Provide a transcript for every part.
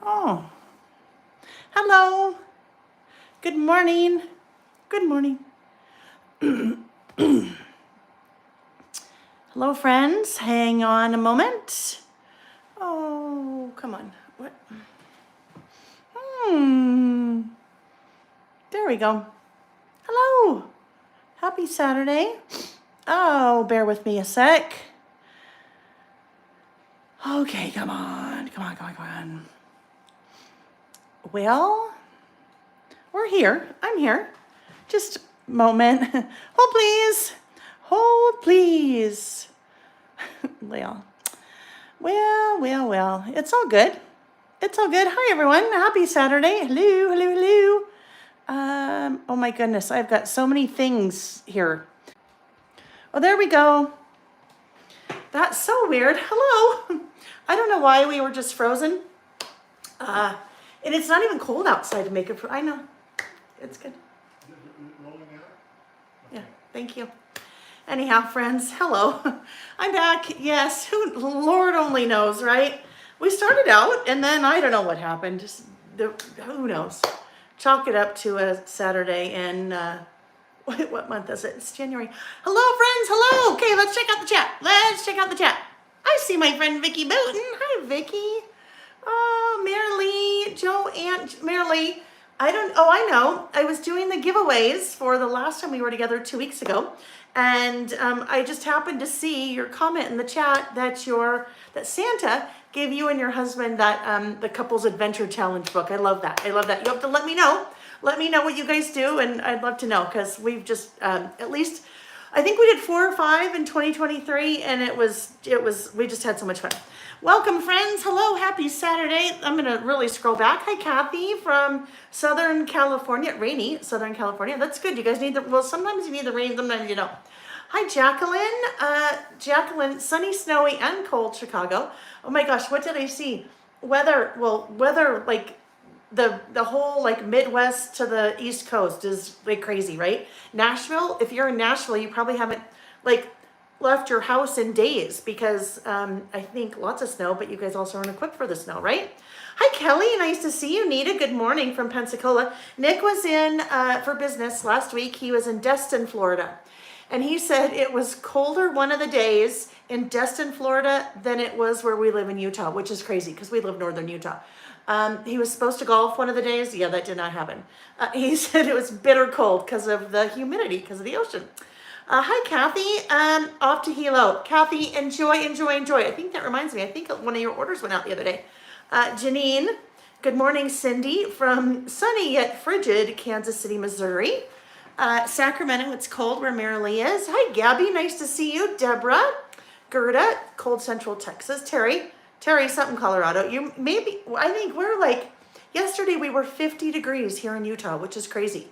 Oh, hello. Good morning. Good morning. Hello, friends. Hang on a moment. Oh, come on. What? There we go. Hello. Happy Saturday. Oh, bear with me a sec. Okay, come on. Come on, come on, come on. Well, we're here. I'm here. Just a moment. Hold, please. Hold, please. Layle. Well. It's all good. It's all good. Hi, everyone. Happy Saturday. Hello. Oh my goodness. I've got so many things here. Oh, there we go. That's so weird. Hello. I don't know why we were just frozen. And it's not even cold outside to make it. I know. It's good. Yeah, thank you. Anyhow, friends, hello. I'm back. Yes, Lord only knows, right? We started out, and then I don't know what happened. Just who knows? Chalk it up to a Saturday, and what month is it? It's January. Hello, friends. Hello. Okay, let's check out the chat. I see my friend Vicky Booten. Hi, Vicky. Oh, Marilee. I know. I was doing the giveaways for the last time we were together 2 weeks ago. And I just happened to see your comment in the chat that Santa gave you and your husband that the Couples Adventure Challenge book. I love that. You have to let me know. Let me know what you guys do, and I'd love to know, because we've just at least I think we did 4 or 5 in 2023, and we just had so much fun. Welcome, friends. Hello, happy Saturday. I'm gonna really scroll back. Hi, Kathy from Southern California, rainy Southern California. That's good. You guys need sometimes you need the rain, sometimes you don't. Hi, Jacqueline. Jacqueline, sunny, snowy, and cold Chicago. Oh my gosh, what did I see? Weather like the whole like Midwest to the East Coast is like crazy, right? Nashville, if you're in Nashville, you probably haven't like left your house in days, because I think lots of snow, but you guys also aren't equipped for the snow, right? Hi, Kelly. Nice to see you. Nita, good morning from Pensacola. Nick was in for business last week. He was in Destin, Florida. And he said it was colder one of the days in Destin, Florida than it was where we live in Utah, which is crazy because we live northern Utah. He was supposed to golf one of the days. Yeah, that did not happen. He said it was bitter cold because of the humidity, because of the ocean. Hi, Kathy. Off to Hilo. Kathy, enjoy. I think that reminds me. I think one of your orders went out the other day. Janine, good morning. Cindy from sunny yet frigid Kansas City, Missouri. Sacramento, it's cold where Marilee is. Hi, Gabby. Nice to see you. Deborah. Gerda, cold Central Texas. Terry, something Colorado. I think we're like, yesterday we were 50 degrees here in Utah, which is crazy.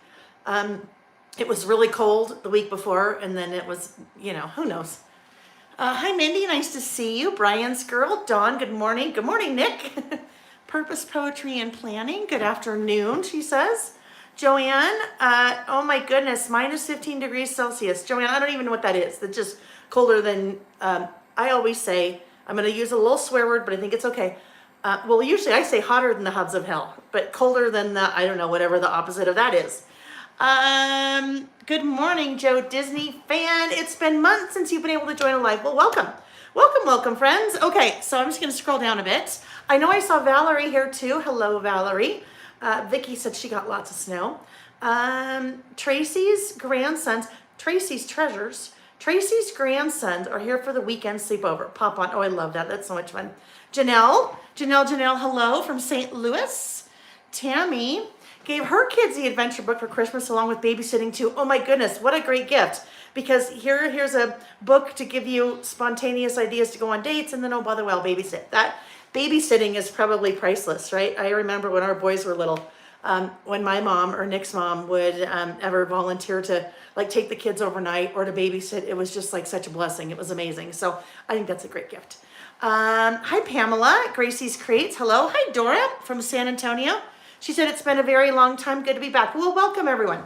It was really cold the week before, and then it was, who knows. Hi, Mindy. Nice to see you. Brian's girl. Dawn, good morning. Good morning, Nick. Purpose Poetry and Planning. Good afternoon, she says. Joanne, oh my goodness, minus 15 degrees Celsius. Joanne, I don't even know what that is. That's just colder than, I always say, I'm going to use a little swear word, but I think it's okay. Well, usually I say hotter than the hubs of hell, but colder than I don't know, whatever the opposite of that is. Good morning, Joe Disney fan. It's been months since you've been able to join a live. Well, welcome, friends. Okay, so I'm just going to scroll down a bit. I know I saw Valerie here too. Hello, Valerie. Vicky said she got lots of snow. Tracy's grandsons are here for the weekend sleepover. Pop on. Oh, I love that. That's so much fun. Janelle, hello from St. Louis. Tammy gave her kids the adventure book for Christmas along with babysitting too. Oh my goodness, what a great gift. Because here's a book to give you spontaneous ideas to go on dates, and then, oh, by the way, I'll babysit. That babysitting is probably priceless, right? I remember when our boys were little, when my mom or Nick's mom would ever volunteer to like take the kids overnight or to babysit. It was just like such a blessing. It was amazing. So I think that's a great gift. Hi, Pamela, Gracie's Crates. Hello. Hi, Dora from San Antonio. She said it's been a very long time. Good to be back. Well, welcome, everyone.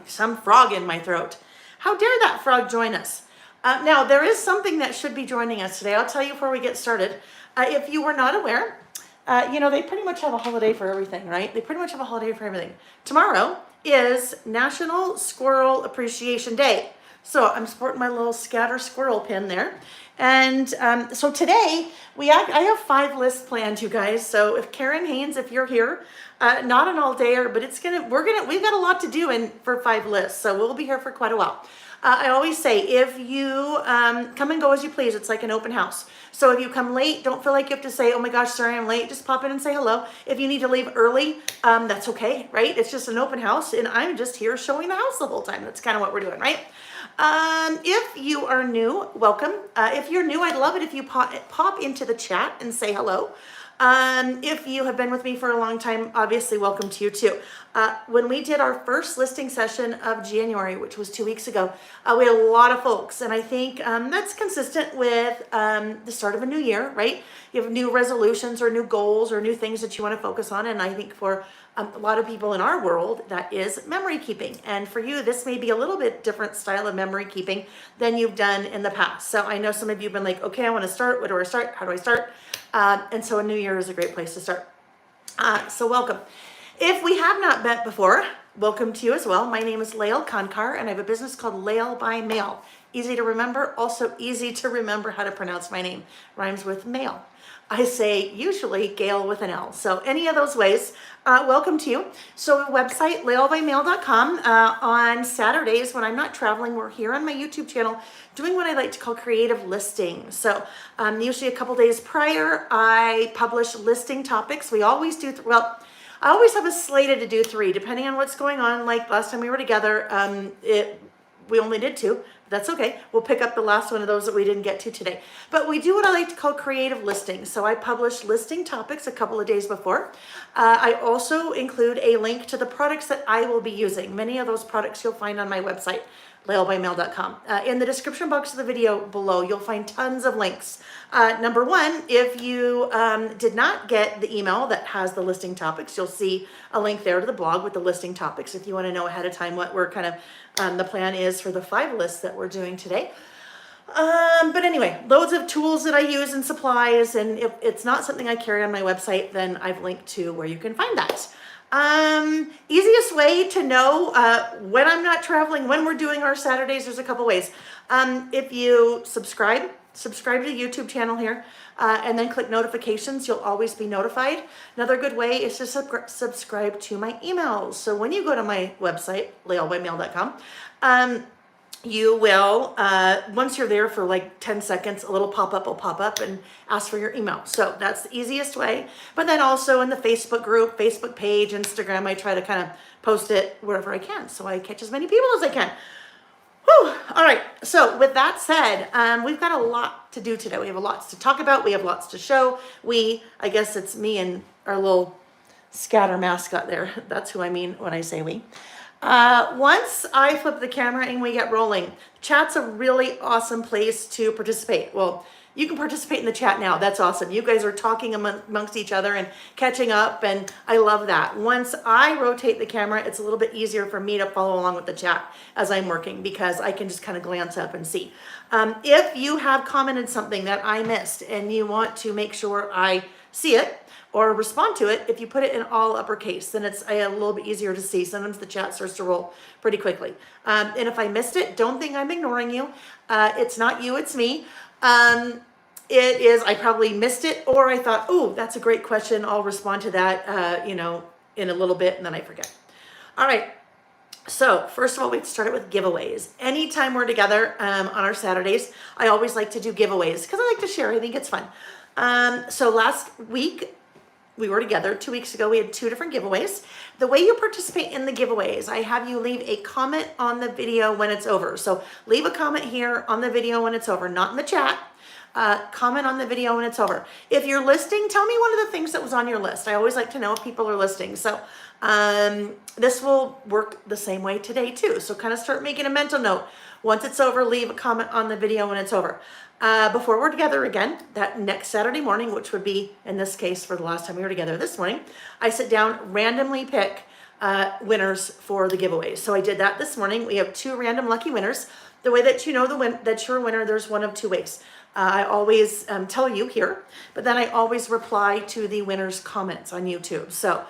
Some frog in my throat. How dare that frog join us? Now, there is something that should be joining us today. I'll tell you before we get started. If you were not aware, they pretty much have a holiday for everything, right? They pretty much have a holiday for everything. Tomorrow is National Squirrel Appreciation Day. So I'm sporting my little scatter squirrel pin there. And so today, I have 5 lists planned, you guys. So if Karen Haynes, if you're here, not an all-dayer, but we've got a lot to do for 5 lists. So we'll be here for quite a while. I always say, if you come and go as you please, it's like an open house. So if you come late, don't feel like you have to say, oh my gosh, sorry, I'm late. Just pop in and say hello. If you need to leave early, that's okay, right? It's just an open house, and I'm just here showing the house the whole time. That's kind of what we're doing, right? If you are new, welcome. If you're new, I'd love it if you pop into the chat and say hello. If you have been with me for a long time, obviously welcome to you too. When we did our first listing session of January, which was 2 weeks ago, we had a lot of folks, and I think that's consistent with the start of a new year, right? You have new resolutions or new goals or new things that you want to focus on, and I think for a lot of people in our world, that is memory keeping. And for you, this may be a little bit different style of memory keeping than you've done in the past. So I know some of you have been like, okay, I want to start. Where do I start? How do I start? And so a new year is a great place to start. So welcome. If we have not met before, welcome to you as well. My name is Layle Konkar, and I have a business called Layle by Mail. Easy to remember, also easy to remember how to pronounce my name. Rhymes with mail. I say usually Gail with an L. So any of those ways, welcome to you. So website, laylebymail.com. On Saturdays when I'm not traveling, we're here on my YouTube channel doing what I like to call creative listing. So usually a couple days prior, I publish listing topics. We always do, I always have a slated to do 3, depending on what's going on. Like last time we were together, we only did 2. That's okay. We'll pick up the last one of those that we didn't get to today. But we do what I like to call creative listings. So I publish listing topics a couple of days before. I also include a link to the products that I will be using. Many of those products you'll find on my website, laylebymail.com. In the description box of the video below, you'll find tons of links. Number 1, if you did not get the email that has the listing topics, you'll see a link there to the blog with the listing topics if you want to know ahead of time what we're kind of the plan is for the 5 lists that we're doing today. But anyway, loads of tools that I use and supplies, and if it's not something I carry on my website, then I've linked to where you can find that. Easiest way to know when I'm not traveling, when we're doing our Saturdays, there's a couple ways. If you subscribe to the YouTube channel here, and then click notifications, you'll always be notified. Another good way is to subscribe to my emails. So when you go to my website, laylebymail.com, you will, once you're there for like 10 seconds, a little pop-up will pop up and ask for your email. So that's the easiest way. But then also in the Facebook group, Facebook page, Instagram, I try to kind of post it wherever I can so I catch as many people as I can. Whew. All right, so with that said, we've got a lot to do today. We have lots to talk about. We have lots to show. I guess it's me and our little scatter mascot there. That's who I mean when I say we. Once I flip the camera and we get rolling, chat's a really awesome place to participate. Well, you can participate in the chat now. That's awesome. You guys are talking amongst each other and catching up, and I love that. Once I rotate the camera, it's a little bit easier for me to follow along with the chat as I'm working because I can just kind of glance up and see. If you have commented something that I missed and you want to make sure I see it or respond to it, if you put it in all uppercase, then it's a little bit easier to see. Sometimes the chat starts to roll pretty quickly. And if I missed it, don't think I'm ignoring you. It's not you, it's me. It is, I probably missed it, or I thought, oh, that's a great question. I'll respond to that, in a little bit, and then I forget. All right. So first of all, we started with giveaways. Anytime we're together on our Saturdays, I always like to do giveaways because I like to share. I think it's fun. So last week, we were together 2 weeks ago. We had 2 different giveaways. The way you participate in the giveaways, I have you leave a comment on the video when it's over. So leave a comment here on the video when it's over, not in the chat. Comment on the video when it's over. If you're listing, tell me one of the things that was on your list. I always like to know if people are listing. So this will work the same way today too. So kind of start making a mental note. Once it's over, leave a comment on the video when it's over. Before we're together again, that next Saturday morning, which would be, in this case, for the last time we were together this morning, I sit down, randomly pick winners for the giveaways. So I did that this morning. We have 2 random lucky winners the way that you know that you're a winner, there's one of two ways. I always tell you here, but then I always reply to the winner's comments on YouTube. So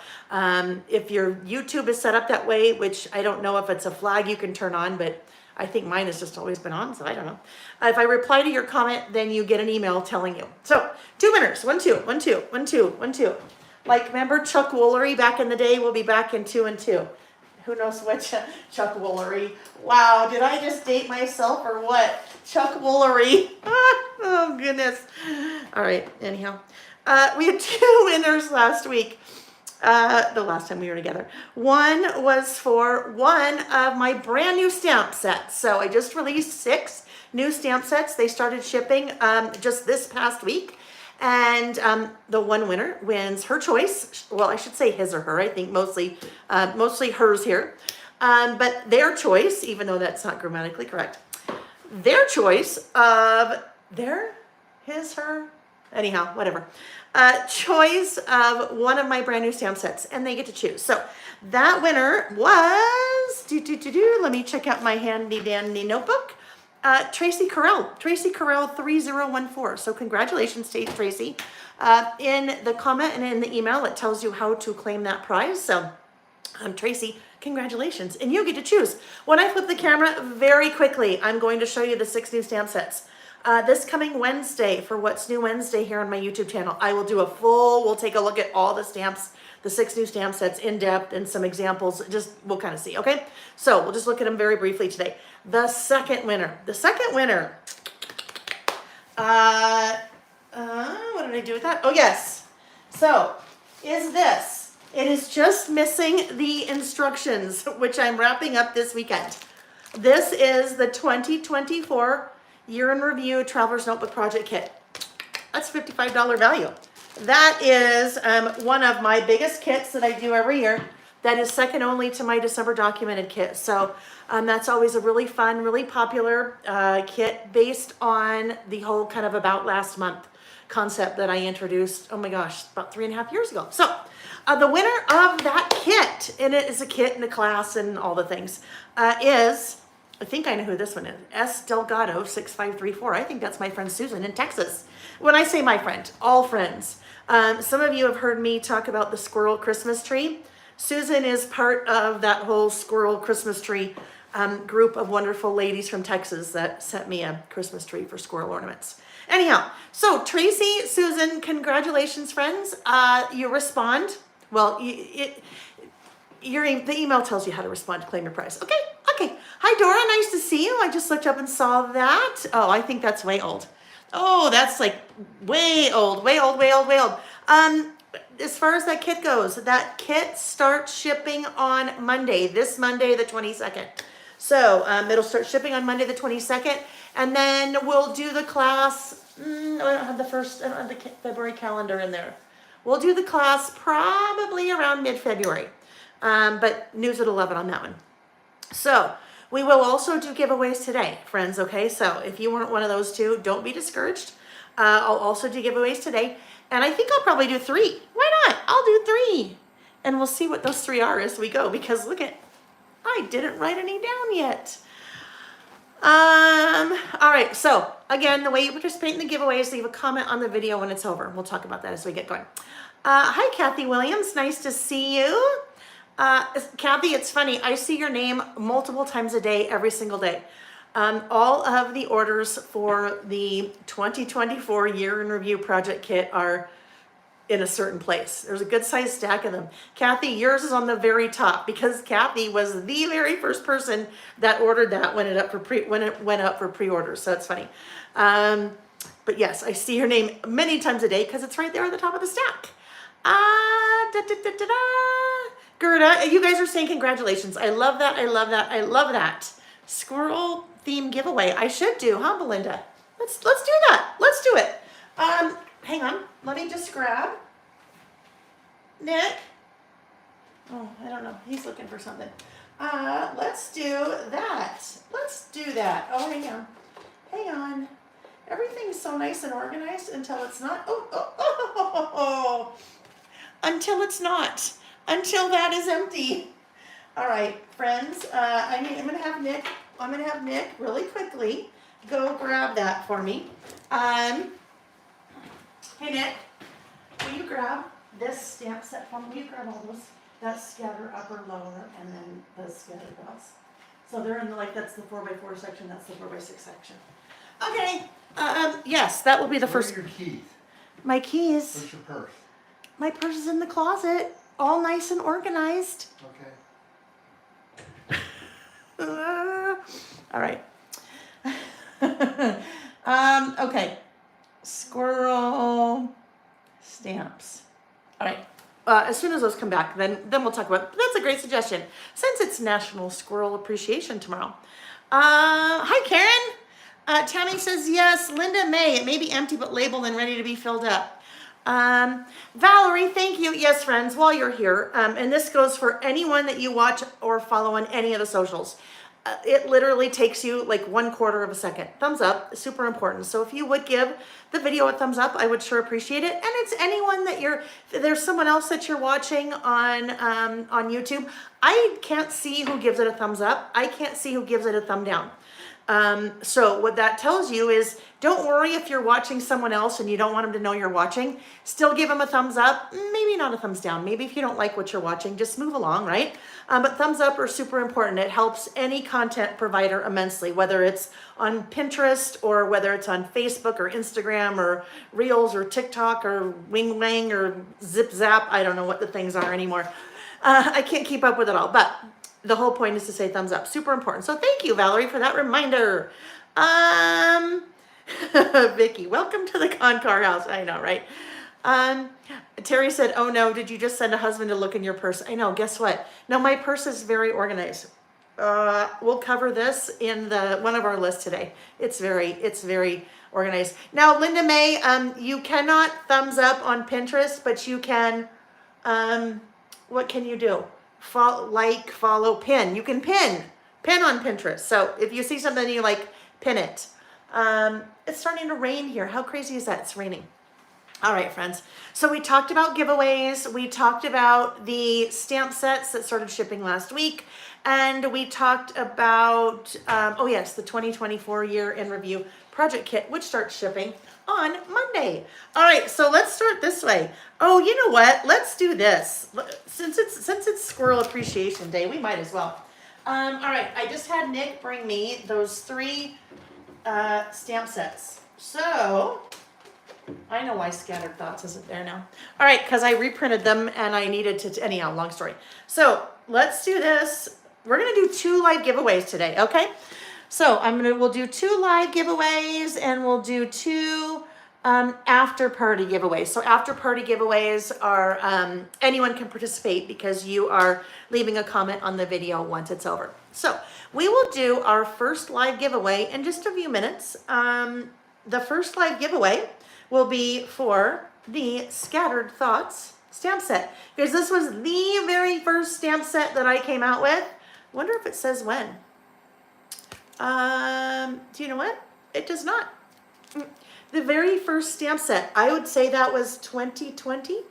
if your YouTube is set up that way, which I don't know if it's a flag you can turn on, but I think mine has just always been on, so I don't know. If I reply to your comment, then you get an email telling you. So 2 winners, 1, 2, 1, 2, 1, 2, 1, 2. Like, remember Chuck Woolery back in the day? We'll be back in 2 and 2. Who knows which Chuck Woolery? Wow, did I just date myself or what? Chuck Woolery. Oh, goodness. All right, anyhow. We had 2 winners last week. The last time we were together. One was for one of my brand new stamp sets. So I just released 6 new stamp sets. They started shipping just this past week. And the one winner wins her choice. Well, I should say his or her. I think mostly hers here. But their choice, even though that's not grammatically correct, their choice of his, her, anyhow, whatever. Choice of one of my brand new stamp sets, and they get to choose. So that winner was, let me check out my handy dandy notebook. Tracy Carell 3014. So congratulations to Tracy. In the comment and in the email, it tells you how to claim that prize. So Tracy, congratulations. And you get to choose. When I flip the camera very quickly, I'm going to show you the 6 new stamp sets. This coming Wednesday, for What's New Wednesday here on my YouTube channel, I will do we'll take a look at all the stamps, the 6 new stamp sets in depth and some examples. We'll kind of see, okay? So we'll just look at them very briefly today. The second winner, what did I do with that? Oh, yes. So, is this. It is just missing the instructions, which I'm wrapping up this weekend. This is the 2024 Year in Review Traveler's Notebook Project Kit. That's $55 value. That is one of my biggest kits that I do every year. That is second only to my December documented kit. So that's always a really fun, really popular kit based on the whole kind of about last month concept that I introduced, oh my gosh, about 3.5 years ago. So the winner of that kit, and it is a kit and a class and all the things, is, I think I know who this one is, S. Delgado 6534. I think that's my friend Susan in Texas. When I say my friend, all friends. Some of you have heard me talk about the squirrel Christmas tree. Susan is part of that whole squirrel Christmas tree group of wonderful ladies from Texas that sent me a Christmas tree for squirrel ornaments. Anyhow, so Tracy, Susan, congratulations, friends. You respond. Well, the email tells you how to respond to claim your prize. Okay. Hi, Dora. Nice to see you. I just looked up and saw that. Oh, I think that's way old. Oh, that's like way old. As far as that kit goes, that kit starts shipping on Monday, this Monday, the 22nd. So it'll start shipping on Monday, the 22nd. And then we'll do the class. I don't have the February calendar in there. We'll do the class probably around mid-February. But news at 11 on that one. So we will also do giveaways today, friends, okay? So if you weren't one of those 2, don't be discouraged. I'll also do giveaways today. And I think I'll probably do 3. Why not? I'll do 3. And we'll see what those 3 are as we go, because look at, I didn't write any down yet. All right, so again, the way you participate in the giveaway is leave a comment on the video when it's over. We'll talk about that as we get going. Hi, Kathy Williams. Nice to see you. Kathy, it's funny. I see your name multiple times a day, every single day. All of the orders for the 2024 Year in Review Project Kit are in a certain place. There's a good sized stack of them. Kathy, yours is on the very top because Kathy was the very first person that ordered that when it went up for pre-order. So it's funny. But yes, I see your name many times a day because it's right there at the top of the stack. Gerda, you guys are saying congratulations. I love that. Squirrel theme giveaway. I should do, huh, Belinda? Let's do that. Let's do it. Hang on. Let me just grab Nick. Oh, I don't know. He's looking for something. Let's do that. Oh, hang on. Everything's so nice and organized until it's not. Until it's not. Until that is empty. All right, friends. I'm going to have Nick I'm going to have Nick really quickly go grab that for me. Hey, Nick, will you grab this stamp set for me? Will you grab all those? That's scatter upper, lower, and then the scatter dots. So they're in the, like, that's the 4x4 section, that's the 4x6 section. Okay, yes, that will be the first. Where are your keys? My keys. Where's your purse? My purse is in the closet, all nice and organized. Okay. All right. Okay. Squirrel stamps. All right. As soon as those come back, then we'll talk about. That's a great suggestion. Since it's National Squirrel Appreciation tomorrow. Hi, Karen. Tammy says yes. Linda May. It may be empty but labeled and ready to be filled up. Valerie, thank you. Yes, friends, while you're here, and this goes for anyone that you watch or follow on any of the socials. It literally takes you like 1/4 of a second. Thumbs up, super important. So if you would give the video a thumbs up, I would sure appreciate it. And it's anyone that there's someone else that you're watching on YouTube. I can't see who gives it a thumbs up. I can't see who gives it a thumb down. So what that tells you is, don't worry if you're watching someone else and you don't want them to know you're watching. Still give them a thumbs up, maybe not a thumbs down. Maybe if you don't like what you're watching, just move along, right? But thumbs up are super important. It helps any content provider immensely, whether it's on Pinterest or whether it's on Facebook or Instagram or Reels or TikTok or Wing Wang or Zip Zap. I don't know what the things are anymore. I can't keep up with it all, but the whole point is to say thumbs up. Super important. So thank you, Valerie, for that reminder. Vicky, welcome to the Concar house. I know, right? Terry said, oh no, did you just send a husband to look in your purse? I know, guess what? No, my purse is very organized. We'll cover this in one of our lists today. It's very organized. Now, Linda May, you cannot thumbs up on Pinterest, but you can, what can you do? Follow, pin. You can pin on Pinterest. So if you see something you like, pin it. It's starting to rain here. How crazy is that? It's raining. All right, friends. So we talked about giveaways. We talked about the stamp sets that started shipping last week. And we talked about, oh yes, the 2024 year in review project kit, which starts shipping on Monday. All right, so let's start this way. Oh, you know what? Let's do this. Since it's Squirrel Appreciation Day, we might as well. All right, I just had Nick bring me those 3 stamp sets. So I know why Scattered Thoughts isn't there now. All right, because I reprinted them and I needed to, anyhow, long story. So let's do this. We're gonna do 2 live giveaways today, okay? So we'll do 2 live giveaways and we'll do 2 after party giveaways. So after party giveaways are, anyone can participate because you are leaving a comment on the video once it's over. So we will do our first live giveaway in just a few minutes. The first live giveaway will be for the Scattered Thoughts stamp set, because this was the very first stamp set that I came out with. Wonder if it says when. Do you know what? It does not. The very first stamp set, I would say that was 2020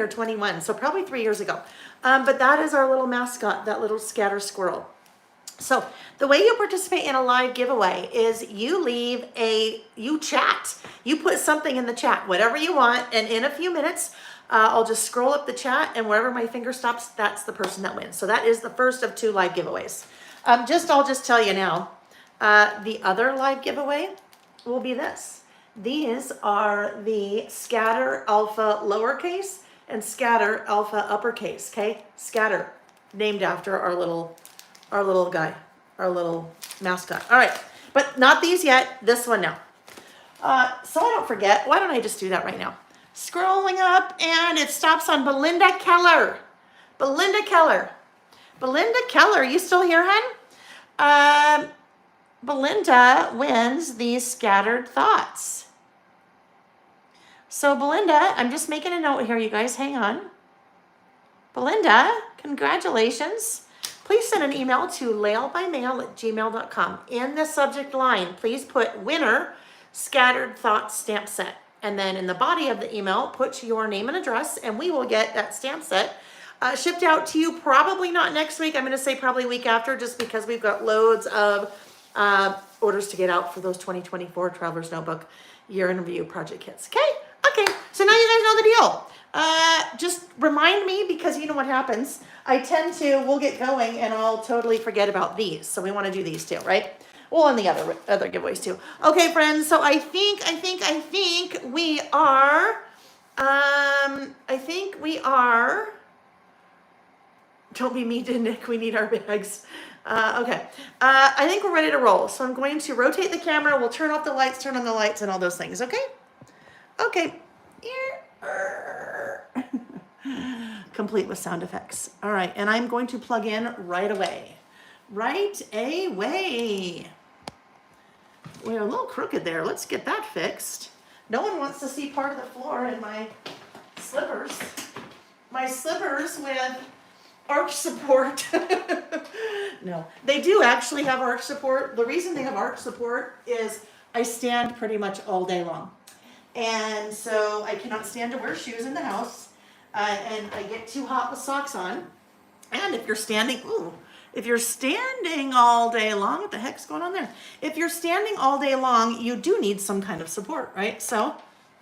or 21, so probably 3 years ago. But that is our little mascot, that little scatter squirrel. So the way you participate in a live giveaway is you chat. You put something in the chat, whatever you want, and in a few minutes, I'll just scroll up the chat, and wherever my finger stops, that's the person that wins. So that is the first of 2 live giveaways. I'll just tell you now, the other live giveaway will be this. These are the Scatter Alpha lowercase and Scatter Alpha uppercase, okay? Scatter, named after our little guy, our little mascot. All right, but not these yet, this one now. So I don't forget, why don't I just do that right now? Scrolling up, and it stops on Belinda Keller. Belinda Keller. Belinda Keller, you still here, hon? Belinda wins these Scattered Thoughts. So Belinda, I'm just making a note here, you guys, hang on. Belinda, congratulations. Please send an email to laylebymail@gmail.com. In the subject line, please put winner Scattered Thoughts stamp set. And then in the body of the email, put your name and address, and we will get that stamp set Shipped out to you, probably not next week. I'm going to say probably week after, just because we've got loads of orders to get out for those 2024 Traveler's Notebook Year in Review project kits. Okay, so now you guys know the deal. Just remind me, because you know what happens. We'll get going and I'll totally forget about these. So we want to do these too, right? Well, and the other giveaways too. Okay, friends, so I think we are, don't be mean to Nick, we need our bags. Okay, I think we're ready to roll. So I'm going to rotate the camera. We'll turn off the lights, turn on the lights, and all those things, okay? Okay. Complete with sound effects. All right, and I'm going to plug in right away. Right away. We're a little crooked there. Let's get that fixed. No one wants to see part of the floor in my slippers. My slippers with arch support. No, they do actually have arch support. The reason they have arch support is I stand pretty much all day long. And so I cannot stand to wear shoes in the house. And I get too hot with socks on. And if you're standing all day long, what the heck's going on there? If you're standing all day long, you do need some kind of support, right? So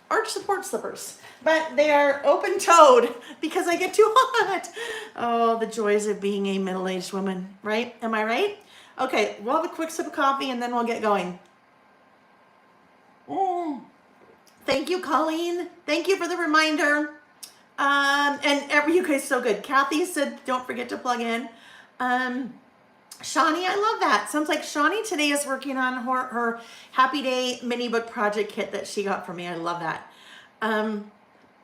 arch support slippers, but they are open-toed because I get too hot. Oh, the joys of being a middle-aged woman, right? Am I right? Okay, we'll have a quick sip of coffee and then we'll get going. Thank you, Colleen. Thank you for the reminder. You guys so good. Kathy said, don't forget to plug in. Shawnee, I love that. Sounds like Shawnee today is working on her Happy Day mini book project kit that she got for me. I love that.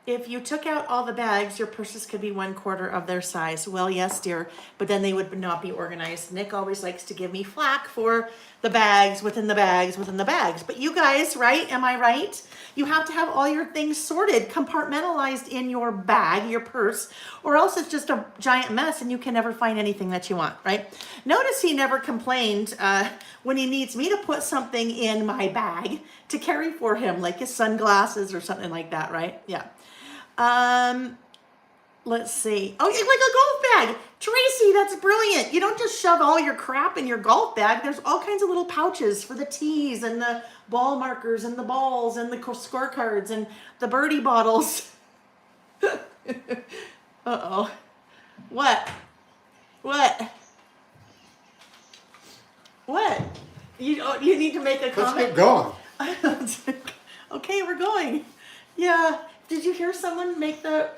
If you took out all the bags, your purses could be 1/4 of their size. Well, yes, dear, but then they would not be organized. Nick always likes to give me flack for the bags within the bags within the bags. But you guys, right? Am I right? You have to have all your things sorted, compartmentalized in your bag, your purse, or else it's just a giant mess and you can never find anything that you want, right? Notice he never complained when he needs me to put something in my bag to carry for him, like his sunglasses or something like that, right? Yeah. Let's see. Oh, like a golf bag. Tracy, that's brilliant. You don't just shove all your crap in your golf bag. There's all kinds of little pouches for the tees and the ball markers and the balls and the scorecards and the birdie bottles. Uh-oh. What? You need to make a comment? Let's get going. Okay, we're going. Yeah. Did you hear someone make the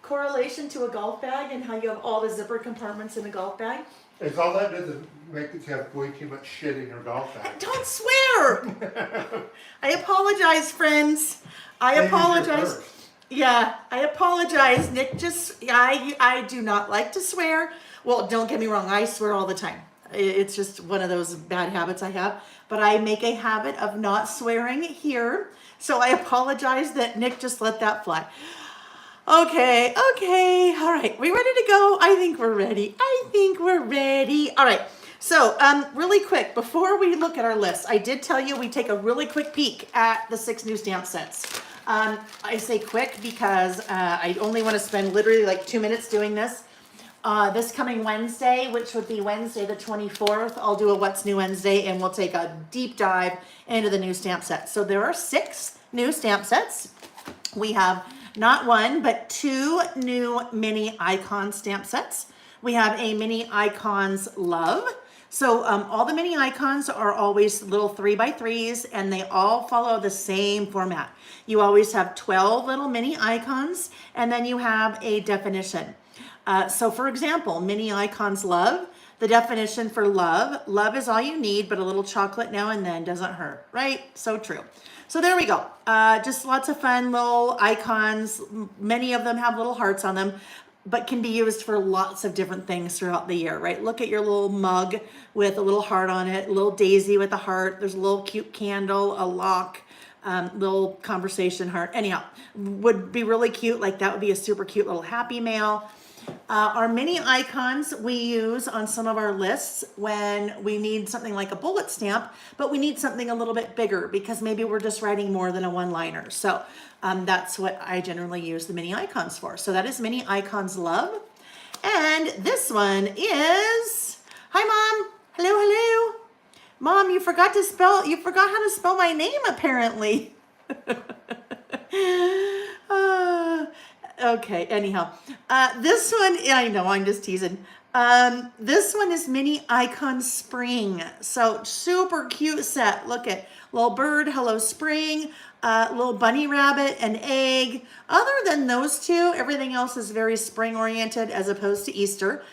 correlation to a golf bag and how you have all the zipper compartments in a golf bag? It's all that does is make it have way too much shit in your golf bag. Don't swear! I apologize, friends. I apologize. Yeah, I apologize. Nick I do not like to swear. Well, don't get me wrong, I swear all the time. It's just one of those bad habits I have. But I make a habit of not swearing here. So I apologize that Nick just let that fly. Okay. All right, we ready to go? I think we're ready. All right, so really quick, before we look at our list, I did tell you we take a really quick peek at the 6 new stamp sets. I say quick because I only want to spend literally like 2 minutes doing this. This coming Wednesday, which would be Wednesday the 24th, I'll do a What's New Wednesday and we'll take a deep dive into the new stamp sets. So there are 6 new stamp sets. We have not 1, but 2 new mini icon stamp sets. We have a mini icons love. So all the mini icons are always little 3x3s and they all follow the same format. You always have 12 little mini icons and then you have a definition. So for example, mini icons love, the definition for love is all you need, but a little chocolate now and then doesn't hurt, right? So true. So there we go. Just lots of fun little icons. Many of them have little hearts on them, but can be used for lots of different things throughout the year, right? Look at your little mug with a little heart on it, a little daisy with a heart. There's a little cute candle, a lock, little conversation heart. Anyhow, would be really cute. Like that would be a super cute little happy mail. Our mini icons we use on some of our lists when we need something like a bullet stamp, but we need something a little bit bigger because maybe we're just writing more than a one-liner. So that's what I generally use the mini icons for. So that is mini icons love. And this one is, hi Mom, hello, hello. Mom, you forgot how to spell my name apparently. Okay, anyhow, this one, I know, I'm just teasing. This one is Mini Icon Spring. So super cute set. Look at little bird, hello spring, little bunny rabbit, an egg. Other than those two, everything else is very spring oriented as opposed to Easter.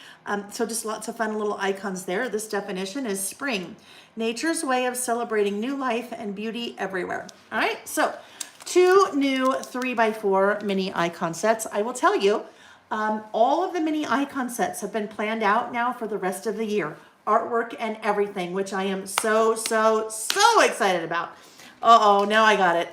So just lots of fun little icons there. This definition is spring, nature's way of celebrating new life and beauty everywhere. All right, so 2 new 3x4 mini icon sets. I will tell you, all of the mini icon sets have been planned out now for the rest of the year. Artwork and everything, which I am so excited about. Uh-oh, now I got it.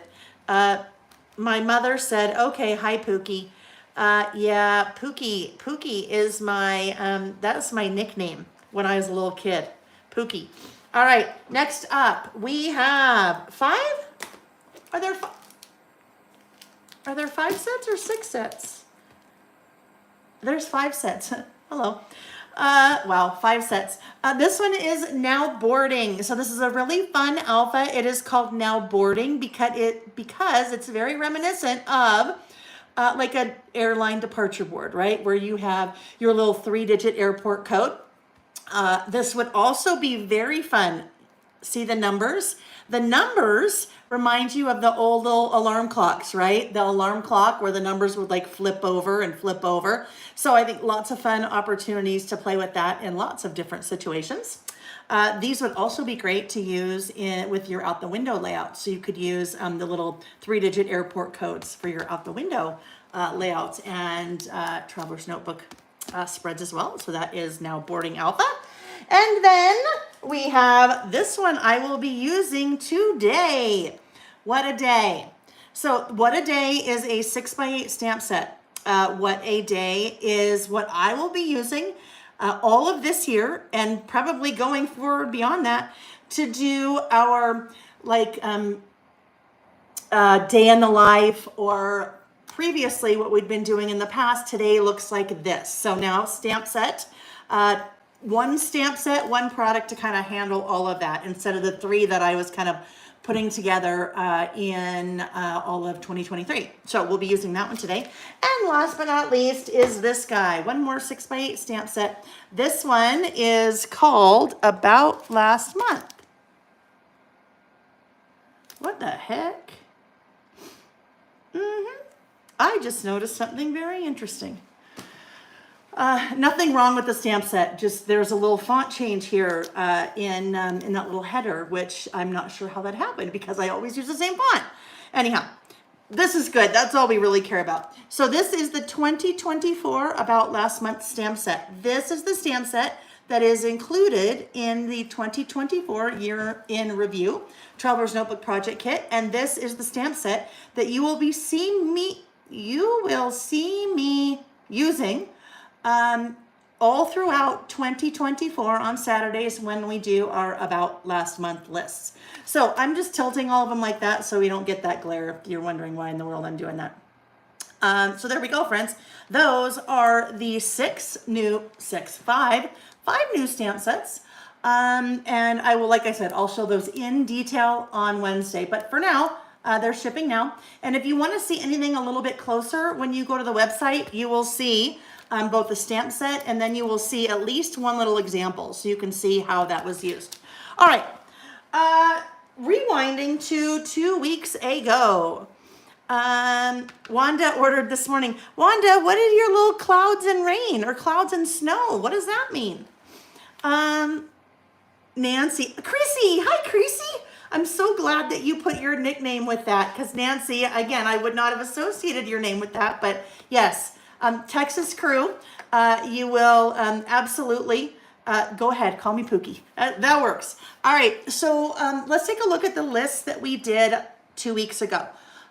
My mother said, okay, hi Pookie. Yeah, Pookie is my, that's my nickname when I was a little kid. Pookie. All right, next up, we have 5? Are there 5 sets or 6 sets? There's 5 sets. Hello. Wow, 5 sets. This one is Now Boarding. So this is a really fun alpha. It is called Now Boarding because it's very reminiscent of like an airline departure board, right? Where you have your little 3-digit airport code. This would also be very fun. See the numbers? The numbers remind you of the old little alarm clocks, right? The alarm clock where the numbers would like flip over and flip over. So I think lots of fun opportunities to play with that in lots of different situations. These would also be great to use with your out the window layout. So you could use the little 3-digit airport codes for your out the window layouts and Traveler's Notebook spreads as well. So that is Now Boarding Alpha. And then we have this one I will be using today. What a Day. So What a Day is a 6x8 stamp set. What a Day is what I will be using all of this year and probably going forward beyond that to do our like day in the life, or previously what we'd been doing in the past. Today looks like this. So now stamp set. One stamp set, one product to kind of handle all of that instead of the 3 that I was kind of putting together in all of 2023. So we'll be using that one today. And last but not least is this guy. One more 6x8 stamp set. This one is called About Last Month. What the heck? I just noticed something very interesting. Nothing wrong with the stamp set, just there's a little font change here in that little header, which I'm not sure how that happened because I always use the same font. Anyhow, this is good. That's all we really care about. So this is the 2024 About Last Month stamp set. This is the stamp set that is included in the 2024 Year in Review Traveler's Notebook Project Kit, and this is the stamp set that you will see me using all throughout 2024 on Saturdays when we do our About Last Month lists. So I'm just tilting all of them like that so we don't get that glare if you're wondering why in the world I'm doing that. So there we go, friends. Those are the 5 new stamp sets. And I will, like I said, I'll show those in detail on Wednesday. But for now, they're shipping now. And if you want to see anything a little bit closer, when you go to the website, you will see both the stamp set, and then you will see at least one little example so you can see how that was used. All right, rewinding to 2 weeks ago. Wanda ordered this morning. Wanda, what are your little clouds and rain or clouds and snow? What does that mean? Nancy, Chrissy, hi Chrissy. I'm so glad that you put your nickname with that because Nancy, again, I would not have associated your name with that, but yes. Texas crew, you will absolutely go ahead, call me Pookie. That works. All right, so let's take a look at the list that we did 2 weeks ago.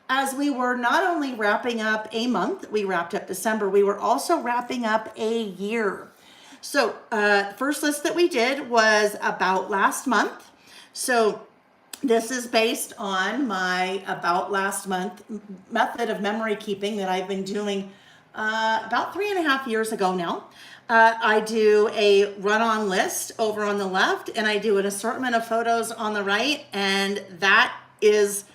As we were not only wrapping up a month, we wrapped up December, we were also wrapping up a year. So first list that we did was About Last Month. So this is based on my About Last Month method of memory keeping that I've been doing about 3.5 years ago now. I do a run-on list over on the left, and I do an assortment of photos on the right, and that is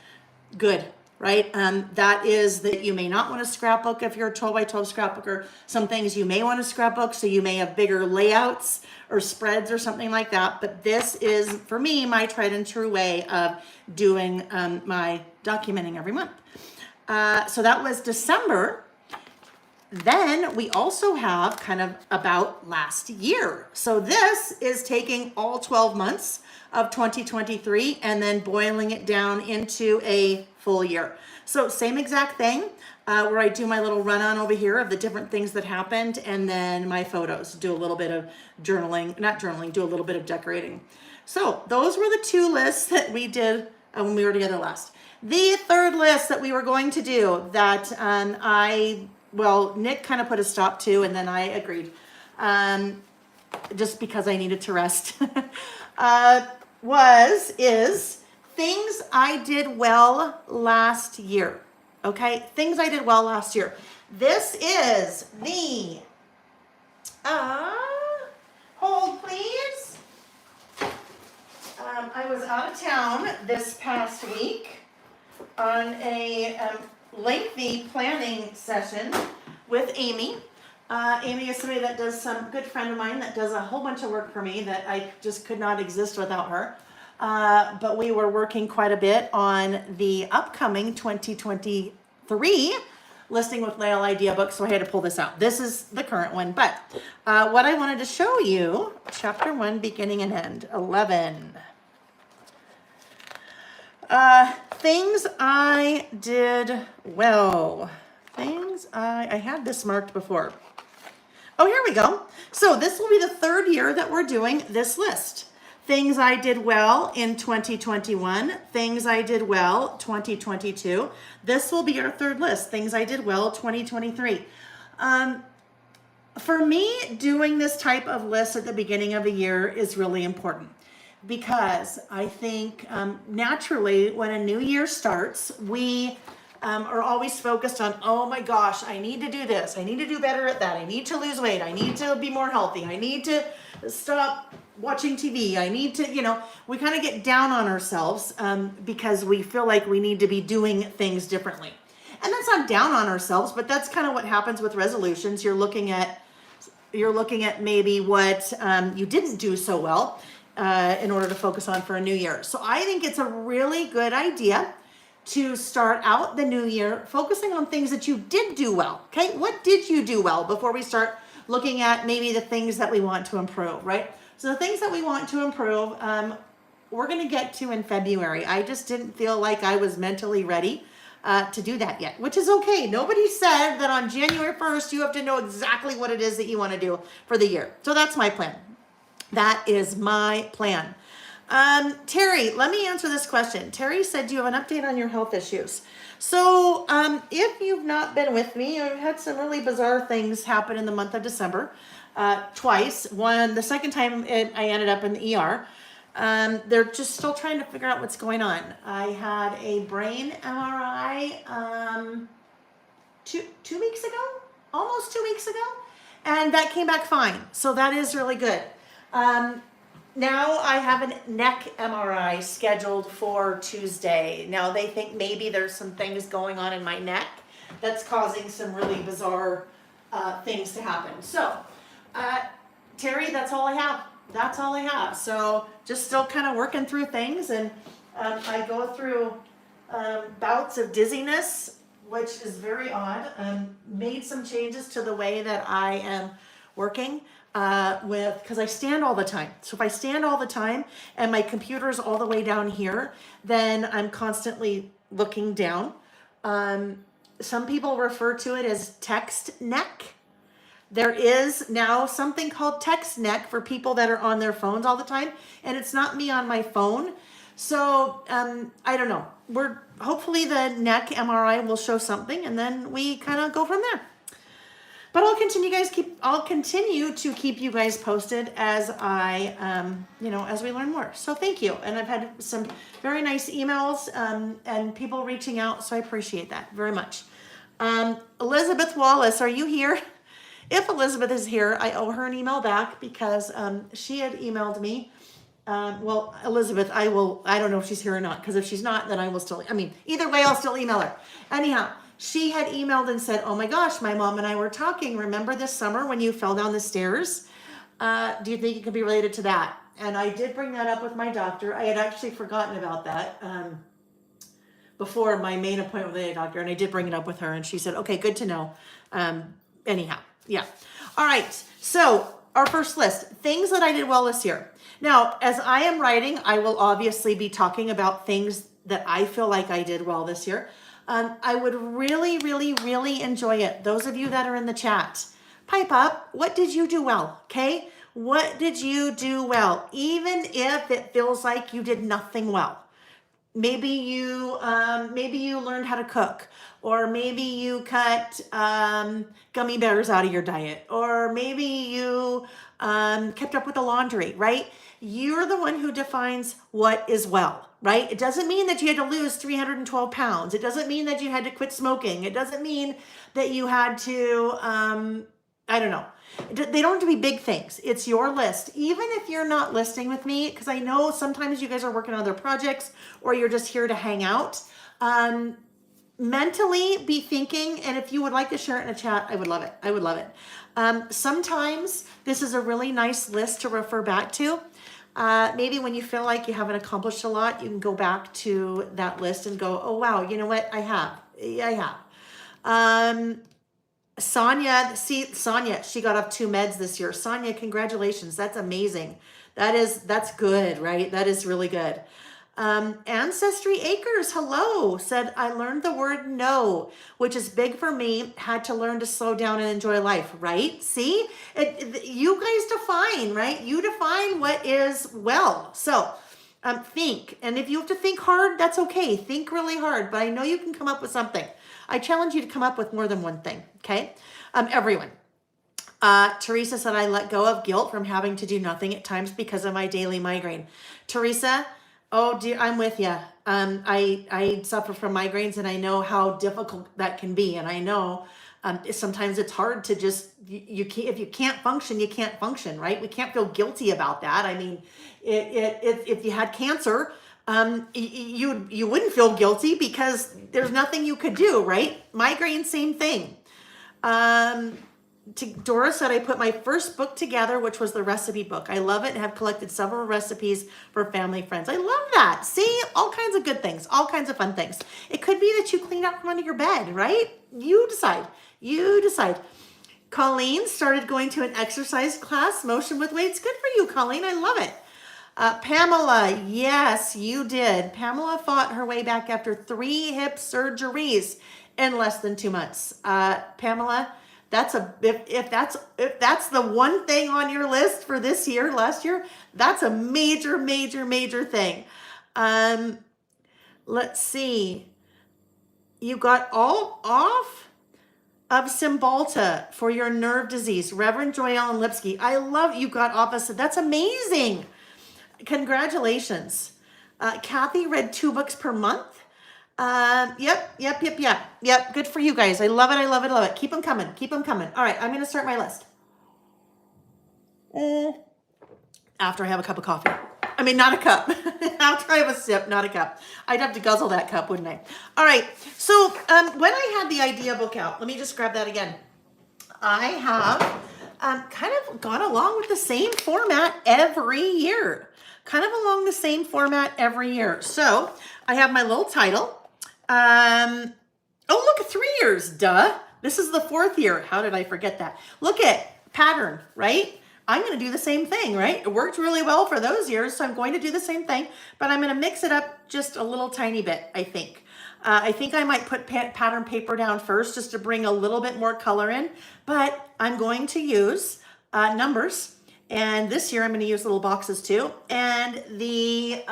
good, right? That is that you may not want to scrapbook if you're a 12 by 12 scrapbooker. Some things you may want to scrapbook, so you may have bigger layouts or spreads or something like that. But this is, for me, my tried and true way of doing my documenting every month. So that was December. Then we also have kind of about last year. So this is taking all 12 months of 2023 and then boiling it down into a full year. So same exact thing, where I do my little run on over here of the different things that happened, and then my photos, do a little bit of journaling, not journaling, do a little bit of decorating. So those were the two lists that we did when we were together last. The third list that we were going to do that Nick kind of put a stop to, and then I agreed, just because I needed to rest, is things I did well last year. Okay, things I did well last year. This is the, hold please. I was out of town this past week on a lengthy planning session with Amy. Amy is somebody that does some good friend of mine that does a whole bunch of work for me that I just could not exist without her. But we were working quite a bit on the upcoming 2023 Listing with Layle idea book, so I had to pull this out. This is the current one, but what I wanted to show you, chapter 1, beginning and end, 11. Things I did well. I had this marked before. Oh, here we go. So this will be the third year that we're doing this list. Things I did well in 2021. Things I did well 2022. This will be our third list. Things I did well 2023. For me, doing this type of list at the beginning of the year is really important. Because I think naturally when a new year starts, we are always focused on, oh my gosh, I need to do this. I need to do better at that. I need to lose weight. I need to be more healthy. I need to stop watching TV. I need to, we kind of get down on ourselves because we feel like we need to be doing things differently. And that's not down on ourselves, but that's kind of what happens with resolutions. You're looking at maybe what you didn't do so well. In order to focus on for a new year. So I think it's a really good idea to start out the new year focusing on things that you did do well. Okay, what did you do well before we start looking at maybe the things that we want to improve, right? So the things that we want to improve, we're going to get to in February. I just didn't feel like I was mentally ready to do that yet, which is okay. Nobody said that on January 1st you have to know exactly what it is that you want to do for the year. So that's my plan. That is my plan. Terry, let me answer this question. Terry said, do you have an update on your health issues? So if you've not been with me, I've had some really bizarre things happen in the month of December, twice. The second time I ended up in the ER. They're just still trying to figure out what's going on. I had a brain MRI 2 weeks ago, almost 2 weeks ago, and that came back fine. So that is really good. Now I have a neck MRI scheduled for Tuesday. Now they think maybe there's some things going on in my neck that's causing some really bizarre things to happen. So, Terry, that's all I have. That's all I have. So just still kind of working through things, and I go through bouts of dizziness, which is very odd. Made some changes to the way that I am working because I stand all the time. So if I stand all the time and my computer's all the way down here, then I'm constantly looking down. Some people refer to it as text neck. There is now something called text neck for people that are on their phones all the time, and it's not me on my phone. So I don't know. Hopefully the neck MRI will show something, and then we kind of go from there. But I'll continue to keep you guys posted as as we learn more. So thank you. And I've had some very nice emails and people reaching out, so I appreciate that very much. Elizabeth Wallace, are you here? If Elizabeth is here, I owe her an email back because she had emailed me. Well, Elizabeth, I don't know if she's here or not, because if she's not, then I will still, either way, I'll still email her. Anyhow, she had emailed and said, oh my gosh, my mom and I were talking. Remember this summer when you fell down the stairs? Do you think it could be related to that? And I did bring that up with my doctor. I had actually forgotten about that before my main appointment with the doctor, and I did bring it up with her, and she said, okay, good to know. Anyhow, yeah. All right, so our first list, things that I did well this year. Now, as I am writing, I will obviously be talking about things that I feel like I did well this year. I would really, really, really enjoy it. Those of you that are in the chat, pipe up. What did you do well? Okay. What did you do well? Even if it feels like you did nothing well. Maybe you learned how to cook, or maybe you cut gummy bears out of your diet, or maybe you kept up with the laundry, right? You're the one who defines what is well, right? It doesn't mean that you had to lose 312 pounds. It doesn't mean that you had to quit smoking. It doesn't mean that you had to, I don't know. They don't have to be big things. It's your list. Even if you're not listing with me, because I know sometimes you guys are working on other projects or you're just here to hang out, mentally be thinking, and if you would like to share it in a chat, I would love it. I would love it. Sometimes this is a really nice list to refer back to. Maybe when you feel like you haven't accomplished a lot, you can go back to that list and go, oh, wow, you know what? I have. Sonia, she got off 2 meds this year. Sonia, congratulations. That's amazing. That's good, right? That is really good. Ancestry Acres, hello, said, I learned the word no, which is big for me. Had to learn to slow down and enjoy life, right? See, you guys define, right? You define what is well. So think, and if you have to think hard, that's okay. Think really hard, but I know you can come up with something. I challenge you to come up with more than one thing, okay? Everyone. Teresa said, I let go of guilt from having to do nothing at times because of my daily migraine. Teresa, oh dear, I'm with you. I suffer from migraines, and I know how difficult that can be. And I know sometimes it's hard to just, if you can't function, you can't function, right? We can't feel guilty about that. I mean, if you had cancer, you wouldn't feel guilty because there's nothing you could do, right? Migraine, same thing. Dora said, I put my first book together, which was the recipe book. I love it and have collected several recipes for family friends. I love that. See, all kinds of good things, all kinds of fun things. It could be that you clean out from under your bed, right? You decide. Colleen started going to an exercise class, motion with weights. Good for you, Colleen. I love it. Pamela, yes, you did. Pamela fought her way back after 3 hip surgeries in less than 2 months. Pamela, if that's the one thing on your list for this year, last year, that's a major, major, major thing. Let's see. You got all off of Cymbalta for your nerve disease. Reverend Joyelle and Lipsky. I love you got off of, that's amazing. Congratulations. Kathy read 2 books per month. Yep. Good for you guys. I love it. Keep them coming. All right, I'm going to start my list. After I have a cup of coffee. I mean, not a cup. After I have a sip, not a cup. I'd have to guzzle that cup, wouldn't I? All right. So when I had the idea book out, let me just grab that again. I have kind of gone along with the same format every year. So I have my little title. Oh, look, 3 years, duh. This is the 4th year. How did I forget that? Look at pattern, right? I'm going to do the same thing, right? It worked really well for those years, so I'm going to do the same thing, but I'm going to mix it up just a little tiny bit, I think. I think I might put pattern paper down first just to bring a little bit more color in, but I'm going to use numbers. And this year I'm going to use little boxes too, and the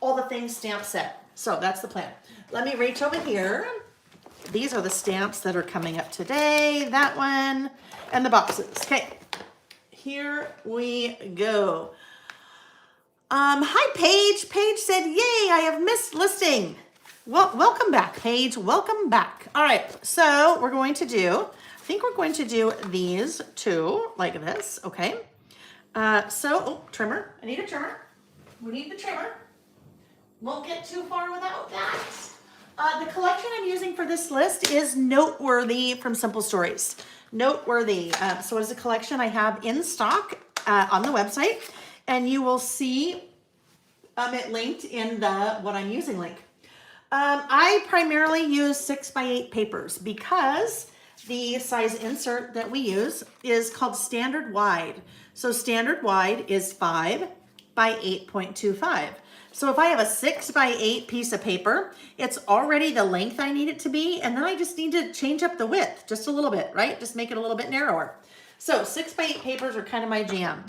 all the things stamp set. So that's the plan. Let me reach over here. These are the stamps that are coming up today. That one and the boxes. Okay, here we go. Hi, Paige. Paige said, "Yay! I have missed listing." Well, welcome back, Paige. Welcome back. All right, so we're going to do think we're going to do these two like this, okay? Trimmer. I need a trimmer. We need the trimmer. Won't get too far without that. The collection I'm using for this list is Noteworthy from Simple Stories. Noteworthy. So it is a collection I have in stock on the website, and you will see it linked in the what I'm using link. I primarily use 6x8 papers because the size insert that we use is called standard wide. So standard wide is 5 by 8.25. So if I have a 6x8 piece of paper, it's already the length I need it to be, and then I just need to change up the width just a little bit, right? Just make it a little bit narrower. So 6x8 papers are kind of my jam.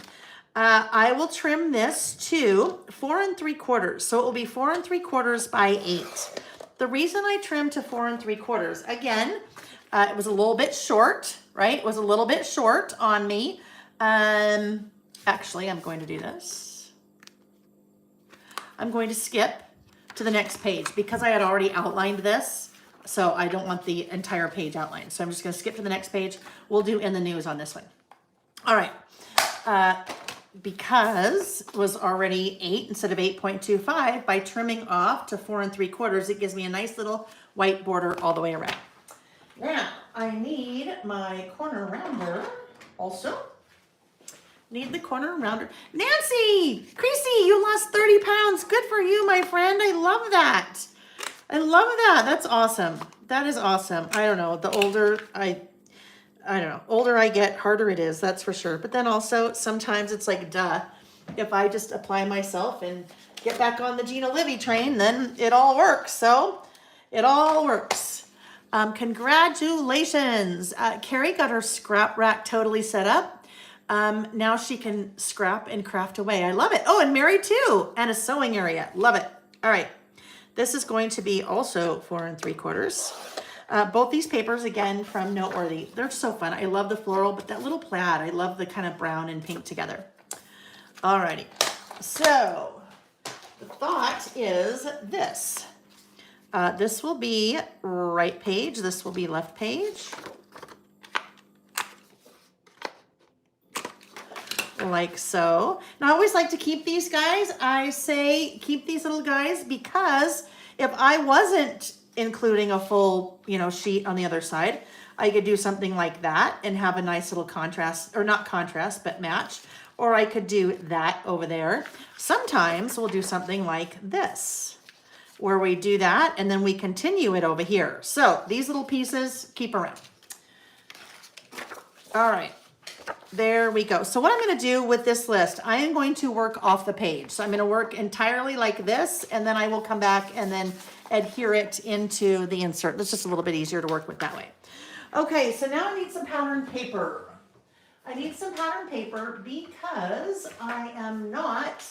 I will trim this to 4 3/4. So it will be 4 3/4 by 8. The reason I trimmed to 4 3/4, again, it was a little bit short, right? It was a little bit short on me. Actually, I'm going to do this. I'm going to skip to the next page because I had already outlined this. So I don't want the entire page outlined. So I'm just going to skip to the next page. We'll do in the news on this one. All right. Because it was already 8 instead of 8.25, by trimming off to 4 3/4, it gives me a nice little white border all the way around. Now, I need my corner rounder also. Need the corner rounder. Nancy! Creasy, you lost 30 pounds. Good for you, my friend. I love that. I love that. That's awesome. That is awesome. I don't know. The older older I get, harder it is, that's for sure. But then also, sometimes it's like, duh. If I just apply myself and get back on the Gina Livy train, then it all works. So, it all works. Congratulations. Carrie got her scrap rack totally set up. Now she can scrap and craft away. I love it. Oh, and Mary too. And a sewing area. Love it. All right. This is going to be also 4 3/4. Both these papers, again, from Noteworthy. They're so fun. I love the floral, but that little plaid, I love the kind of brown and pink together. All righty. So the thought is this. This will be right page. This will be left page. Like so. Now I always like to keep these guys. I say keep these little guys because if I wasn't including a full, sheet on the other side, I could do something like that and have a nice little contrast, or not contrast, but match. Or I could do that over there. Sometimes we'll do something like this, where we do that and then we continue it over here. So these little pieces, keep around. All right. There we go. So what I'm going to do with this list, I am going to work off the page. So I'm going to work entirely like this, and then I will come back and then adhere it into the insert. It's just a little bit easier to work with that way. Okay, so now I need some pattern paper. I need some pattern paper because I am not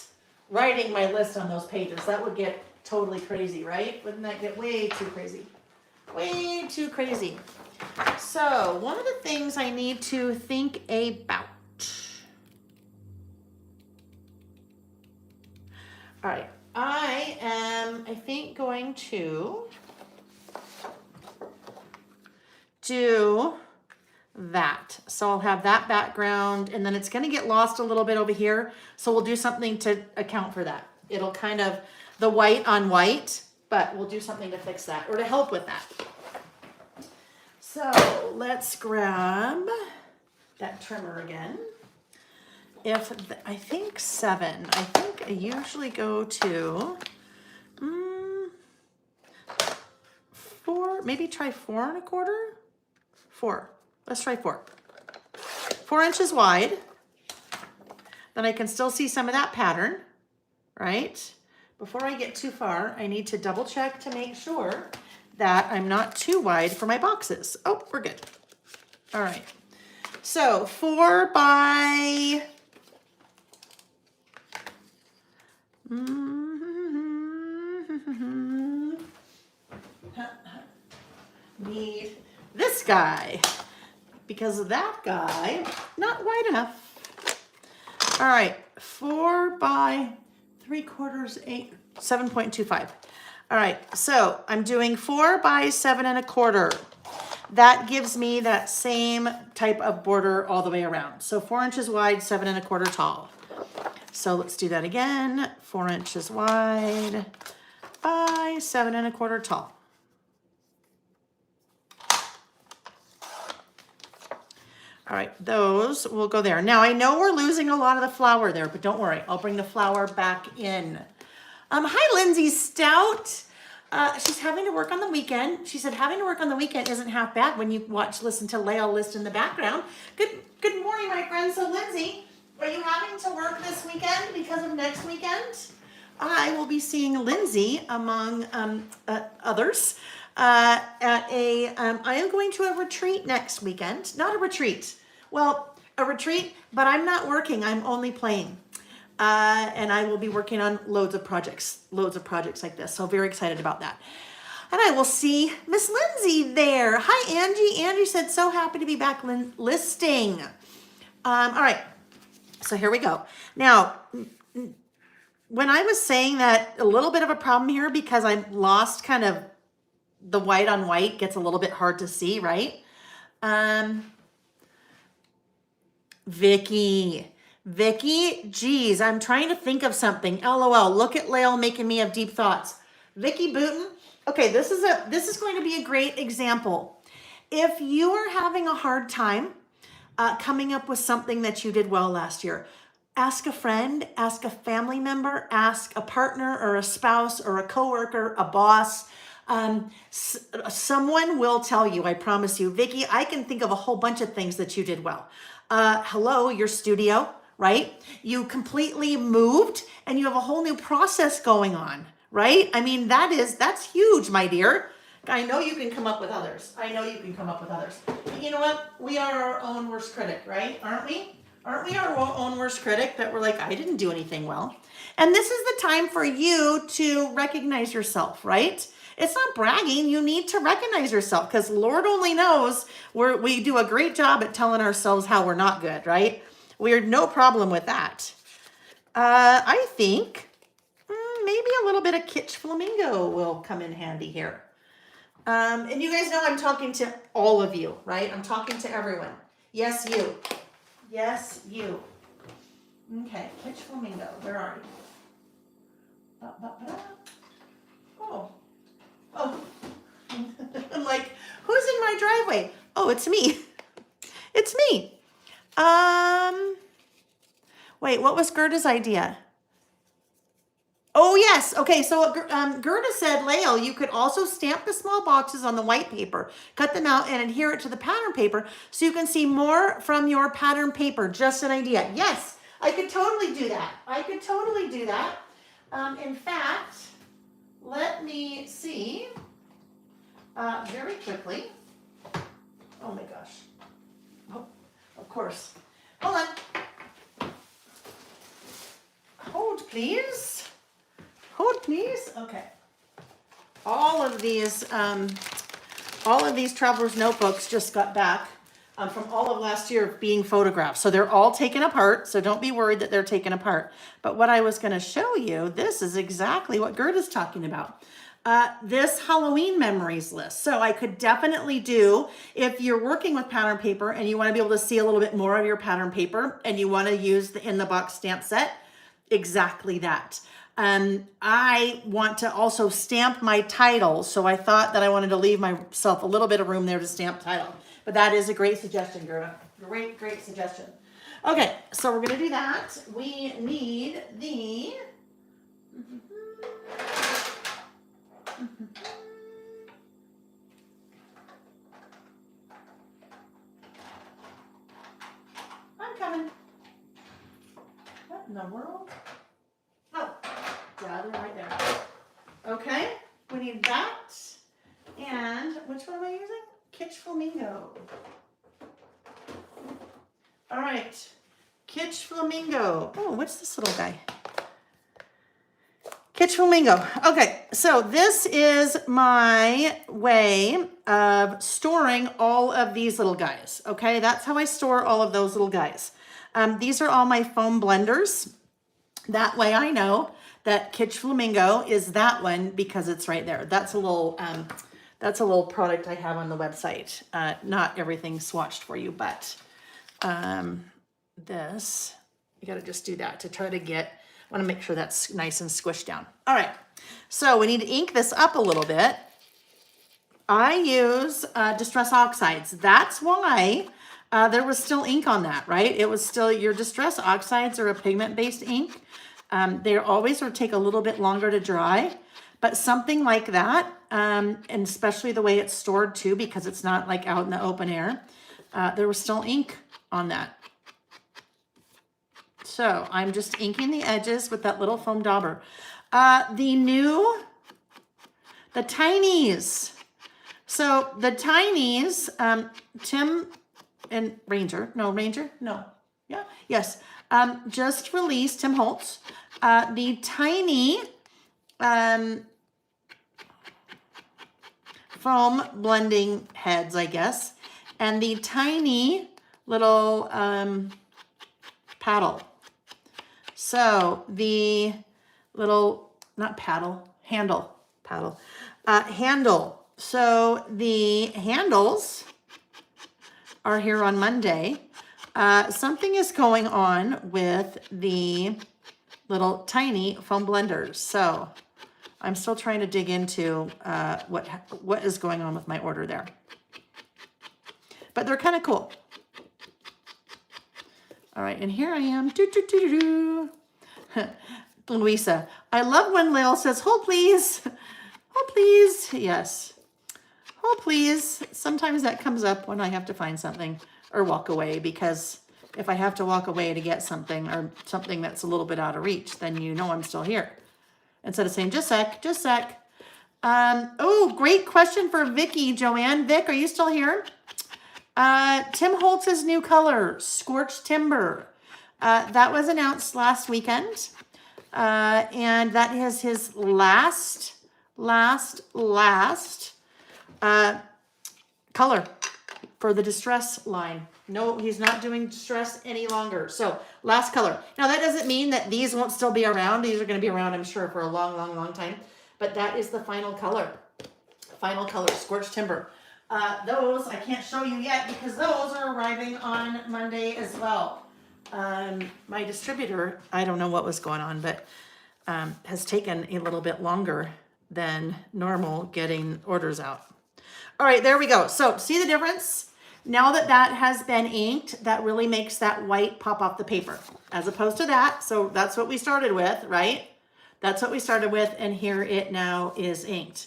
writing my list on those pages. That would get totally crazy, right? Wouldn't that get way too crazy? Way too crazy. So one of the things I need to think about. All right, I am, I think, going to do that. So I'll have that background, and then it's going to get lost a little bit over here. So we'll do something to account for that. It'll kind of, the white on white, but we'll do something to fix that or to help with that. So let's grab that trimmer again. I think 7. I think I usually go to 4. Maybe try 4 1/4. 4. Let's try 4. 4 inches wide. Then I can still see some of that pattern, right? Before I get too far, I need to double check to make sure that I'm not too wide for my boxes. Oh, we're good. All right. So 4 by need this guy because that guy not wide enough. All right, 4 by 3/4, 8, 7.25. All right, so I'm doing 4 by 7 1/4. that gives me that same type of border all the way around. So 4 inches wide, 7 1/4 tall. So let's do that again. 4 inches wide by 7 1/4 tall. All right, those will go there. Now I know we're losing a lot of the flower there, but don't worry, I'll bring the flower back in. Hi, Lindsay Stout. She's having to work on the weekend. She said having to work on the weekend isn't half bad when you listen to Layle list in the background. Good morning, my friend. So Lindsay, are you having to work this weekend because of next weekend? I will be seeing Lindsay among others I am going to a retreat next weekend. Not a retreat. Well, a retreat, but I'm not working. I'm only playing. And I will be working on loads of projects like this. So very excited about that. And I will see Miss Lindsay there. Hi, Angie. Angie said, so happy to be back listing. All right. So here we go. Now, when I was saying that a little bit of a problem here because I lost kind of the white on white gets a little bit hard to see, right? Vicky, geez, I'm trying to think of something. LOL, look at Layle making me have deep thoughts. Vicky Booten, okay, this is going to be a great example. If you are having a hard time coming up with something that you did well last year, ask a friend, ask a family member, ask a partner or a spouse or a coworker, a boss. Someone will tell you, I promise you. Vicky, I can think of a whole bunch of things that you did well. Hello, your studio, right? You completely moved and you have a whole new process going on, right? I mean, that's huge, my dear. I know you can come up with others. But you know what? We are our own worst critic, right? Aren't we? Aren't we our own worst critic that we're like, I didn't do anything well? And this is the time for you to recognize yourself, right? It's not bragging. You need to recognize yourself because Lord only knows we do a great job at telling ourselves how we're not good, right? We're no problem with that. I think maybe a little bit of kitsch flamingo will come in handy here. And you guys know I'm talking to all of you, right? I'm talking to everyone. Yes, you. Yes, you. Okay, kitsch flamingo. Where are you? Oh. I'm like, who's in my driveway? Oh, it's me. It's me. Wait, what was Gerda's idea? Oh, yes. Okay, so Gerda said, Layle, you could also stamp the small boxes on the white paper, cut them out and adhere it to the pattern paper so you can see more from your pattern paper. Just an idea. Yes, I could totally do that. In fact, let me see very quickly. Oh my gosh. Oh, of course. Hold on. Hold, please. Okay. All of these traveler's notebooks just got back from all of last year being photographed. So they're all taken apart. So don't be worried that they're taken apart. But what I was going to show you, this is exactly what Gerda's talking about. This Halloween memories list. So I could definitely do, if you're working with pattern paper and you want to be able to see a little bit more of your pattern paper and you want to use the in the box stamp set, exactly that. I want to also stamp my title. So I thought that I wanted to leave myself a little bit of room there to stamp title. But that is a great suggestion, Gerda. Great suggestion. Okay, so we're going to do that. We need the... I'm coming. What in the world? Oh, yeah, they're right there. Okay, we need that. And which one am I using? Kitsch Flamingo. All right, Kitsch Flamingo. Oh, what's this little guy? Kitsch Flamingo. Okay, so this is my way of storing all of these little guys. Okay, that's how I store all of those little guys. These are all my foam blenders. That way I know that Kitsch Flamingo is that one because it's right there. That's a little That's a little product I have on the website. Not everything swatched for you, but this, you got to just do that to try to get, I want to make sure that's nice and squished down. All right, so we need to ink this up a little bit. I use Distress Oxides. That's why there was still ink on that, right? It was still, your Distress Oxides are a pigment-based ink. They always will take a little bit longer to dry, but something like that, and especially the way it's stored too, because it's not like out in the open air, there was still ink on that. So I'm just inking the edges with that little foam dauber. The Tinies. So the Tinies, Tim and Ranger, just released, Tim Holtz, the tiny foam blending heads, I guess, and the tiny little paddle. So the little, not paddle, handle. So the handles are here on Monday. Something is going on with the little tiny foam blenders. So I'm still trying to dig into what is going on with my order there. But they're kind of cool. All right, and here I am. Louisa, I love when Layle says, "Hold please." Oh, please. Yes. Oh, please. Sometimes that comes up when I have to find something or walk away, because if I have to walk away to get something or something that's a little bit out of reach, then you know I'm still here. Instead of saying, just sec. Oh, great question for Vicky, Joanne. Vic, are you still here? Tim Holtz's new color, Scorched Timber. That was announced last weekend. And that is his last color for the Distress line. No, he's not doing Distress any longer. So last color. Now that doesn't mean that these won't still be around. These are going to be around, I'm sure, for a long time. But that is the final color. Final color, Scorched Timber. Those I can't show you yet because those are arriving on Monday as well. My distributor, I don't know what was going on, but has taken a little bit longer than normal getting orders out. All right, there we go. So see the difference? Now that that has been inked, that really makes that white pop off the paper as opposed to that. So that's what we started with, right? That's what we started with, and here it now is inked.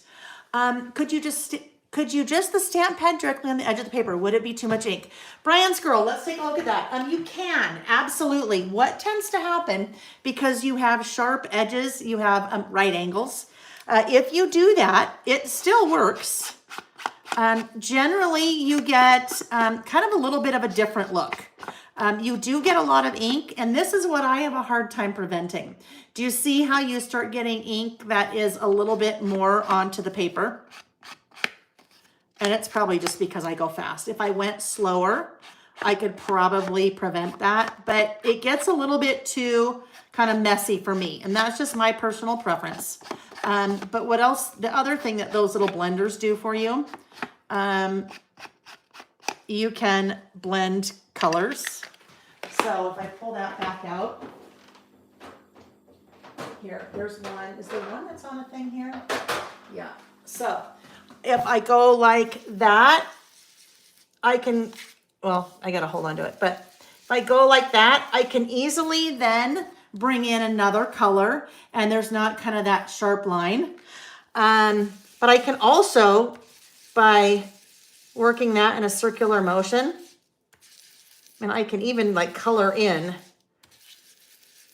Could you just the stamp pad directly on the edge of the paper? Would it be too much ink? Brian's Girl, let's take a look at that. You can, absolutely. What tends to happen, because you have sharp edges, you have right angles. If you do that, it still works. Generally, you get kind of a little bit of a different look. You do get a lot of ink, and this is what I have a hard time preventing. Do you see how you start getting ink that is a little bit more onto the paper? And it's probably just because I go fast. If I went slower, I could probably prevent that, but it gets a little bit too kind of messy for me, and that's just my personal preference. But what else? The other thing that those little blenders do for you, you can blend colors. So if I pull that back out, here, there's one. Is there one that's on the thing here? Yeah. So if I go like that, I can, well, I got to hold on to it, but if I go like that, I can easily then bring in another color, and there's not kind of that sharp line. But I can also, by working that in a circular motion, and I can even like color in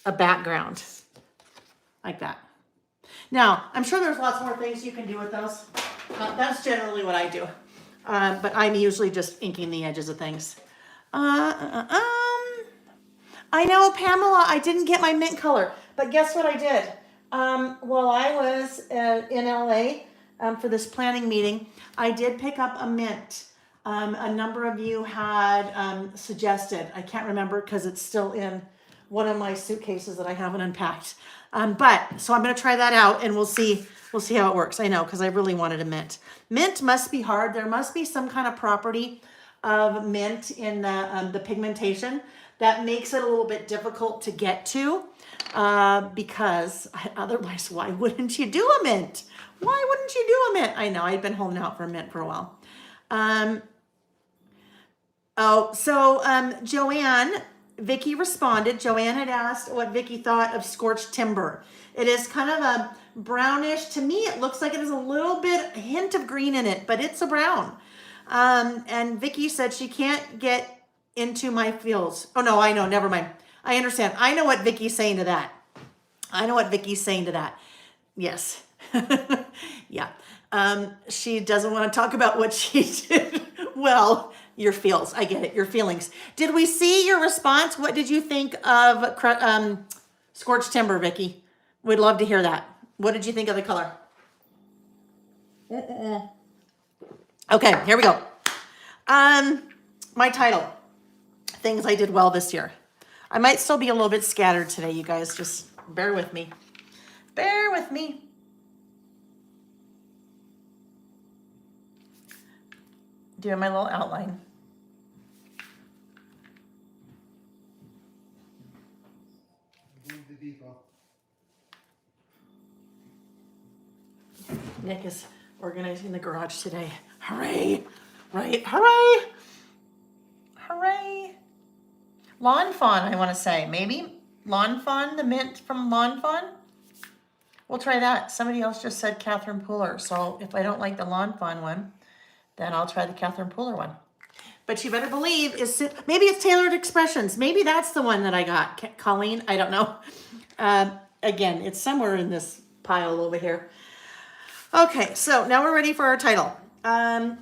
a background like that. Now, I'm sure there's lots more things you can do with those. That's generally what I do. But I'm usually just inking the edges of things. I know, Pamela, I didn't get my mint color, but guess what I did? While I was in LA for this planning meeting, I did pick up a mint. A number of you had suggested, I can't remember because it's still in one of my suitcases that I haven't unpacked. But so I'm going to try that out and we'll see how it works. I know, because I really wanted a mint. Mint must be hard. There must be some kind of property of mint in the pigmentation that makes it a little bit difficult to get to, because otherwise, why wouldn't you do a mint? Why wouldn't you do a mint? I know, I'd been holding out for a mint for a while. Joanne, Vicky responded. Joanne had asked what Vicky thought of scorched timber. It is kind of a brownish. To me, it looks like it has a hint of green in it, but it's a brown. And Vicky said she can't get into my feels. Oh no, I know, never mind. I understand. I know what Vicky's saying to that. Yes. Yeah. She doesn't want to talk about what she did. Well, your feels. I get it. Your feelings. Did we see your response? What did you think of scorched timber, Vicky? We'd love to hear that. What did you think of the color? Okay, here we go. My title, things I did well this year. I might still be a little bit scattered today, you guys. Just bear with me. Bear with me. Doing my little outline. Nick is organizing the garage today. Hooray! Right? Hooray! Hooray! Lawn Fawn, I want to say. Maybe Lawn Fawn, the mint from Lawn Fawn? We'll try that. Somebody else just said Catherine Pooler. So if I don't like the Lawn Fawn one, then I'll try the Catherine Pooler one. But you better believe, maybe it's Tailored Expressions. Maybe that's the one that I got. Colleen, I don't know. Again, it's somewhere in this pile over here. Okay, so now we're ready for our title.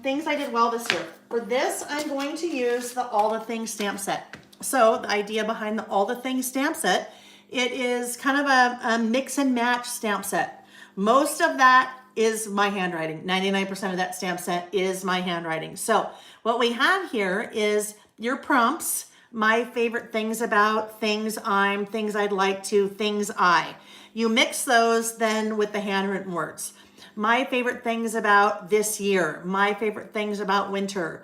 Things I did well this year. For this, I'm going to use the All the Things stamp set. So the idea behind the All the Things stamp set, it is kind of a mix and match stamp set. Most of that is my handwriting. 99% of that stamp set is my handwriting. So what we have here is your prompts, my favorite things about, things I'd like to, things I. You mix those then with the handwritten words. My favorite things about this year, my favorite things about winter,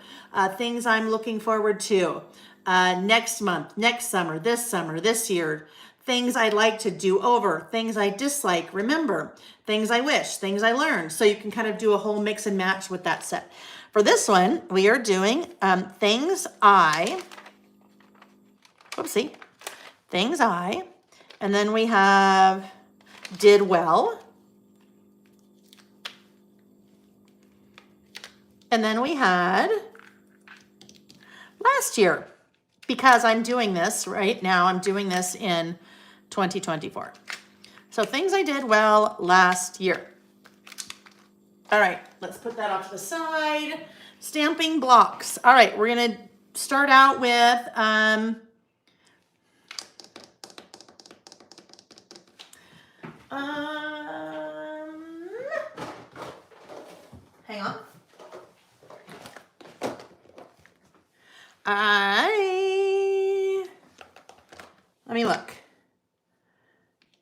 things I'm looking forward to, next month, next summer, this year, things I'd like to do over, things I dislike, remember, things I wish, things I learned. So you can kind of do a whole mix and match with that set. For this one, we are doing things I, and then we have did well. And then we had last year, because I'm doing this right now, I'm doing this in 2024. So things I did well last year. All right, let's put that off to the side. Stamping blocks. All right, we're gonna start out with, hang on. Let me look.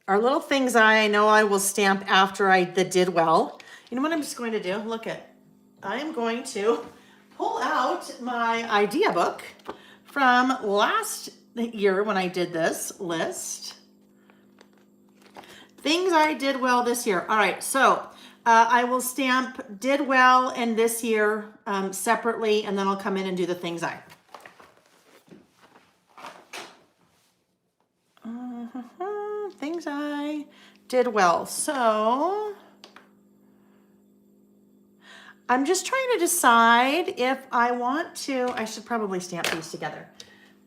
Our little things I know I will stamp after the did well. You know what I'm just going to do? Look at, I'm going to pull out my idea book from last year when I did this list. Things I did well this year. All right, so I will stamp did well and this year separately, and then I'll come in and do the things I. Things I did well. So I'm just trying to decide if I want to, I should probably stamp these together.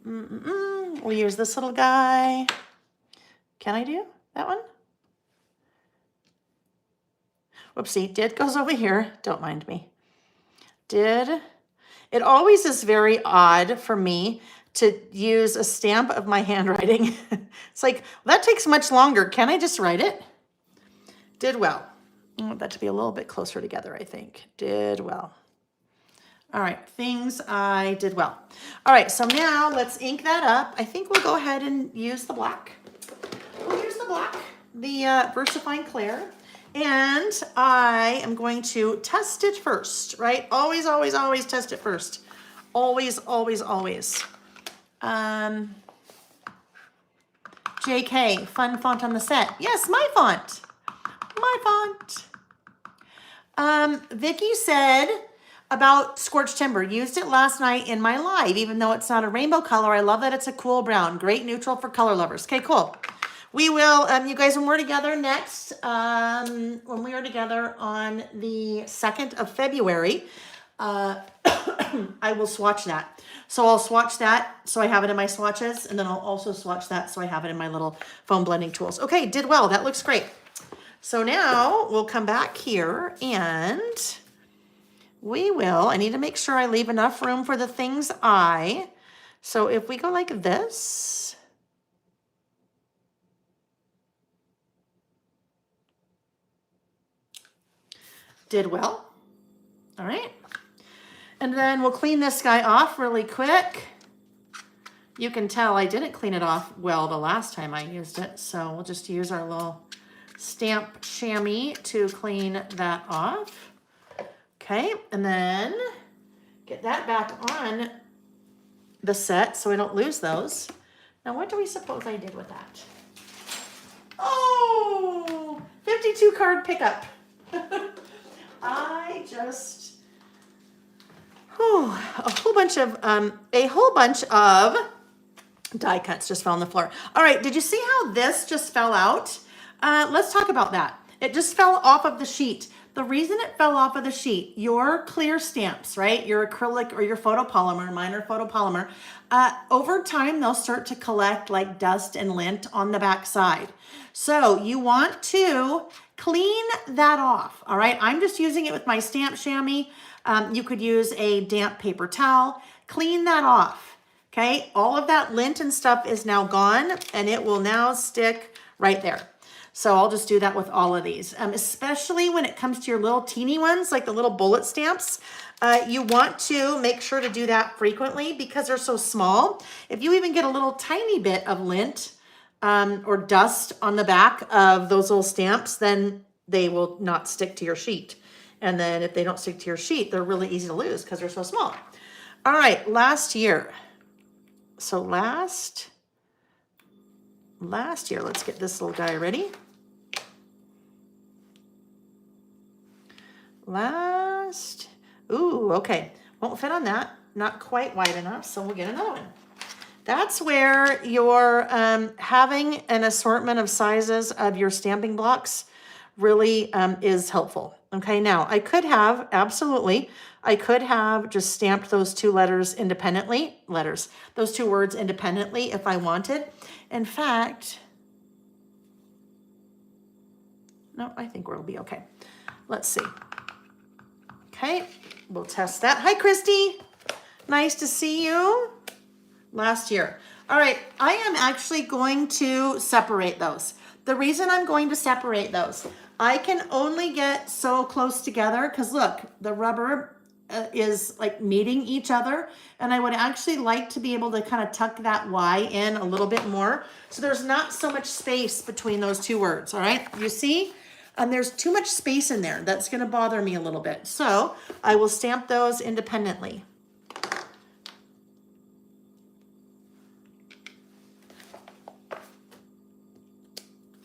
We'll use this little guy. Can I do that one? Whoopsie, did goes over here. Don't mind me. Did. It always is very odd for me to use a stamp of my handwriting. It's like, well, that takes much longer. Can I just write it? Did well. I want that to be a little bit closer together, I think. Did well. All right, things I did well. All right, so now let's ink that up. I think we'll go ahead and use the black. We'll use the black, the VersaFine Clear. And I am going to test it first, right? Always, always, always test it first. Always, always, always. JK, fun font on the set. Yes, my font. My font. Vicky said about Scorched Timber. Used it last night in my live, even though it's not a rainbow color. I love that it's a cool brown. Great neutral for color lovers. Okay, cool. We will, you guys, when we're together next, when we are together on the 2nd of February, I will swatch that. So I'll swatch that so I have it in my swatches, and then I'll also swatch that so I have it in my little foam blending tools. Okay, did well. That looks great. So now we'll come back here and we will, I need to make sure I leave enough room for the things so if we go like this, did well. All right. And then we'll clean this guy off really quick. You can tell I didn't clean it off well the last time I used it. So we'll just use our little stamp chamois to clean that off. Okay, and then get that back on the set so we don't lose those. Now what do we suppose I did with that? Oh, 52 card pickup. I just, a whole bunch of die cuts just fell on the floor. All right, did you see how this just fell out? Let's talk about that. It just fell off of the sheet. The reason it fell off of the sheet, your clear stamps, right? Your acrylic or your photopolymer, mine are photopolymer, over time they'll start to collect like dust and lint on the back side. So you want to clean that off, all right? I'm just using it with my stamp chamois. You could use a damp paper towel. Clean that off, okay? All of that lint and stuff is now gone and it will now stick right there. So I'll just do that with all of these, especially when it comes to your little teeny ones, like the little bullet stamps. You want to make sure to do that frequently because they're so small. If you even get a little tiny bit of lint or dust on the back of those little stamps, then they will not stick to your sheet. And then if they don't stick to your sheet, they're really easy to lose because they're so small. All right, last year. So last year, let's get this little guy ready. Ooh, okay. Won't fit on that. Not quite wide enough, so we'll get another one. That's where your having an assortment of sizes of your stamping blocks really is helpful. Okay, now I could have, absolutely, I could have just stamped those two those two words independently if I wanted. In fact, no, I think we'll be okay. Let's see. Okay, we'll test that. Hi, Christy. Nice to see you. Last year. All right, I am actually going to separate those. The reason I'm going to separate those, I can only get so close together because look, the rubber is like meeting each other, and I would actually like to be able to kind of tuck that Y in a little bit more so there's not so much space between those two words. All right, you see? There's too much space in there. That's going to bother me a little bit. So I will stamp those independently.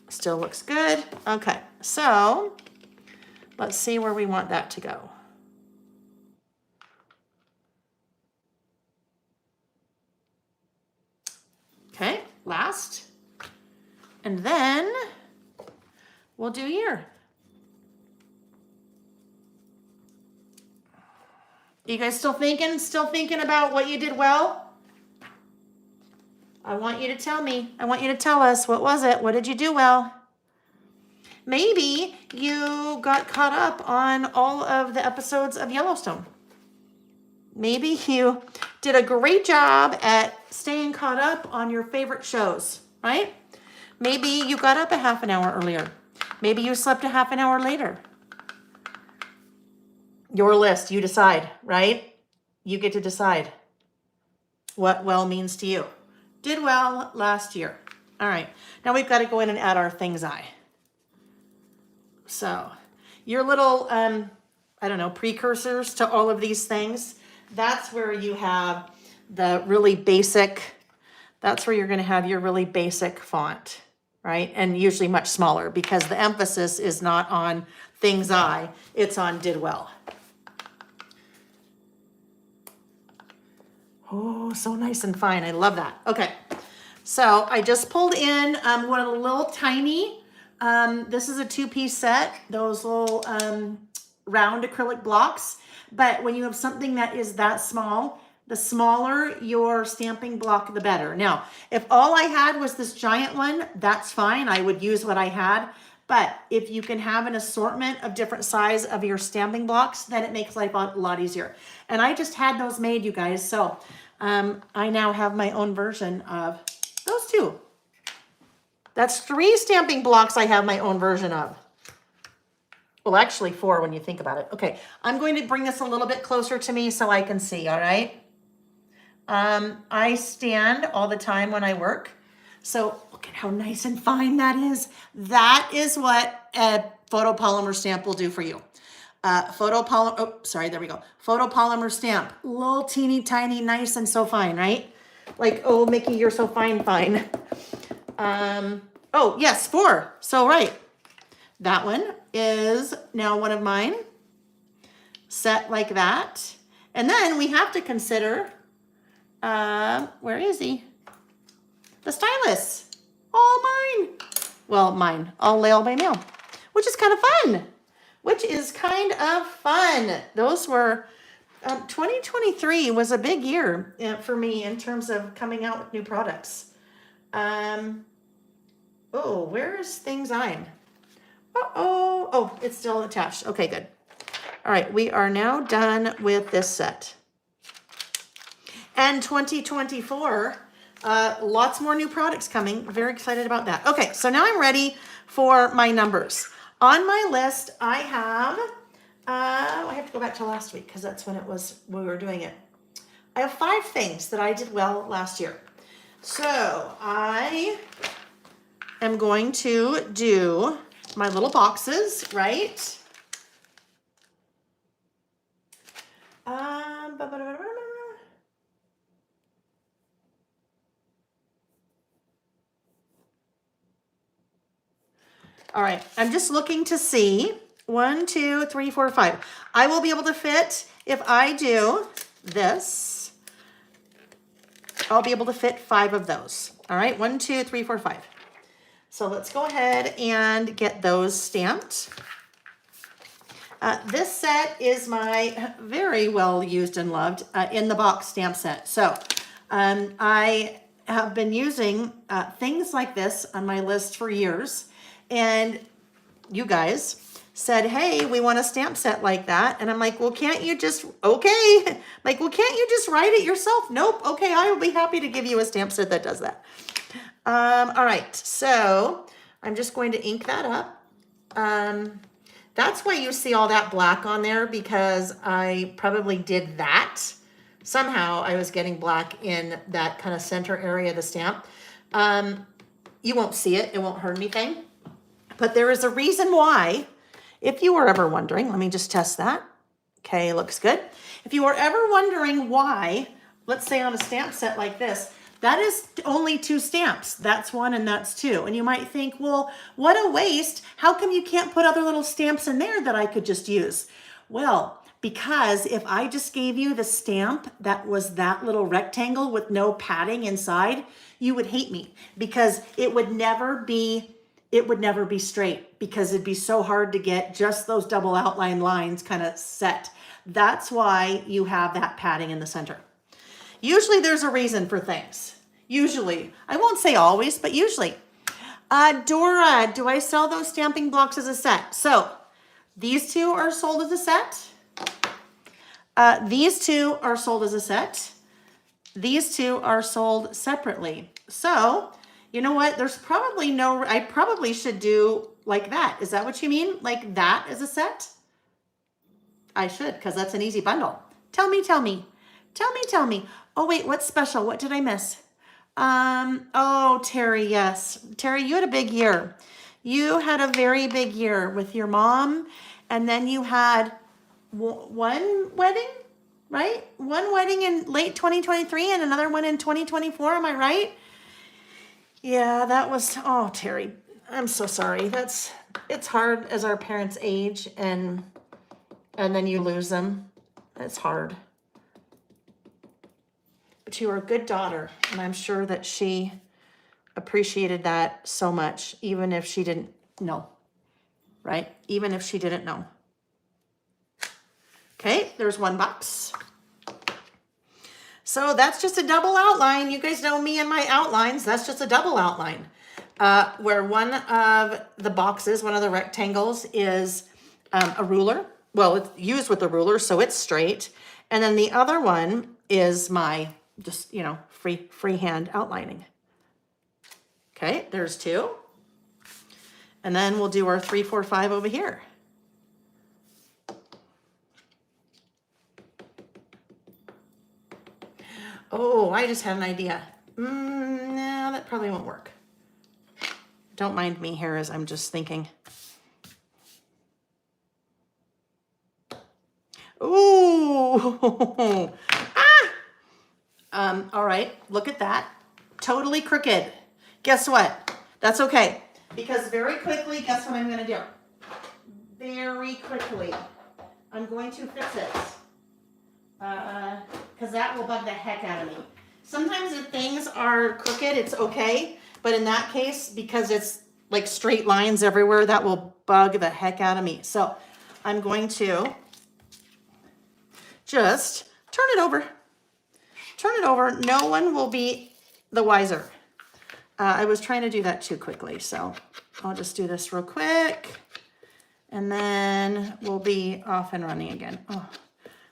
Still looks good. Okay, so let's see where we want that to go. Okay, last. And then we'll do year. You guys still thinking about what you did well? I want you to tell me. I want you to tell us, what was it? What did you do well? Maybe you got caught up on all of the episodes of Yellowstone. Maybe you did a great job at staying caught up on your favorite shows, right? Maybe you got up a half an hour earlier. Maybe you slept a half an hour later. Your list, you decide, right? You get to decide what well means to you. Did well last year. All right, now we've got to go in and add our things I. So your little, I don't know, precursors to all of these things, that's where you have the really basic, that's where you're going to have your really basic font, right? And usually much smaller because the emphasis is not on things I, it's on did well. Oh, so nice and fine. I love that. Okay. So I just pulled in one of the little tiny, this is a 2-piece set, those little round acrylic blocks. But when you have something that is that small, the smaller your stamping block, the better. Now, if all I had was this giant one, that's fine. I would use what I had. But if you can have an assortment of different size of your stamping blocks, then it makes life a lot easier. And I just had those made, you guys. So I now have my own version of those two. That's 3 stamping blocks I have my own version of. Well, actually 4 when you think about it. Okay, I'm going to bring this a little bit closer to me so I can see, all right? I stand all the time when I work. So look at how nice and fine that is. That is what a photopolymer stamp will do for you. Photopolymer stamp, little teeny tiny, nice and so fine, right? Like, oh, Mickey, you're so fine. Oh, yes, 4. So, right. That one is now one of mine, set like that. And then we have to consider, where is he? The stylus. All mine. Well, mine, all Layle by mail, which is kind of fun. Those were, 2023 was a big year for me in terms of coming out with new products. Oh, where is things I'm? Oh, it's still attached. Okay, good. All right, we are now done with this set. And 2024, lots more new products coming. Very excited about that. Okay, so now I'm ready for my numbers. On my list, I have to go back to last week because that's when we were doing it. I have 5 things that I did well last year. So I am going to do my little boxes, right? All right, I'm just looking to see 1, 2, 3, 4, 5. I will be able to fit, if I do this, I'll be able to fit 5 of those. All right, 1, 2, 3, 4, 5. So let's go ahead and get those stamped. This set is my very well used and loved in the box stamp set. So I have been using things like this on my list for years. And you guys said, hey, we want a stamp set like that. And I'm like, well, can't you just, okay. Like, well, can't you just write it yourself? Nope. Okay, I will be happy to give you a stamp set that does that. All right, so I'm just going to ink that up. That's why you see all that black on there, because I probably did that. Somehow I was getting black in that kind of center area of the stamp. You won't see it. It won't hurt anything. But there is a reason why, if you were ever wondering, let me just test that. Okay, looks good. If you were ever wondering why, let's say on a stamp set like this, that is only 2 stamps. That's 1 and that's 2. And you might think, well, what a waste. How come you can't put other little stamps in there that I could just use? Well, because if I just gave you the stamp that was that little rectangle with no padding inside, you would hate me, because it would never be straight, because it'd be so hard to get just those double outline lines kind of set. That's why you have that padding in the center. Usually there's a reason for things. Usually. I won't say always, but usually. Dora, do I sell those stamping blocks as a set? So these 2 are sold as a set. These 2 are sold as a set. These 2 are sold separately. So, you know what? There's probably I probably should do like that. Is that what you mean? Like that as a set? I should, because that's an easy bundle. Tell me. Tell me. Oh, wait, what's special? What did I miss? Oh, Terry, yes. Terry, you had a big year. You had a very big year with your mom, and then you had one wedding, right? One wedding in late 2023 and another one in 2024, am I right? Yeah, that was, oh, Terry, I'm so sorry. It's hard as our parents age and then you lose them. It's hard. But you were a good daughter, and I'm sure that she appreciated that so much, even if she didn't know, right? Even if she didn't know. Okay, there's one box. So that's just a double outline. You guys know me and my outlines. That's just a double outline. Where one of the boxes, one of the rectangles is a ruler. Well, it's used with a ruler, so it's straight. And then the other one is my just, freehand outlining. Okay, there's two. And then we'll do our 3, 4, 5 over here. Oh, I just had an idea. No, that probably won't work. Don't mind me here as I'm just thinking. Ooh. All right, look at that. Totally crooked. Guess what? That's okay. Because very quickly, guess what I'm going to do? Very quickly, I'm going to fix it. Because that will bug the heck out of me. Sometimes if things are crooked, it's okay. But in that case, because it's like straight lines everywhere, that will bug the heck out of me. So I'm going to just turn it over. Turn it over. No one will be the wiser. I was trying to do that too quickly, so I'll just do this real quick. And then we'll be off and running again. Oh,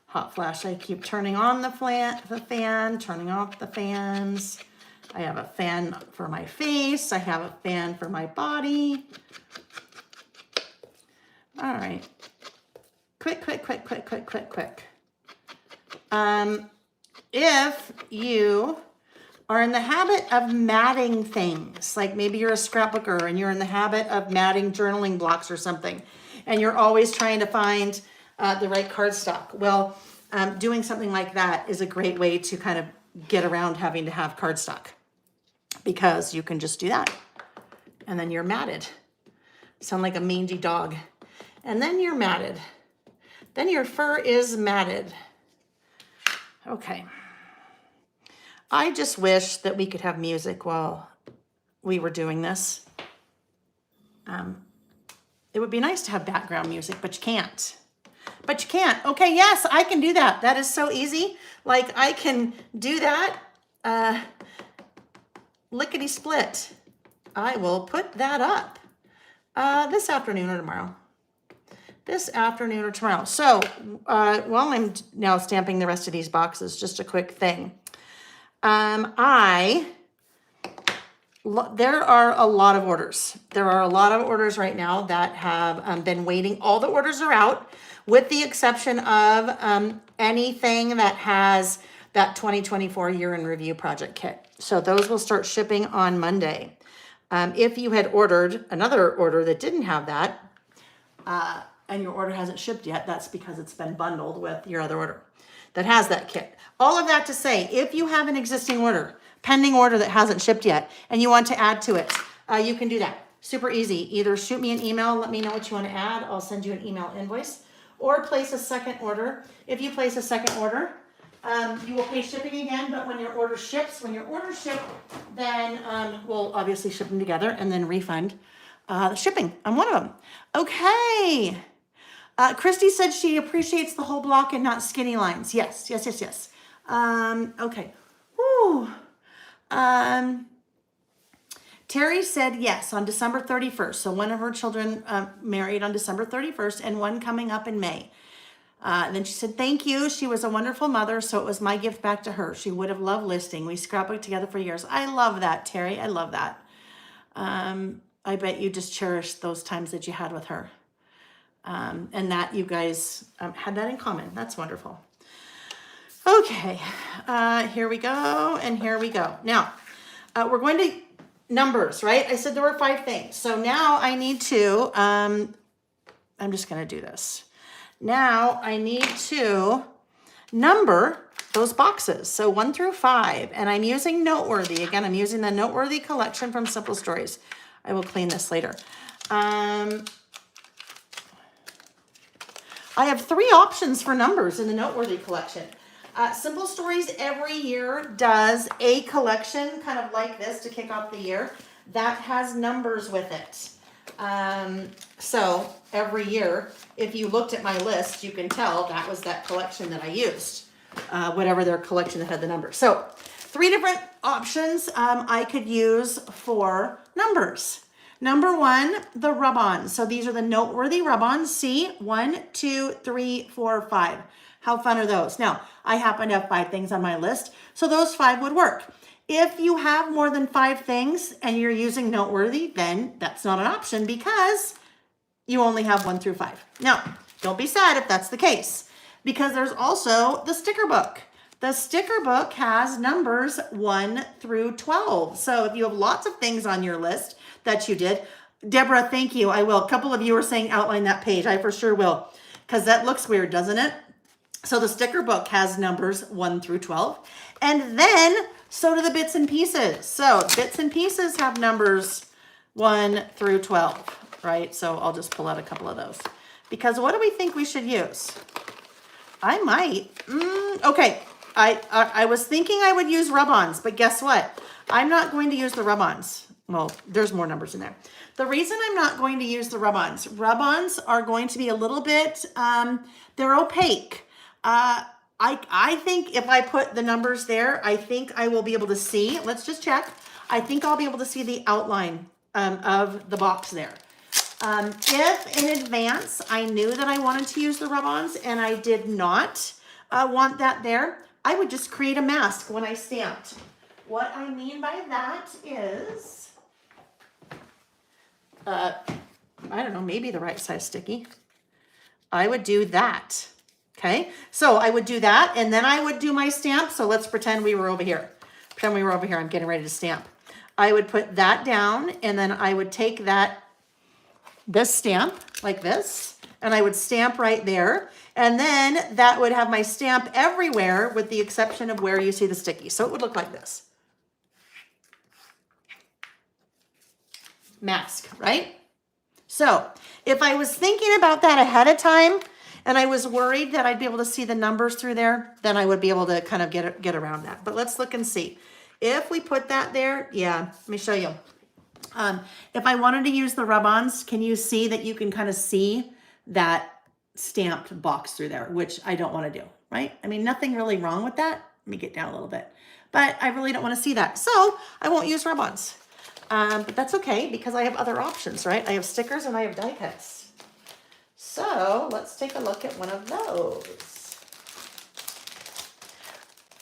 hot flash. I keep turning on the fan, turning off the fans. I have a fan for my face. I have a fan for my body. All right. Quick. If you are in the habit of matting things, like maybe you're a scrapbooker and you're in the habit of matting journaling blocks or something, and you're always trying to find the right cardstock. Well, doing something like that is a great way to kind of get around having to have cardstock, because you can just do that. And then you're matted. Sound like a mangy dog. And then you're matted. Then your fur is matted. Okay. I just wish that we could have music while we were doing this. It would be nice to have background music, but you can't. Okay, yes, I can do that. That is so easy. Like, I can do that. Lickety split. I will put that up this afternoon or tomorrow. So while I'm now stamping the rest of these boxes, just a quick thing. There are a lot of orders. There are a lot of orders right now that have been waiting. All the orders are out, with the exception of anything that has that 2024 year in review project kit. So those will start shipping on Monday. If you had ordered another order that didn't have that, and your order hasn't shipped yet, that's because it's been bundled with your other order that has that kit. All of that to say, if you have an existing order, pending order that hasn't shipped yet, and you want to add to it, you can do that. Super easy. Either shoot me an email, let me know what you want to add. I'll send you an email invoice, or place a second order. If you place a second order, you will pay shipping again, but when your order ships, then we'll obviously ship them together and then refund the shipping on one of them. Okay. Christy said she appreciates the whole block and not skinny lines. Yes. Okay. Woo. Terry said yes on December 31st. So one of her children married on December 31st and one coming up in May. Then she said, thank you. She was a wonderful mother, so it was my gift back to her. She would have loved listing. We scrapbooked together for years. I love that, Terry. I love that. I bet you just cherished those times that you had with her. And that you guys had that in common. That's wonderful. Okay, here we go, and here we go. Now, we're going to numbers, right? I said there were 5 things. So now I need to, I'm just going to do this. Now I need to number those boxes. So 1 through 5, and I'm using Noteworthy. Again, I'm using the Noteworthy collection from Simple Stories. I will clean this later. I have 3 options for numbers in the Noteworthy collection. Simple Stories every year does a collection kind of like this to kick off the year that has numbers with it. So every year, if you looked at my list, you can tell that was that collection that I used, whatever their collection that had the numbers. So 3 different options I could use for numbers. Number 1, the rub-ons. So these are the Noteworthy rub-ons. See, 1, 2, 3, 4, 5. How fun are those? Now, I happen to have 5 things on my list, so those 5 would work. If you have more than 5 things and you're using Noteworthy, then that's not an option because you only have 1 through 5. Now, don't be sad if that's the case, because there's also the sticker book. The sticker book has numbers 1 through 12. So if you have lots of things on your list that you did, Deborah, thank you. I will. A couple of you are saying outline that page. I for sure will, because that looks weird, doesn't it? So the sticker book has numbers 1 through 12. And then so do the bits and pieces. So bits and pieces have numbers 1 through 12, right? So I'll just pull out a couple of those. Because what do we think we should use? I might. Okay. I was thinking I would use rub-ons, but guess what? I'm not going to use the rub-ons. Well, there's more numbers in there. The reason I'm not going to use the rub-ons are going to be a little bit, they're opaque. I think if I put the numbers there, I think I will be able to see. Let's just check. I think I'll be able to see the outline of the box there. If in advance I knew that I wanted to use the rub-ons and I did not want that there, I would just create a mask when I stamped. What I mean by that is, I don't know, maybe the right size sticky. I would do that. Okay, so I would do that, and then I would do my stamp. So let's pretend we were over here. Pretend we were over here. I'm getting ready to stamp. I would put that down, and then I would take this stamp like this, and I would stamp right there. And then that would have my stamp everywhere with the exception of where you see the sticky. So it would look like this. Mask, right? So if I was thinking about that ahead of time, and I was worried that I'd be able to see the numbers through there, then I would be able to kind of get around that. But let's look and see. If we put that there, yeah, let me show you. If I wanted to use the rub-ons, can you see that you can kind of see that stamped box through there, which I don't want to do, right? I mean, nothing really wrong with that. Let me get down a little bit. But I really don't want to see that. So I won't use rub-ons. But that's okay because I have other options, right? I have stickers and I have die cuts. So let's take a look at one of those.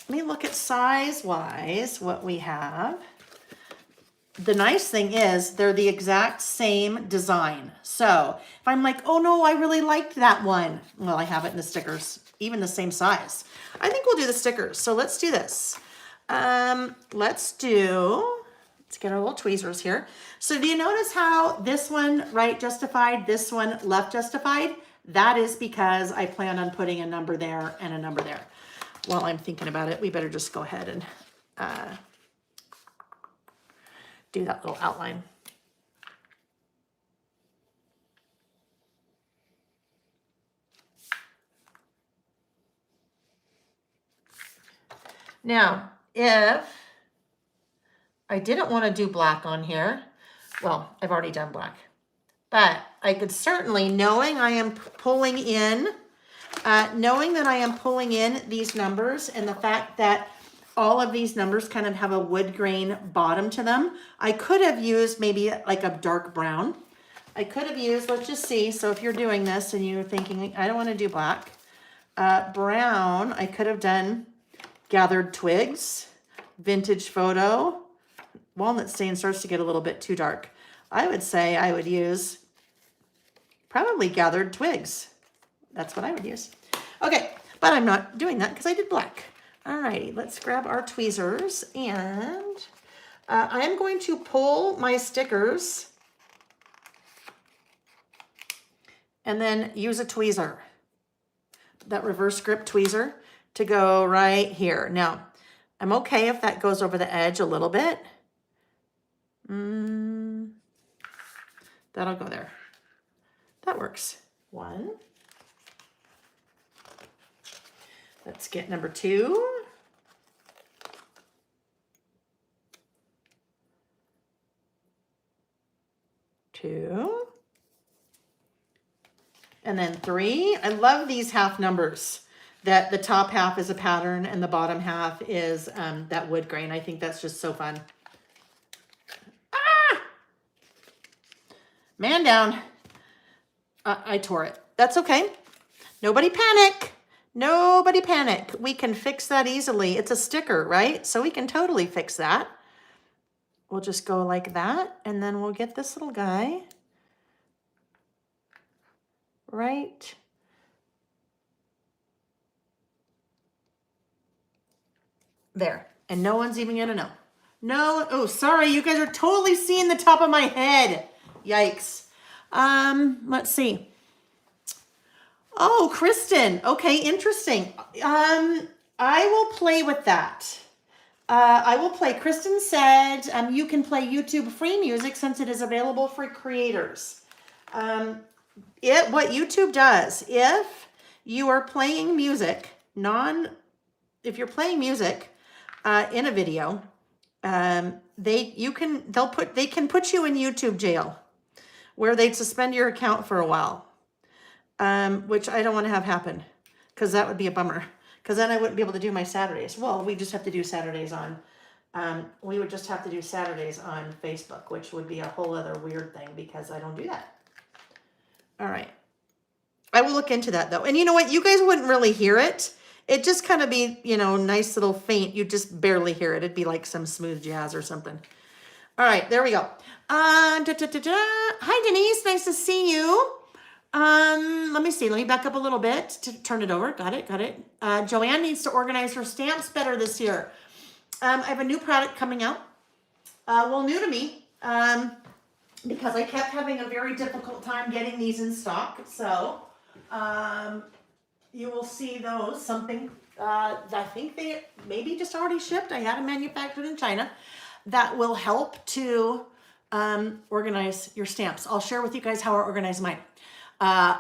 Let me look at size-wise what we have. The nice thing is they're the exact same design. So if I'm like, oh no, I really liked that one. Well, I have it in the stickers, even the same size. I think we'll do the stickers. So let's do this. Let's get our little tweezers here. So do you notice how this one right justified, this one left justified? That is because I plan on putting a number there and a number there. While I'm thinking about it, we better just go ahead and do that little outline. Now, if I didn't want to do black on here, well, I've already done black, but I could certainly, knowing that I am pulling in these numbers and the fact that all of these numbers kind of have a wood grain bottom to them, I could have used maybe like a dark brown. I could have used, let's just see. So if you're doing this and you're thinking, I don't want to do black, brown, I could have done gathered twigs, vintage photo. Walnut stain starts to get a little bit too dark. I would say I would use probably gathered twigs. That's what I would use. Okay, but I'm not doing that because I did black. All righty, let's grab our tweezers, and I am going to pull my stickers and then use a tweezer, that reverse grip tweezer, to go right here. Now, I'm okay if that goes over the edge a little bit. That'll go there. That works. 1. Let's get number 2. And then 3. I love these half numbers, that the top half is a pattern and the bottom half is that wood grain. I think that's just so fun. Ah! Man down. I tore it. That's okay. Nobody panic. Nobody panic. We can fix that easily. It's a sticker, right? So we can totally fix that. We'll just go like that, and then we'll get this little guy right there. And no one's even gonna know. No, oh, sorry, you guys are totally seeing the top of my head. Yikes. Let's see. Oh, Kristen. Okay, interesting. I will play with that. I will play. Kristen said you can play YouTube free music since it is available for creators. What YouTube does, if you are playing music, if you're playing music in a video, they can put you in YouTube jail, where they'd suspend your account for a while, which I don't want to have happen, because that would be a bummer. Because then I wouldn't be able to do my Saturdays. Well, we just have to do Saturdays on, we would just have to do Saturdays on Facebook, which would be a whole other weird thing because I don't do that. All right. I will look into that though. And you know what? You guys wouldn't really hear it. It'd just kind of be, nice little faint. You just barely hear it. It'd be like some smooth jazz or something. All right, there we go. Hi, Denise. Nice to see you. Let me see. Let me back up a little bit to turn it over. Got it. Joanne needs to organize her stamps better this year. I have a new product coming out. New to me. Because I kept having a very difficult time getting these in stock. So, you will see those. Something, I think they maybe just already shipped. I had them manufactured in China. That will help to organize your stamps. I'll share with you guys how I organize mine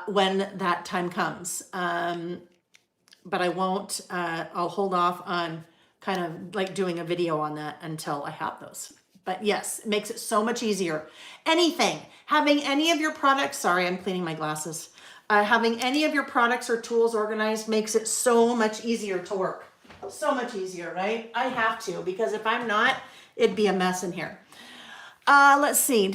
when that time comes. But I won't, I'll hold off on kind of like doing a video on that until I have those. But yes, it makes it so much easier. Having any of your products, sorry, I'm cleaning my glasses. Having any of your products or tools organized makes it so much easier to work. So much easier, right? I have to, because if I'm not, it'd be a mess in here. Let's see.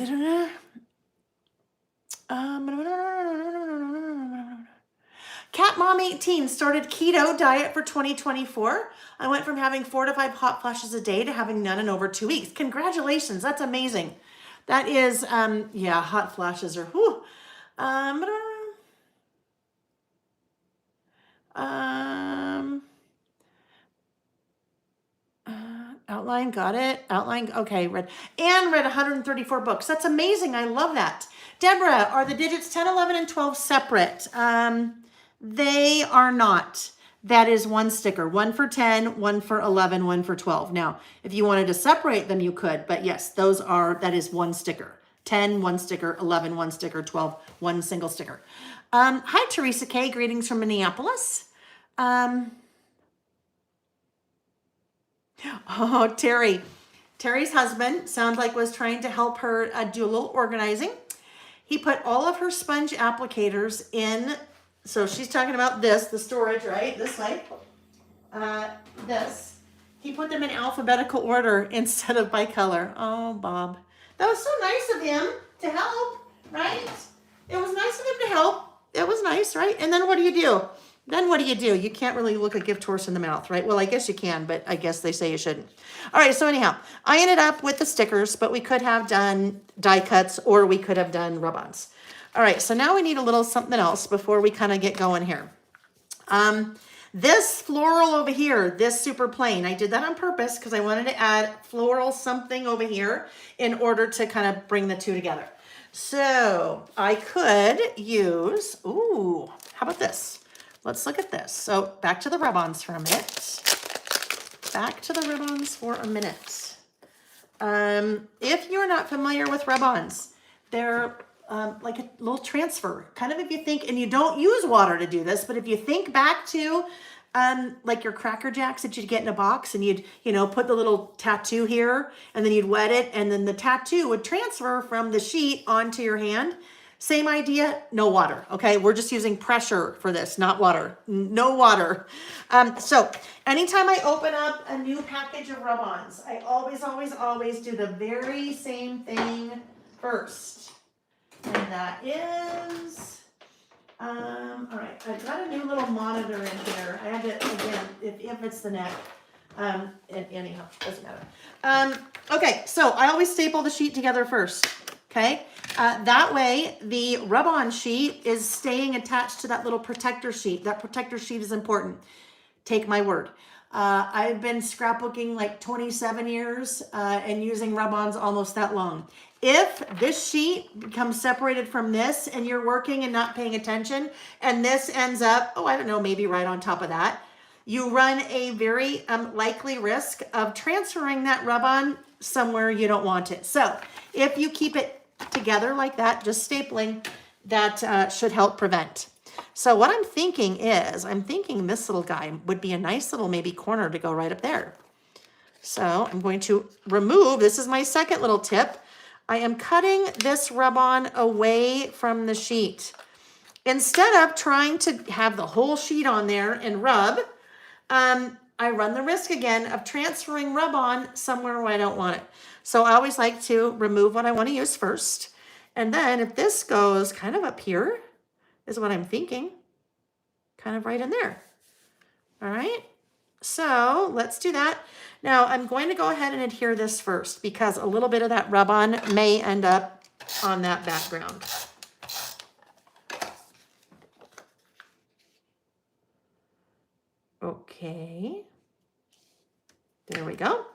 Cat Mom 18 started keto diet for 2024. I went from having 4 to 5 hot flashes a day to having none in over 2 weeks. Congratulations. That's amazing. That is, hot flashes are, whew. Outline, got it. Outline, okay, read 134 books. That's amazing. I love that. Deborah, are the digits 10, 11, and 12 separate? They are not. That is one sticker, one for 10, one for 11, one for 12. Now, if you wanted to separate them, you could, but yes, that is one sticker. 10, one sticker, 11, one sticker, 12, one single sticker. Hi, Teresa K. Greetings from Minneapolis. Oh, Terry. Terry's husband sounds like was trying to help her do a little organizing. He put all of her sponge applicators in. So she's talking about this, the storage, right? This way. This. He put them in alphabetical order instead of by color. Oh, Bob. That was so nice of him to help, right? It was nice of him to help. It was nice, right? And then what do? You can't really look a gift horse in the mouth, right? Well, I guess you can, but I guess they say you shouldn't. All right, so anyhow, I ended up with the stickers, but we could have done die cuts or we could have done rub-ons. All right, so now we need a little something else before we kind of get going here. This floral over here, this super plain, I did that on purpose because I wanted to add floral something over here in order to kind of bring the two together. So I could use, ooh, how about this? Let's look at this. So back to the rub-ons for a minute. Back to the rub-ons for a minute. If you're not familiar with rub-ons, they're like a little transfer. Kind of if you think, and you don't use water to do this, but if you think back to like your Cracker Jacks that you'd get in a box and you'd, put the little tattoo here and then you'd wet it and then the tattoo would transfer from the sheet onto your hand. Same idea, no water, okay? We're just using pressure for this, not water, no water. So anytime I open up a new package of rub-ons, I always do the very same thing first. And that is, all right, I've got a new little monitor in here. I had to, again, if it's the neck, anyhow, doesn't matter. Okay, so I always staple the sheet together first, okay? That way, the rub-on sheet is staying attached to that little protector sheet. That protector sheet is important. Take my word. I've been scrapbooking like 27 years and using rub-ons almost that long. If this sheet becomes separated from this and you're working and not paying attention and this ends up, I don't know, maybe right on top of that, you run a very likely risk of transferring that rub-on somewhere you don't want it. So if you keep it together like that, just stapling, that should help prevent. So what I'm thinking is, this little guy would be a nice little maybe corner to go right up there. So I'm going to remove, this is my second little tip. I am cutting this rub-on away from the sheet. Instead of trying to have the whole sheet on there and rub, I run the risk again of transferring rub-on somewhere where I don't want it. So I always like to remove what I want to use first. And then if this goes kind of up here, is what I'm thinking, kind of right in there. All right, so let's do that. Now I'm going to go ahead and adhere this first because a little bit of that rub-on may end up on that background. Okay, there we go.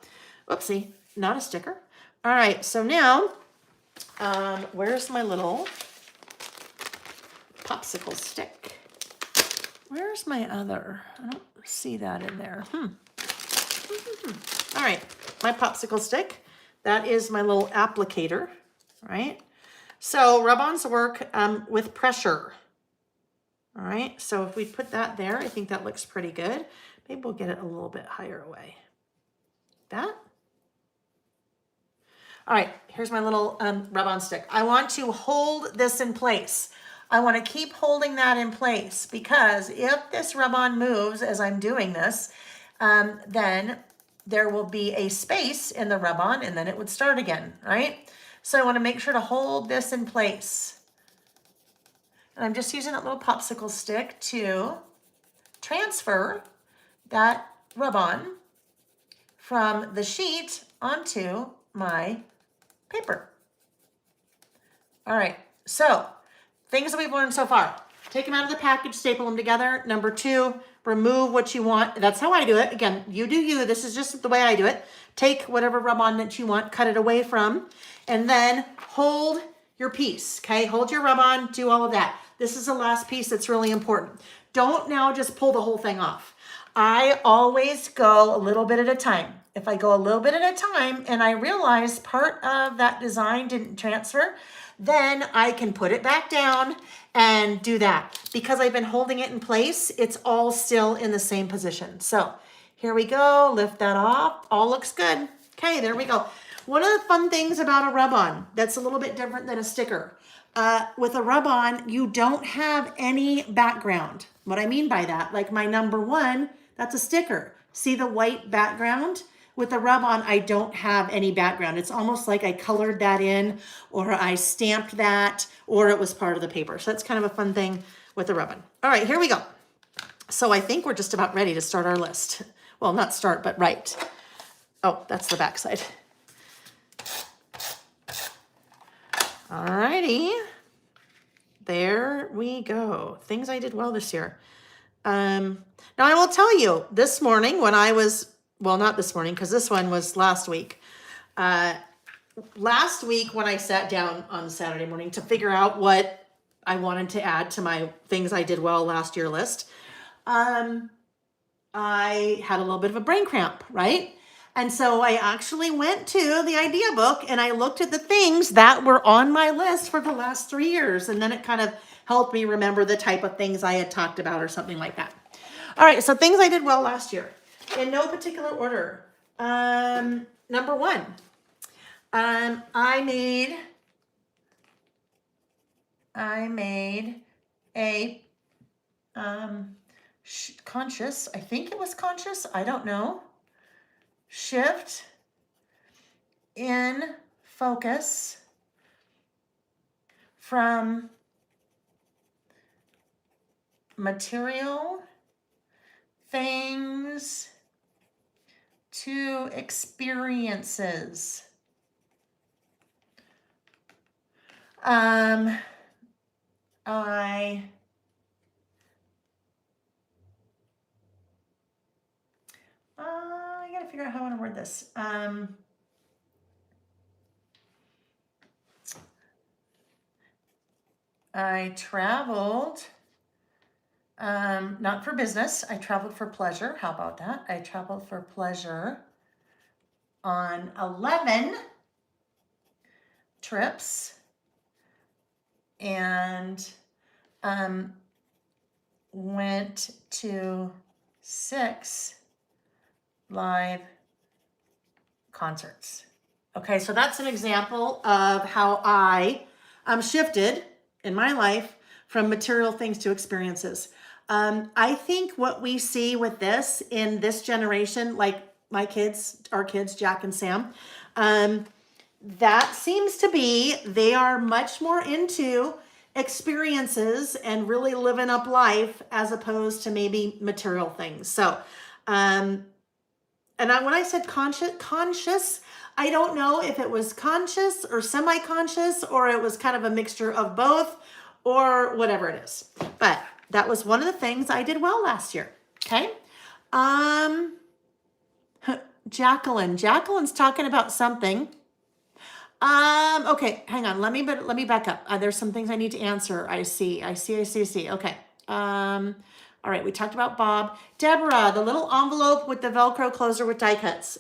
Oopsie, not a sticker. All right, so now, where's my little popsicle stick? Where's my other? I don't see that in there. All right, my popsicle stick. That is my little applicator, right? So rub-ons work with pressure. All right, so if we put that there, I think that looks pretty good. Maybe we'll get it a little bit higher away. That. All right, here's my little rub-on stick. I want to hold this in place. I want to keep holding that in place because if this rub-on moves as I'm doing this, then there will be a space in the rub-on and then it would start again, right? So I want to make sure to hold this in place. And I'm just using that little popsicle stick to transfer that rub-on from the sheet onto my paper. All right, so things that we've learned so far. Take them out of the package, staple them together. Number 2, remove what you want. That's how I do it. Again, you do you. This is just the way I do it. Take whatever rub-on that you want, cut it away from, and then hold your piece, okay? Hold your rub-on, do all of that. This is the last piece that's really important. Don't now just pull the whole thing off. I always go a little bit at a time. If I go a little bit at a time and I realize part of that design didn't transfer, then I can put it back down and do that. Because I've been holding it in place, it's all still in the same position. So here we go, lift that off, all looks good. Okay, there we go. One of the fun things about a rub-on that's a little bit different than a sticker, with a rub-on, you don't have any background. What I mean by that, like my number 1, that's a sticker. See the white background? With the rub-on, I don't have any background. It's almost like I colored that in, or I stamped that, or it was part of the paper. So that's kind of a fun thing with the rub-on. All right, here we go. So I think we're just about ready to start our list. Well, not start, but write. Oh, that's the back side. All righty. There we go. Things I did well this year. Now I will tell you, this morning when I was, well, not this morning, because this one was last week. Last week when I sat down on Saturday morning to figure out what I wanted to add to my things I did well last year list, I had a little bit of a brain cramp, right? And so I actually went to the idea book and I looked at the things that were on my list for the last 3 years. And then it kind of helped me remember the type of things I had talked about or something like that. All right, so things I did well last year in no particular order. Number one, I made a conscious, I think it was conscious, I don't know, shift in focus from material things to experiences. I gotta figure out how I want to word this. I traveled, not for business, I traveled for pleasure. How about that? I traveled for pleasure on 11 trips and went to 6 live concerts. Okay, so that's an example of how I shifted in my life from material things to experiences. I think what we see with this in this generation, like my kids, our kids, Jack and Sam, that seems to be, they are much more into experiences and really living up life as opposed to maybe material things. So, when I said conscious, I don't know if it was conscious or semi-conscious or it was kind of a mixture of both or whatever it is. But that was one of the things I did well last year. Okay. Jacqueline's talking about something. Okay, hang on. Let me back up. There's some things I need to answer. I see. Okay. All right, we talked about Bob. Deborah, the little envelope with the Velcro closer with die cuts.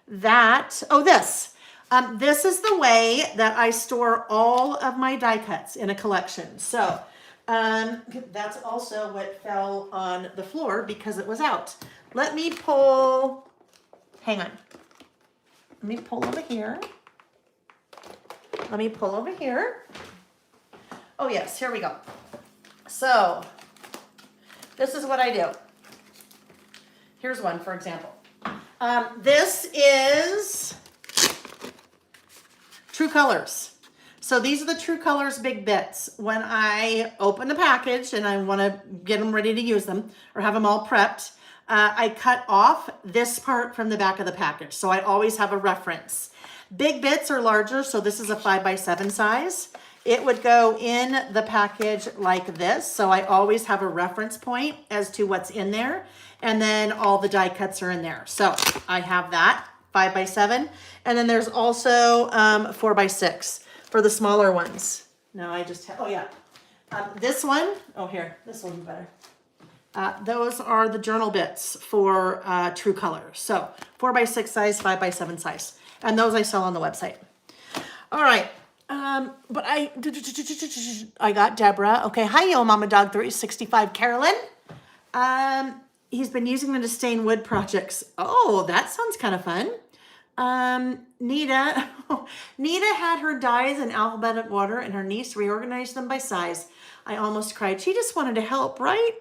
This is the way that I store all of my die cuts in a collection. So, that's also what fell on the floor because it was out. Let me pull, hang on. Let me pull over here. Oh yes, here we go. So, this is what I do. Here's one, for example. This is True Colors. So these are the True Colors Big Bits. When I open the package and I want to get them ready to use them or have them all prepped, I cut off this part from the back of the package. So I always have a reference. Big Bits are larger, so this is a 5x7 size. It would go in the package like this. So I always have a reference point as to what's in there. And then all the die cuts are in there. So I have that 5x7. And then there's also 4x6 for the smaller ones. No, I just have, this one, this one's better. Those are the journal bits for True Colors. So 4x6 size, 5x7 size. And those I sell on the website. All right. But I got Deborah. Okay. Hi, Yo Mama Dog 365 Carolyn. He's been using them to stain wood projects. Oh, that sounds kind of fun. Nita had her dyes in alphabetic order and her niece reorganized them by size. I almost cried. She just wanted to help, right?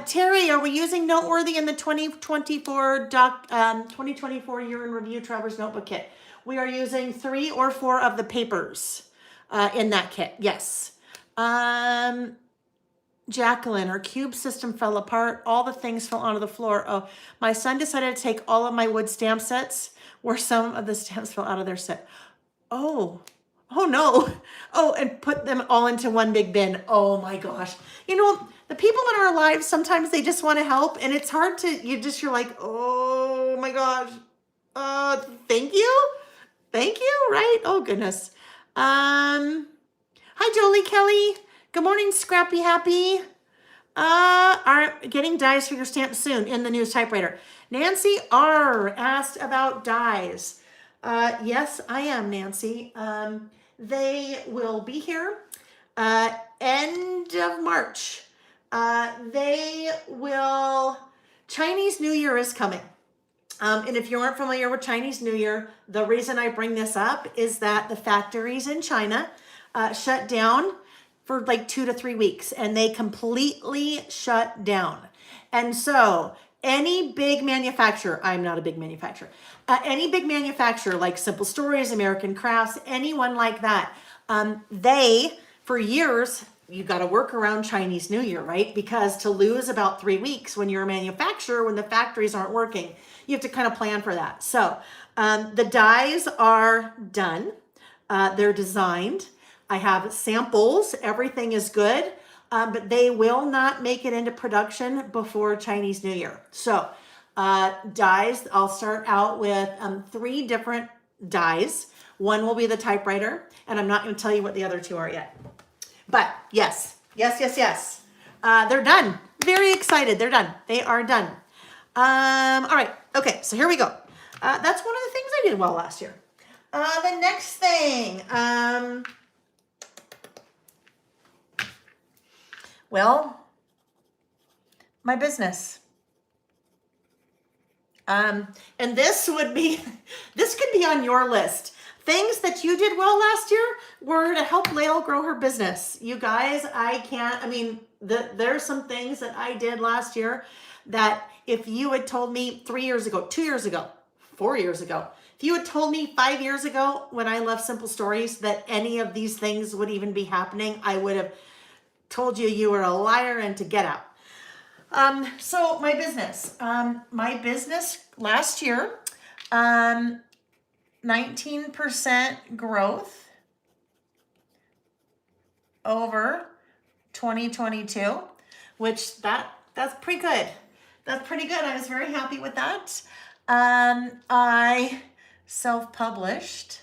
Terry, are we using Noteworthy in the 2024 year in review Traveler's Notebook kit? We are using 3 or 4 of the papers in that kit. Yes. Jacqueline, her cube system fell apart. All the things fell onto the floor. Oh, my son decided to take all of my wood stamp sets where some of the stamps fell out of their set. Oh Oh no. Oh, and put them all into one big bin. Oh my gosh. You know, the people in our lives, sometimes they just want to help, and it's hard to, you're like, oh my gosh. Thank you. Thank you, right? Oh goodness. Hi Jolie Kelly. Good morning, Scrappy Happy. Are getting dies for your stamp soon in the news typewriter. Nancy R asked about dies. Yes, I am, Nancy. They will be here end of March. They will, Chinese New Year is coming. And if you aren't familiar with Chinese New Year, the reason I bring this up is that the factories in China shut down for like 2 to 3 weeks, and they completely shut down. And so any big manufacturer, I'm not a big manufacturer, any big manufacturer like Simple Stories, American Crafts, anyone like that, they, for years, you got to work around Chinese New Year, right? Because to lose about 3 weeks when you're a manufacturer, when the factories aren't working, you have to kind of plan for that. So the dies are done. They're designed. I have samples. Everything is good, but they will not make it into production before Chinese New Year. So dies, I'll start out with 3 different dies. One will be the typewriter, and I'm not going to tell you what the other 2 are yet. But yes. They're done. Very excited. They're done. They are done. All right. Okay. So here we go. That's one of the things I did well last year. The next thing, well, my business. And this could be on your list. Things that you did well last year were to help Layle grow her business. You guys, there's some things that I did last year that if you had told me 3 years ago, 2 years ago, 4 years ago, if you had told me 5 years ago when I left Simple Stories that any of these things would even be happening, I would have told you were a liar and to get out. So my business last year, 19% growth over 2022, which that's pretty good. That's pretty good. I was very happy with that. I self-published.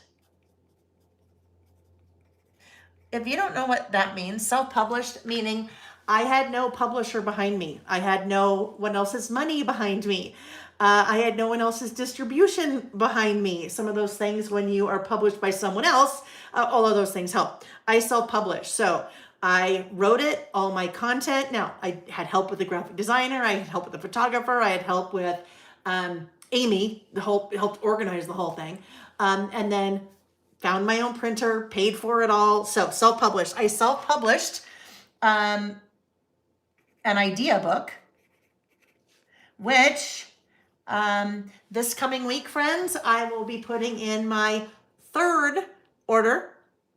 If you don't know what that means, self-published meaning I had no publisher behind me. I had no one else's money behind me. I had no one else's distribution behind me. Some of those things when you are published by someone else, all of those things help. I self-published. So I wrote it, all my content. Now, I had help with the graphic designer. I had help with the photographer. I had help with Amy, helped organize the whole thing. And then found my own printer, paid for it all. So self-published. I self-published an idea book, which this coming week, friends, I will be putting in my 3rd order.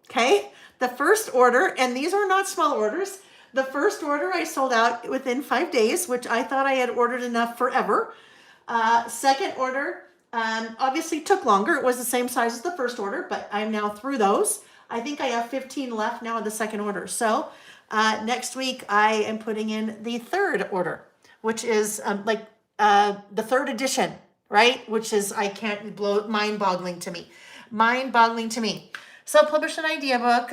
Okay. The first order, and these are not small orders. The first order I sold out within 5 days, which I thought I had ordered enough forever. Second order, obviously took longer. It was the same size as the first order, but I'm now through those. I think I have 15 left now in the second order. So next week I am putting in the 3rd order, which is the 3rd edition, right? Which is, mind-boggling to me. Mind-boggling to me. Self-published an idea book,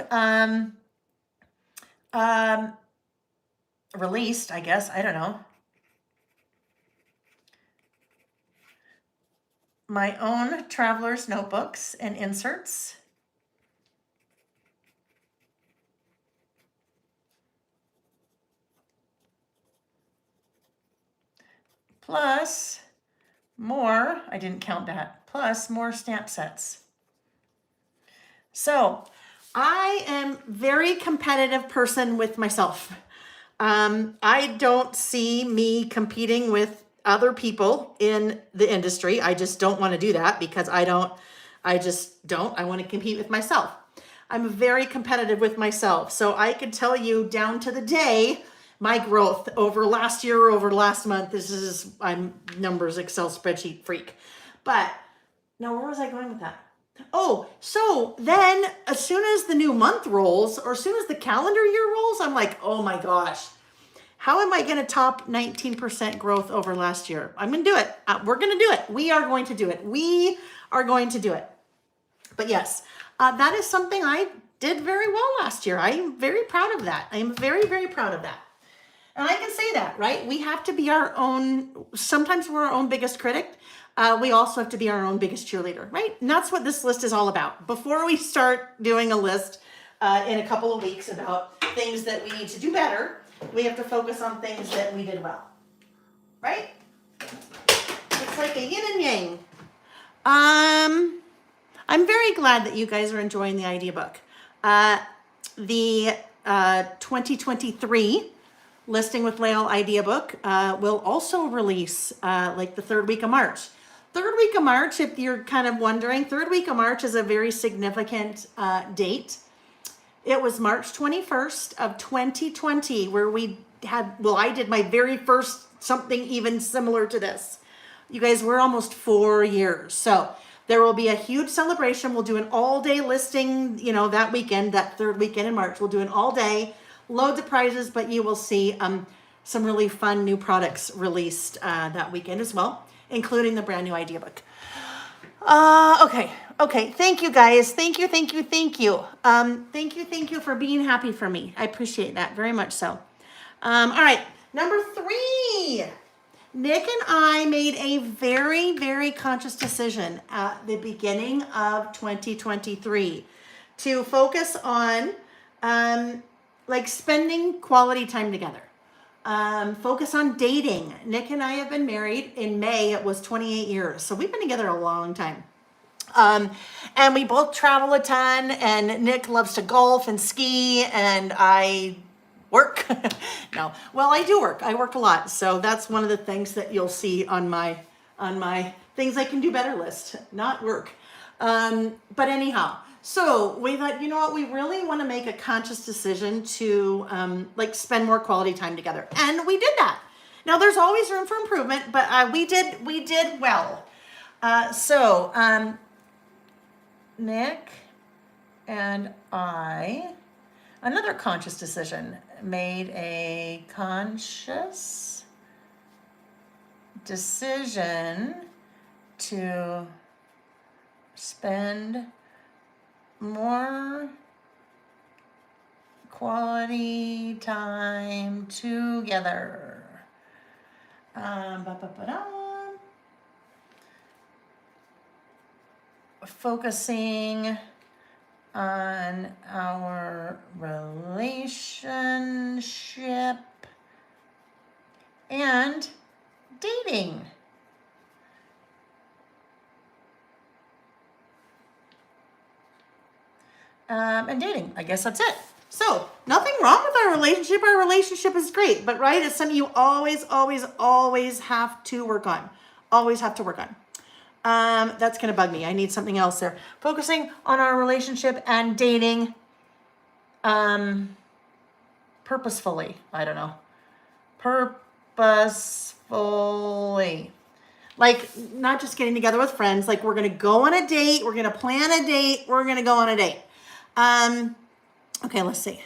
released, I guess, I don't know. My own traveler's notebooks and inserts. Plus more, I didn't count that, plus more stamp sets. So I am very competitive person with myself. I don't see me competing with other people in the industry. I just don't want to do that because I want to compete with myself. I'm very competitive with myself. So I could tell you down to the day, my growth over last year, over last month. I'm numbers Excel spreadsheet freak. But now where was I going with that? Oh, so then as soon as the new month rolls, or as soon as the calendar year rolls, I'm like, oh my gosh, how am I going to top 19% growth over last year? I'm going to do it. We're going to do it. We are going to do it. We are going to do it. But yes, that is something I did very well last year. I am very proud of that. I am very, very proud of that. And I can say that, right? We have to be our own, sometimes we're our own biggest critic. We also have to be our own biggest cheerleader, right? And that's what this list is all about. Before we start doing a list in a couple of weeks about things that we need to do better, we have to focus on things that we did well, right? It's like a yin and yang. I'm very glad that you guys are enjoying the idea book. The 2023 Listing with Layle idea book will also release like the third week of March. Third week of March, if you're kind of wondering, third week of March is a very significant date. It was March 21st of 2020 where we had, well, I did my very first something even similar to this. You guys, we're almost 4 years. So there will be a huge celebration. We'll do an all-day listing, you know, that weekend, that third weekend in March. We'll do an all-day, loads of prizes, but you will see some really fun new products released that weekend as well, including the brand new idea book. Okay. Thank you, guys. Thank you. Thank you for being happy for me. I appreciate that very much so. All right, number 3. Nick and I made a very, very conscious decision at the beginning of 2023 to focus on like spending quality time together. Focus on dating. Nick and I have been married in May. It was 28 years. So we've been together a long time. And we both travel a ton, and Nick loves to golf and ski, and I work. No, well, I do work. I work a lot. So that's one of the things that you'll see on my things I can do better list, not work. But anyhow, so we thought, you know what, we really want to make a conscious decision to like spend more quality time together. And we did that. Now there's always room for improvement, but we did well. Nick and I, another conscious decision, made a conscious decision to spend more quality time together. Focusing on our relationship and dating. And dating. I guess that's it. So nothing wrong with our relationship. Our relationship is great, but right, it's something you always have to work on. Always have to work on. That's going to bug me. I need something else there. Focusing on our relationship and dating, purposefully. I don't know. Purposefully. Like, not just getting together with friends. Like, we're going to go on a date. We're going to plan a date. We're going to go on a date. Okay, let's see.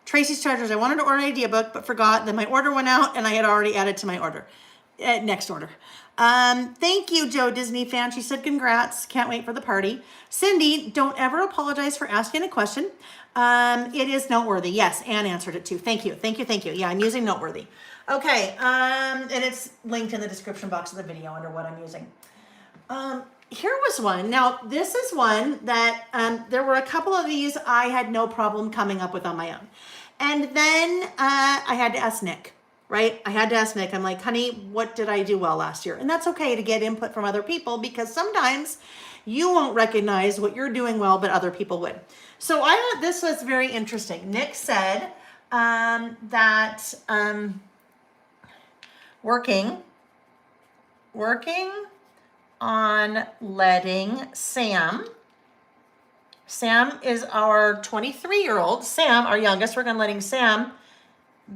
Tracy's Chargers. I wanted to order an idea book, but forgot. Then my order went out, and I had already added to my order. Next order. Thank you, Joe Disney fan. She said, congrats. Can't wait for the party. Cindy, don't ever apologize for asking a question. It is noteworthy. Yes, Anne answered it too. Thank you. Yeah, I'm using noteworthy. Okay, and it's linked in the description box of the video under what I'm using. Here was one. Now, this is one that there were a couple of these I had no problem coming up with on my own. And then I had to ask Nick, right? I had to ask Nick. I'm like, honey, what did I do well last year? And that's okay to get input from other people because sometimes you won't recognize what you're doing well, but other people would. So I thought this was very interesting. Nick said that working on letting Sam is our 23-year-old. Sam, our youngest, we're going to letting Sam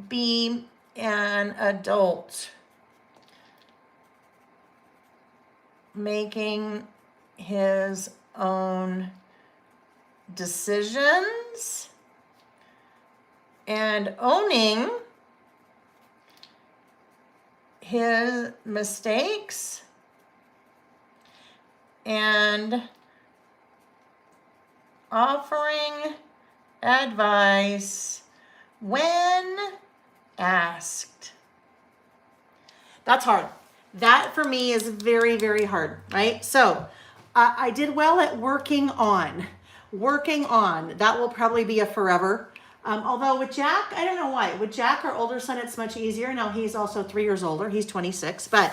be an adult, making his own decisions and owning his mistakes and offering advice when asked. That's hard. That for me is very, very hard, right? So I did well at working on. That will probably be a forever. Although with Jack, I don't know why. With Jack, our older son, it's much easier. Now he's also 3 years older. He's 26, but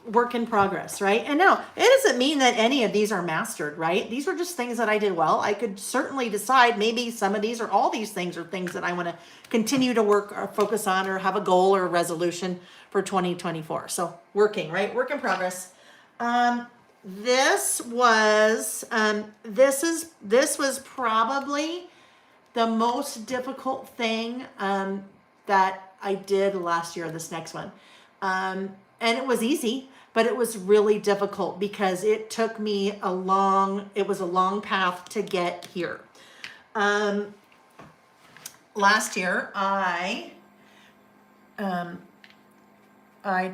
work in progress, right? And no, it doesn't mean that any of these are mastered, right? These are just things that I did well. I could certainly decide maybe some of these or all these things are things that I want to continue to work or focus on or have a goal or a resolution for 2024. So working, right? Work in progress. This was probably the most difficult thing that I did last year, this next one. And it was easy, but it was really difficult because it took me it was a long path to get here. Last year, I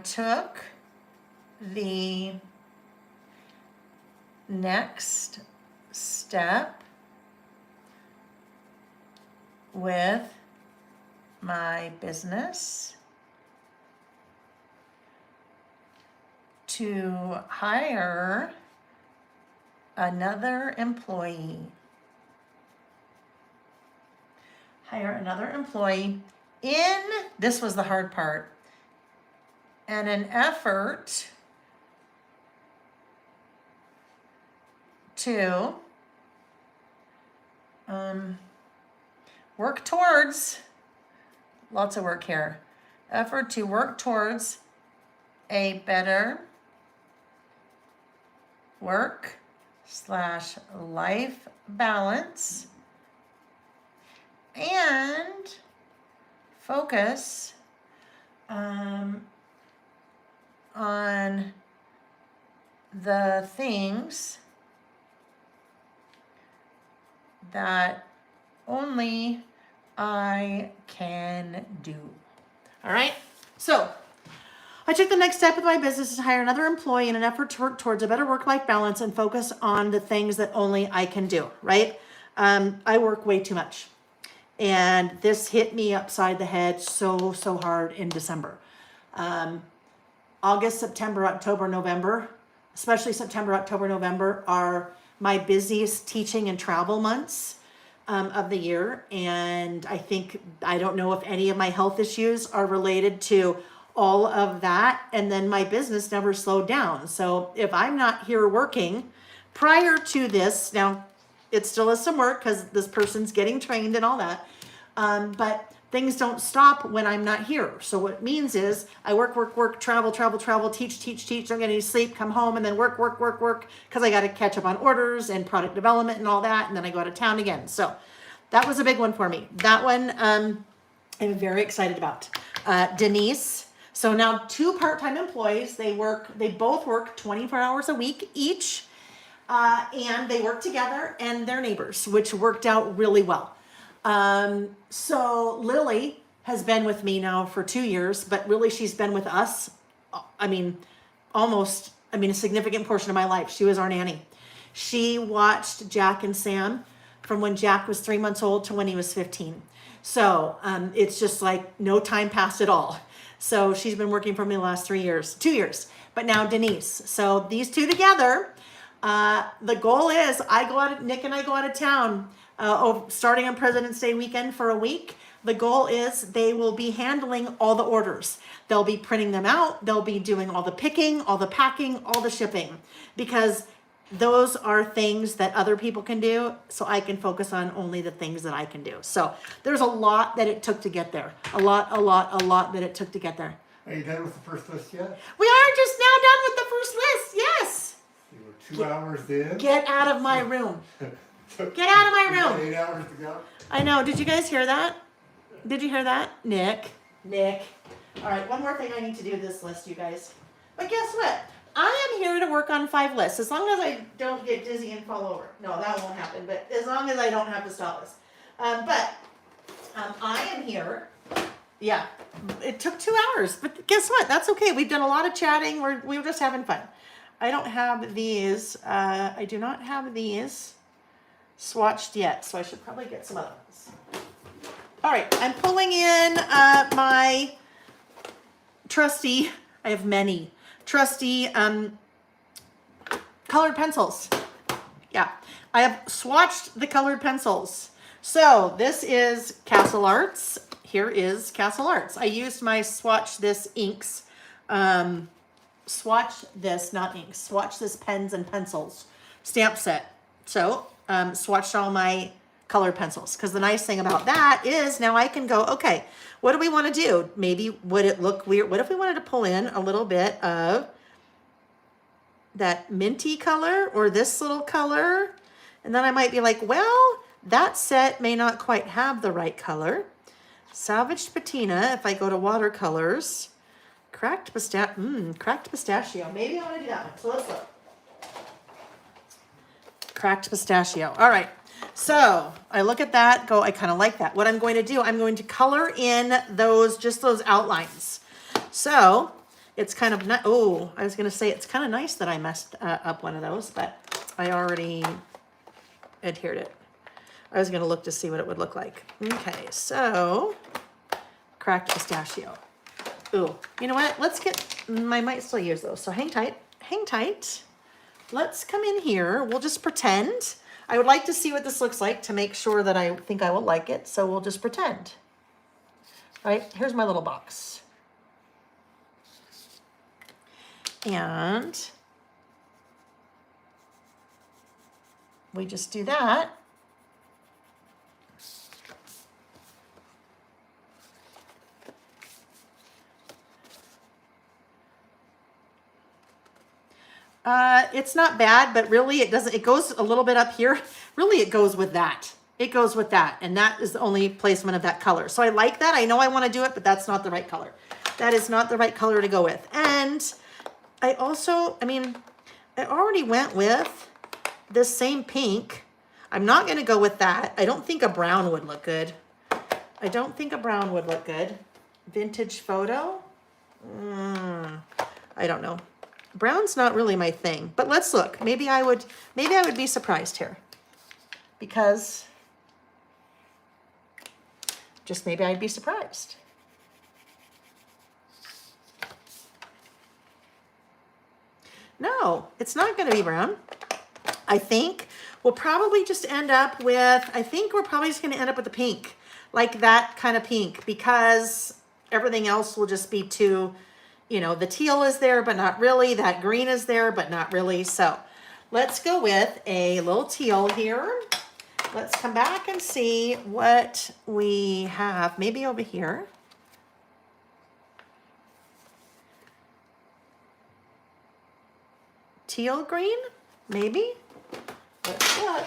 took the next step with my business to hire another employee. This was the hard part, in an effort to work towards, lots of work here, effort to work towards a better work/life balance and focus on the things that only I can do. All right. So I took the next step with my business to hire another employee in an effort to work towards a better work-life balance and focus on the things that only I can do, right? I work way too much. And this hit me upside the head so hard in December. August, September, October, November, especially September, October, November are my busiest teaching and travel months of the year. And I don't know if any of my health issues are related to all of that. And then my business never slowed down. So if I'm not here working prior to this, now it still is some work because this person's getting trained and all that. But things don't stop when I'm not here. So what it means is I work, travel, teach, don't get any sleep, come home and then work, because I got to catch up on orders and product development and all that. And then I go out of town again. So that was a big one for me. That one I'm very excited about. Denise. So now 2 part-time employees, they both work 24 hours a week each. And they work together and they're neighbors, which worked out really well. So Lily has been with me now for 2 years, but really she's been with us. A significant portion of my life. She was our nanny. She watched Jack and Sam from when Jack was 3 months old to when he was 15. So, it's just like no time passed at all. So she's been working for me the last 2 years, but now Denise. So these two together, the goal is Nick and I go out of town, starting on President's Day weekend for a week. The goal is they will be handling all the orders. They'll be printing them out. They'll be doing all the picking, all the packing, all the shipping, because those are things that other people can do. So I can focus on only the things that I can do. So there's a lot that it took to get there. A lot that it took to get there. Are you done with the first list yet? We are just now done with the first list. Yes. You were 2 hours in. Get out of my room. Get out of my room. 8 hours to go. I know. Did you guys hear that? Did you hear that? Nick. Nick. All right, one more thing I need to do this list, you guys. But guess what? I am here to work on 5 lists. As long as I don't get dizzy and fall over. No, that won't happen. But as long as I don't have to stop this. I am here. Yeah, it took 2 hours. But guess what? That's okay. We've done a lot of chatting. We're just having fun. I don't have these. I do not have these swatched yet. So I should probably get some other ones. All right, I'm pulling in my trusty, I have many, trusty colored pencils. Yeah, I have swatched the colored pencils. So this is Castle Arts. Here is Castle Arts. I used my Swatch This inks, swatch this, not inks, swatch this pens and pencils stamp set. So swatched all my colored pencils, because the nice thing about that is now I can go, okay, what do we want to do? Maybe would it look weird? What if we wanted to pull in a little bit of that minty color or this little color? And then I might be like, well, that set may not quite have the right color. Salvaged patina, if I go to watercolors, cracked pistachio. Maybe I want to do that one. So let's look. Cracked pistachio. All right. So I look at that, go, I kind of like that. What I'm going to do, I'm going to color in just those outlines. So it's kind of, I was going to say it's kind of nice that I messed up one of those, but I already adhered it. I was going to look to see what it would look like. Okay, so cracked pistachio. Ooh, you know what? I might still use those. So hang tight, hang tight. Let's come in here. We'll just pretend. I would like to see what this looks like to make sure that I think I will like it. So we'll just pretend. All right, here's my little box. And we just do that. It's not bad, but really it goes a little bit up here. Really it goes with that. It goes with that. And that is the only placement of that color. So I like that. I know I want to do it, but that's not the right color. That is not the right color to go with. And I already went with this same pink. I'm not going to go with that. I don't think a brown would look good. Vintage photo. I don't know. Brown's not really my thing, but let's look. Maybe I would be surprised here, because just maybe I'd be surprised. No, it's not going to be brown. I think we'll probably just end up with, we're probably just going to end up with a pink, like that kind of pink, because everything else will just be too, the teal is there, but not really. That green is there, but not really. So let's go with a little teal here. Let's come back and see what we have. Maybe over here. Teal green, maybe. Let's look.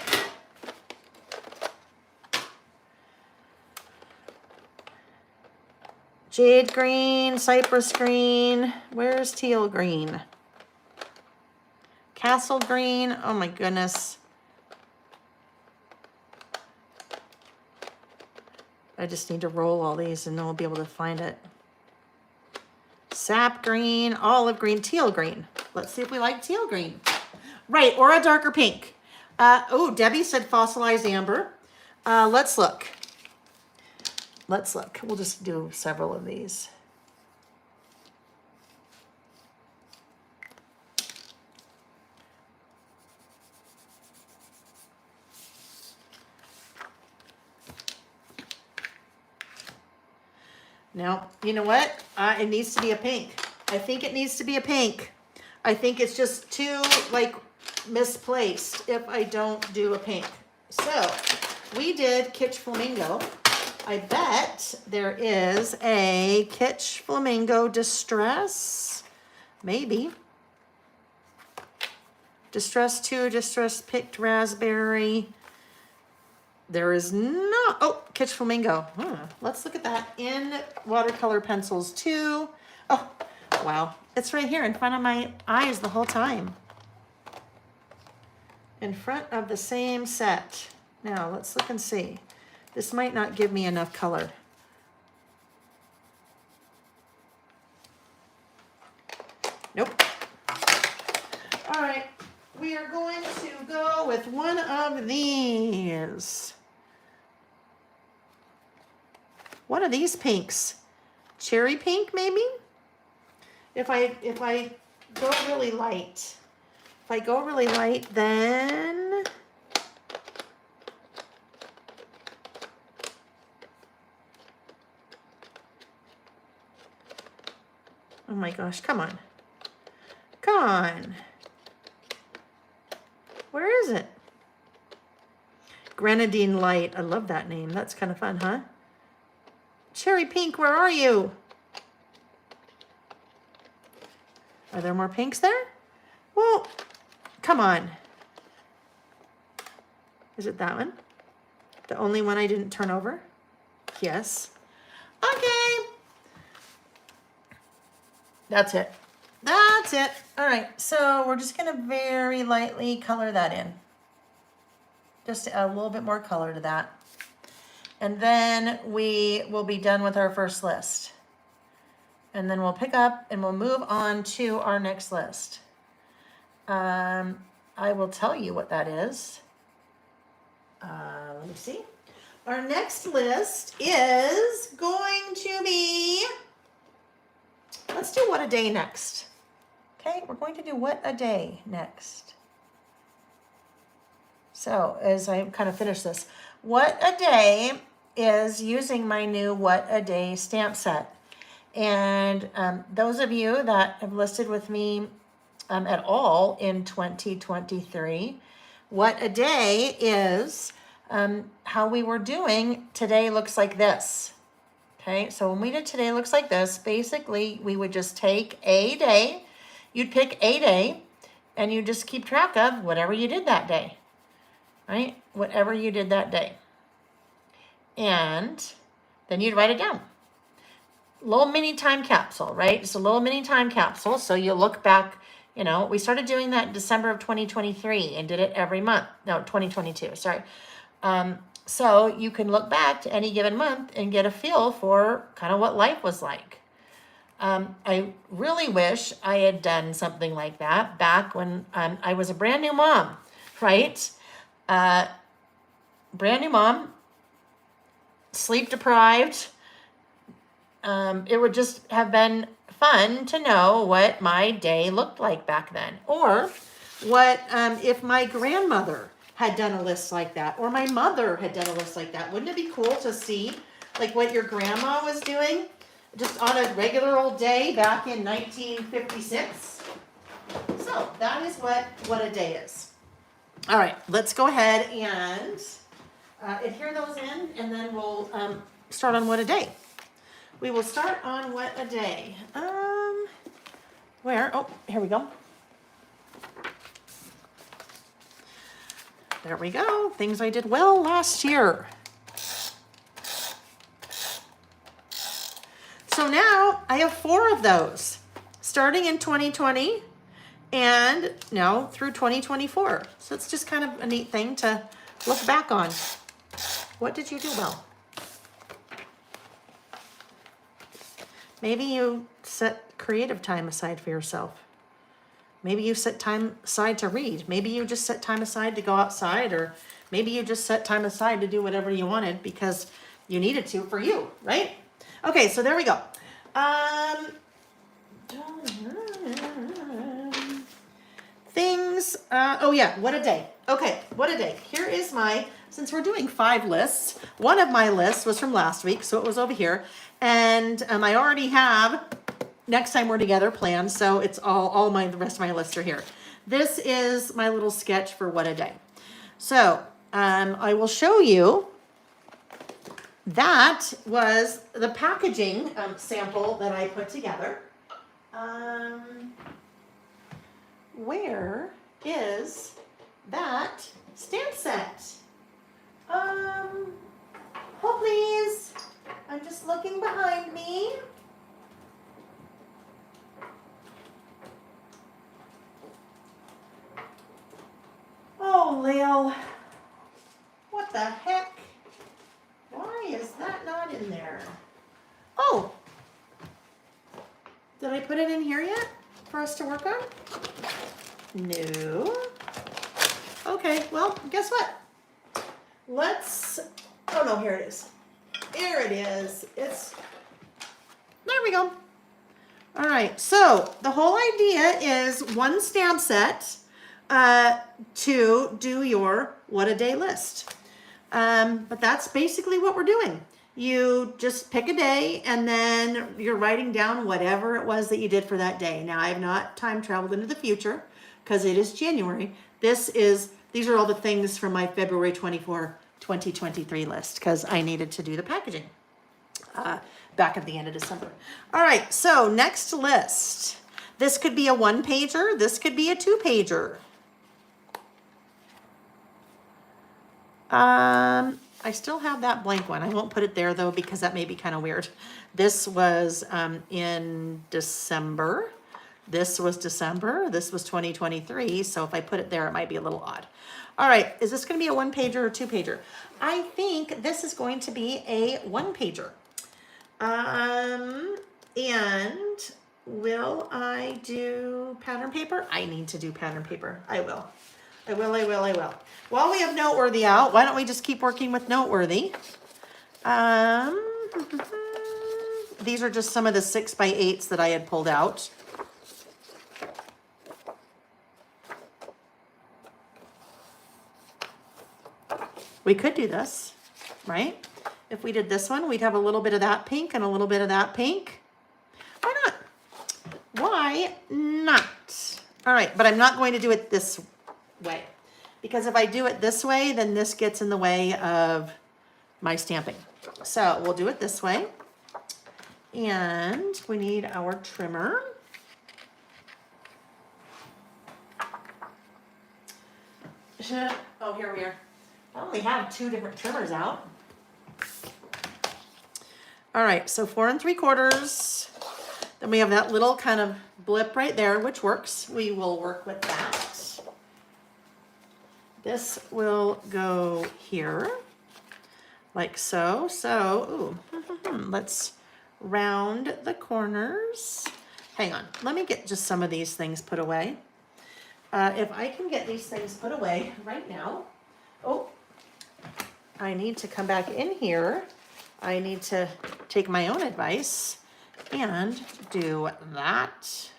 Jade green, cypress green. Where's teal green? Castle green. Oh my goodness. I just need to roll all these and then we'll be able to find it. Sap green, olive green, teal green. Let's see if we like teal green. Right, or a darker pink. Debbie said fossilized amber. Let's look. We'll just do several of these. Now, you know what? It needs to be a pink. I think it needs to be a pink. I think it's just too, misplaced if I don't do a pink. So, we did Kitsch Flamingo. I bet there is a Kitsch Flamingo Distress. Maybe. Distress 2, Distress Picked Raspberry. There is no, oh, Kitsch Flamingo. Let's look at that in watercolor pencils too. Oh, wow. It's right here in front of my eyes the whole time. In front of the same set. Now, let's look and see. This might not give me enough color. Nope. All right, we are going to go with one of these. One of these pinks. Cherry pink, maybe? If I go really light. If I go really light, then oh my gosh, come on. Come on. Where is it? Grenadine Light. I love that name. That's kind of fun, huh? Cherry Pink, where are you? Are there more pinks there? Well, come on. Is it that one? The only one I didn't turn over? Yes. Okay. That's it. That's it. All right, so we're just gonna very lightly color that in. Just to add a little bit more color to that. And then we will be done with our first list. And then we'll pick up and we'll move on to our next list. I will tell you what that is. Let me see. Our next list is going to be, let's do What a Day next. Okay, we're going to do What a Day next. So as I kind of finish this, What a Day is using my new What a Day stamp set. And those of you that have listed with me at all in 2023, What a Day is how we were doing Today Looks Like This. Okay, so when we did Today Looks Like This, basically we would just take a day. You'd pick a day and you just keep track of whatever you did that day, right? Whatever you did that day. And then you'd write it down. Little mini time capsule, right? It's a little mini time capsule. So you look back, you know, we started doing that in December of 2023 and did it every month. No, 2022, sorry. So you can look back to any given month and get a feel for kind of what life was like. I really wish I had done something like that back when I was a brand new mom, right? Brand new mom, sleep deprived. It would just have been fun to know what my day looked like back then. Or what if my grandmother had done a list like that, or my mother had done a list like that. Wouldn't it be cool to see like what your grandma was doing just on a regular old day back in 1956? So that is what a day is. All right, let's go ahead and adhere those in, and then we'll start on What a Day. We will start on What a Day. Where? Oh, here we go. There we go. Things I did well last year. So now I have 4 of those, starting in 2020 and now through 2024. So it's just kind of a neat thing to look back on. What did you do well? Maybe you set creative time aside for yourself. Maybe you set time aside to read. Maybe you just set time aside to go outside, or maybe you just set time aside to do whatever you wanted because you needed to for you, right? Okay, so there we go. Things, oh yeah, What a Day. Okay, What a Day. Here is my, since we're doing 5 lists, one of my lists was from last week, so it was over here. And I already have next time we're together planned, so it's the rest of my lists are here. This is my little sketch for What a Day. So I will show you. That was the packaging sample that I put together. Where is that stamp set? Hold please. I'm just looking behind me. Oh, Layle. What the heck? Why is that not in there? Oh! Did I put it in here yet for us to work on? No. Okay, well, guess what? Let's, oh no, here it is. Here it is. There we go. All right, so the whole idea is one stamp set to do your what a day list. But that's basically what we're doing. You just pick a day and then you're writing down whatever it was that you did for that day. Now I have not time traveled into the future because it is January. These are all the things from my February 24, 2023 list because I needed to do the packaging back at the end of December. All right, so next list. This could be a 1-pager. This could be a 2-pager. I still have that blank one. I won't put it there though because that may be kind of weird. This was in December. This was December. This was 2023. So if I put it there, it might be a little odd. All right, is this going to be a 1-pager or 2-pager? I think this is going to be a 1-pager. And will I do pattern paper? I need to do pattern paper. I will. While we have Noteworthy out, why don't we just keep working with Noteworthy? These are just some of the 6x8s that I had pulled out. We could do this, right? If we did this one, we'd have a little bit of that pink and a little bit of that pink. Why not? Why not? All right, but I'm not going to do it this way. Because if I do it this way, then this gets in the way of my stamping. So we'll do it this way. And we need our trimmer. Oh, here we are. I only have 2 different trimmers out. All right, so 4 3/4. Then we have that little kind of blip right there, which works. We will work with that. This will go here, like so. So, let's round the corners. Hang on, let me get just some of these things put away. If I can get these things put away right now. Oh, I need to come back in here. I need to take my own advice and do that.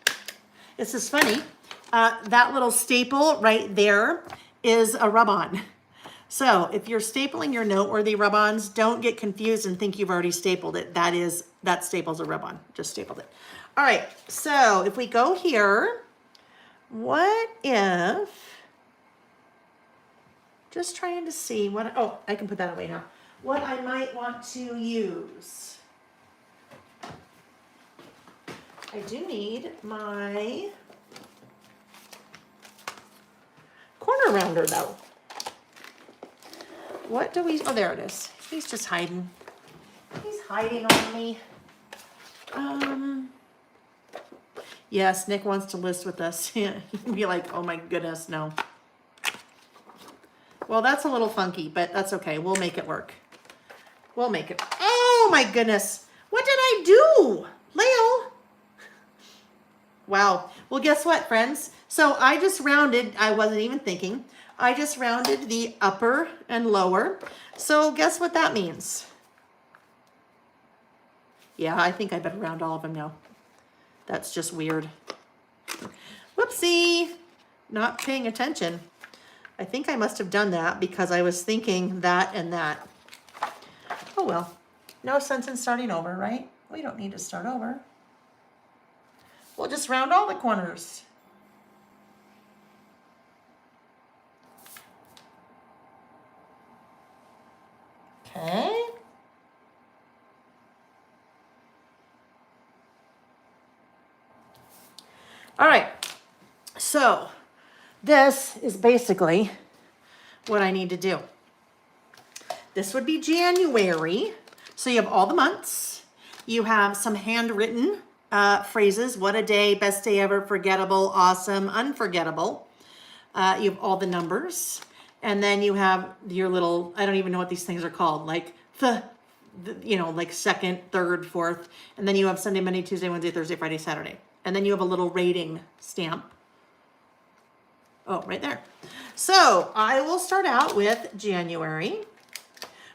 This is funny. That little staple right there is a rub-on. So if you're stapling your Noteworthy rub-ons, don't get confused and think you've already stapled it. That staple's a rub-on. Just stapled it. All right, so if we go here, what if, just trying to see what, oh, I can put that away now. What I might want to use. I do need my corner rounder though. What do we, oh, there it is. He's just hiding. He's hiding on me. Yes, Nick wants to list with us. He'd be like, oh my goodness, no. Well, that's a little funky, but that's okay. We'll make it work. We'll make it. Oh my goodness. What did I do? Layle. Wow. Well, guess what, friends? So I just rounded, I wasn't even thinking. I just rounded the upper and lower. So guess what that means? Yeah, I think I better round all of them now. That's just weird. Whoopsie. Not paying attention. I think I must have done that because I was thinking that and that. Oh well. No sense in starting over, right? We don't need to start over. We'll just round all the corners. Okay. All right. So this is basically what I need to do. This would be January. So you have all the months. You have some handwritten phrases. What a day, best day ever, forgettable, awesome, unforgettable. You have all the numbers. And then you have your little, I don't even know what these things are called, like like second, third, fourth. And then you have Sunday, Monday, Tuesday, Wednesday, Thursday, Friday, Saturday. And then you have a little rating stamp. Oh, right there. So I will start out with January.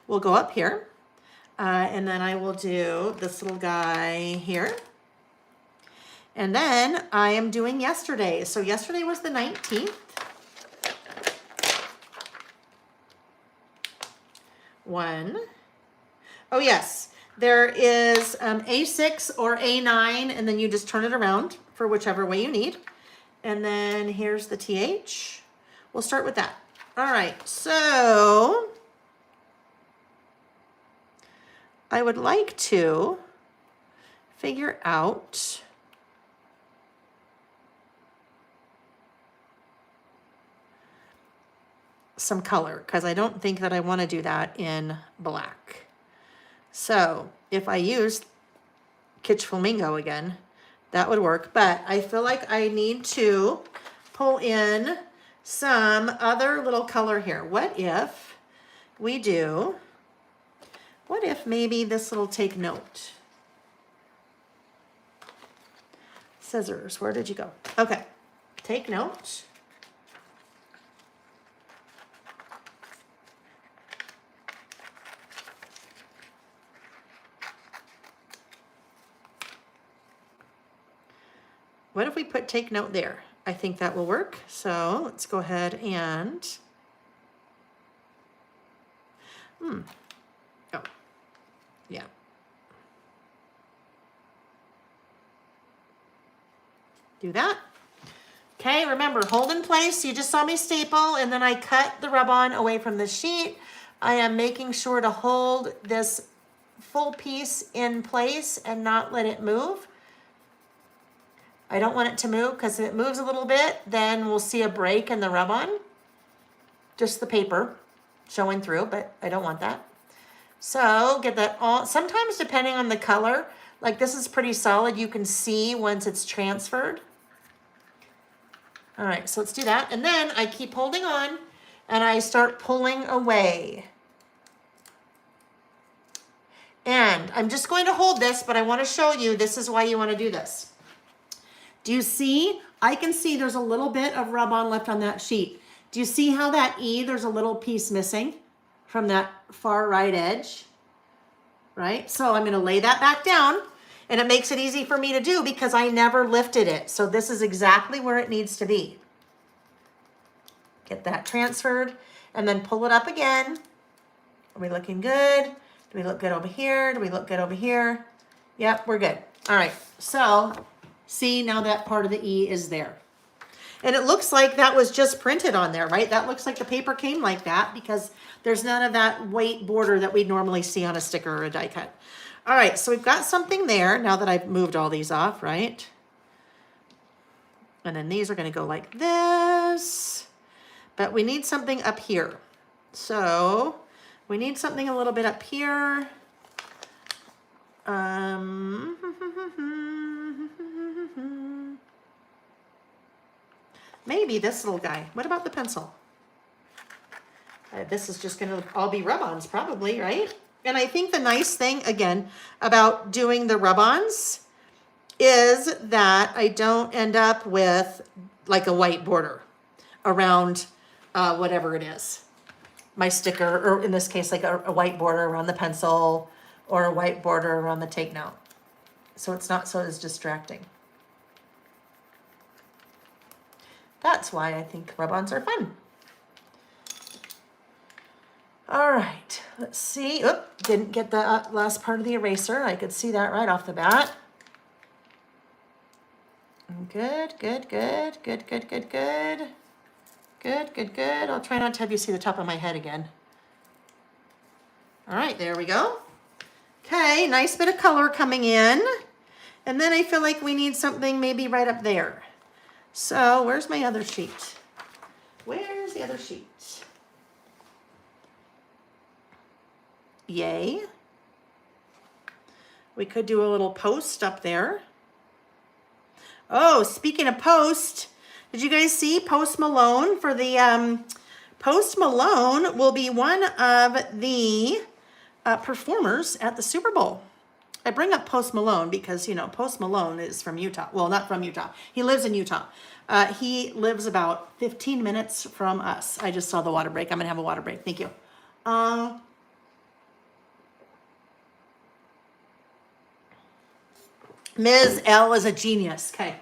We'll go up here. And then I will do this little guy here. And then I am doing yesterday. So yesterday was the 19th. Oh yes, there is A6 or A9, and then you just turn it around for whichever way you need. And then here's the TH. We'll start with that. All right, so I would like to figure out some color, because I don't think that I want to do that in black. So if I use Kitsch Flamingo again, that would work. But I feel like I need to pull in some other little color here. What if maybe this little take note? Scissors, where did you go? Okay, take note. What if we put take note there? I think that will work. So let's go ahead and, oh, yeah. Do that. Okay, remember, hold in place. You just saw me staple, and then I cut the rub-on away from the sheet. I am making sure to hold this full piece in place and not let it move. I don't want it to move, because if it moves a little bit, then we'll see a break in the rub-on. Just the paper showing through, but I don't want that. So get that all, sometimes depending on the color, like this is pretty solid, you can see once it's transferred. All right, so let's do that. And then I keep holding on and I start pulling away. And I'm just going to hold this, but I want to show you, this is why you want to do this. Do you see? I can see there's a little bit of rub-on left on that sheet. Do you see how that E, there's a little piece missing from that far right edge, right? So I'm gonna lay that back down, and it makes it easy for me to do because I never lifted it. So this is exactly where it needs to be. Get that transferred, and then pull it up again. Are we looking good? Do we look good over here? Do we look good over here? Yep, we're good. All right, so see, now that part of the E is there. And it looks like that was just printed on there, right? That looks like the paper came like that because there's none of that white border that we normally see on a sticker or a die cut. All right, so we've got something there now that I've moved all these off, right? And then these are gonna go like this, but we need something up here. So we need something a little bit up here. Maybe this little guy. What about the pencil? This is just gonna all be rub-ons probably, right? And I think the nice thing, again, about doing the rub-ons is that I don't end up with like a white border around whatever it is. My sticker, or in this case, like a white border around the pencil or a white border around the take note. So it's not so as distracting. That's why I think rub-ons are fun. All right, let's see. Oop, didn't get the last part of the eraser. I could see that right off the bat. Good, good, good, good, good, good, good. Good, good, good. I'll try not to have you see the top of my head again. All right, there we go. Okay, nice bit of color coming in. And then I feel like we need something maybe right up there. So where's my other sheet? Where's the other sheet? Yay. We could do a little post up there. Oh, speaking of post, did you guys see Post Malone for the, Post Malone will be one of the performers at the Super Bowl. I bring up Post Malone because, you know, Post Malone is from Utah. Well, not from Utah. He lives in Utah. He lives about 15 minutes from us. I just saw the water break. I'm going to have a water break. Thank you. Ms. L is a genius. Okay,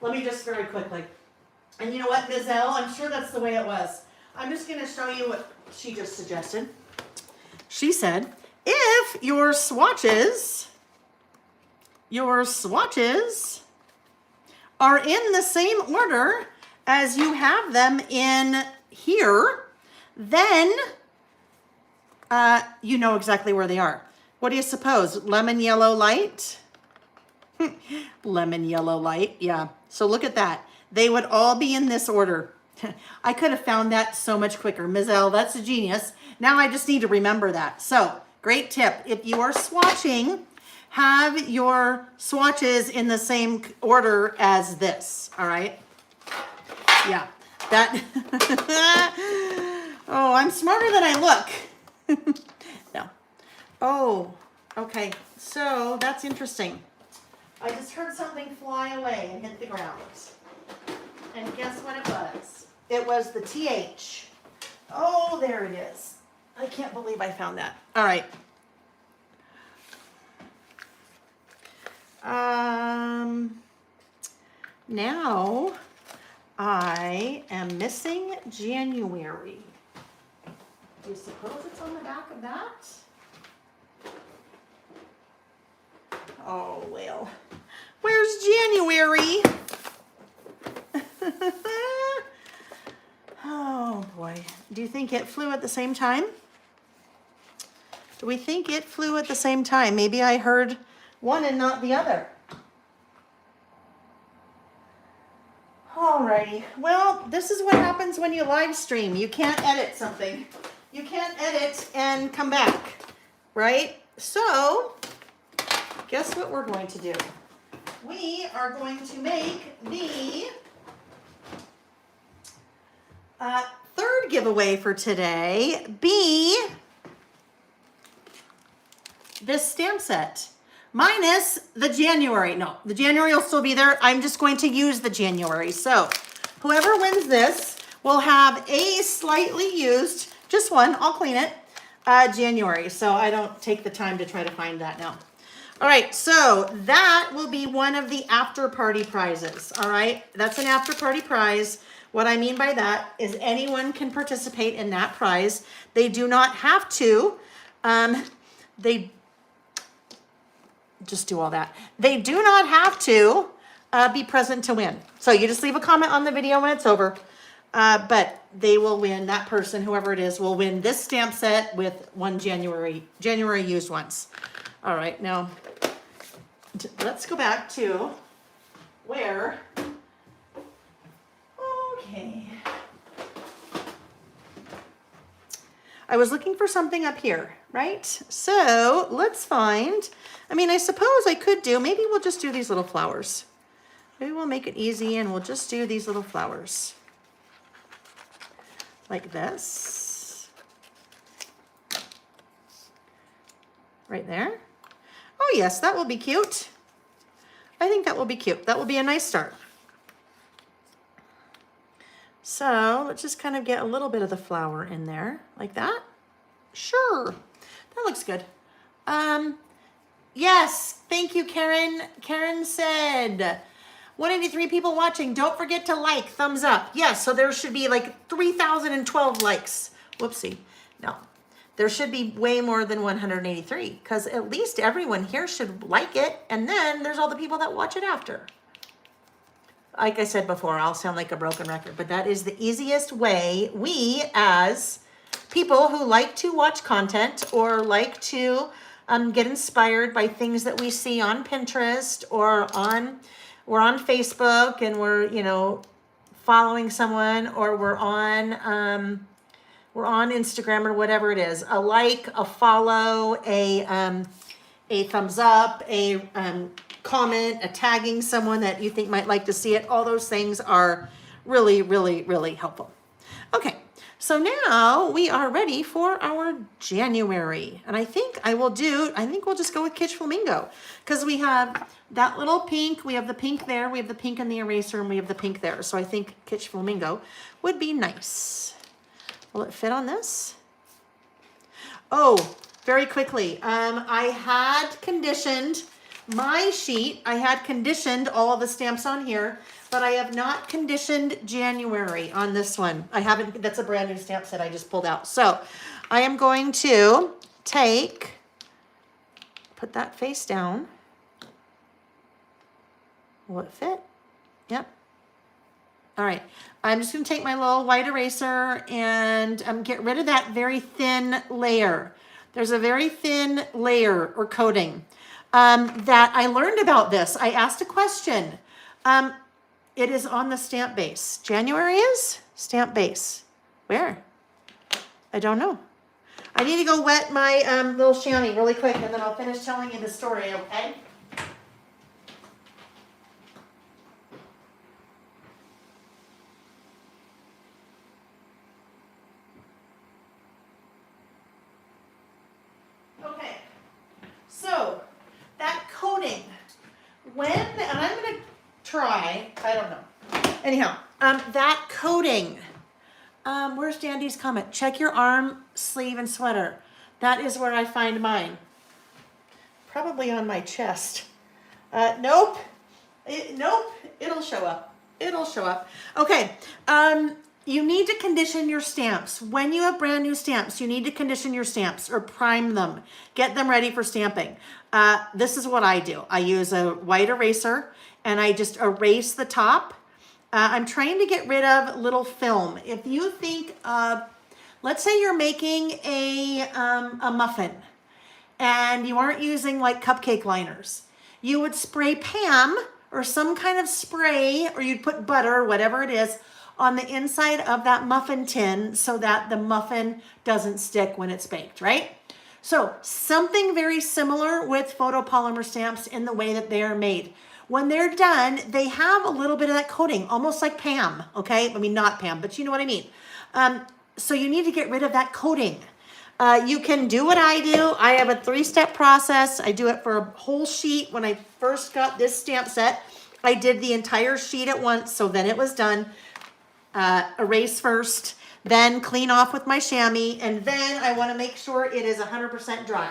let me just very quickly. And you know what, Ms. L, I'm sure that's the way it was. I'm just going to show you what she just suggested. She said, if your swatches are in the same order as you have them in here, then you know exactly where they are. What do you suppose? Lemon yellow light? Lemon yellow light, yeah. So look at that. They would all be in this order. I could have found that so much quicker. Ms. L, that's a genius. Now I just need to remember that. So, great tip. If you are swatching, have your swatches in the same order as this, all right? Yeah, that, oh, I'm smarter than I look. No. Oh, okay, so that's interesting. I just heard something fly away and hit the ground. And guess what it was? It was the TH. Oh, there it is. I can't believe I found that. All right. Now I am missing January. Do you suppose it's on the back of that? Oh, well. Where's January? Oh, boy. Do you think it flew at the same time? Do we think it flew at the same time? Maybe I heard one and not the other. Alrighty. Well, this is what happens when you live stream. You can't edit something. You can't edit and come back, right? So, guess what we're going to do? We are going to make the third giveaway for today be this stamp set. Minus the January. No, the January will still be there. I'm just going to use the January. So whoever wins this will have a slightly used, just one, I'll clean it, January. So I don't take the time to try to find that now. All right, so that will be one of the after party prizes. All right, that's an after party prize. What I mean by that is anyone can participate in that prize. They do not have to. They just do all that. They do not have to be present to win. So you just leave a comment on the video when it's over. But they will win, that person, whoever it is, will win this stamp set with one January used ones. All right, now let's go back to where, okay. I was looking for something up here, right? So let's find, I mean, I suppose I could do, maybe we'll just do these little flowers. Maybe we'll make it easy and we'll just do these little flowers. Like this. Right there. Oh yes, that will be cute. I think that will be cute. That will be a nice start. So let's just kind of get a little bit of the flower in there, like that. Sure, that looks good. Yes, thank you, Karen. Karen said, 183 people watching. Don't forget to like, thumbs up. Yes, so there should be like 3,012 likes. Whoopsie. No, there should be way more than 183 because at least everyone here should like it. And then there's all the people that watch it after. Like I said before, I'll sound like a broken record, but that is the easiest way we as people who like to watch content or like to get inspired by things that we see on Pinterest or we're on Facebook and we're, you know, following someone, or we're on we're on Instagram or whatever it is, a like, a follow, a thumbs up, a comment, a tagging someone that you think might like to see it. All those things are really, really, really helpful. Okay, so now we are ready for our January. And I think we'll just go with Kitsch Flamingo, because we have that little pink, we have the pink there, we have the pink in the eraser, and we have the pink there. So I think Kitsch Flamingo would be nice. Will it fit on this? Oh, very quickly. I had conditioned my sheet. I had conditioned all of the stamps on here, but I have not conditioned January on this one. I haven't, that's a brand new stamp set I just pulled out. So I am going to put that face down. Will it fit? Yep. All right. I'm just going to take my little white eraser and get rid of that very thin layer. There's a very thin layer or coating that I learned about this. I asked a question. It is on the stamp base. January is stamp base. Where? I don't know. I need to go wet my little chamois really quick, and then I'll finish telling you the story, okay? Okay, so that coating, and I'm going to try, I don't know. Anyhow, that coating, where's Dandy's comment? Check your arm, sleeve, and sweater. That is where I find mine. Probably on my chest. Nope. Nope. It'll show up. It'll show up. Okay. You need to condition your stamps. When you have brand new stamps, you need to condition your stamps or prime them. Get them ready for stamping. This is what I do. I use a white eraser and I just erase the top. I'm trying to get rid of little film. If you think of, let's say you're making a muffin and you aren't using like cupcake liners, you would spray Pam or some kind of spray, or you'd put butter, whatever it is, on the inside of that muffin tin so that the muffin doesn't stick when it's baked, right? So something very similar with photopolymer stamps in the way that they are made. When they're done, they have a little bit of that coating, almost like Pam, okay? I mean, not Pam, but you know what I mean. So you need to get rid of that coating. You can do what I do. I have a 3-step process. I do it for a whole sheet. When I first got this stamp set, I did the entire sheet at once, so then it was done. Erase first, then clean off with my chamois, and then I want to make sure it is 100% dry.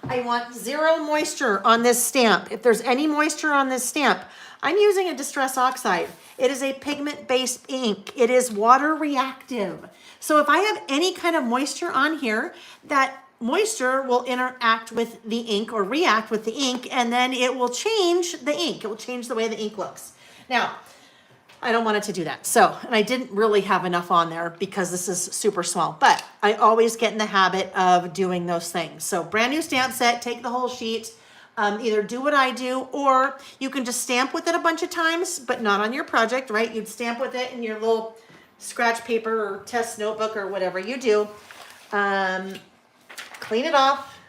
I want 0 moisture on this stamp. If there's any moisture on this stamp, I'm using a Distress Oxide. It is a pigment-based ink. It is water reactive. So if I have any kind of moisture on here, that moisture will interact with the ink or react with the ink, and then it will change the ink. It will change the way the ink looks. Now, I don't want it to do that. So, and I didn't really have enough on there because this is super small, but I always get in the habit of doing those things. So brand new stamp set, take the whole sheet, either do what I do, or you can just stamp with it a bunch of times, but not on your project, right? You'd stamp with it in your little scratch paper or test notebook or whatever you do. Clean it off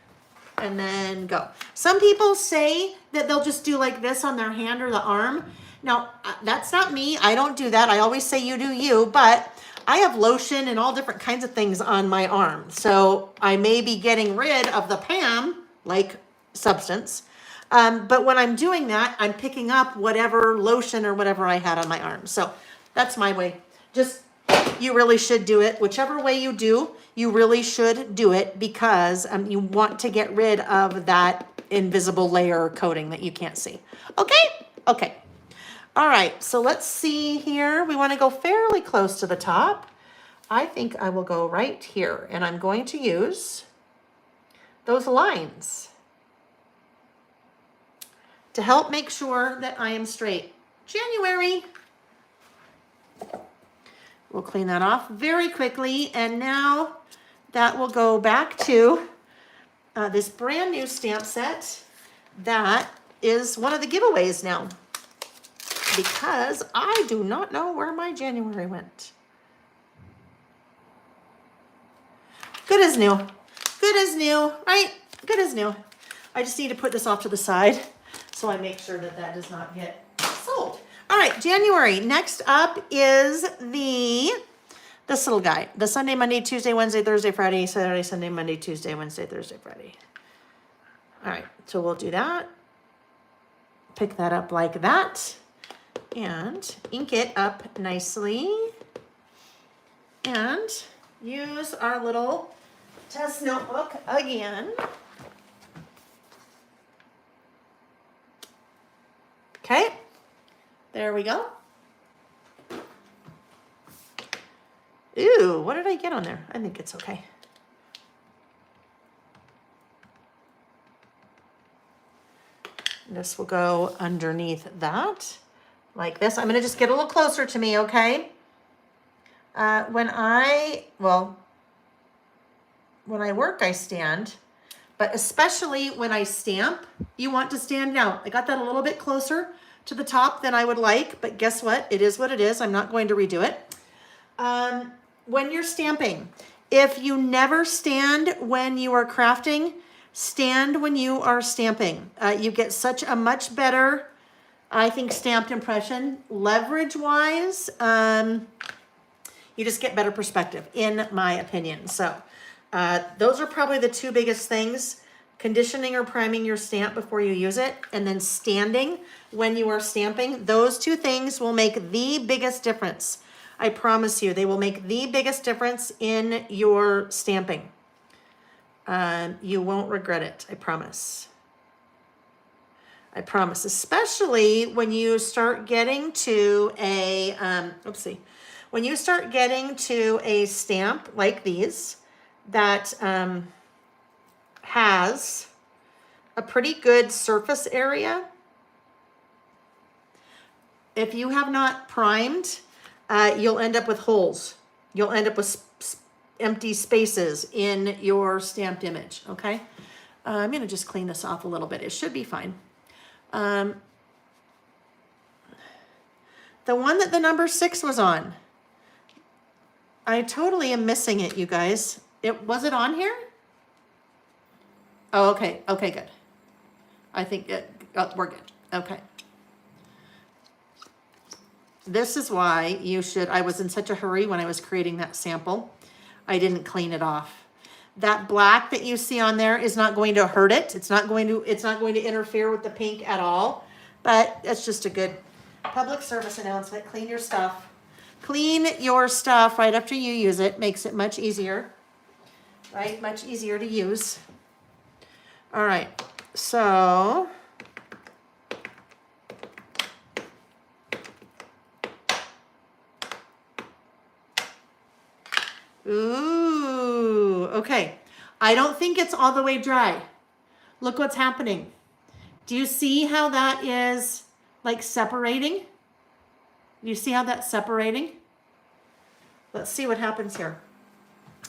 and then go. Some people say that they'll just do like this on their hand or the arm. Now, that's not me. I don't do that. I always say you do you, but I have lotion and all different kinds of things on my arm. So I may be getting rid of the Pam-like substance. But when I'm doing that, I'm picking up whatever lotion or whatever I had on my arm. So that's my way. Just, you really should do it. Whichever way you do, you really should do it because you want to get rid of that invisible layer or coating that you can't see. Okay? Okay. All right, so let's see here. We want to go fairly close to the top. I think I will go right here, and I'm going to use those lines to help make sure that I am straight. January. We'll clean that off very quickly, and now that will go back to this brand new stamp set that is one of the giveaways now, because I do not know where my January went. Good as new. Good as new, right? Good as new. I just need to put this off to the side so I make sure that that does not get sold. All right, January. Next up is this little guy. The Sunday, Monday, Tuesday, Wednesday, Thursday, Friday, Saturday, Sunday, Monday, Tuesday, Wednesday, Thursday, Friday. All right, so we'll do that. Pick that up like that and ink it up nicely. And use our little test notebook again. Okay, there we go. Ooh, what did I get on there? I think it's okay. This will go underneath that, like this. I'm gonna just get a little closer to me, okay? When I work, I stand, but especially when I stamp, you want to stand out. I got that a little bit closer to the top than I would like, but guess what? It is what it is. I'm not going to redo it. When you're stamping, if you never stand when you are crafting, stand when you are stamping. You get such a much better, I think, stamped impression. Leverage-wise, you just get better perspective, in my opinion. So those are probably the two biggest things: conditioning or priming your stamp before you use it, and then standing when you are stamping. Those two things will make the biggest difference. I promise you, they will make the biggest difference in your stamping. You won't regret it, I promise. I promise, especially when you start getting to a, when you start getting to a stamp like these that has a pretty good surface area. If you have not primed, you'll end up with holes. You'll end up with empty spaces in your stamped image, okay? I'm gonna just clean this off a little bit. It should be fine. The one that the number 6 was on, I totally am missing it, you guys. Was it on here? Oh, okay, okay, good. I think we're good, okay. This is why you should, I was in such a hurry when I was creating that sample. I didn't clean it off. That black that you see on there is not going to hurt it. It's not going to interfere with the pink at all, but it's just a good public service announcement. Clean your stuff. Clean your stuff right after you use it. Makes it much easier, right? Much easier to use. All right, so ooh, okay. I don't think it's all the way dry. Look what's happening. Do you see how that is like separating? Do you see how that's separating? Let's see what happens here.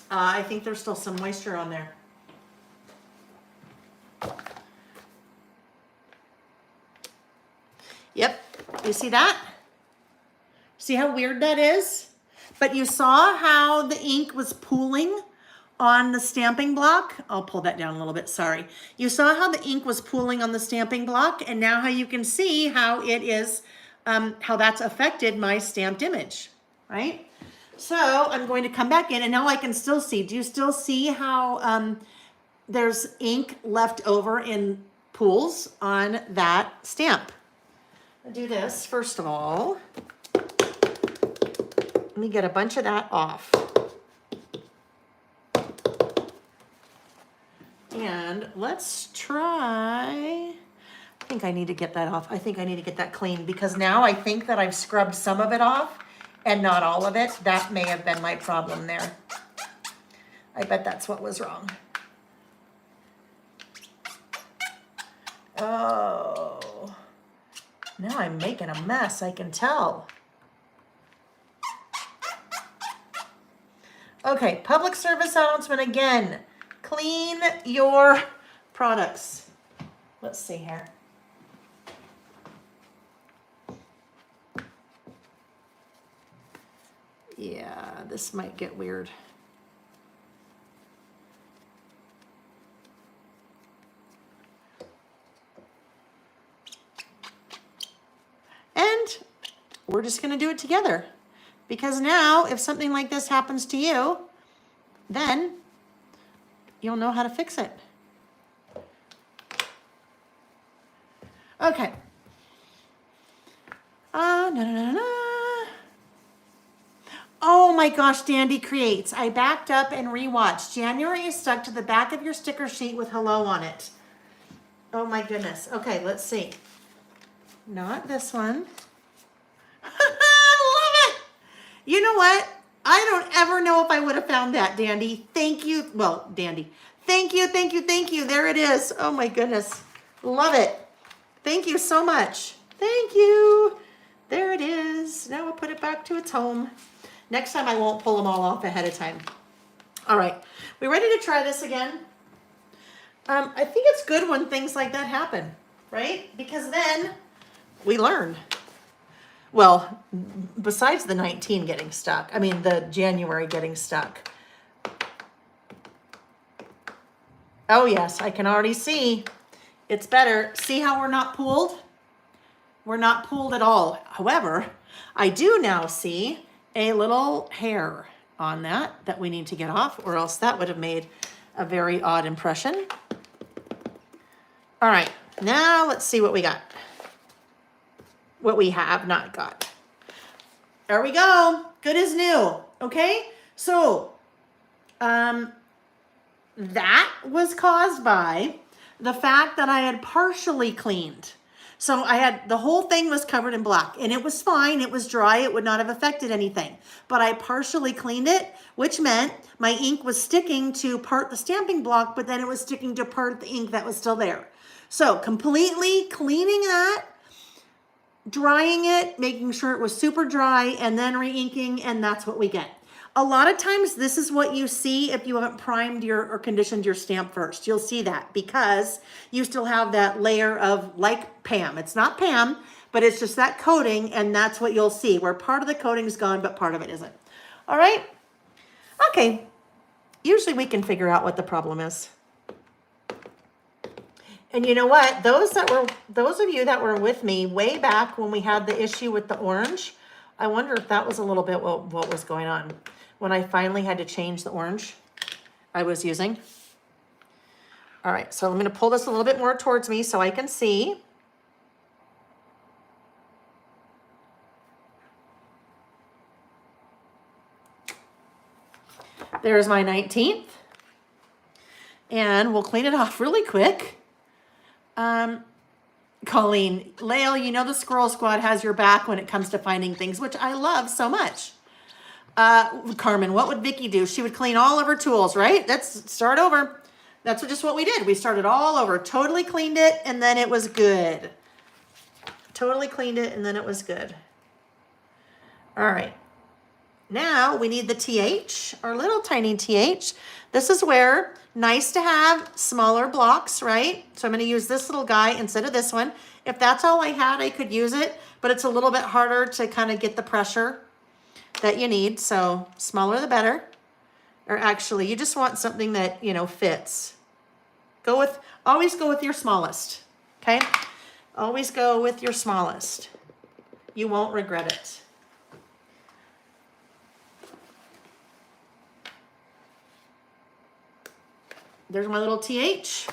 I think there's still some moisture on there. Yep, you see that? See how weird that is? But you saw how the ink was pooling on the stamping block. I'll pull that down a little bit, sorry. You saw how the ink was pooling on the stamping block, and now how you can see how it is, how that's affected my stamped image, right? So I'm going to come back in, and now I can still see. Do you still see how there's ink left over in pools on that stamp? I'll do this first of all. Let me get a bunch of that off. And let's try, I think I need to get that off. I think I need to get that clean because now I think that I've scrubbed some of it off and not all of it. That may have been my problem there. I bet that's what was wrong. Oh, now I'm making a mess, I can tell. Okay, public service announcement again. Clean your products. Let's see here. Yeah, this might get weird. we're just going to do it together. Because now, if something like this happens to you, then you'll know how to fix it. Okay. Oh my gosh, Dandy Creates. I backed up and rewatched. January is stuck to the back of your sticker sheet with hello on it. Oh my goodness. Okay, let's see. Not this one. I love it. You know what? I don't ever know if I would have found that, Dandy. Thank you. Well, Dandy. Thank you, thank you, thank you. There it is. Oh my goodness. Love it. Thank you so much. Thank you. There it is. Now we'll put it back to its home. Next time I won't pull them all off ahead of time. All right. We ready to try this again? I think it's good when things like that happen, right? Because then we learn. Well, besides the 19 getting stuck, I mean the January getting stuck. Oh yes, I can already see it's better. See how we're not pooled? We're not pooled at all. However, I do now see a little hair on that we need to get off, or else that would have made a very odd impression. All right, now let's see what we got. What we have not got. There we go. Good as new. Okay, so that was caused by the fact that I had partially cleaned. So I had, the whole thing was covered in black and it was fine. It was dry. It would not have affected anything, but I partially cleaned it, which meant my ink was sticking to part the stamping block, but then it was sticking to part of the ink that was still there. So completely cleaning that, drying it, making sure it was super dry, and then re-inking, and that's what we get. A lot of times this is what you see if you haven't primed your or conditioned your stamp first. You'll see that because you still have that layer of, like Pam. It's not Pam, but it's just that coating, and that's what you'll see, where part of the coating's gone, but part of it isn't. All right? Okay. Usually we can figure out what the problem is. And you know what? Those of you that were with me way back when we had the issue with the orange, I wonder if that was a little bit what was going on when I finally had to change the orange I was using. All right, so I'm going to pull this a little bit more towards me so I can see. There's my 19th. And we'll clean it off really quick. Colleen, Layle, you know the Squirrel Squad has your back when it comes to finding things, which I love so much. Carmen, what would Vicky do? She would clean all of her tools, right? Let's start over. That's just what we did. We started all over, totally cleaned it, and then it was good. Totally cleaned it, and then it was good. All right. Now we need the TH, our little tiny TH. This is where, nice to have smaller blocks, right? So I'm going to use this little guy instead of this one. If that's all I had, I could use it, but it's a little bit harder to kind of get the pressure that you need. So smaller the better. Or actually, you just want something that, you know, fits. Always go with your smallest, okay? Always go with your smallest. You won't regret it. There's my little TH.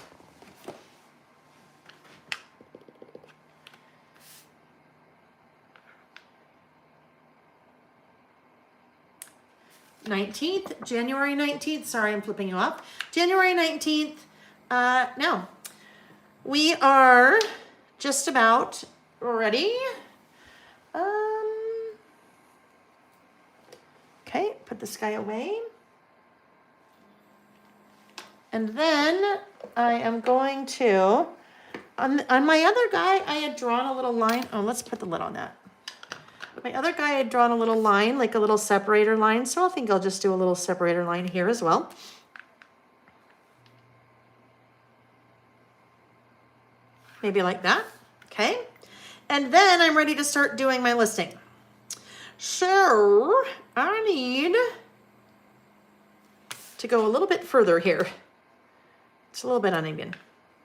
January 19th. Sorry, I'm flipping you off. January 19th. Now, we are just about ready. Okay, put this guy away. And then I am going to, on my other guy, I had drawn a little line. Oh, let's put the lid on that. My other guy had drawn a little line, like a little separator line. So I think I'll just do a little separator line here as well. Maybe like that, okay? And then I'm ready to start doing my listing. So I need to go a little bit further here. It's a little bit uneven.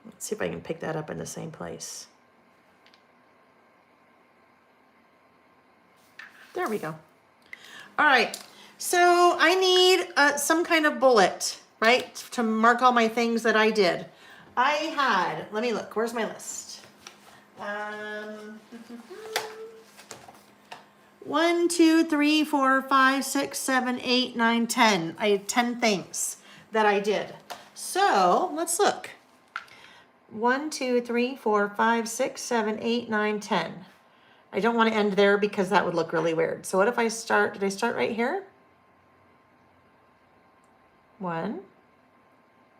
Let's see if I can pick that up in the same place. There we go. All right. So I need some kind of bullet, right? To mark all my things that I did. I had, let me look, where's my list? 1, 2, 3, 4, 5, 6, 7, 8, 9, 10. I had 10 things that I did. So let's look. 1, 2, 3, 4, 5, 6, 7, 8, 9, 10. I don't want to end there because that would look really weird. So what if I start, did I start right here? 1,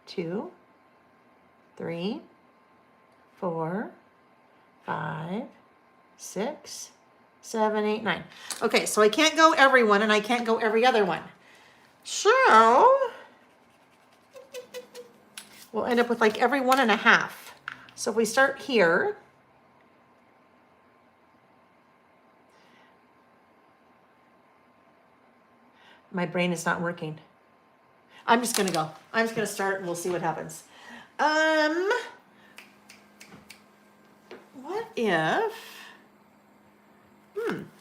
2, 3, 4, 5, 6, 7, 8, 9. Okay, so I can't go every one and I can't go every other one. So we'll end up with like every 1.5. So if we start here, my brain is not working. I'm just gonna go. I'm just gonna start and we'll see what happens. What if,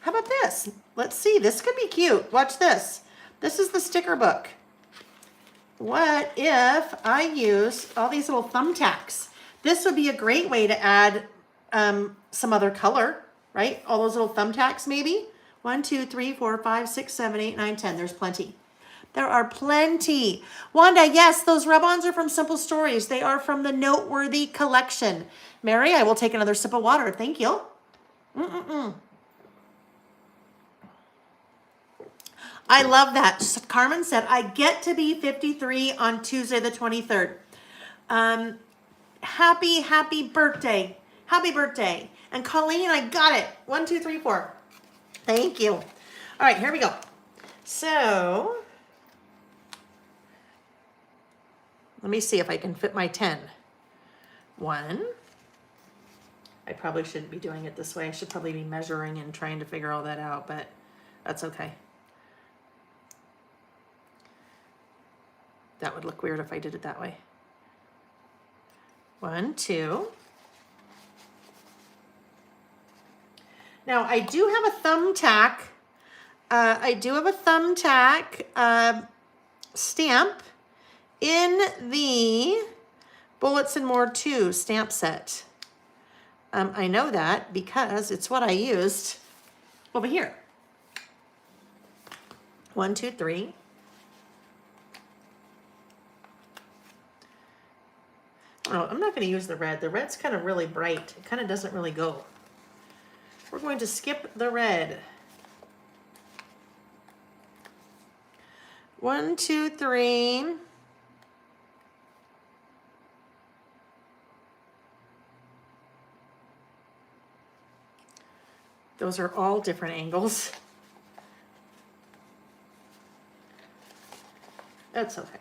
how about this? Let's see, this could be cute. Watch this. This is the sticker book. What if I use all these little thumbtacks? This would be a great way to add some other color, right? All those little thumbtacks maybe. 1, 2, 3, 4, 5, 6, 7, 8, 9, 10. There's plenty. There are plenty. Wanda, yes, those rub-ons are from Simple Stories. They are from the Noteworthy collection. Mary, I will take another sip of water. Thank you. I love that. Carmen said, I get to be 53 on Tuesday the 23rd. Happy birthday. Happy birthday. And Colleen, I got it. 1, 2, 3, 4. Thank you. All right, here we go. So, let me see if I can fit my 10. 1. I probably shouldn't be doing it this way. I should probably be measuring and trying to figure all that out, but that's okay. That would look weird if I did it that way. 1, 2. Now I do have a thumbtack. Stamp in the Bullets and More 2 stamp set. I know that because it's what I used over here. 1, 2, 3. Oh, I'm not going to use the red. The red's kind of really bright. It kind of doesn't really go. We're going to skip the red. 1, 2, 3. Those are all different angles. That's okay.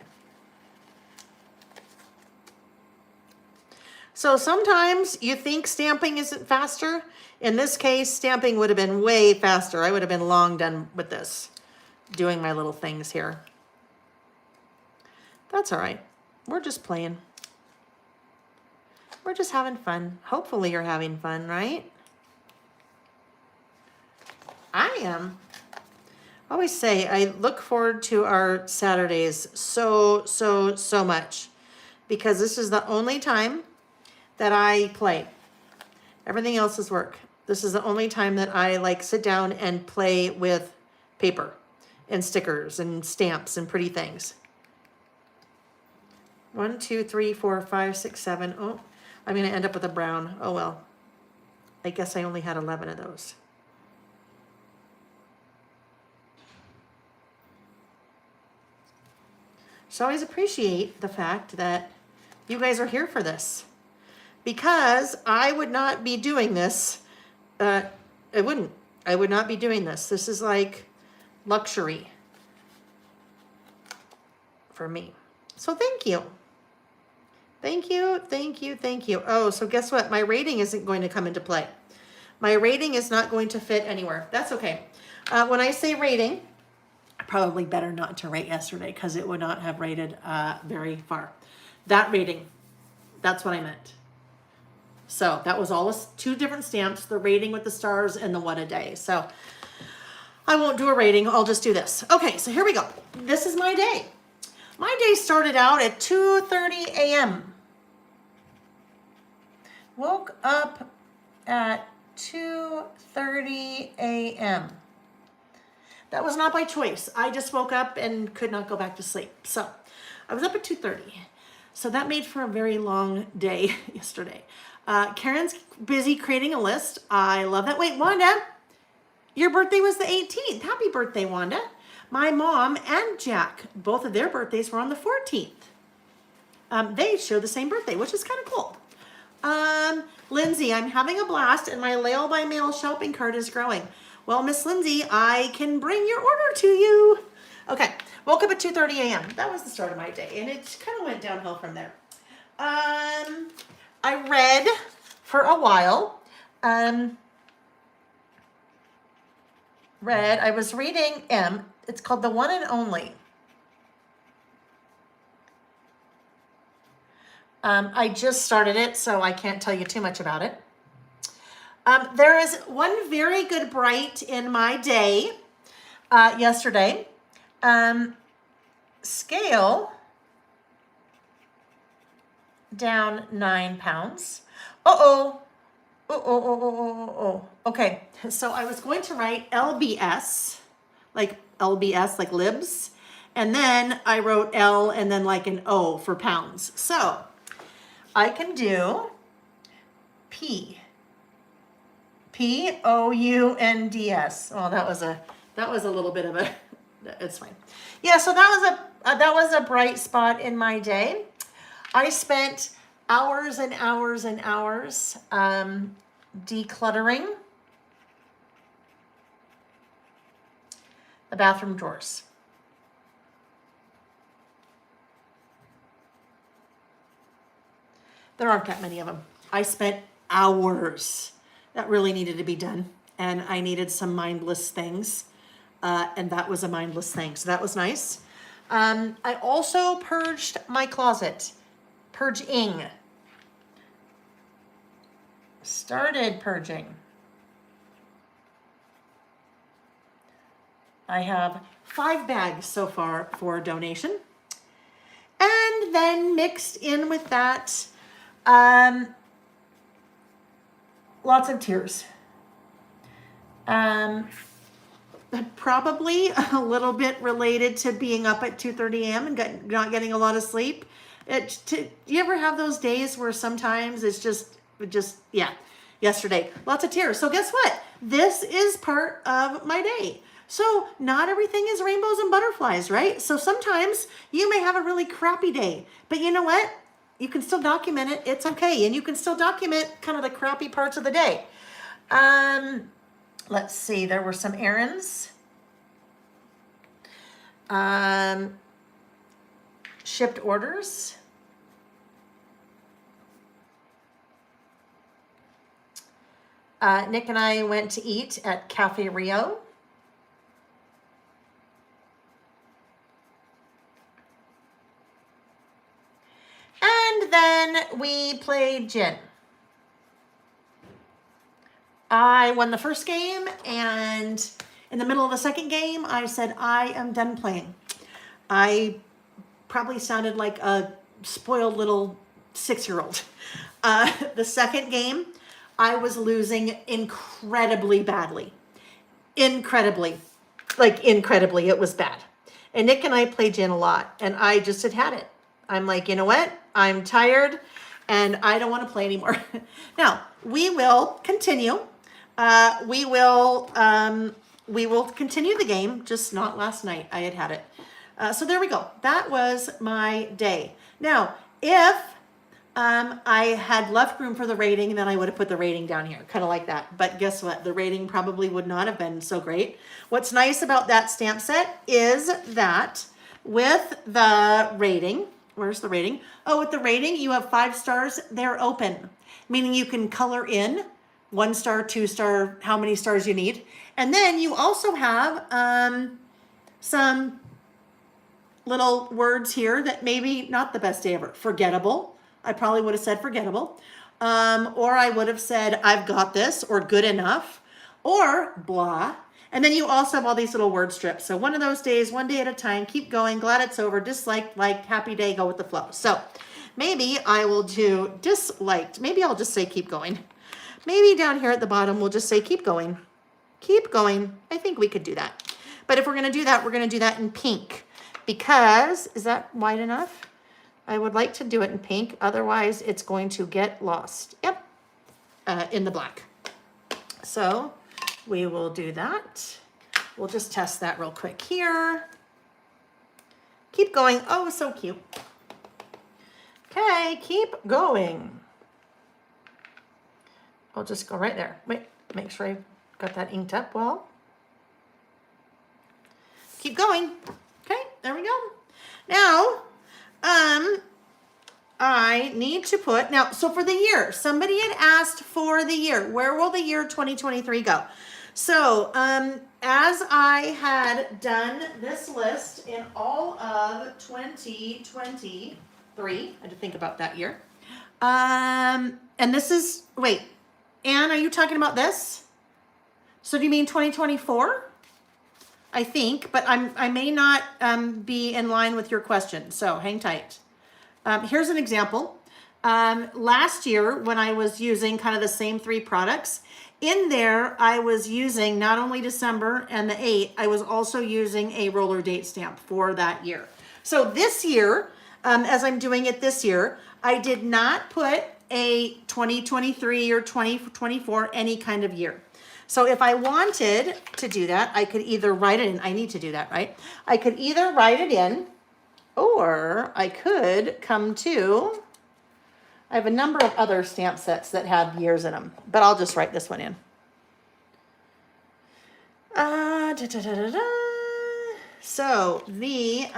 So sometimes you think stamping isn't faster. In this case, stamping would have been way faster. I would have been long done with this, doing my little things here. That's all right. We're just playing. We're just having fun. Hopefully you're having fun, right? I am. I always say I look forward to our Saturdays so much because this is the only time that I play. Everything else is work. This is the only time that I like sit down and play with paper and stickers and stamps and pretty things. 1, 2, 3, 4, 5, 6, 7. Oh, I'm gonna end up with a brown. Oh well. I guess I only had 11 of those. So I always appreciate the fact that you guys are here for this. Because I would not be doing this. I would not be doing this. This is like luxury for me. So thank you. Thank you, thank you, thank you. Oh, so guess what? My rating isn't going to come into play. My rating is not going to fit anywhere. That's okay. When I say rating, probably better not to rate yesterday because it would not have rated very far. That rating, that's what I meant. So that was all 2 different stamps, the rating with the stars and the what a day. So I won't do a rating. I'll just do this. Okay, so here we go. This is my day. My day started out at 2:30 a.m. Woke up at 2:30 a.m. That was not by choice. I just woke up and could not go back to sleep. So I was up at 2:30. So that made for a very long day yesterday. Karen's busy creating a list. I love that. Wait, Wanda, your birthday was the 18th. Happy birthday, Wanda. My mom and Jack, both of their birthdays were on the 14th. They share the same birthday, which is kind of cool. Lindsay, I'm having a blast and my Layle by mail shopping cart is growing. Well, Miss Lindsay, I can bring your order to you. Okay, woke up at 2:30 a.m. That was the start of my day, and it kind of went downhill from there. I read for a while. I was reading it's called The One and Only. I just started it, so I can't tell you too much about it. There is one very good bright in my day yesterday. Scale down 9 pounds. Okay, so I was going to write LBS, like libs, and then I wrote L and then like an O for pounds. So I can do Pounds. Oh, that was a little bit of a. It's fine. Yeah, so that was a bright spot in my day. I spent hours and hours and hours decluttering the bathroom drawers. There aren't that many of them. I spent hours. That really needed to be done. And I needed some mindless things. And that was a mindless thing. So that was nice. I also purged my closet. Purging. Started purging. I have 5 bags so far for donation. And then mixed in with that, lots of tears. Probably a little bit related to being up at 2:30 a.m. and not getting a lot of sleep. Do you ever have those days where sometimes it's just yesterday, lots of tears. So guess what? This is part of my day. So not everything is rainbows and butterflies, right? So sometimes you may have a really crappy day, but you know what? You can still document it. It's okay. And you can still document kind of the crappy parts of the day. Let's see. There were some errands. Shipped orders. Nick and I went to eat at Cafe Rio. And then we played gin. I won the first game, and in the middle of the second game, I said, I am done playing. I probably sounded like a spoiled little 6-year-old. The second game, I was losing incredibly badly. Incredibly. It was bad. And Nick and I played gin a lot, and I just had it. I'm like, you know what? I'm tired, and I don't want to play anymore. Now, we will continue. We will continue the game, just not last night. I had it. So there we go. That was my day. Now, if I had left room for the rating, then I would have put the rating down here, kind of like that. But guess what? The rating probably would not have been so great. What's nice about that stamp set is that with the rating, where's the rating? Oh, with the rating, you have 5 stars. They're open, meaning you can color in 1 star, 2 star, how many stars you need. And then you also have some little words here that maybe not the best day ever. Forgettable. I probably would have said forgettable. Or I would have said, I've got this, or good enough, or blah. And then you also have all these little word strips. So one of those days, one day at a time, keep going, glad it's over, disliked, liked, happy day, go with the flow. So maybe I will do disliked. Maybe I'll just say keep going. Maybe down here at the bottom, we'll just say keep going. Keep going. I think we could do that. But if we're going to do that, we're going to do that in pink. Because, is that wide enough? I would like to do it in pink. Otherwise, it's going to get lost. Yep. In the black. So we will do that. We'll just test that real quick here. Keep going. Oh, so cute. Okay, keep going. I'll just go right there. Wait, make sure I got that inked up well. Keep going. Okay, there we go. Now, I need to put, now, so for the year, somebody had asked for the year. Where will the year 2023 go? So, as I had done this list in all of 2023, I had to think about that year. And this is, wait, Anne, are you talking about this? So do you mean 2024? I think, but I may not be in line with your question, so hang tight. Here's an example. Last year, when I was using kind of the same 3 products, in there, I was using not only December and the 8th, I was also using a roller date stamp for that year. So this year, as I'm doing it this year, I did not put a 2023 or 2024, any kind of year. So if I wanted to do that, I could either write it in. I need to do that, right? I could either write it in, or I could come to, I have a number of other stamp sets that have years in them, but I'll just write this one in. So the,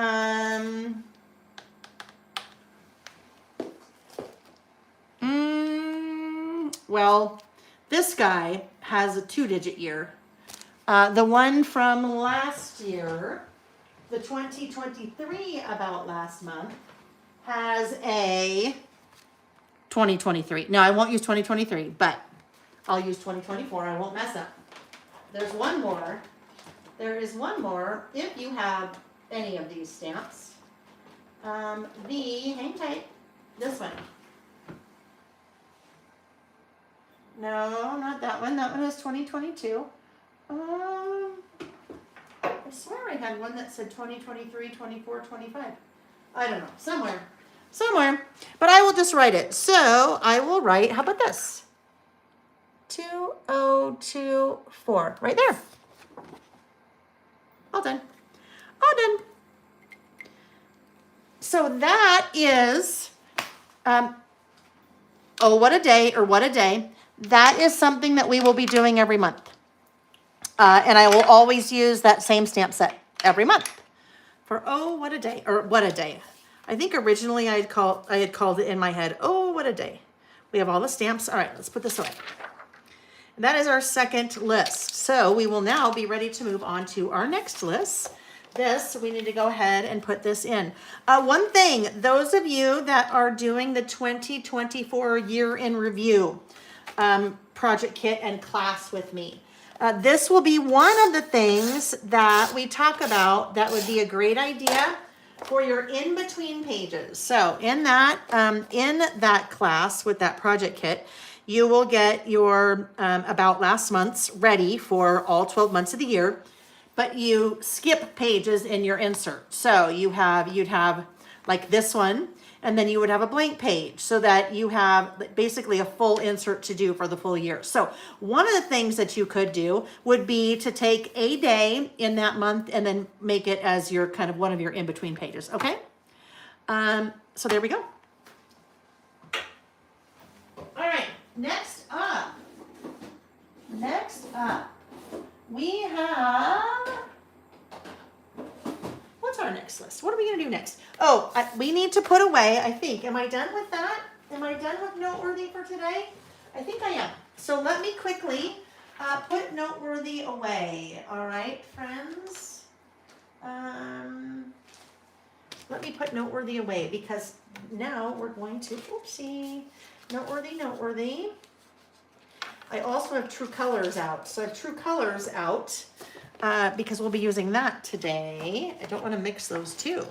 well, this guy has a 2-digit year. The one from last year, the 2023 about last month, has a 2023. No, I won't use 2023, but I'll use 2024. I won't mess up. There's one more. There is one more if you have any of these stamps. Hang tight, this one. No, not that one. That one is 2022. I swear I had one that said 2023, 24, 25. I don't know. Somewhere. But I will just write it. So I will write, how about this? 2024. Right there. All done. So that is, oh, what a day, or what a day. That is something that we will be doing every month. And I will always use that same stamp set every month for, oh, what a day, or what a day. I think originally I had called it in my head, oh, what a day. We have all the stamps. All right, let's put this away. And that is our second list. So we will now be ready to move on to our next list. This, we need to go ahead and put this in. One thing, those of you that are doing the 2024 year in review project kit and class with me, this will be one of the things that we talk about that would be a great idea for your in-between pages. So in that class with that project kit, you will get your about last month's ready for all 12 months of the year, but you skip pages in your insert. So you'd have like this one, and then you would have a blank page so that you have basically a full insert to do for the full year. So one of the things that you could do would be to take a day in that month and then make it as your kind of one of your in-between pages, okay? So there we go. All right, next up, we have, what's our next list? What are we gonna do next? Oh, we need to put away, I think. Am I done with that? Am I done with Noteworthy for today? I think I am. So let me quickly put Noteworthy away. All right, friends. Let me put Noteworthy away because now we're going to, oopsie, Noteworthy. I also have True Colors out. So I have True Colors out. because we'll be using that today. I don't want to mix those two.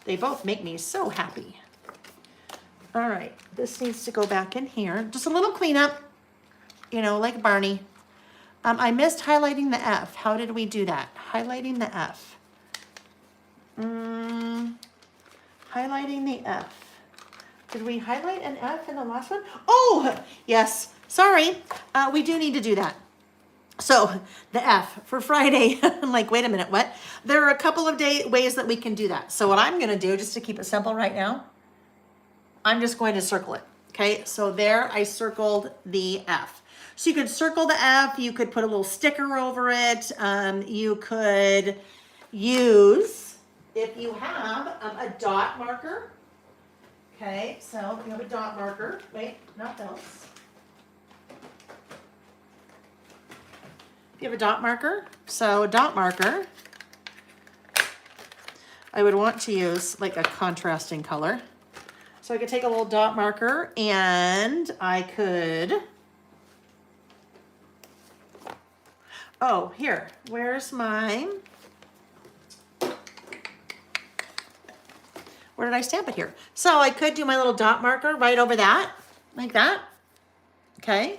They both make me so happy. All right, this needs to go back in here. Just a little cleanup, you know, like Barney. I missed highlighting the F. How did we do that? Highlighting the F. Highlighting the F. Did we highlight an F in the last one? Oh, yes. Sorry. We do need to do that. So the F for Friday, I'm like, wait a minute, what? There are a couple of ways that we can do that. So what I'm going to do, just to keep it simple right now, I'm just going to circle it. Okay, so there I circled the F. So you could circle the F, you could put a little sticker over it. You could use, if you have a dot marker. Okay, so if you have a dot marker, wait, not those. You have a dot marker. So a dot marker, I would want to use like a contrasting color. So I could take a little dot marker and I could, oh, here, where's mine? Where did I stamp it here? So I could do my little dot marker right over that, like that, okay?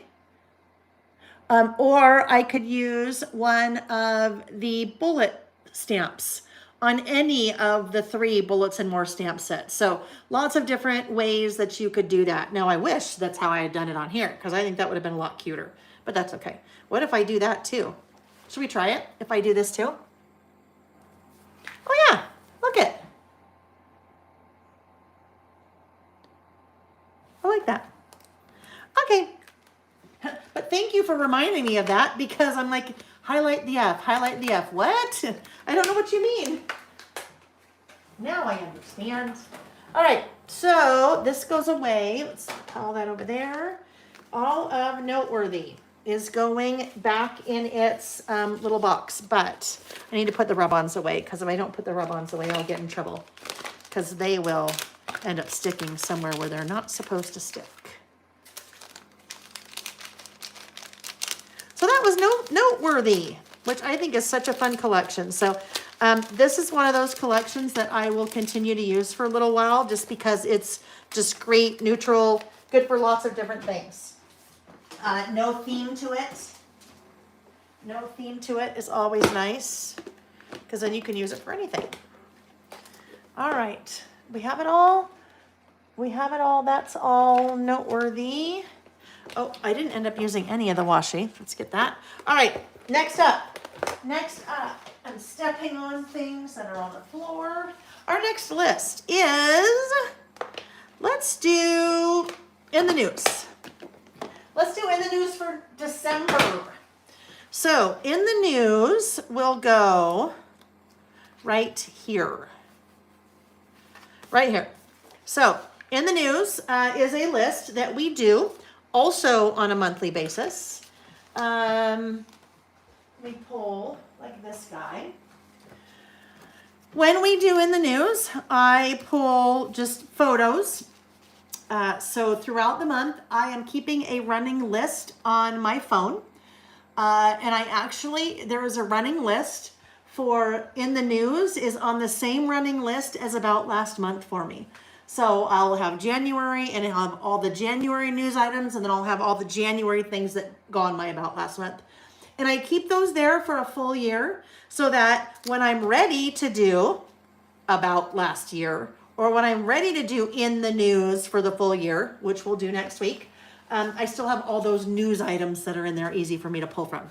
Or I could use one of the bullet stamps on any of the 3 bullets and more stamp sets. So lots of different ways that you could do that. Now I wish that's how I had done it on here because I think that would have been a lot cuter, but that's okay. What if I do that too? Should we try it if I do this too? Oh yeah, look it. I like that. Okay. But thank you for reminding me of that because I'm like, highlight the F, highlight the F. What? I don't know what you mean. Now I understand. All right, so this goes away. Let's call that over there. All of Noteworthy is going back in its little box, but I need to put the rub-ons away because if I don't put the rub-ons away, I'll get in trouble because they will end up sticking somewhere where they're not supposed to stick. So that was Noteworthy, which I think is such a fun collection. So this is one of those collections that I will continue to use for a little while just because it's just great, neutral, good for lots of different things. No theme to it. No theme to it is always nice because then you can use it for anything. All right, we have it all. We have it all. That's all Noteworthy. Oh, I didn't end up using any of the washi. Let's get that. All right, next up, I'm stepping on things that are on the floor. Our next list is, let's do in the news. Let's do in the news for December. So in the news, we'll go right here. Right here. So in the news is a list that we do also on a monthly basis. We pull like this guy. When we do in the news, I pull just photos. So throughout the month, I am keeping a running list on my phone. And I actually, there is a running list for in the news is on the same running list as about last month for me. So I'll have January and I'll have all the January news items and then I'll have all the January things that go on my about last month. And I keep those there for a full year so that when I'm ready to do about last year or when I'm ready to do in the news for the full year, which we'll do next week, I still have all those news items that are in there easy for me to pull from.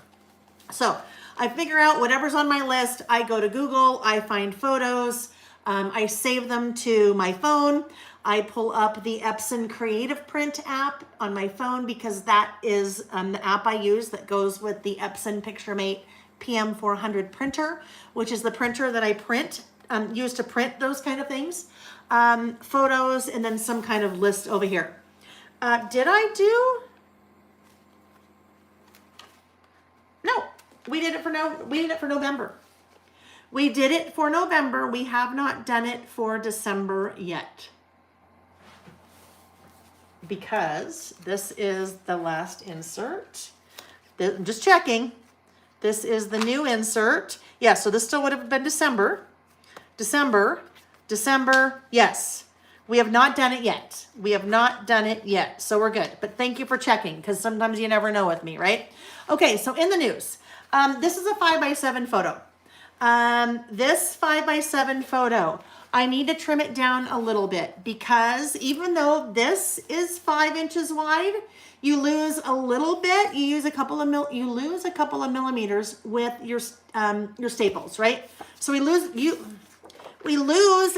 So I figure out whatever's on my list. I go to Google, I find photos, I save them to my phone. I pull up the Epson Creative Print app on my phone because that is the app I use that goes with the Epson PictureMate PM400 printer, which is the printer that I use to print those kind of things, photos, and then some kind of list over here. Did I do? No, we did it for November. We did it for November. We have not done it for December yet. Because this is the last insert. I'm just checking. This is the new insert. Yeah, so this still would have been December. December, yes. We have not done it yet. We have not done it yet, so we're good. But thank you for checking, because sometimes you never know with me, right? Okay, so in the news, this is a 5x7 photo. This 5x7 photo, I need to trim it down a little bit, because even though this is 5 inches wide, you lose a little bit. You lose a couple of millimeters with your staples, right? So we lose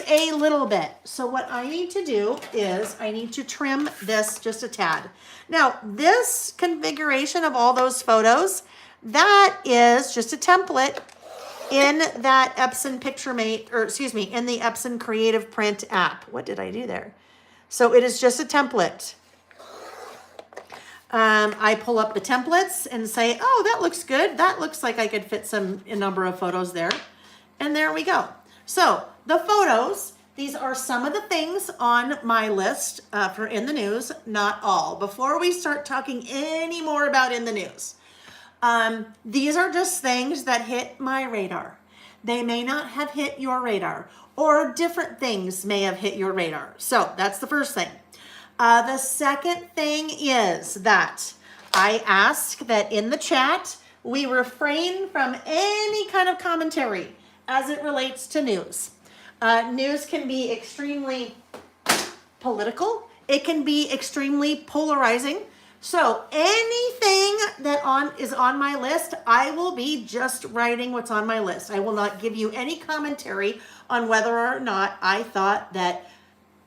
a little bit. So what I need to do is I need to trim this just a tad. Now, this configuration of all those photos, that is just a template in that Epson PictureMate, or excuse me, in the Epson Creative Print app. What did I do there? So it is just a template. I pull up the templates and say, oh, that looks good. That looks like I could fit a number of photos there. And there we go. So the photos, these are some of the things on my list for in the news, not all. Before we start talking any more about in the news, these are just things that hit my radar. They may not have hit your radar, or different things may have hit your radar. So that's the first thing. The second thing is that I ask that in the chat, we refrain from any kind of commentary as it relates to news. News can be extremely political. It can be extremely polarizing. So anything that is on my list, I will be just writing what's on my list. I will not give you any commentary on whether or not I thought that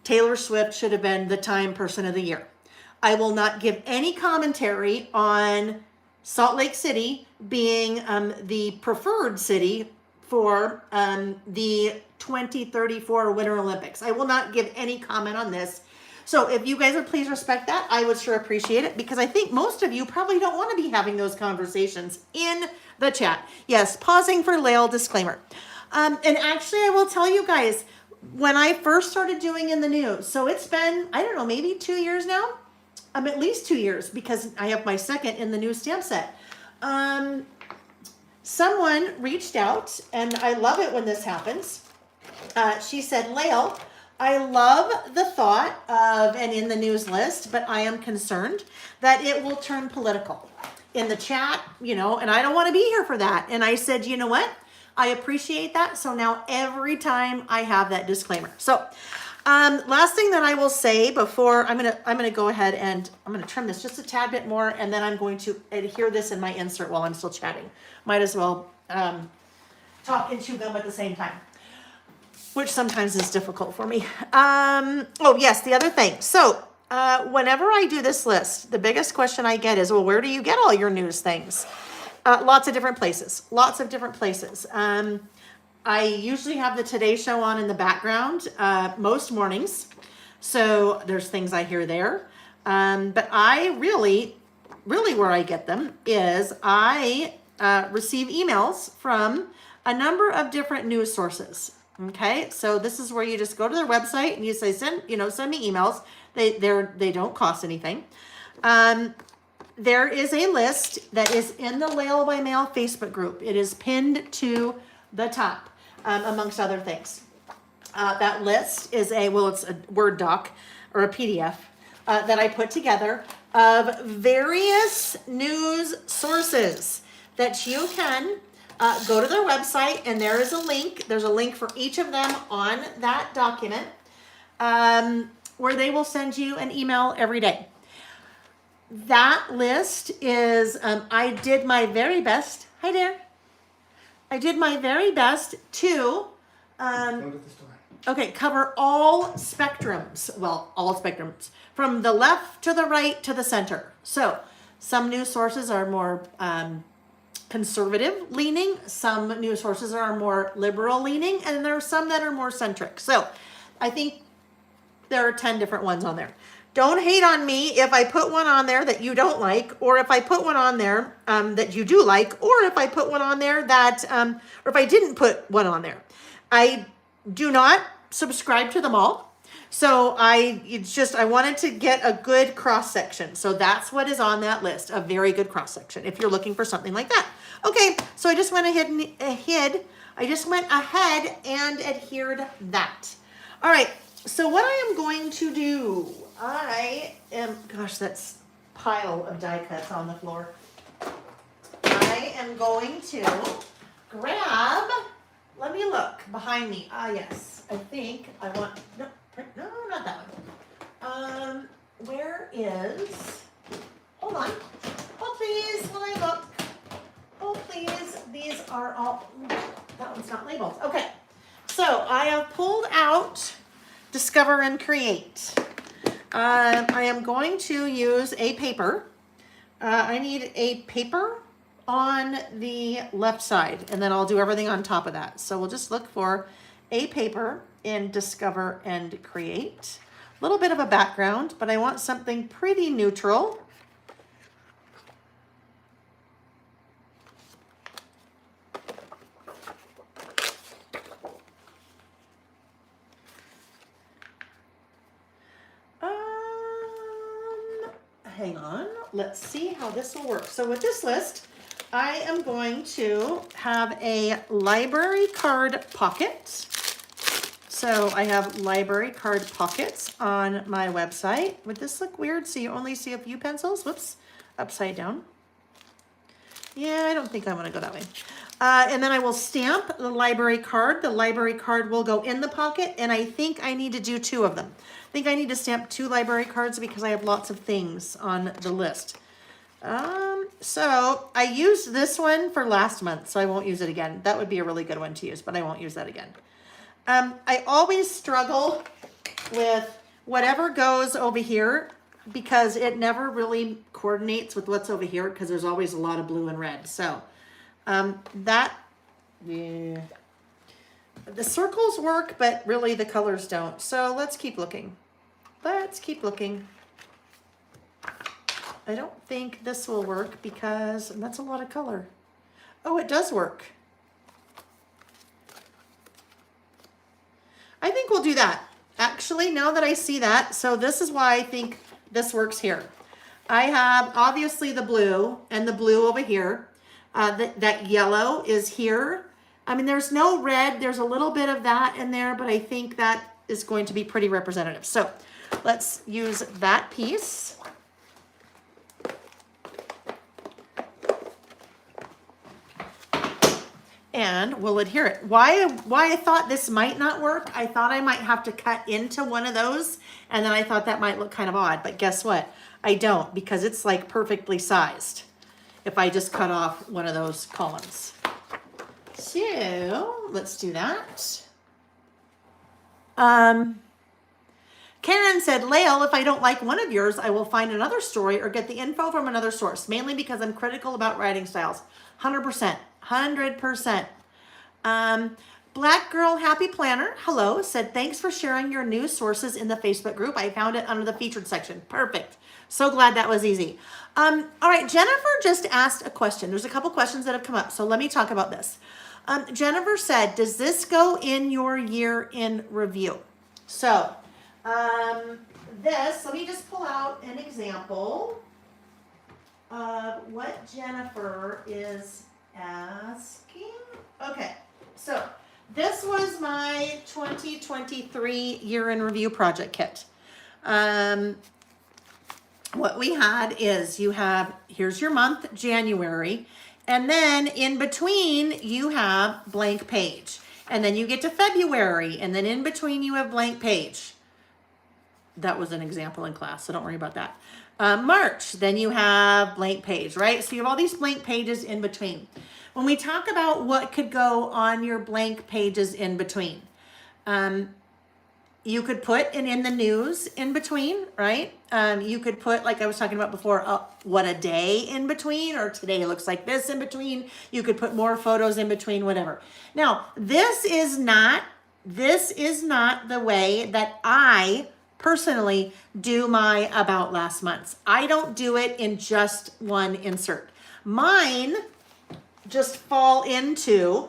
Taylor Swift should have been the Time Person of the Year. I will not give any commentary on Salt Lake City being the preferred city for the 2034 Winter Olympics. I will not give any comment on this. So if you guys would please respect that, I would sure appreciate it, because I think most of you probably don't want to be having those conversations in the chat. Yes, pausing for Layle disclaimer. And actually, I will tell you guys, when I first started doing in the news, so it's been, I don't know, maybe 2 years now. At least 2 years, because I have my second in the new stamp set. Someone reached out, and I love it when this happens. She said, Layle, I love the thought of an in the news list, but I am concerned that it will turn political in the chat, and I don't want to be here for that. And I said, you know what? I appreciate that. So now every time I have that disclaimer. So last thing that I will say before I'm gonna go ahead and I'm gonna trim this just a tad bit more, and then I'm going to adhere this in my insert while I'm still chatting. Might as well talk and chew gum at the same time, which sometimes is difficult for me. Oh yes, the other thing. So whenever I do this list, the biggest question I get is, well, where do you get all your news things? Lots of different places. I usually have the Today Show on in the background most mornings. So there's things I hear there. But I really where I get them is I receive emails from a number of different news sources. Okay, so this is where you just go to their website and you say, send me emails. They don't cost anything. There is a list that is in the Layle by Mail Facebook group. It is pinned to the top, amongst other things. That list is it's a Word doc or a PDF that I put together of various news sources that you can go to their website, and there is a link. There's a link for each of them on that document where they will send you an email every day. That list is, I did my very best. Hi there. I did my very best to cover all spectrums. Well, all spectrums. From the left to the right to the center. So some news sources are more conservative leaning. Some news sources are more liberal leaning. And there are some that are more centric. So I think there are 10 different ones on there. Don't hate on me if I put one on there that you don't like, or if I put one on there that you do like, or if I put one on there that, or if I didn't put one on there. I do not subscribe to them all. So I wanted to get a good cross section. So that's what is on that list, a very good cross section if you're looking for something like that. Okay, so I just went ahead and adhered that. All right, so what I am going to do, gosh, that's pile of die cuts on the floor. I am going to grab, let me look behind me. Ah, yes, I think I want, no, not that one. Where is, hold on. Oh, please, when I look. Oh, please, these are all, that one's not labeled. Okay, so I have pulled out Discover and Create. I am going to use a paper. I need a paper on the left side, and then I'll do everything on top of that. So we'll just look for a paper in Discover and Create. A little bit of a background, but I want something pretty neutral. Hang on, let's see how this will work. So with this list, I am going to have a library card pocket. So I have library card pockets on my website. Would this look weird? So you only see a few pencils? Whoops, upside down. Yeah, I don't think I want to go that way. And then I will stamp the library card. The library card will go in the pocket, and I think I need to do 2 of them. I think I need to stamp 2 library cards because I have lots of things on the list. So I used this one for last month, so I won't use it again. That would be a really good one to use, but I won't use that again. I always struggle with whatever goes over here because it never really coordinates with what's over here because there's always a lot of blue and red. So the circles work, but really the colors don't. So let's keep looking. Let's keep looking. I don't think this will work because that's a lot of color. Oh, it does work. I think we'll do that. Actually, now that I see that, so this is why I think this works here. I have obviously the blue and the blue over here. That yellow is here. I mean, there's no red. There's a little bit of that in there, but I think that is going to be pretty representative. So let's use that piece. And we'll adhere it. Why I thought this might not work, I thought I might have to cut into one of those, and then I thought that might look kind of odd, but guess what? I don't, because it's like perfectly sized if I just cut off one of those columns. So let's do that. Karen said, Layle, if I don't like one of yours, I will find another story or get the info from another source, mainly because I'm critical about writing styles. 100%. 100%. Black Girl Happy Planner, hello, said, thanks for sharing your news sources in the Facebook group. I found it under the featured section. Perfect. So glad that was easy. All right, Jennifer just asked a question. There's a couple questions that have come up, so let me talk about this. Jennifer said, does this go in your year in review? So, let me just pull out an example of what Jennifer is asking. Okay, so this was my 2023 year in review project kit. What we had is here's your month, January, and then in between you have blank page, and then you get to February, and then in between you have blank page. That was an example in class, so don't worry about that. March, then you have blank page, right? So you have all these blank pages in between. When we talk about what could go on your blank pages in between, you could put an in the news in between, right? You could put, like I was talking about before, what a day in between, or today looks like this in between. You could put more photos in between, whatever. Now, this is not the way that I personally do my about last months. I don't do it in just one insert. Mine just fall into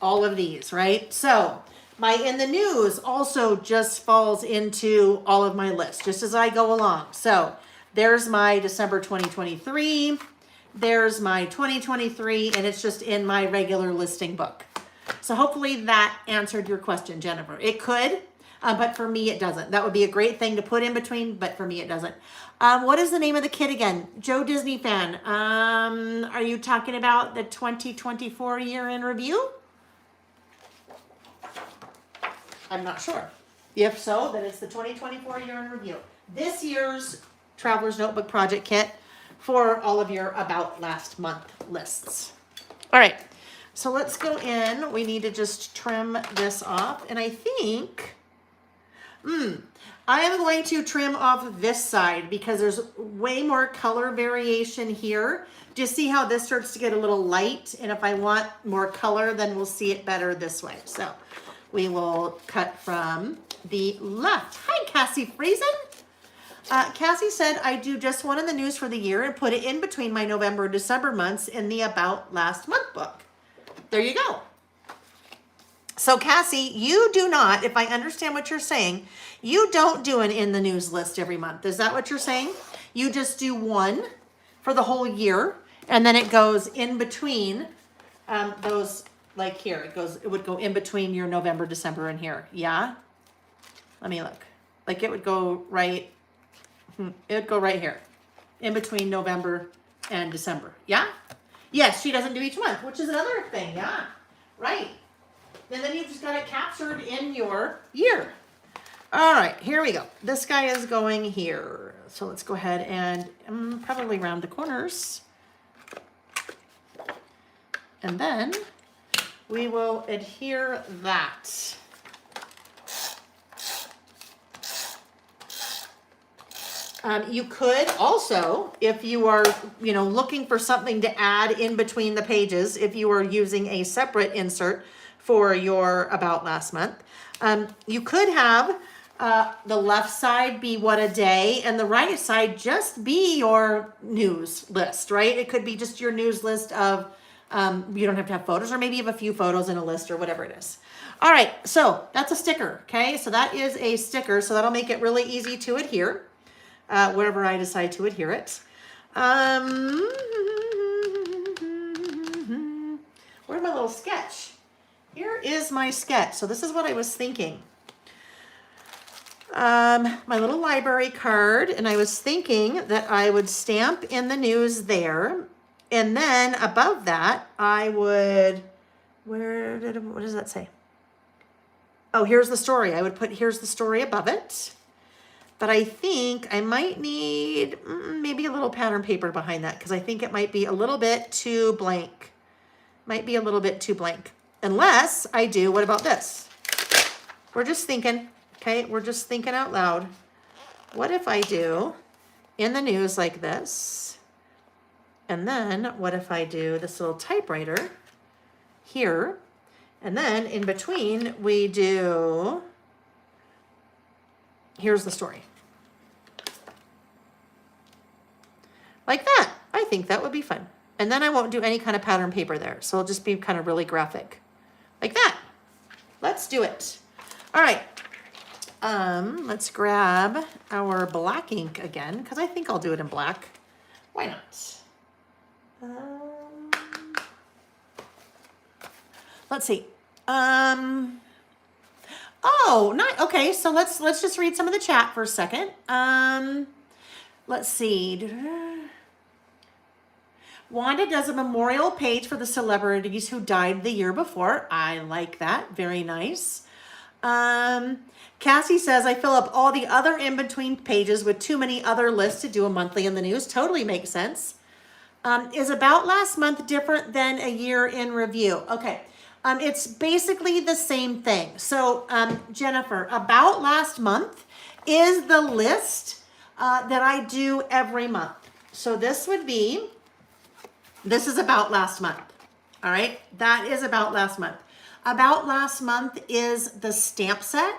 all of these, right? So My in the news also just falls into all of my lists, just as I go along. So there's my December 2023. There's my 2023, and it's just in my regular listing book. So hopefully that answered your question, Jennifer. It could, but for me it doesn't. That would be a great thing to put in between, but for me it doesn't. What is the name of the kid again? Joe Disney fan. Are you talking about the 2024 year in review? I'm not sure. If so, then it's the 2024 year in review. This year's Traveler's Notebook Project Kit for all of your about last month lists. All right, so let's go in. We need to just trim this off. And I think, I am going to trim off this side because there's way more color variation here. Do you see how this starts to get a little light? And if I want more color, then we'll see it better this way. So we will cut from the left. Hi, Cassie Friesen. Cassie said, I do just one in the news for the year and put it in between my November and December months in the About Last Month book. There you go. So Cassie, you do not, if I understand what you're saying, you don't do an in the news list every month. Is that what you're saying? You just do one for the whole year, and then it goes in between those, like here, it would go in between your November, December, and here. Yeah? Let me look. Like it would go right here, in between November and December. Yeah? Yes, she doesn't do each month, which is another thing. Yeah, right. And then you've just got it captured in your year. All right, here we go. This guy is going here. So let's go ahead and probably round the corners. And then we will adhere that. You could also, if you are, looking for something to add in between the pages, if you are using a separate insert for your About Last Month, you could have the left side be what a day and the right side just be your news list, right? It could be just your news list of, you don't have to have photos, or maybe you have a few photos in a list or whatever it is. All right, so that's a sticker, okay? So that is a sticker, so that'll make it really easy to adhere. Wherever I decide to adhere it. Where's my little sketch? Here is my sketch. So this is what I was thinking. My little library card, and I was thinking that I would stamp in the news there, and then above that I would, what does that say? Oh, here's the story. I would put here's the story above it. But I think I might need maybe a little pattern paper behind that because I think it might be a little bit too blank. Might be a little bit too blank. Unless I do, what about this? We're just thinking, okay? We're just thinking out loud. What if I do in the news like this? And then what if I do this little typewriter here? And then in between we do, here's the story. Like that. I think that would be fun. And then I won't do any kind of pattern paper there. So it'll just be kind of really graphic. Like that. Let's do it. All right. Let's grab our black ink again, because I think I'll do it in black. Why not? Let's see. Oh, not okay. So let's just read some of the chat for a second. Let's see. Wanda does a memorial page for the celebrities who died the year before. I like that. Very nice. Cassie says, I fill up all the other in-between pages with too many other lists to do a monthly in the news. Totally makes sense. Is About Last Month different than a year in review? Okay. It's basically the same thing. So, Jennifer, About Last Month is the list that I do every month. So this is About Last Month. All right, that is About Last Month. About Last Month is the stamp set.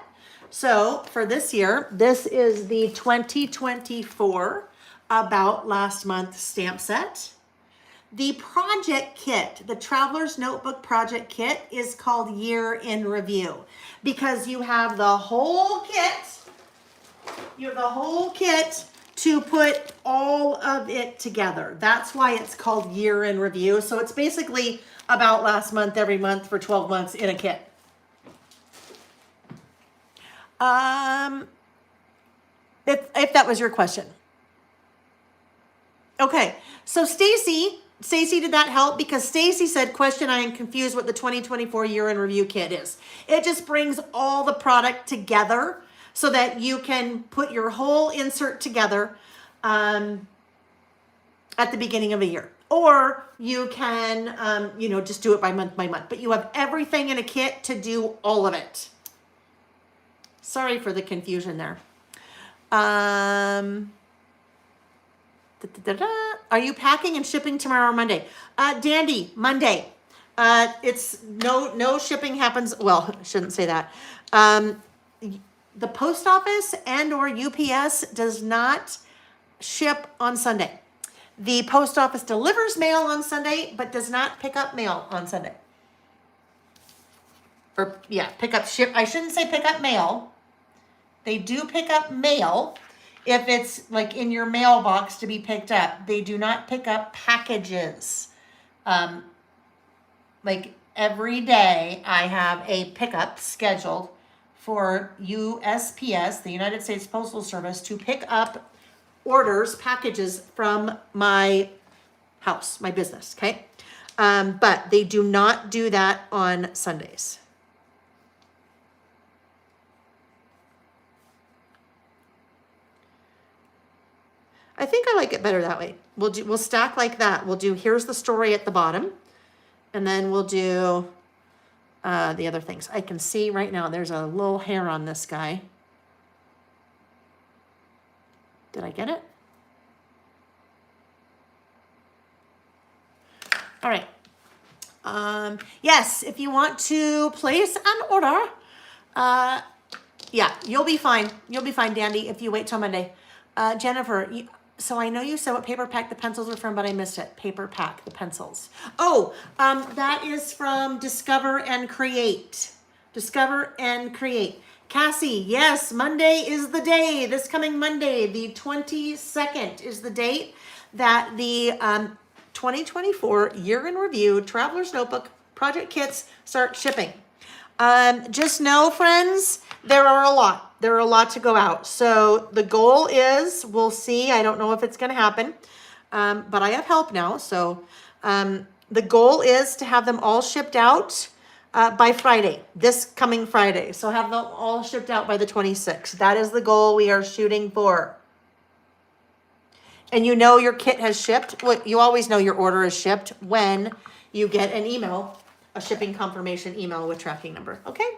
So for this year, this is the 2024 About Last Month stamp set. The project kit, the Traveler's Notebook project kit, is called Year in Review because you have the whole kit. You have the whole kit to put all of it together. That's why it's called Year in Review. So it's basically about last month, every month for 12 months in a kit. If that was your question. Okay, so Stacy, did that help? Because Stacy said, question, I am confused what the 2024 Year in Review kit is. It just brings all the product together so that you can put your whole insert together at the beginning of a year. Or you can, just do it by month. But you have everything in a kit to do all of it. Sorry for the confusion there. Are you packing and shipping tomorrow or Monday? Dandy, Monday. It's no shipping happens. Well, I shouldn't say that. The post office and or UPS does not ship on Sunday. The post office delivers mail on Sunday, but does not pick up mail on Sunday. Pick up ship. I shouldn't say pick up mail. They do pick up mail if it's like in your mailbox to be picked up. They do not pick up packages. Like every day I have a pickup scheduled for USPS, the United States Postal Service, to pick up orders, packages from my house, my business, okay? But they do not do that on Sundays. I think I like it better that way. We'll stack like that. We'll do here's the story at the bottom, and then we'll do the other things. I can see right now there's a little hair on this guy. Did I get it? All right. Yes, if you want to place an order, you'll be fine. You'll be fine, Dandy, if you wait till Monday. Jennifer, so I know you said what paper pack the pencils were from, but I missed it. Paper pack, the pencils. Oh, that is from Discover and Create. Discover and Create. Cassie, yes, Monday is the day. This coming Monday, the 22nd, is the date that the 2024 Year in Review Traveler's Notebook project kits start shipping. Just know, friends, there are a lot. There are a lot to go out. So the goal is, we'll see. I don't know if it's going to happen, but I have help now. So the goal is to have them all shipped out by Friday, this coming Friday. So have them all shipped out by the 26th. That is the goal we are shooting for. And you know your kit has shipped. Well, you always know your order is shipped when you get an email, a shipping confirmation email with tracking number. Okay?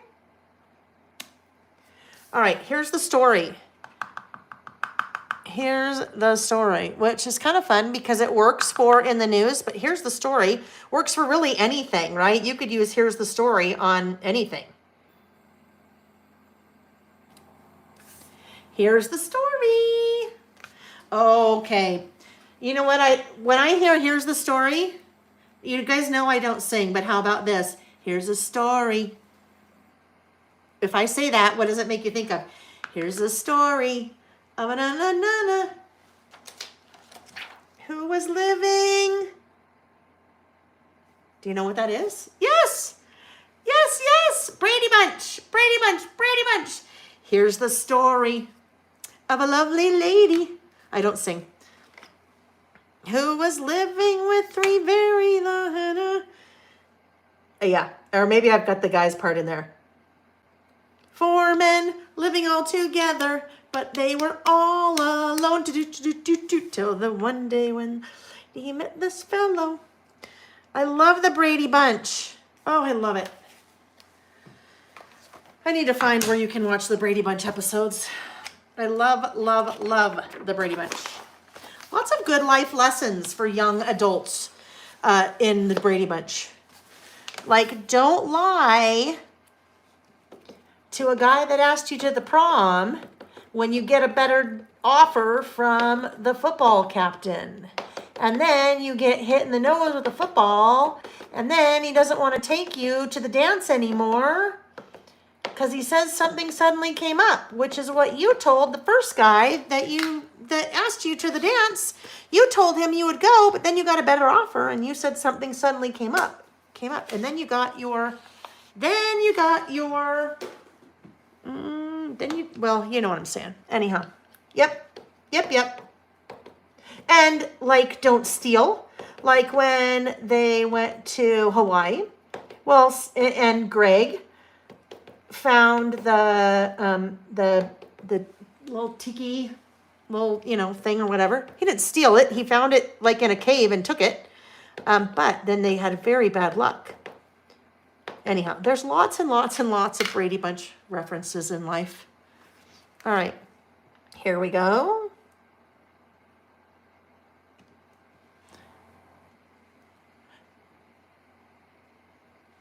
All right, here's the story. Here's the story, which is kind of fun because it works for in the news, but here's the story. Works for really anything, right? You could use here's the story on anything. Here's the story. Okay. You know what? When I hear here's the story, you guys know I don't sing, but how about this? Here's a story. If I say that, what does it make you think of? Here's a story of a na-na-na-na who was living. Do you know what that is? Yes. Yes, yes. Brady Bunch. Brady Bunch. Brady Bunch. Here's the story of a lovely lady. I don't sing. Who was living with three very long... Yeah, or maybe I've got the guy's part in there. 4 men living all together, but they were all alone till the one day when he met this fellow. I love the Brady Bunch. Oh, I love it. I need to find where you can watch the Brady Bunch episodes. I love, love, love the Brady Bunch. Lots of good life lessons for young adults in the Brady Bunch. Like, don't lie to a guy that asked you to the prom when you get a better offer from the football captain. And then you get hit in the nose with a football. And then he doesn't want to take you to the dance anymore because he says something suddenly came up, which is what you told the first guy that asked you to the dance. You told him you would go, but then you got a better offer and you said something suddenly came up. And then you got your, well, you know what I'm saying. Anyhow. Yep. And like, don't steal. Like when they went to Hawaii. Well, and Greg found the little tiki little, thing or whatever. He didn't steal it. He found it like in a cave and took it. But then they had very bad luck. Anyhow, there's lots and lots and lots of Brady Bunch references in life. All right, here we go.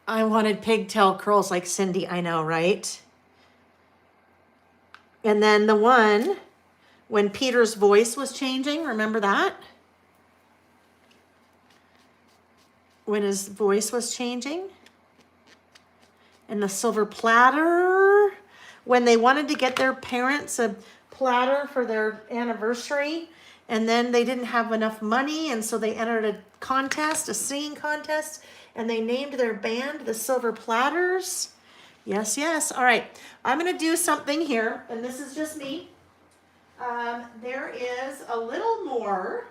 I wanted pigtail curls like Cindy. I know, right? And then the one when Peter's voice was changing, remember that? When his voice was changing. And the silver platter, when they wanted to get their parents a platter for their anniversary, and then they didn't have enough money, and so they entered a contest, a singing contest, and they named their band the Silver Platters. Yes. All right, I'm going to do something here, and this is just me. There is a little more.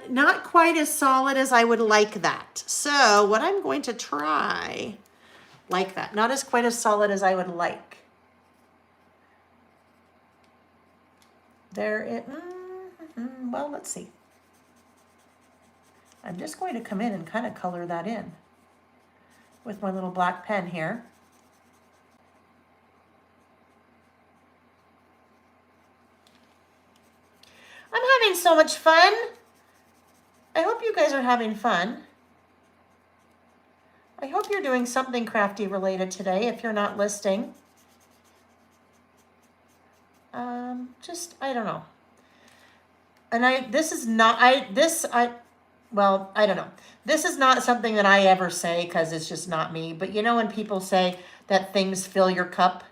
Not quite as solid as I would like that. So what I'm going to try, like that, not as quite as solid as I would like. Well, let's see. I'm just going to come in and kind of color that in with my little black pen here. I'm having so much fun. I hope you guys are having fun. I hope you're doing something crafty related today if you're not listing. I don't know. And I don't know. This is not something that I ever say because it's just not me. But you know when people say that things fill your cup?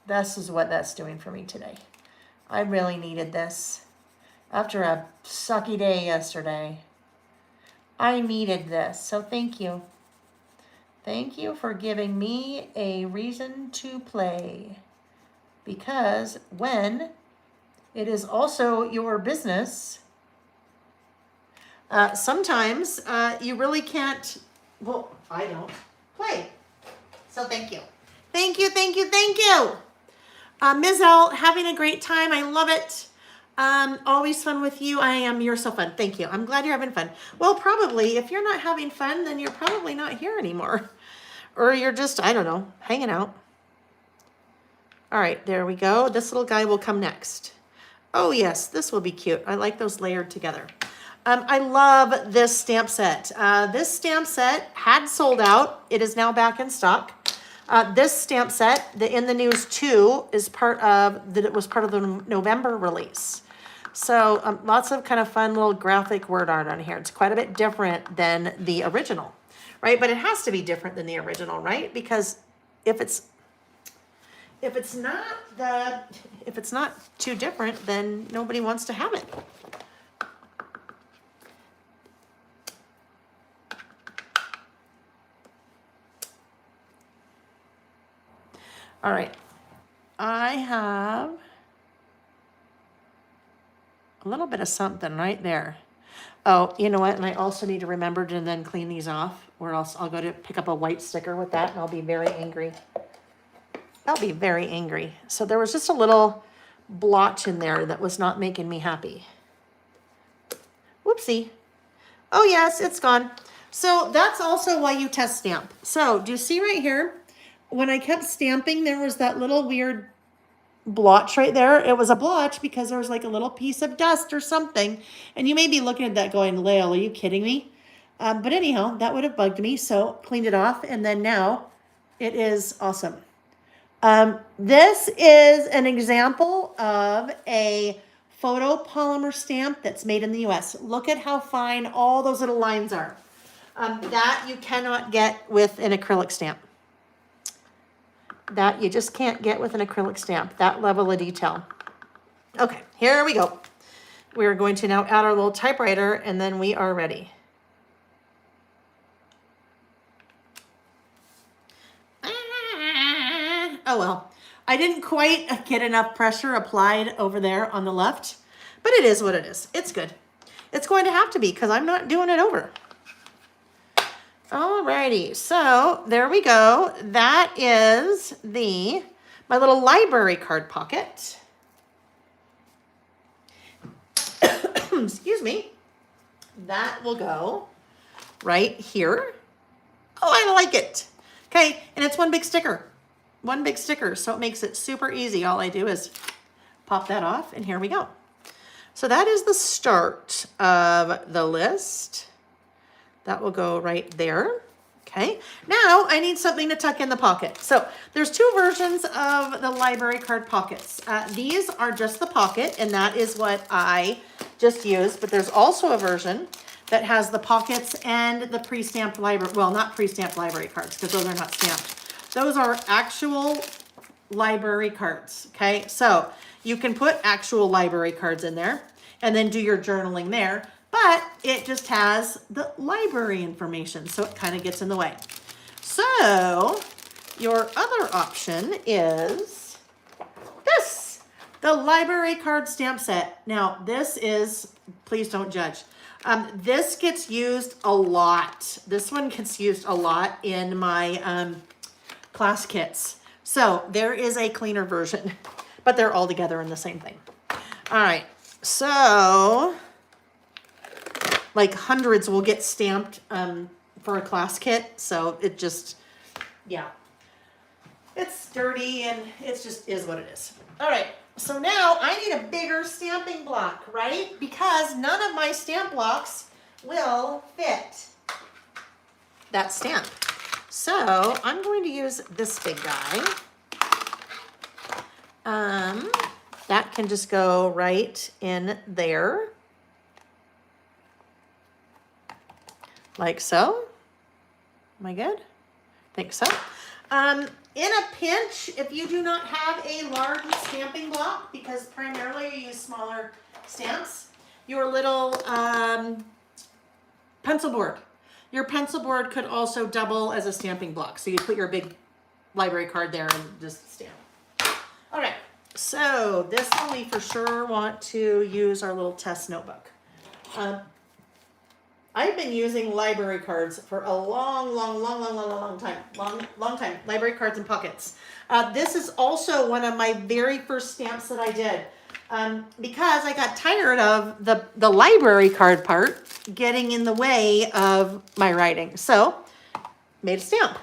This is what that's doing for me today. I really needed this. After a sucky day yesterday, I needed this. So thank you. Thank you for giving me a reason to play. Because when it is also your business, sometimes you really can't, well, I don't play. So thank you. Thank you. Ms. L, having a great time. I love it. Always fun with you. You're so fun. Thank you. I'm glad you're having fun. Well, probably if you're not having fun, then you're probably not here anymore. Or you're just, I don't know, hanging out. All right, there we go. This little guy will come next. Oh yes, this will be cute. I like those layered together. I love this stamp set. This stamp set had sold out. It is now back in stock. This stamp set, the In the News 2, was part of the November release. So lots of kind of fun little graphic word art on here. It's quite a bit different than the original, right? But it has to be different than the original, right? Because if it's not too different, then nobody wants to have it. All right, I have a little bit of something right there. Oh, you know what? And I also need to remember to then clean these off, or else I'll go to pick up a white sticker with that and I'll be very angry. So there was just a little blotch in there that was not making me happy. Whoopsie. Oh yes, it's gone. So that's also why you test stamp. So do you see right here? When I kept stamping, there was that little weird blotch right there. It was a blotch because there was like a little piece of dust or something. And you may be looking at that going, Layle, are you kidding me? But anyhow, that would have bugged me. So cleaned it off. And then now it is awesome. This is an example of a photopolymer stamp that's made in the US. Look at how fine all those little lines are. That you cannot get with an acrylic stamp. That you just can't get with an acrylic stamp, that level of detail. Okay, here we go. We're going to now add our little typewriter and then we are ready. Oh well, I didn't quite get enough pressure applied over there on the left, but it is what it is. It's good. It's going to have to be because I'm not doing it over. Alrighty, so there we go. That is my little library card pocket. Excuse me. That will go right here. Oh, I like it. Okay, and it's one big sticker. One big sticker, so it makes it super easy. All I do is pop that off, and here we go. So that is the start of the list. That will go right there. Okay, now I need something to tuck in the pocket. So there's two versions of the library card pockets. These are just the pocket, and that is what I just used, but there's also a version that has the pockets and the pre-stamped library, well, not pre-stamped library cards, because those are not stamped. Those are actual library cards, okay? So you can put actual library cards in there and then do your journaling there, but it just has the library information, so it kind of gets in the way. So your other option is this, the library card stamp set. Now this is, please don't judge. This gets used a lot. This one gets used a lot in my class kits. So there is a cleaner version, but they're all together in the same thing. All right, so like hundreds will get stamped for a class kit. So it just, yeah, it's dirty and it's just is what it is. All right, so now I need a bigger stamping block, right? Because none of my stamp blocks will fit that stamp. So I'm going to use this big guy. That can just go right in there. Like so. Am I good? I think so. In a pinch, if you do not have a large stamping block, because primarily you use smaller stamps, your little pencil board. Your pencil board could also double as a stamping block. So you put your big library card there and just stamp. All right, so this one we for sure want to use our little test notebook. I've been using library cards for a long time. Long time. Library cards and pockets. This is also one of my very first stamps that I did. Because I got tired of the library card part getting in the way of my writing. So, made a stamp.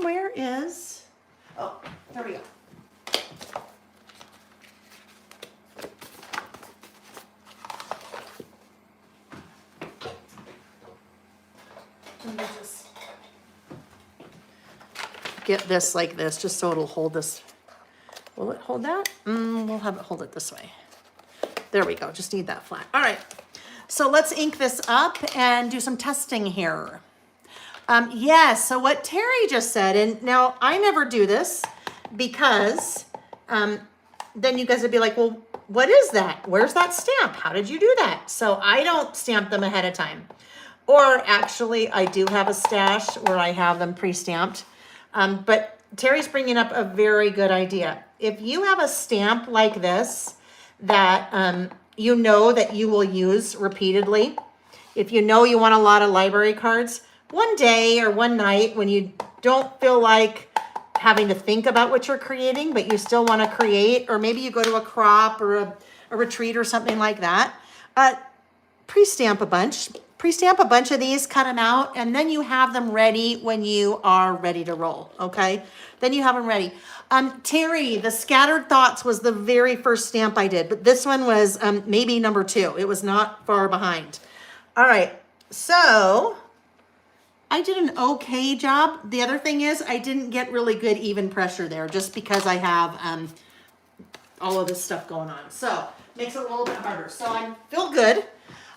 Where is, oh, there we go. Let me just get this like this, just so it'll hold this. Will it hold that? We'll have it hold it this way. There we go, just need that flat. All right, so let's ink this up and do some testing here. Yes, so what Terry just said, and now I never do this because then you guys would be like, well, what is that? Where's that stamp? How did you do that? So I don't stamp them ahead of time. Or actually, I do have a stash where I have them pre-stamped. But Terry's bringing up a very good idea. If you have a stamp like this that you know that you will use repeatedly, if you know you want a lot of library cards, one day or one night when you don't feel like having to think about what you're creating, but you still want to create, or maybe you go to a crop or a retreat or something like that, pre-stamp a bunch. Pre-stamp a bunch of these, cut them out, and then you have them ready when you are ready to roll, okay? Then you have them ready. Terry, the Scattered Thoughts was the very first stamp I did, but this one was maybe number 2. It was not far behind. All right, so I did an okay job. The other thing is I didn't get really good even pressure there just because I have all of this stuff going on. So makes it a little bit harder. So I feel good.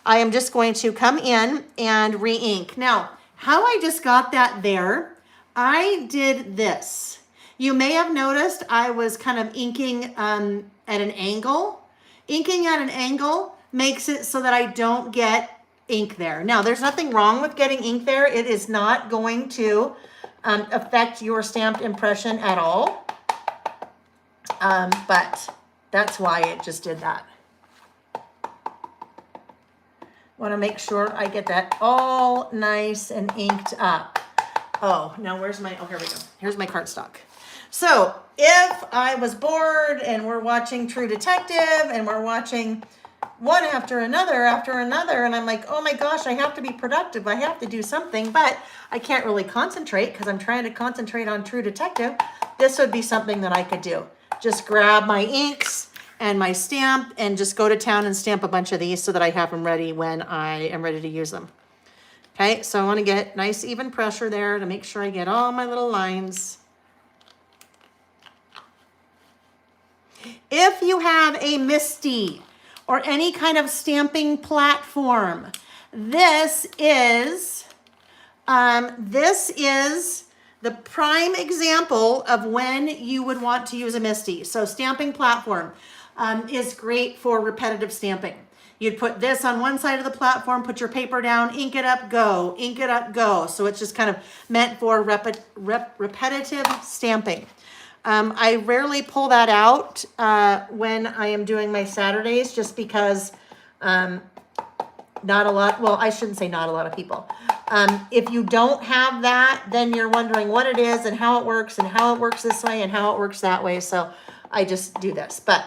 I am just going to come in and re-ink. Now, how I just got that there, I did this. You may have noticed I was kind of inking at an angle. Inking at an angle makes it so that I don't get ink there. Now, there's nothing wrong with getting ink there. It is not going to affect your stamped impression at all. But that's why it just did that. Want to make sure I get that all nice and inked up. Oh, now where's my, oh, here we go. Here's my cardstock. So if I was bored and we're watching True Detective and we're watching one after another, and I'm like, oh my gosh, I have to be productive. I have to do something, but I can't really concentrate because I'm trying to concentrate on True Detective. This would be something that I could do. Just grab my inks and my stamp and just go to town and stamp a bunch of these so that I have them ready when I am ready to use them. Okay, so I want to get nice even pressure there to make sure I get all my little lines. If you have a MISTI or any kind of stamping platform, this is the prime example of when you would want to use a MISTI. So stamping platform is great for repetitive stamping. You'd put this on one side of the platform, put your paper down, ink it up, go, ink it up, go. So it's just kind of meant for repetitive stamping. I rarely pull that out when I am doing my Saturdays just because not a lot, well, I shouldn't say not a lot of people. If you don't have that, then you're wondering what it is and how it works this way and how it works that way. So I just do this. But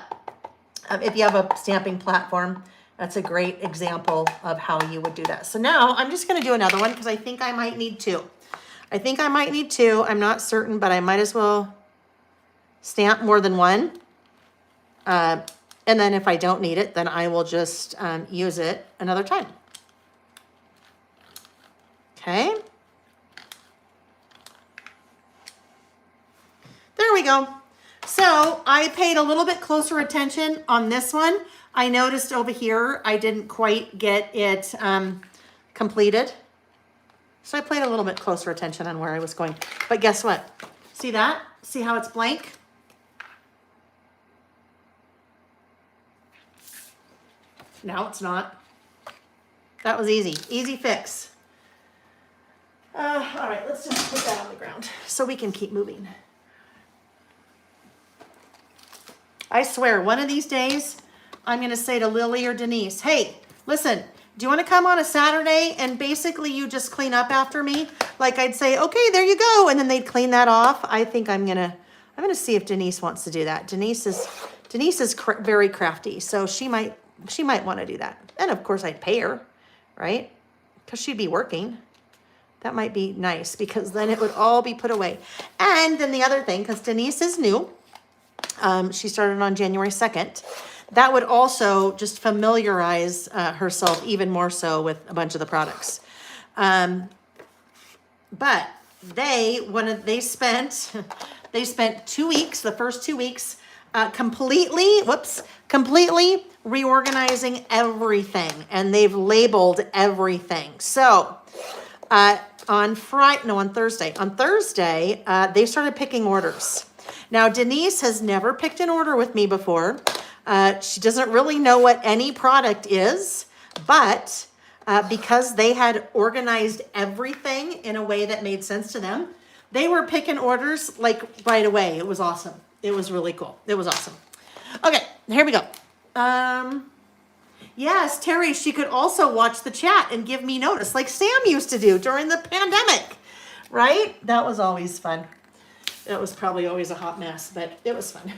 if you have a stamping platform, that's a great example of how you would do that. So now I'm just going to do another one because I think I might need two. I'm not certain, but I might as well stamp more than one. And then if I don't need it, then I will just use it another time. Okay. There we go. So I paid a little bit closer attention on this one. I noticed over here, I didn't quite get it completed. So I paid a little bit closer attention on where I was going. But guess what? See that? See how it's blank? No, it's not. That was easy. Easy fix. All right, let's just put that on the ground so we can keep moving. I swear, one of these days, I'm going to say to Lily or Denise, hey, listen, do you want to come on a Saturday and basically you just clean up after me? Like I'd say, okay, there you go. And then they'd clean that off. I think I'm going to see if Denise wants to do that. Denise is very crafty. So she might want to do that. And of course I'd pay her, right? Because she'd be working. That might be nice because then it would all be put away. And then the other thing, because Denise is new, she started on January 2nd. That would also just familiarize herself even more so with a bunch of the products. But they spent 2 weeks, the first 2 weeks, completely reorganizing everything, and they've labeled everything. So on Thursday, they started picking orders. Now, Denise has never picked an order with me before. She doesn't really know what any product is, but because they had organized everything in a way that made sense to them, they were picking orders like right away. It was awesome. It was really cool. It was awesome. Okay, here we go. Yes, Terry, she could also watch the chat and give me notice like Sam used to do during the pandemic, right? That was always fun. It was probably always a hot mess, but it was fun.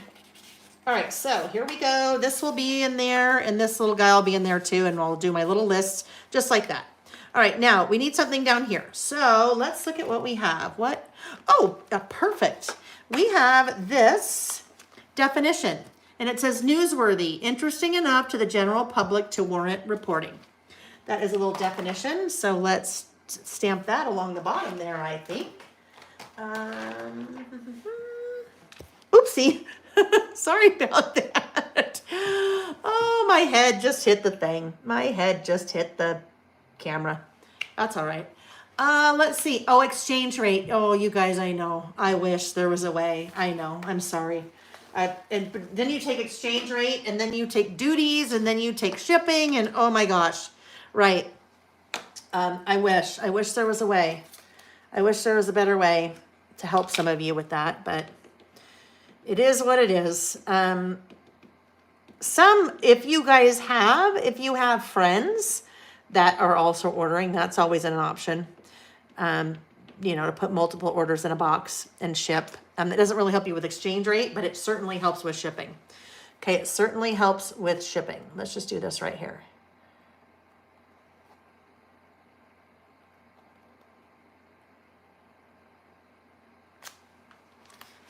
All right, so here we go. This will be in there, and this little guy will be in there too, and I'll do my little list just like that. All right, now we need something down here. So let's look at what we have. What? Oh, perfect. We have this definition, and it says newsworthy, interesting enough to the general public to warrant reporting. That is a little definition, so let's stamp that along the bottom there, I think. Oopsie. Sorry about that. Oh, my head just hit the thing. My head just hit the camera. That's all right. Let's see. Oh, exchange rate. Oh, you guys, I know. I wish there was a way. I know. I'm sorry. And then you take exchange rate, and then you take duties, and then you take shipping, and oh my gosh. Right. I wish there was a way. I wish there was a better way to help some of you with that, but it is what it is. If you have friends that are also ordering, that's always an option. To put multiple orders in a box and ship. It doesn't really help you with exchange rate, but it certainly helps with shipping. Okay, it certainly helps with shipping. Let's just do this right here.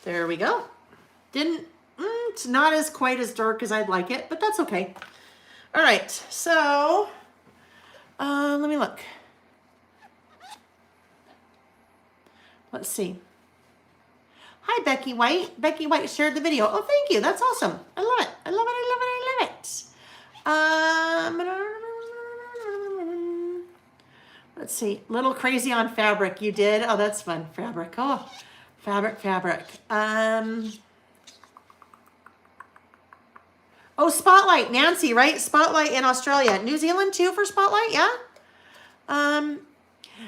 There we go. It's not as quite as dark as I'd like it, but that's okay. All right, so let me look. Let's see. Hi, Becky White. Becky White shared the video. Oh, thank you. That's awesome. I love it. I love it. I love it. I love it. Let's see. Little crazy on fabric. You did? Oh, that's fun. Fabric. Oh, fabric. Oh, Spotlight. Nancy, right? Spotlight in Australia. New Zealand too for Spotlight, yeah?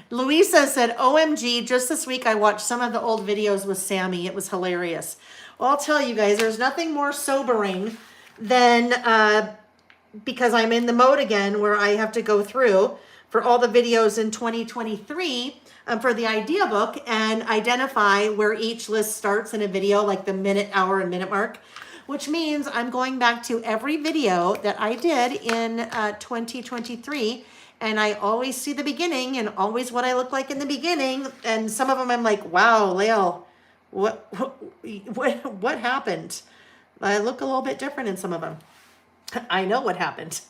Louisa said, OMG, just this week I watched some of the old videos with Sammy. It was hilarious. Well, I'll tell you guys, there's nothing more sobering than, because I'm in the mode again where I have to go through for all the videos in 2023 for the idea book and identify where each list starts in a video, like the minute, hour, and minute mark, which means I'm going back to every video that I did in 2023. And I always see the beginning and always what I look like in the beginning. And some of them I'm like, wow, Layle, what happened? I look a little bit different in some of them. I know what happened.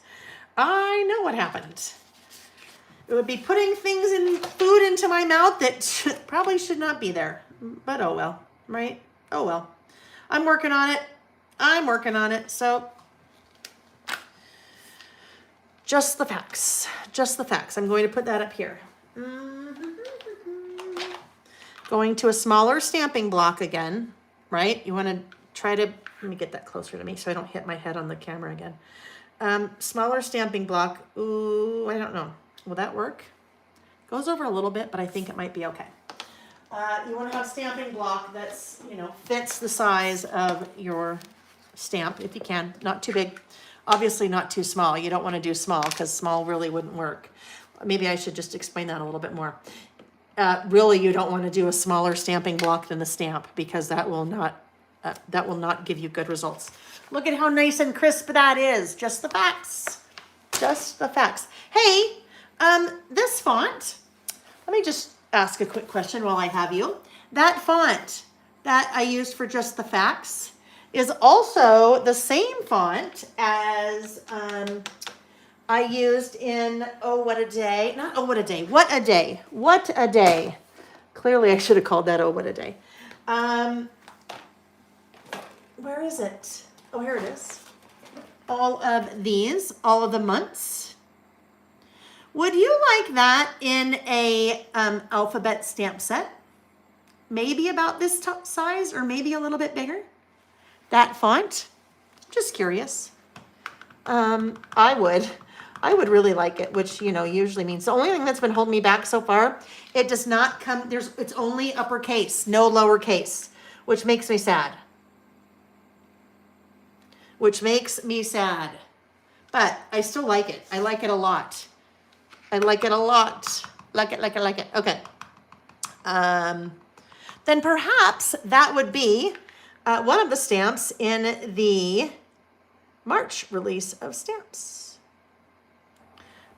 It would be putting food into my mouth that probably should not be there. But oh well, right? Oh well. I'm working on it. So just the facts. I'm going to put that up here. Going to a smaller stamping block again, right? You want to try to, let me get that closer to me so I don't hit my head on the camera again. Smaller stamping block. Ooh, I don't know. Will that work? Goes over a little bit, but I think it might be okay. You want to have stamping block that's, fits the size of your stamp if you can. Not too big. Obviously not too small. You don't want to do small because small really wouldn't work. Maybe I should just explain that a little bit more. Really, you don't want to do a smaller stamping block than the stamp because that will not give you good results. Look at how nice and crisp that is. Just the facts. Hey, this font, let me just ask a quick question while I have you. That font that I used for Just the Facts is also the same font as I used in What a Day. Clearly I should have called that What a Day. Where is it? Oh, here it is. All of the months. Would you like that in a alphabet stamp set? Maybe about this size or maybe a little bit bigger? That font? Just curious. I would really like it, which, usually means the only thing that's been holding me back so far, it does not come, it's only uppercase, no lowercase, which makes me sad. But I still like it. I like it a lot. Like it. Okay. Then perhaps that would be one of the stamps in the March release of stamps.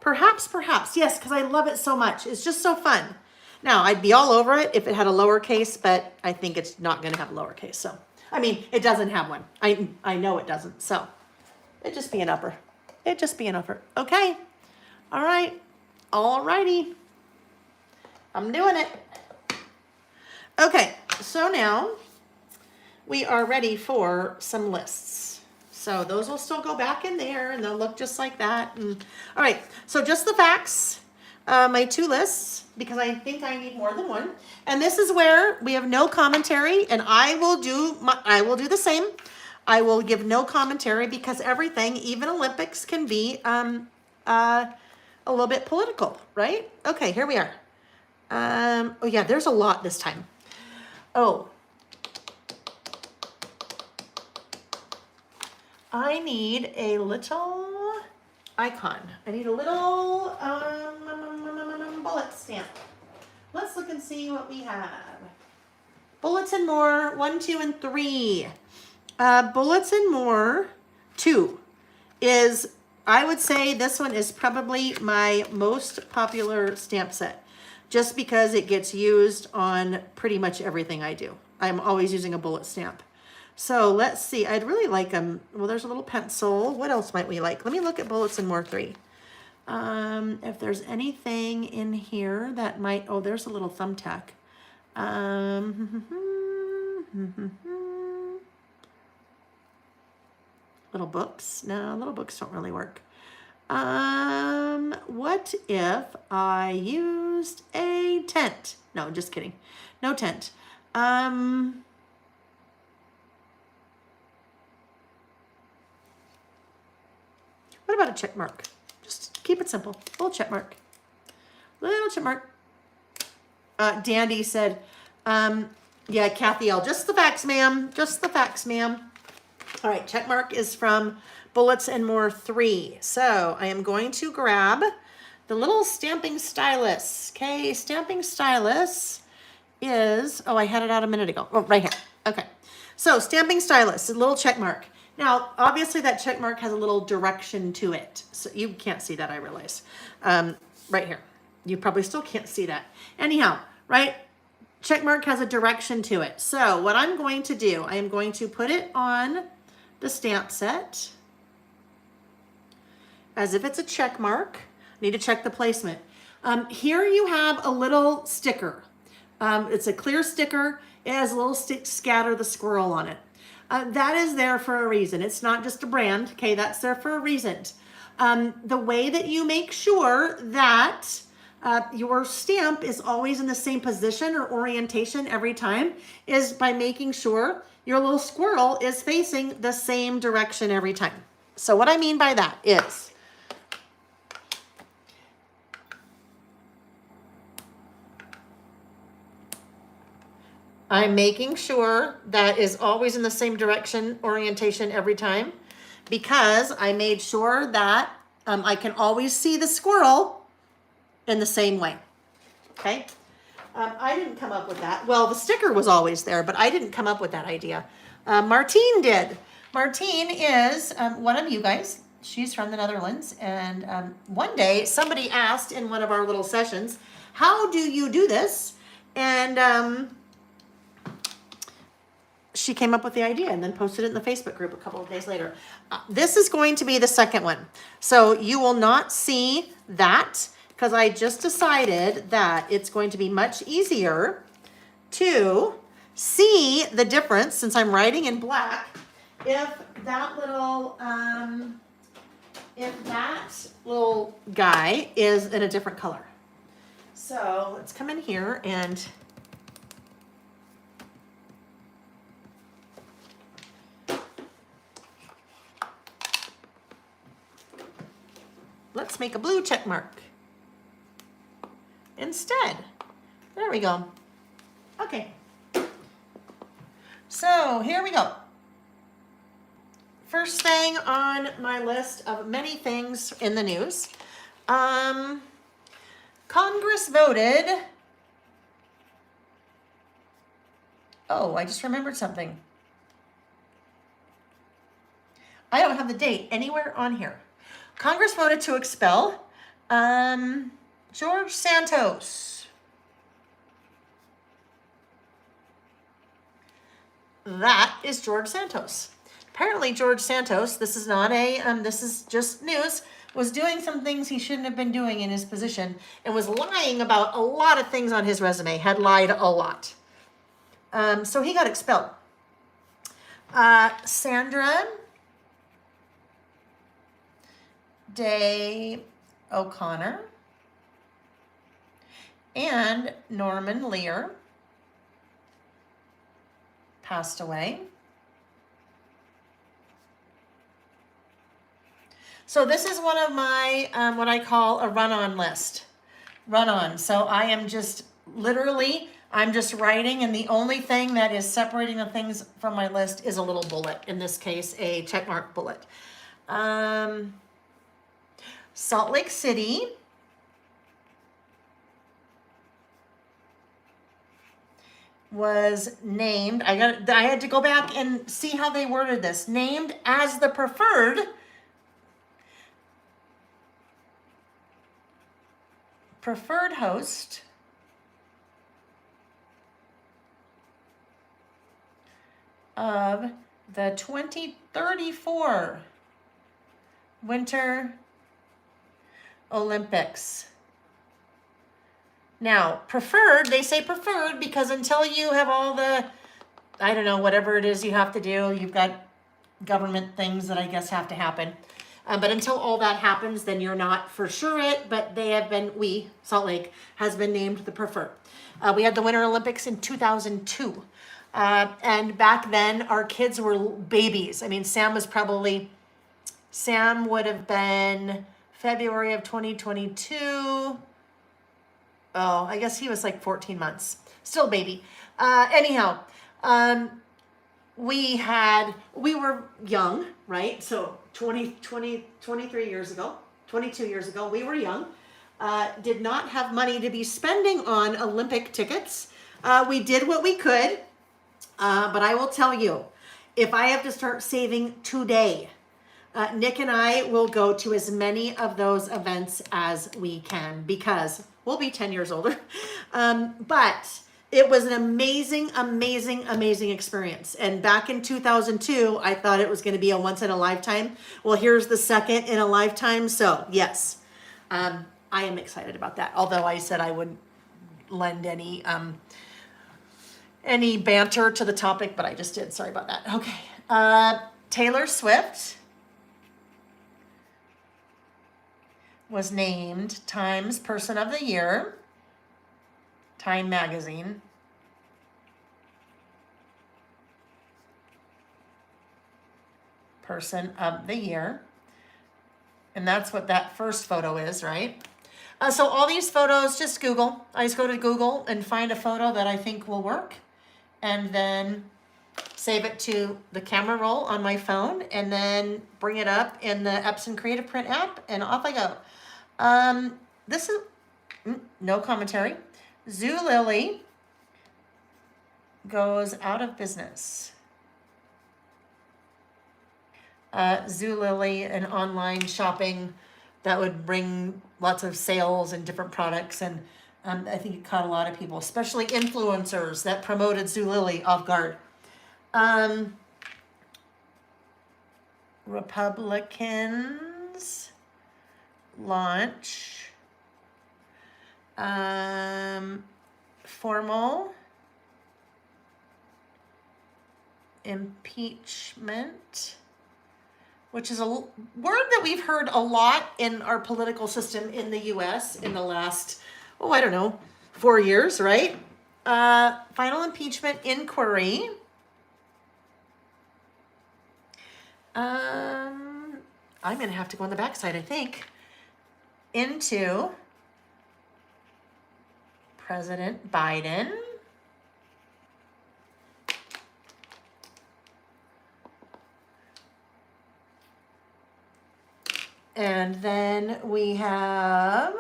Perhaps, yes, because I love it so much. It's just so fun. Now, I'd be all over it if it had a lowercase, but I think it's not going to have a lowercase. So, I mean, it doesn't have one. I know it doesn't. So, it'd just be an upper. Okay. All right. All righty. I'm doing it. Okay, so now we are ready for some lists. So those will still go back in there and they'll look just like that. And, all right, so just the facts, my 2 lists, because I think I need more than one. And this is where we have no commentary, and I will do the same. I will give no commentary because everything, even Olympics, can be a little bit political, right? Okay, here we are. Oh yeah, there's a lot this time. Oh, I need a little icon. I need a little bullet stamp. Let's look and see what we have. Bullets and More 1, 2, and 3. Bullets and More 2 is, I would say this one is probably my most popular stamp set, just because it gets used on pretty much everything I do. I'm always using a bullet stamp. So let's see, I'd really like them. Well, there's a little pencil. What else might we like? Let me look at Bullets and More 3. If there's anything in here that might, oh, there's a little thumbtack. Little books. No, little books don't really work. What if I used a tent? No, just kidding. No tent. What about a check mark? Just keep it simple. Little check mark. Little check mark. Dandy said, yeah, Kathy L. Just the facts, ma'am. Just the facts, ma'am. All right, check mark is from Bullets and More 3. So I am going to grab the little stamping stylus. Okay, stamping stylus is, oh, I had it out a minute ago. Oh, right here. Okay. So stamping stylus, a little check mark. Now, obviously that check mark has a little direction to it. So you can't see that, I realize. Right here. You probably still can't see that. Anyhow, right? Check mark has a direction to it. So what I'm going to do, I am going to put it on the stamp set as if it's a check mark. Need to check the placement. Here you have a little sticker. It's a clear sticker. It has a little scatter the squirrel on it. That is there for a reason. It's not just a brand, okay? That's there for a reason. The way that you make sure that your stamp is always in the same position or orientation every time is by making sure your little squirrel is facing the same direction every time. So what I mean by that is, I'm making sure that is always in the same direction orientation every time, because I made sure that I can always see the squirrel in the same way. Okay. I didn't come up with that. Well, the sticker was always there, but I didn't come up with that idea. Martine did. Martine is one of you guys. She's from the Netherlands. And one day somebody asked in one of our little sessions, how do you do this? And she came up with the idea and then posted it in the Facebook group a couple of days later. This is going to be the second one. So you will not see that, because I just decided that it's going to be much easier to see the difference, since I'm writing in black, if that little guy is in a different color. So let's come in here and let's make a blue check mark instead. There we go. Okay. So here we go. First thing on my list of many things in the news. Congress voted. Oh, I just remembered something. I don't have the date anywhere on here. Congress voted to expel George Santos. That is George Santos. Apparently George Santos, this is not a, this is just news, was doing some things he shouldn't have been doing in his position and was lying about a lot of things on his resume, had lied a lot. So he got expelled. Sandra Day O'Connor and Norman Lear passed away. So this is one of my, what I call a run-on list. Run-on. So I am just literally, I'm just writing, and the only thing that is separating the things from my list is a little bullet. In this case, a checkmark bullet. Salt Lake City. Was named, I had to go back and see how they worded this. Named as the preferred host of the 2034 Winter Olympics. Now, preferred, they say preferred because until you have all the, I don't know, whatever it is you have to do, you've got government things that I guess have to happen. But until all that happens, then you're not for sure it, but they have been, Salt Lake, has been named the preferred. We had the Winter Olympics in 2002. And back then, our kids were babies. I mean, Sam would have been February of 2022. Oh, I guess he was like 14 months. Still baby. Anyhow, we were young, right? So 23 years ago, 22 years ago, we were young. Did not have money to be spending on Olympic tickets. We did what we could. But I will tell you, if I have to start saving today, Nick and I will go to as many of those events as we can because we'll be 10 years older. But it was an amazing, amazing, amazing experience. And back in 2002, I thought it was going to be a once in a lifetime. Well, here's the second in a lifetime. So yes, I am excited about that. Although I said I wouldn't lend any banter to the topic, but I just did. Sorry about that. Okay. Taylor Swift was named Time's Person of the Year, Time Magazine. Person of the Year. And that's what that first photo is, right? So all these photos, just Google. I just go to Google and find a photo that I think will work. And then save it to the camera roll on my phone. And then bring it up in the Epson Creative Print app. And off I go. This is no commentary. Zulily goes out of business. Zulily, an online shopping that would bring lots of sales and different products. And I think it caught a lot of people, especially influencers that promoted Zulily off guard. Republicans launch formal impeachment, which is a word that we've heard a lot in our political system in the US in the last, 4 years, right? Final impeachment inquiry. I'm going to have to go on the backside, I think, into President Biden. And then we have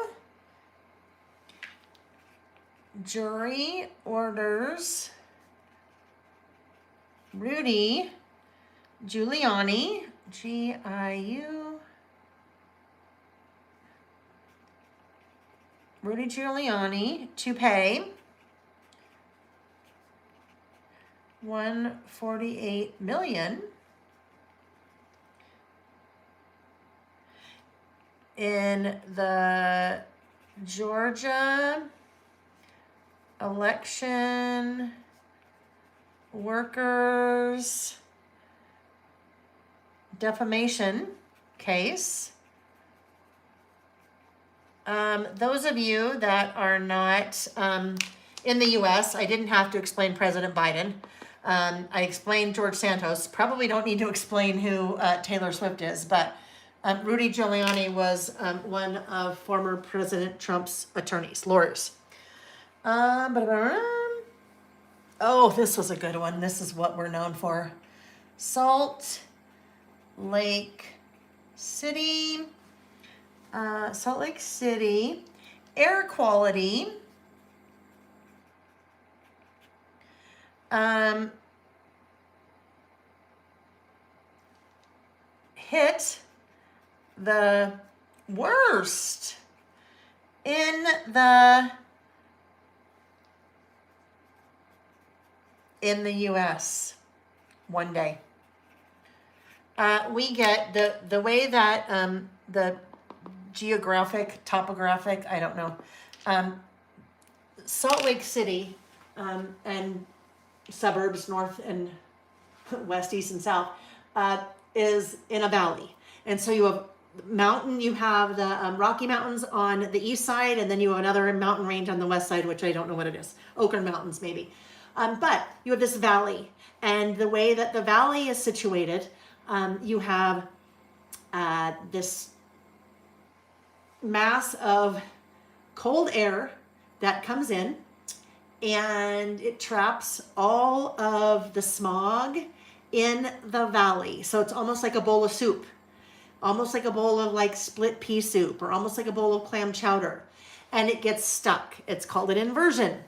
jury orders Rudy Giuliani, G-I-U, Rudy Giuliani to pay $148 million in the Georgia election workers defamation case. Those of you that are not in the US, I didn't have to explain President Biden. I explained George Santos. Probably don't need to explain who Taylor Swift is, but Rudy Giuliani was one of former President Trump's attorneys, lawyers. Oh, this was a good one. This is what we're known for. Salt Lake City, air quality, hit the worst in the US one day. We get the way that the topographic, I don't know, Salt Lake City and suburbs, north and west, east and south, is in a valley. And so you have you have the Rocky Mountains on the east side, and then you have another mountain range on the west side, which I don't know what it is, Oakland Mountains maybe. But you have this valley, and the way that the valley is situated, you have this mass of cold air that comes in, and it traps all of the smog in the valley. So it's almost like a bowl of soup, almost like a bowl of like split pea soup, or almost like a bowl of clam chowder, and it gets stuck. It's called an inversion.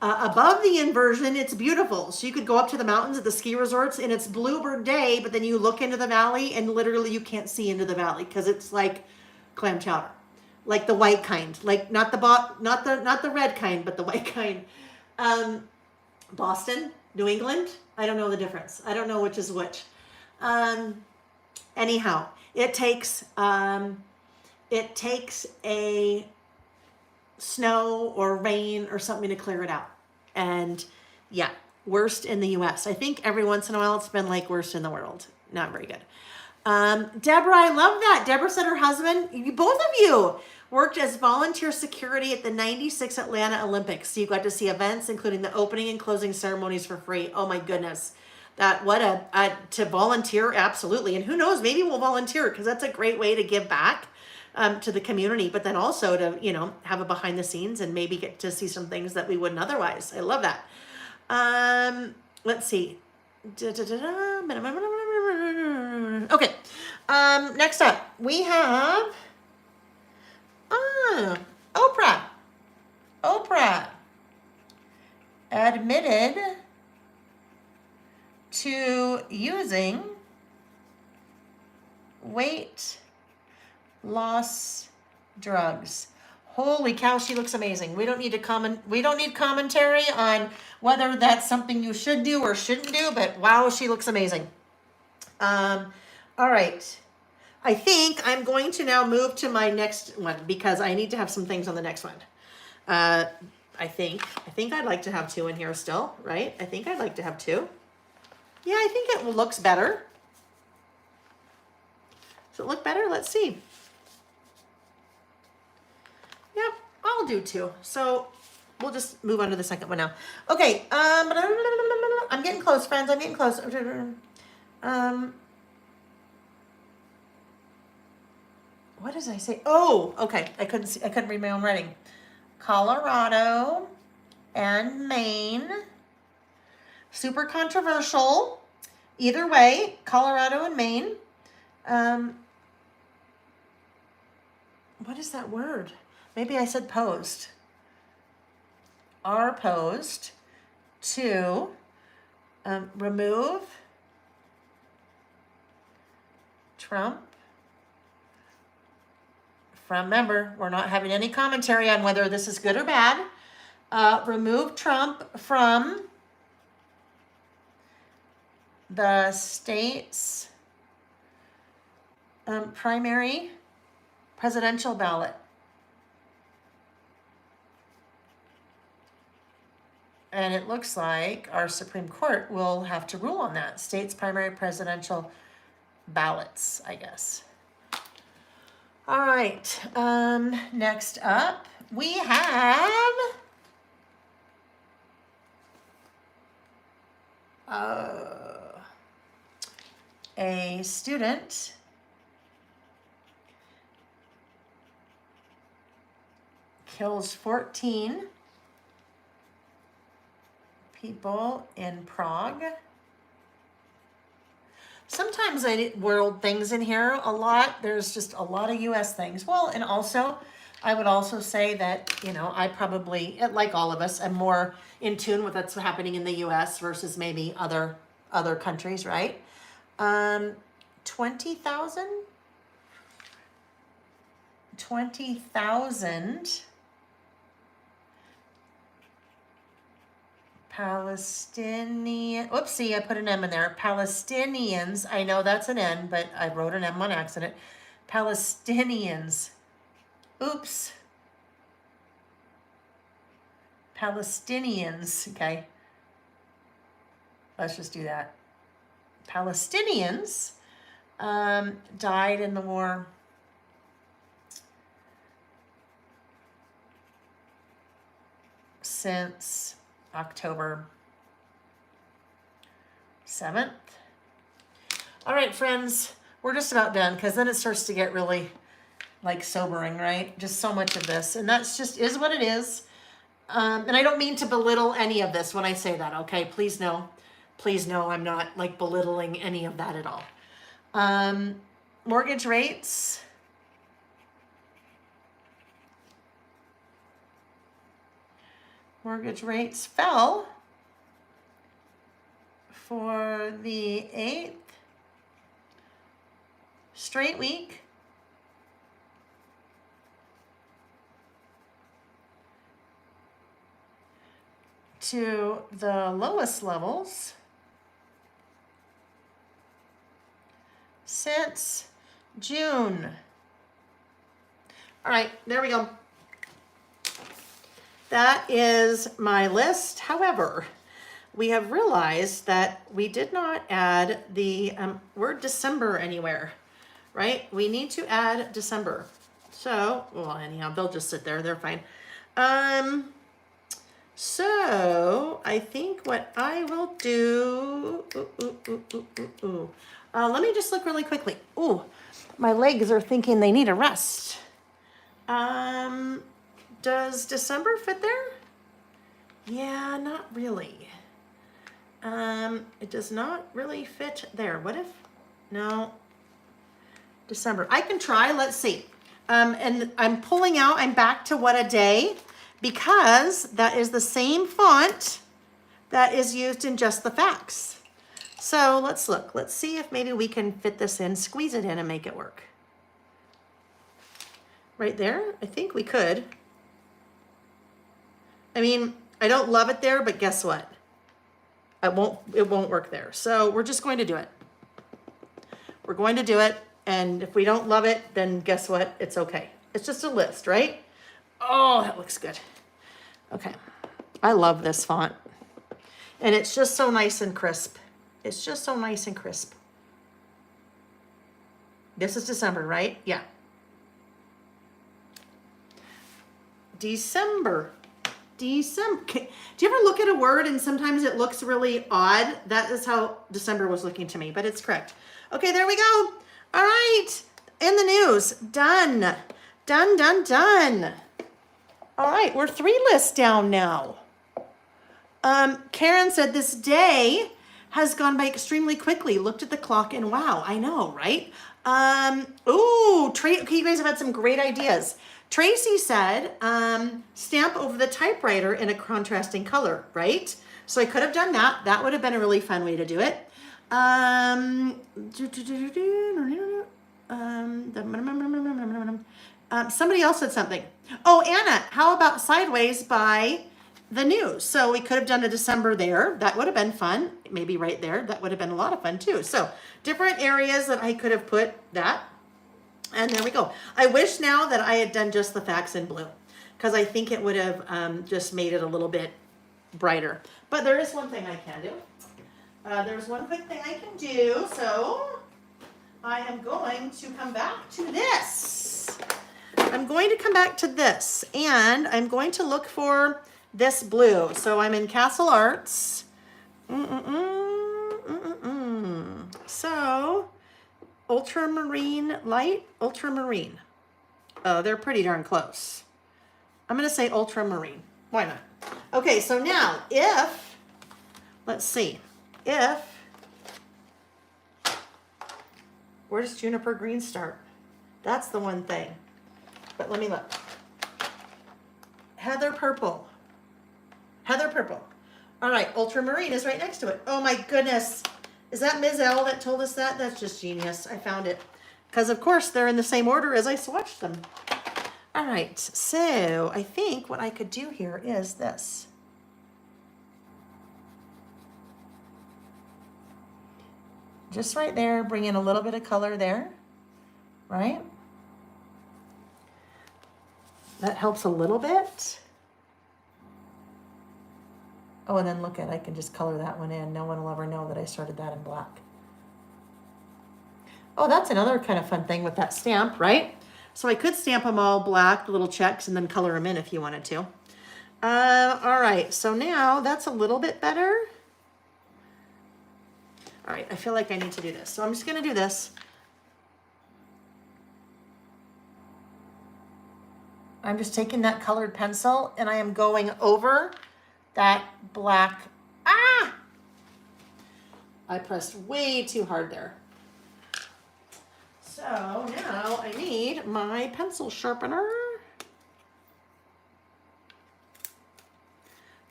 Above the inversion, it's beautiful. So you could go up to the mountains at the ski resorts and it's bluebird day, but then you look into the valley and literally you can't see into the valley because it's like clam chowder, like the white kind, like not the red kind, but the white kind. Boston, New England, I don't know the difference. I don't know which is which. Anyhow, it takes a snow or rain or something to clear it out. And yeah, worst in the US. I think every once in a while it's been like worst in the world. Not very good. Deborah, I love that. Deborah said her husband, both of you worked as volunteer security at the 96 Atlanta Olympics. So you got to see events, including the opening and closing ceremonies for free. Oh my goodness. To volunteer, absolutely. And who knows, maybe we'll volunteer because that's a great way to give back to the community, but then also to, have a behind the scenes and maybe get to see some things that we wouldn't otherwise. I love that. Let's see. Okay. Next up, we have Oprah. Oprah admitted to using weight loss drugs. Holy cow, she looks amazing. We don't need commentary on whether that's something you should do or shouldn't do, but wow, she looks amazing. All right. I think I'm going to now move to my next one because I need to have some things on the next one. I think I'd like to have two in here still, right? I think I'd like to have two. Yeah, I think it looks better. Does it look better? Let's see. Yep, I'll do two. So we'll just move on to the second one now. Okay, I'm getting close, friends. I'm getting close. What did I say? Oh, okay. I couldn't read my own writing. Colorado and Maine. Super controversial. Either way, Colorado and Maine. What is that word? Maybe I said posed. Are posed to remove Trump from, remember, we're not having any commentary on whether this is good or bad. Remove Trump from the state's primary presidential ballot. And it looks like our Supreme Court will have to rule on that. States' primary presidential ballots, I guess. All right. Next up, we have a student kills 14 people in Prague. Sometimes I world things in here a lot. There's just a lot of US things. Well, and also, I would also say that, you know, I probably, like all of us, am more in tune with what's happening in the US versus maybe other countries, right? 20,000 Palestinian, oopsie, I put an M in there. Palestinians, I know that's an N, but I wrote an M on accident. Palestinians. Oops. Palestinians, okay. Let's just do that. Palestinians died in the war. Since October 7th. All right, friends, we're just about done because then it starts to get really like sobering, right? Just so much of this. And that's just is what it is. And I don't mean to belittle any of this when I say that, okay? Please know I'm not like belittling any of that at all. Mortgage rates. Mortgage rates fell for the 8th straight week. To the lowest levels since June. All right, there we go. That is my list. However, we have realized that we did not add the word December anywhere, right? We need to add December. So, well, anyhow, they'll just sit there. They're fine. So I think what I will do, let me just look really quickly. Ooh, my legs are thinking they need a rest. Does December fit there? Yeah, not really. It does not really fit there. What if, no, December. I can try, let's see. And I'm pulling out, I'm back to what a day, because that is the same font that is used in just the facts. So let's look, let's see if maybe we can fit this in, squeeze it in and make it work. Right there, I think we could. I mean, I don't love it there, but guess what? It won't work there. So we're just going to do it. We're going to do it. And if we don't love it, then guess what? It's okay. It's just a list, right? Oh, that looks good. Okay. I love this font. And it's just so nice and crisp. It's just so nice and crisp. This is December, right? Yeah. December. Do you ever look at a word and sometimes it looks really odd? That is how December was looking to me, but it's correct. Okay, there we go. All right, in the news, done. Done. All right, we're 3 lists down now. Karen said this day has gone by extremely quickly. Looked at the clock and wow, I know, right? Okay, you guys have had some great ideas. Tracy said, stamp over the typewriter in a contrasting color, right? So I could have done that. That would have been a really fun way to do it. Somebody else said something. Oh, Anna, how about sideways by the news? So we could have done a December there. That would have been fun. Maybe right there. That would have been a lot of fun too. So different areas that I could have put that. And there we go. I wish now that I had done just the facts in blue, because I think it would have just made it a little bit brighter. But there is one thing I can do. There's one quick thing I can do. So I am going to come back to this. I'm going to come back to this, and I'm going to look for this blue. So I'm in Castle Arts. So ultramarine light, ultramarine. Oh, they're pretty darn close. I'm going to say ultramarine. Why not? Okay, so now if, let's see, where does juniper green start? That's the one thing. But let me look. Heather purple. Heather purple. All right, ultramarine is right next to it. Oh my goodness. Is that Ms. L that told us that? That's just genius. I found it. Because of course they're in the same order as I swatched them. All right, so I think what I could do here is this. Just right there, bring in a little bit of color there, right? That helps a little bit. Oh, and then look at, I can just color that one in. No one will ever know that I started that in black. Oh, that's another kind of fun thing with that stamp, right? So I could stamp them all black, little checks, and then color them in if you wanted to. All right, so now that's a little bit better. All right, I feel like I need to do this. So I'm just gonna do this. I'm just taking that colored pencil and I am going over that black. Ah! I pressed way too hard there. So now I need my pencil sharpener.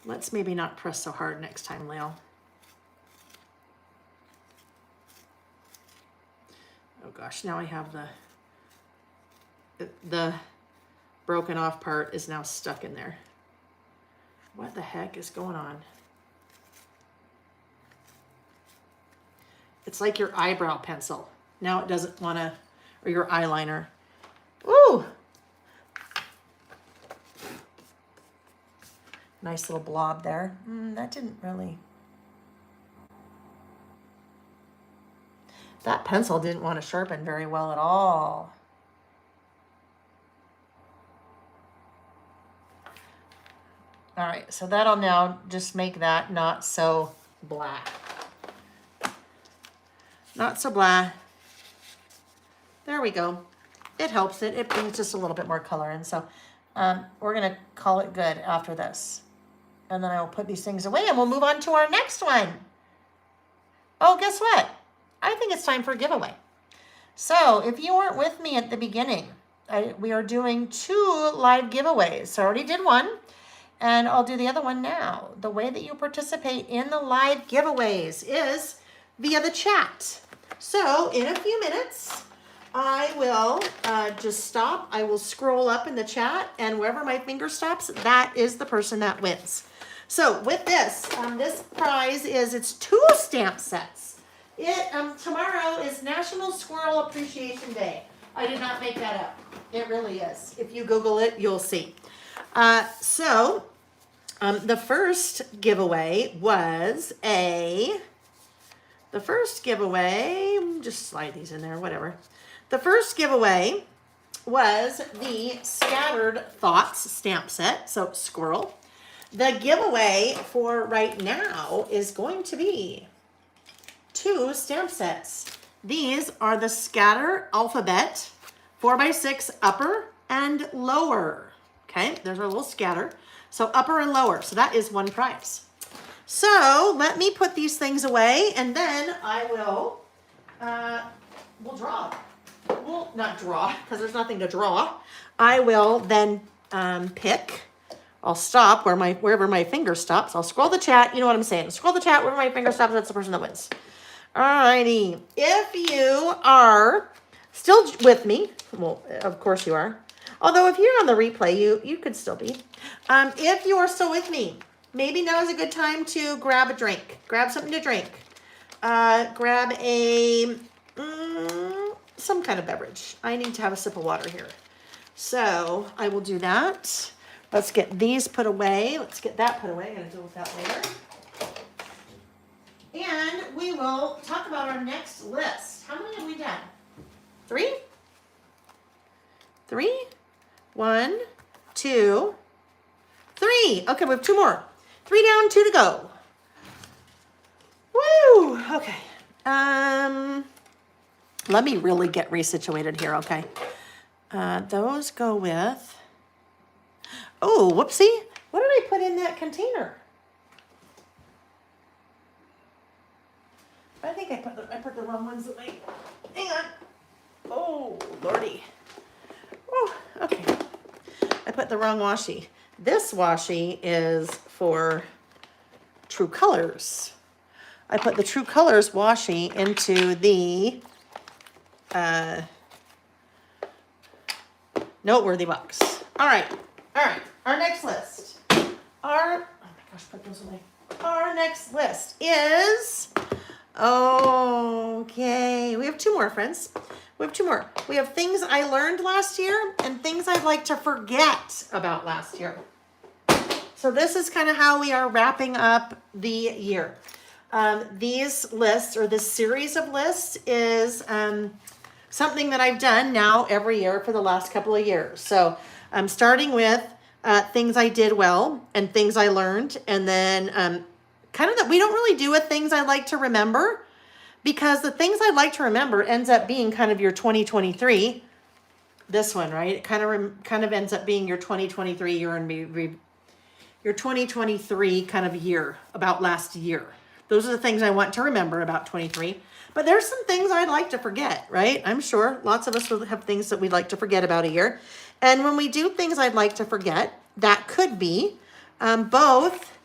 Let's maybe not press so hard next time, Layle. Oh gosh, now I have the broken off part is now stuck in there. What the heck is going on? It's like your eyebrow pencil. Now it doesn't want to, or your eyeliner. Ooh! Nice little blob there. That didn't really... That pencil didn't want to sharpen very well at all. All right, so that'll now just make that not so blah. Not so blah. There we go. It helps it. It brings just a little bit more color in. So we're going to call it good after this. And then I will put these things away and we'll move on to our next one. Oh, guess what? I think it's time for a giveaway. So if you weren't with me at the beginning, we are doing 2 live giveaways. So I already did one and I'll do the other one now. The way that you participate in the live giveaways is via the chat. So in a few minutes, I will just stop. I will scroll up in the chat, and wherever my finger stops, that is the person that wins. So with this, this prize is, it's 2 stamp sets. Tomorrow is National Squirrel Appreciation Day. I did not make that up. It really is. If you Google it, you'll see. The first giveaway was just slide these in there, whatever. The first giveaway was the Scattered Thoughts stamp set, so squirrel. The giveaway for right now is going to be 2 stamp sets. These are the Scatter Alphabet 4x6 upper and lower. Okay, there's our little scatter. So upper and lower, so that is 1 prize. So let me put these things away and then I will, we'll draw. Well, not draw, because there's nothing to draw. I will then pick. I'll stop wherever my finger stops. I'll scroll the chat. You know what I'm saying. Scroll the chat wherever my finger stops. That's the person that wins. Alrighty. If you are still with me, well, of course you are. Although if you're on the replay, you could still be. If you are still with me, maybe now is a good time to grab a drink. Grab something to drink. Grab a... some kind of beverage. I need to have a sip of water here. So I will do that. Let's get these put away. Let's get that put away. I'm gonna deal with that later. And we will talk about our next list. How many have we done? 3? 3? 1, 2, 3. Okay, we have 2 more. 3 down, 2 to go. Woo! Okay. Let me really get resituated here, okay? Those go with... Oh, whoopsie. What did I put in that container? I think I put the wrong ones away. Hang on. Oh, lordy. Oh, okay. I put the wrong washi. This washi is for True Colors. I put the True Colors washi into the noteworthy box. All right. Our next list. Oh my gosh, put those away. Our next list is, okay, we have 2 more, friends. We have 2 more. We have things I learned last year and things I'd like to forget about last year. So this is kind of how we are wrapping up the year. These lists, or this series of lists, is something that I've done now every year for the last couple of years. So I'm starting with things I did well and things I learned, and then kind of that we don't really do with things I like to remember, because the things I'd like to remember ends up being kind of your 2023. This one, right? It kind of ends up being your 2023 year and your 2023 kind of year about last year. Those are the things I want to remember about 23. But there's some things I'd like to forget, right? I'm sure lots of us will have things that we'd like to forget about a year. And when we do things I'd like to forget, that could be both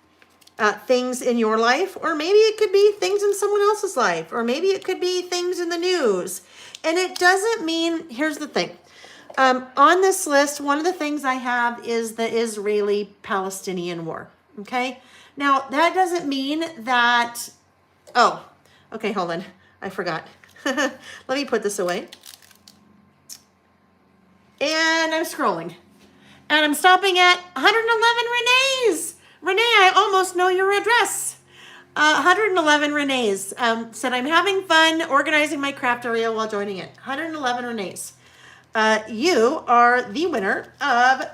things in your life, or maybe it could be things in someone else's life, or maybe it could be things in the news. And it doesn't mean, here's the thing. On this list, one of the things I have is the Israeli-Palestinian war, okay? Now, that doesn't mean that, oh, okay, hold on. I forgot. Let me put this away. And I'm scrolling. And I'm stopping at 111 Renee's. Renee, I almost know your address. 111 Renee's said, I'm having fun organizing my craft area while joining it. 111 Renee's. You are the winner of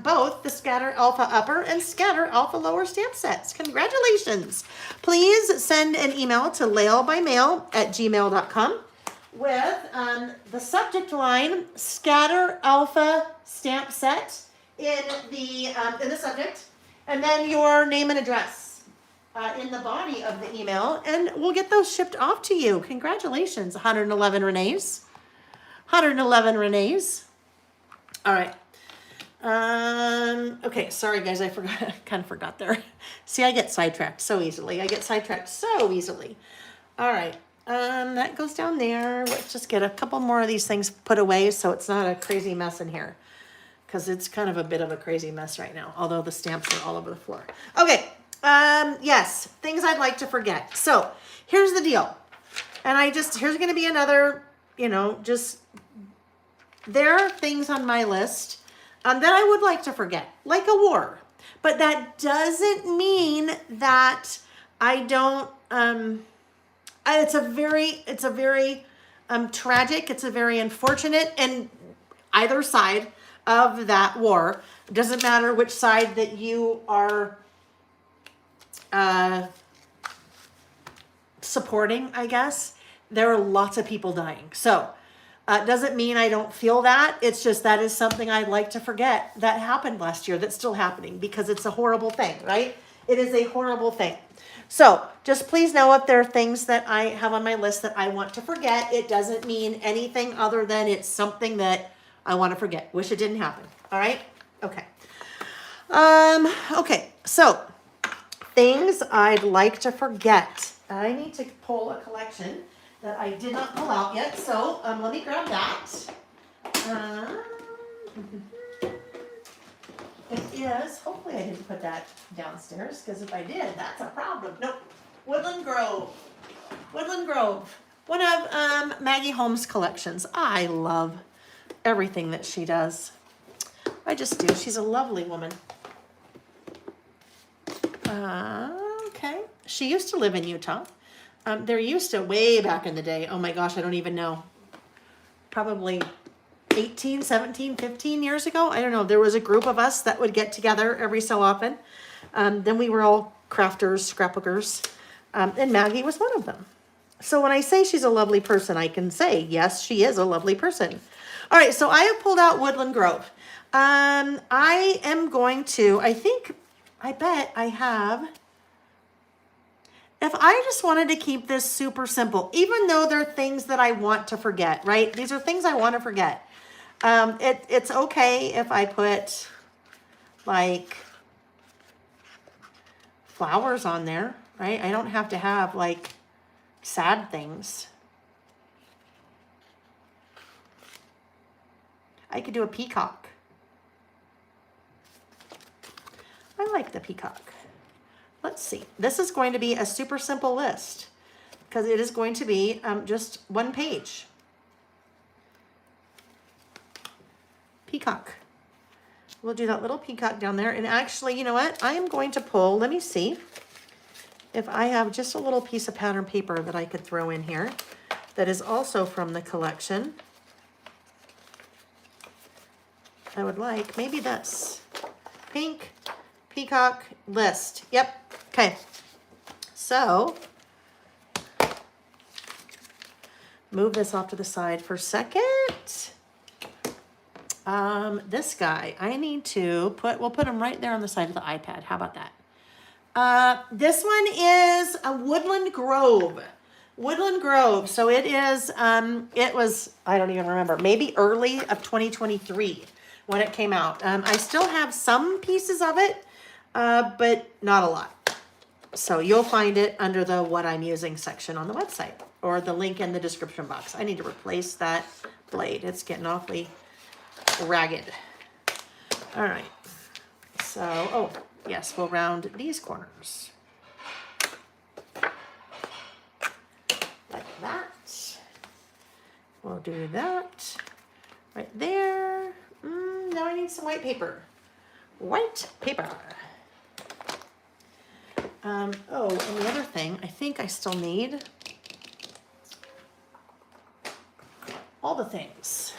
both the Scatter Alpha Upper and Scatter Alpha Lower stamp sets. Congratulations. Please send an email to laylebymail@gmail.com with the subject line Scatter Alpha stamp set in the subject, and then your name and address in the body of the email, and we'll get those shipped off to you. Congratulations, 111 Renee's. 111 Renee's. All right. Okay, sorry guys, I kind of forgot there. See, I get sidetracked so easily. All right. That goes down there. Let's just get a couple more of these things put away so it's not a crazy mess in here, because it's kind of a bit of a crazy mess right now, although the stamps are all over the floor. Okay. Yes, things I'd like to forget. So here's the deal. And here's going to be another, there are things on my list that I would like to forget, like a war. But that doesn't mean that I don't, it's a very tragic, it's a very unfortunate, and either side of that war, doesn't matter which side that you are supporting, I guess, there are lots of people dying. So doesn't mean I don't feel that. It's just that is something I'd like to forget that happened last year, that's still happening, because it's a horrible thing, right? It is a horrible thing. So just please know, if there are things that I have on my list that I want to forget, it doesn't mean anything other than it's something that I want to forget. Wish it didn't happen. All right? Okay. Okay. So things I'd like to forget. I need to pull a collection that I did not pull out yet. So let me grab that. It is, hopefully I didn't put that downstairs, because if I did, that's a problem. Nope. Woodland Grove. Woodland Grove. One of Maggie Holmes' collections. I love everything that she does. I just do. She's a lovely woman. Okay. She used to live in Utah. There used to, way back in the day, oh my gosh, I don't even know. Probably 18, 17, 15 years ago. I don't know. There was a group of us that would get together every so often. Then we were all crafters, scrapbookers. And Maggie was one of them. So when I say she's a lovely person, I can say, yes, she is a lovely person. All right, so I have pulled out Woodland Grove. I am going to, I bet I have, if I just wanted to keep this super simple, even though there are things that I want to forget, right? These are things I want to forget. It's okay if I put like flowers on there, right? I don't have to have like sad things. I could do a peacock. I like the peacock. Let's see. This is going to be a super simple list because it is going to be just one page. Peacock. We'll do that little peacock down there. And actually, you know what? I am going to pull, let me see if I have just a little piece of pattern paper that I could throw in here that is also from the collection. I would like, maybe this pink peacock list. Yep. Okay. So move this off to the side for a second. This guy, I need to we'll put him right there on the side of the iPad. How about that? This one is a Woodland Grove. Woodland Grove. So it is, it was, I don't even remember, maybe early of 2023 when it came out. I still have some pieces of it, but not a lot. So you'll find it under the what I'm using section on the website or the link in the description box. I need to replace that blade. It's getting awfully ragged. All right. So, oh, yes, we'll round these corners. Like that. We'll do that right there. Now I need some white paper. White paper. Oh, and the other thing, I think I still need all the things.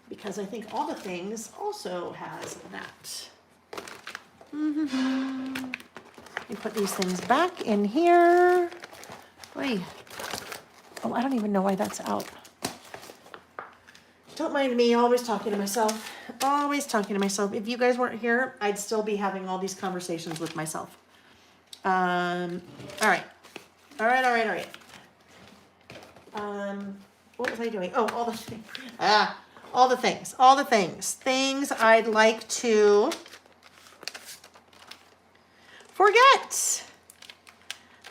Because I think all the things also has that. Let me put these things back in here. Wait. Oh, I don't even know why that's out. Don't mind me, always talking to myself. Always talking to myself. If you guys weren't here, I'd still be having all these conversations with myself. All right. What was I doing? Oh, all the things. All the things. Things I'd like to forget.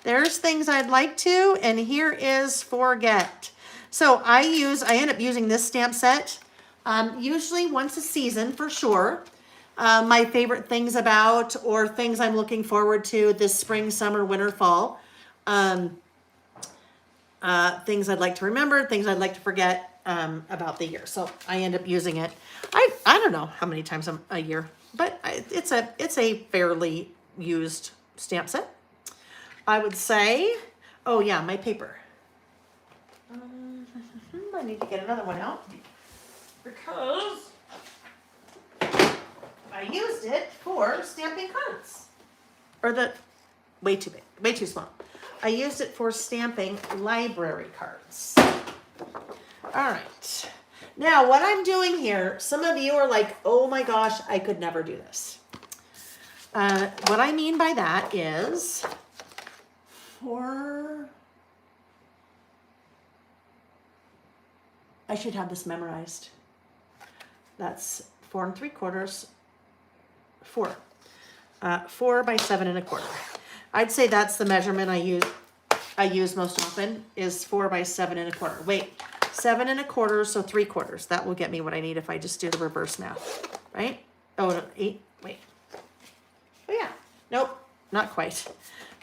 There's things I'd like to, and here is forget. So I end up using this stamp set, usually once a season for sure. My favorite things about, or things I'm looking forward to this spring, summer, winter, fall. Things I'd like to remember, things I'd like to forget about the year. So I end up using it. I don't know how many times a year, but it's a fairly used stamp set. I would say, oh yeah, my paper. I need to get another one out because I used it for stamping cards. Or way too big, way too small. I used it for stamping library cards. All right. Now, what I'm doing here, some of you are like, oh my gosh, I could never do this. What I mean by that is I should have this memorized. That's 4 3/4, 4. 4 by 7 1/4. I'd say that's the measurement I use most often is 4 by 7 1/4. Wait, 7 1/4, so 3/4. That will get me what I need if I just do the reverse math, right? Oh, no, 8, wait. Oh yeah, nope, not quite.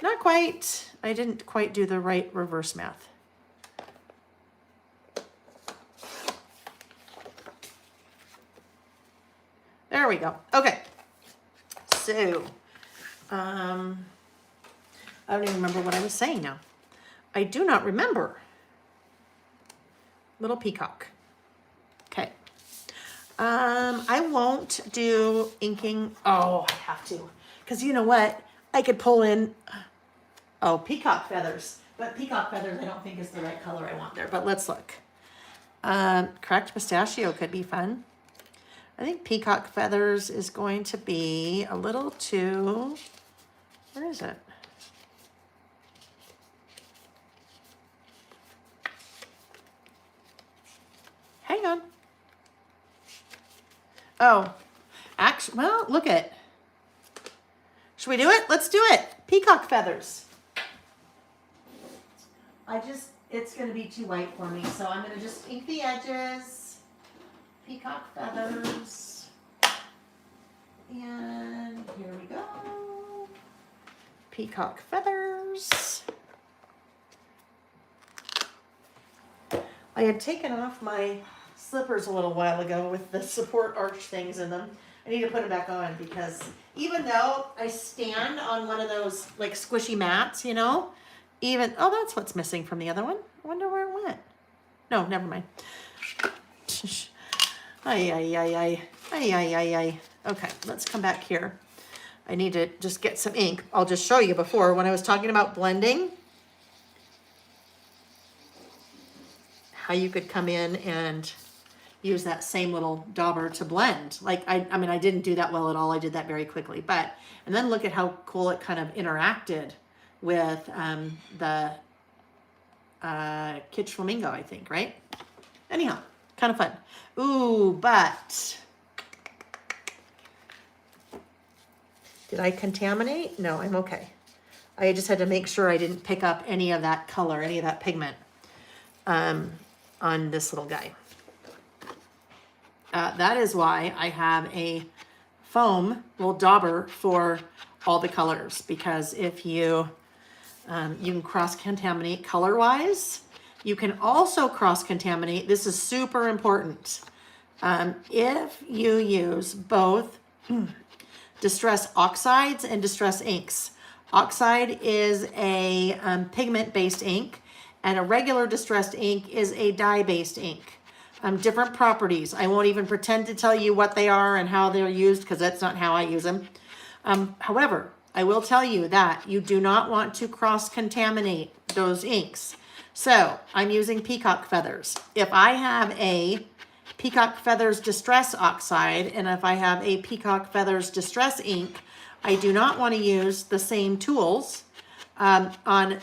Not quite. I didn't quite do the right reverse math. There we go. Okay. So, I don't even remember what I was saying now. I do not remember. Little peacock. Okay. I won't do inking. Oh, I have to. Because you know what? I could pull in, peacock feathers. But peacock feathers I don't think is the right color I want there. But let's look. Cracked pistachio could be fun. I think peacock feathers is going to be a little too, where is it? Hang on. Oh, actually, well, look at. Should we do it? Let's do it. Peacock feathers. It's going to be too white for me, so I'm going to just ink the edges. Peacock feathers. And here we go. Peacock feathers. I had taken off my slippers a little while ago with the support arch things in them. I need to put them back on because even though I stand on one of those like squishy mats, oh, that's what's missing from the other one. I wonder where it went. No, never mind. Ay. Okay, let's come back here. I need to just get some ink. I'll just show you before when I was talking about blending, how you could come in and use that same little dauber to blend. Like, I mean, I didn't do that well at all. I did that very quickly, and then look at how cool it kind of interacted with the Kitsch Flamingo, I think, right? Anyhow, kind of fun. Ooh, but did I contaminate? No, I'm okay. I just had to make sure I didn't pick up any of that color, any of that pigment on this little guy. That is why I have a foam little dauber for all the colors, because if you can cross-contaminate color-wise. You can also cross-contaminate. This is super important. If you use both distress oxides and distress inks. Oxide is a pigment-based ink, and a regular distressed ink is a dye-based ink. Different properties. I won't even pretend to tell you what they are and how they're used because that's not how I use them. However, I will tell you that you do not want to cross-contaminate those inks. So I'm using peacock feathers. If I have a peacock feathers distress oxide and if I have a peacock feathers distress ink, I do not want to use the same tools on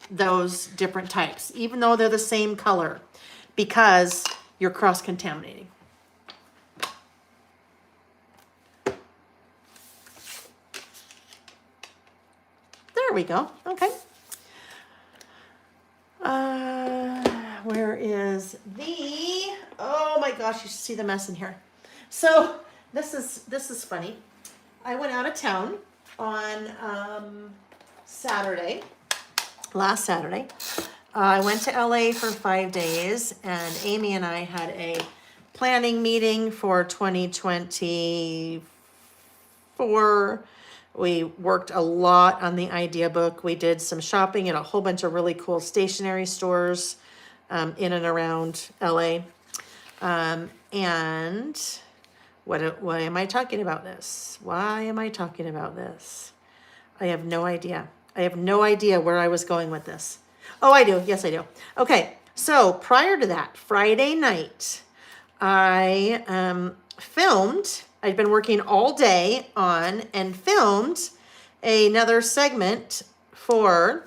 those different types, even though they're the same color, because you're cross-contaminating. There we go. Okay. Where is the, oh my gosh, you should see the mess in here. So this is funny. I went out of town on last Saturday. I went to LA for 5 days, and Amy and I had a planning meeting for 2024. We worked a lot on the idea book. We did some shopping at a whole bunch of really cool stationery stores in and around LA. And why am I talking about this? Why am I talking about this? I have no idea. I have no idea where I was going with this. Oh, I do. Yes, I do. Okay. So prior to that, Friday night, I filmed. I'd been working all day on and filmed another segment for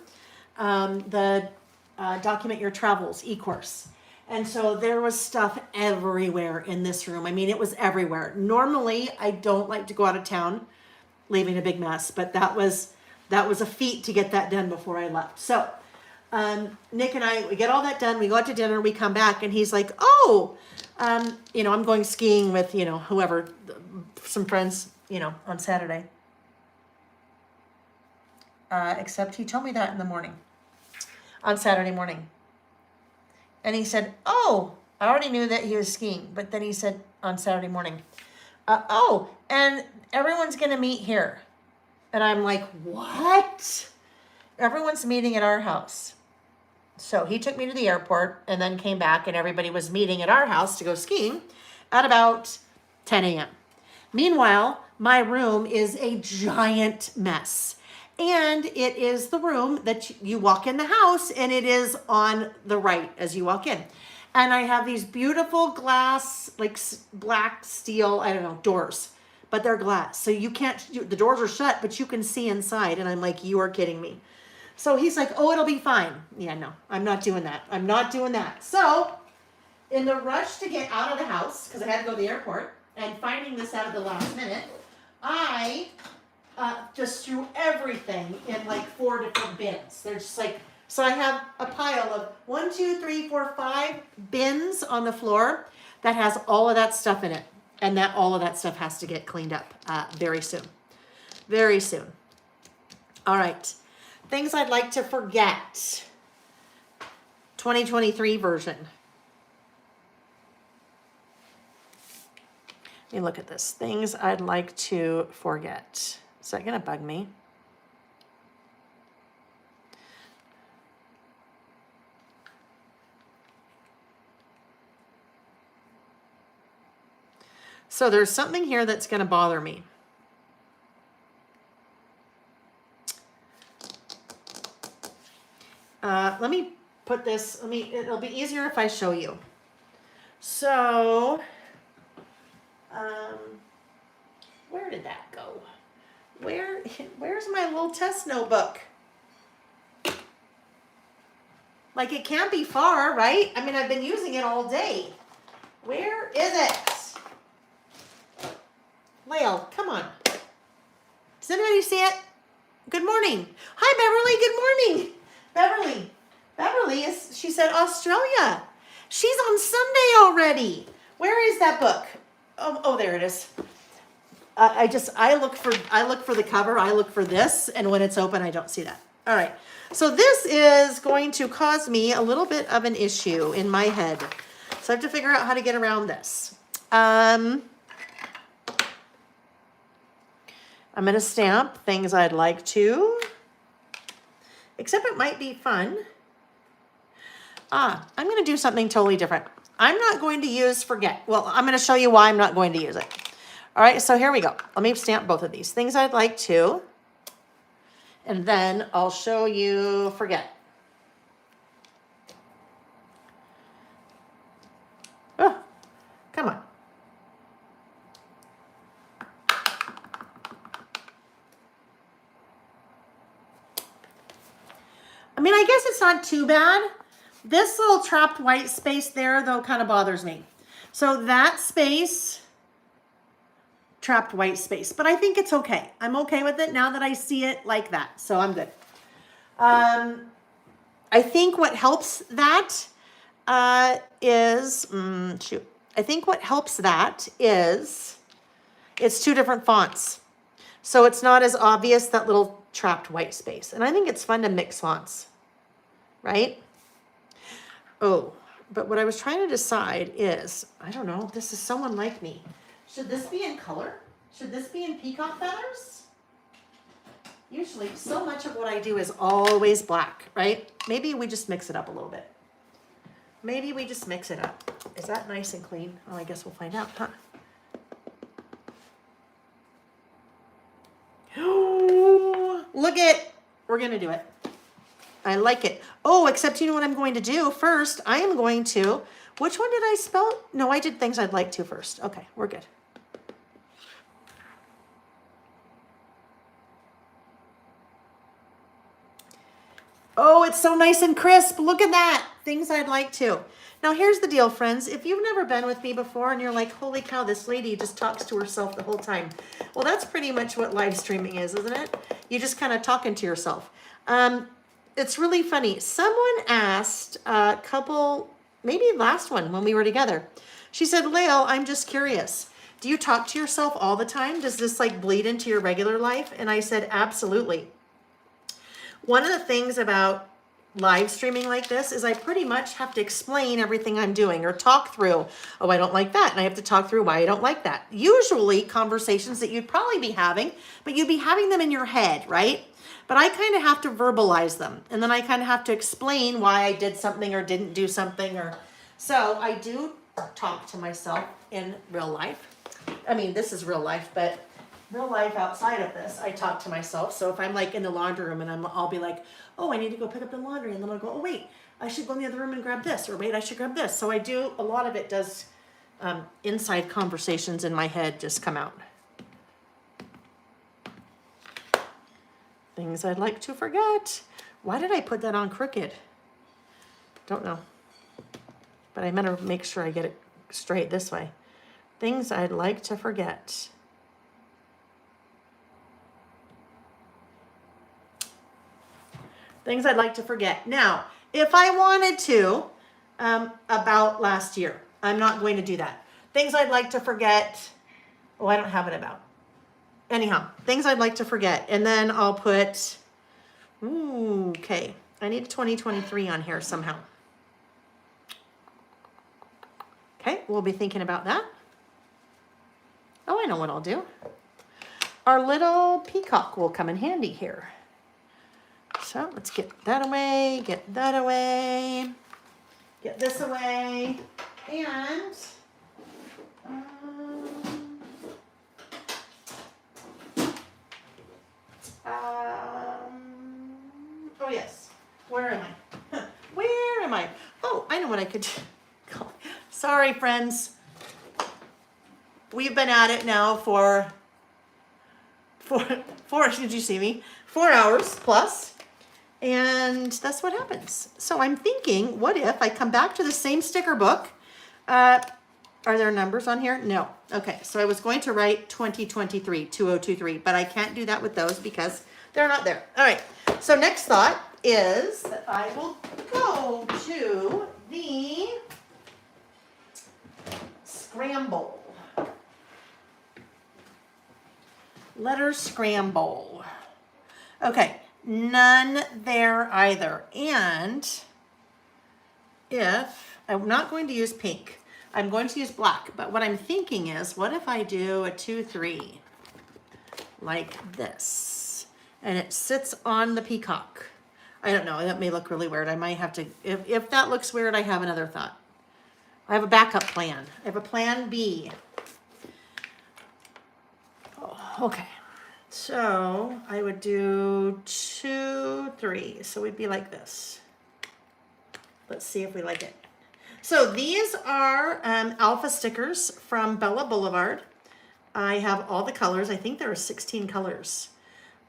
the Document Your Travels e-course. And so there was stuff everywhere in this room. I mean, it was everywhere. Normally, I don't like to go out of town leaving a big mess, but that was a feat to get that done before I left. So Nick and I, we get all that done. We go out to dinner. We come back, and he's like, "Oh, I'm going skiing with whoever, some friends, on Saturday." Except he told me that in the morning, on Saturday morning. And he said, "Oh, I already knew that he was skiing," but then he said on Saturday morning. Oh, and everyone's going to meet here. And I'm like, what? Everyone's meeting at our house. So he took me to the airport and then came back, and everybody was meeting at our house to go skiing at about 10 a.m. Meanwhile, my room is a giant mess. And it is the room that you walk in the house, and it is on the right as you walk in. And I have these beautiful glass, like black steel, I don't know, doors, but they're glass. So you can't, the doors are shut, but you can see inside. And I'm like, you are kidding me. So he's like, oh, it'll be fine. Yeah, no, I'm not doing that. I'm not doing that. So in the rush to get out of the house, because I had to go to the airport, and finding this out at the last minute, I just threw everything in like 4 different bins. They're just like, so I have a pile of 1, 2, 3, 4, 5 bins on the floor that has all of that stuff in it. And that all of that stuff has to get cleaned up very soon. Very soon. All right. Things I'd like to forget. 2023 version. Let me look at this. Things I'd like to forget. Is that going to bug me? So there's something here that's going to bother me. Let me put this, it'll be easier if I show you. So, where did that go? Where's my little test notebook? Like, it can't be far, right? I mean, I've been using it all day. Where is it? Layle, come on. Does anybody see it? Good morning. Hi, Beverly. Good morning. Beverly is, she said Australia. She's on Sunday already. Where is that book? Oh, there it is. I look for the cover. I look for this, and when it's open, I don't see that. All right. So this is going to cause me a little bit of an issue in my head. So I have to figure out how to get around this. I'm going to stamp things I'd like to, except it might be fun. I'm going to do something totally different. I'm not going to use forget. Well, I'm going to show you why I'm not going to use it. All right, so here we go. Let me stamp both of these. Things I'd like to, and then I'll show you forget. Oh, come on. I mean, I guess it's not too bad. This little trapped white space there, though, kind of bothers me. So that space, trapped white space. But I think it's okay. I'm okay with it now that I see it like that. So I'm good. I think what helps that is, I think what helps that is it's 2 different fonts. So it's not as obvious, that little trapped white space. And I think it's fun to mix fonts, right? Oh, but what I was trying to decide is, I don't know, this is someone like me. Should this be in color? Should this be in peacock feathers? Usually, so much of what I do is always black, right? Maybe we just mix it up a little bit. Maybe we just mix it up. Is that nice and clean? Oh, I guess we'll find out, huh? Look it. We're going to do it. I like it. Oh, except you know what I'm going to do first? I am going to, which one did I spell? No, I did things I'd like to first. Okay, we're good. Oh, it's so nice and crisp. Look at that. Things I'd like to. Now, here's the deal, friends. If you've never been with me before and you're like, holy cow, this lady just talks to herself the whole time. Well, that's pretty much what live streaming is, isn't it? You just kind of talking to yourself. It's really funny. Someone asked a couple, maybe last one when we were together. She said, Layle, I'm just curious. Do you talk to yourself all the time? Does this like bleed into your regular life? And I said, absolutely. One of the things about live streaming like this is I pretty much have to explain everything I'm doing or talk through, oh, I don't like that. And I have to talk through why I don't like that. Usually conversations that you'd probably be having, but you'd be having them in your head, right? But I kind of have to verbalize them. And then I kind of have to explain why I did something or didn't do something. Or so I do talk to myself in real life. I mean, this is real life, but real life outside of this, I talk to myself. So if I'm like in the laundry room and I'll be like, oh, I need to go pick up the laundry. And then I'll go, oh, wait, I should go in the other room and grab this. Or wait, I should grab this. So I do, a lot of it does, inside conversations in my head just come out. Things I'd like to forget. Why did I put that on crooked? Don't know. But I better make sure I get it straight this way. Things I'd like to forget. Things I'd like to forget. Now, if I wanted to, about last year, I'm not going to do that. Things I'd like to forget. Oh, I don't have it about. Anyhow, things I'd like to forget. And then I'll put, okay, I need 2023 on here somehow. Okay, we'll be thinking about that. Oh, I know what I'll do. Our little peacock will come in handy here. So let's get that away, get that away, get this away, and oh yes, where am I? Where am I? Oh, I know what I could do. Sorry, friends. We've been at it now for did you see me? 4 hours plus. And that's what happens. So I'm thinking, what if I come back to the same sticker book? Are there numbers on here? No. Okay, so I was going to write 2023, 2023, but I can't do that with those because they're not there. All right, so next thought is that I will go to the scramble. Letter scramble. Okay. None there either. And if I'm not going to use pink, I'm going to use black. But what I'm thinking is, what if I do a 2-3 like this, and it sits on the peacock? I don't know. That may look really weird. I might have to. If that looks weird, I have another thought. I have a backup plan. I have a plan B. Oh, okay. So I would do 2-3. So we'd be like this. Let's see if we like it. So these are alpha stickers from Bella Boulevard. I have all the colors. I think there are 16 colors.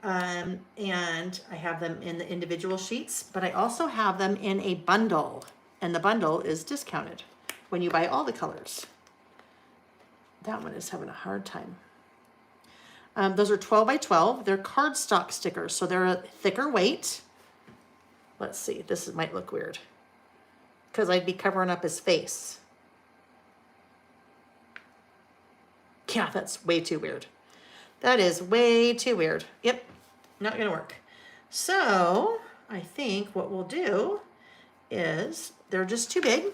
And I have them in the individual sheets, but I also have them in a bundle. And the bundle is discounted when you buy all the colors. That one is having a hard time. Those are 12 by 12. They're cardstock stickers, so they're a thicker weight. Let's see. This might look weird because I'd be covering up his face. Yeah, that's way too weird. That is way too weird. Yep, not gonna work. So I think what we'll do is they're just too big.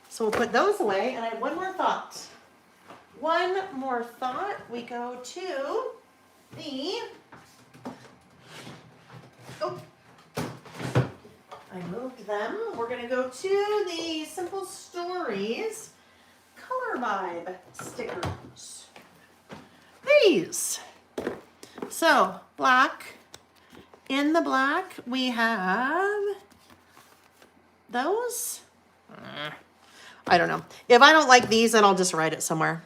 So we'll put those away. And I have one more thought. One more thought. We go to oh, I moved them. We're going to go to the Simple Stories Color Vibe stickers. These. So, black. In the black, we have those. I don't know. If I don't like these, then I'll just write it somewhere.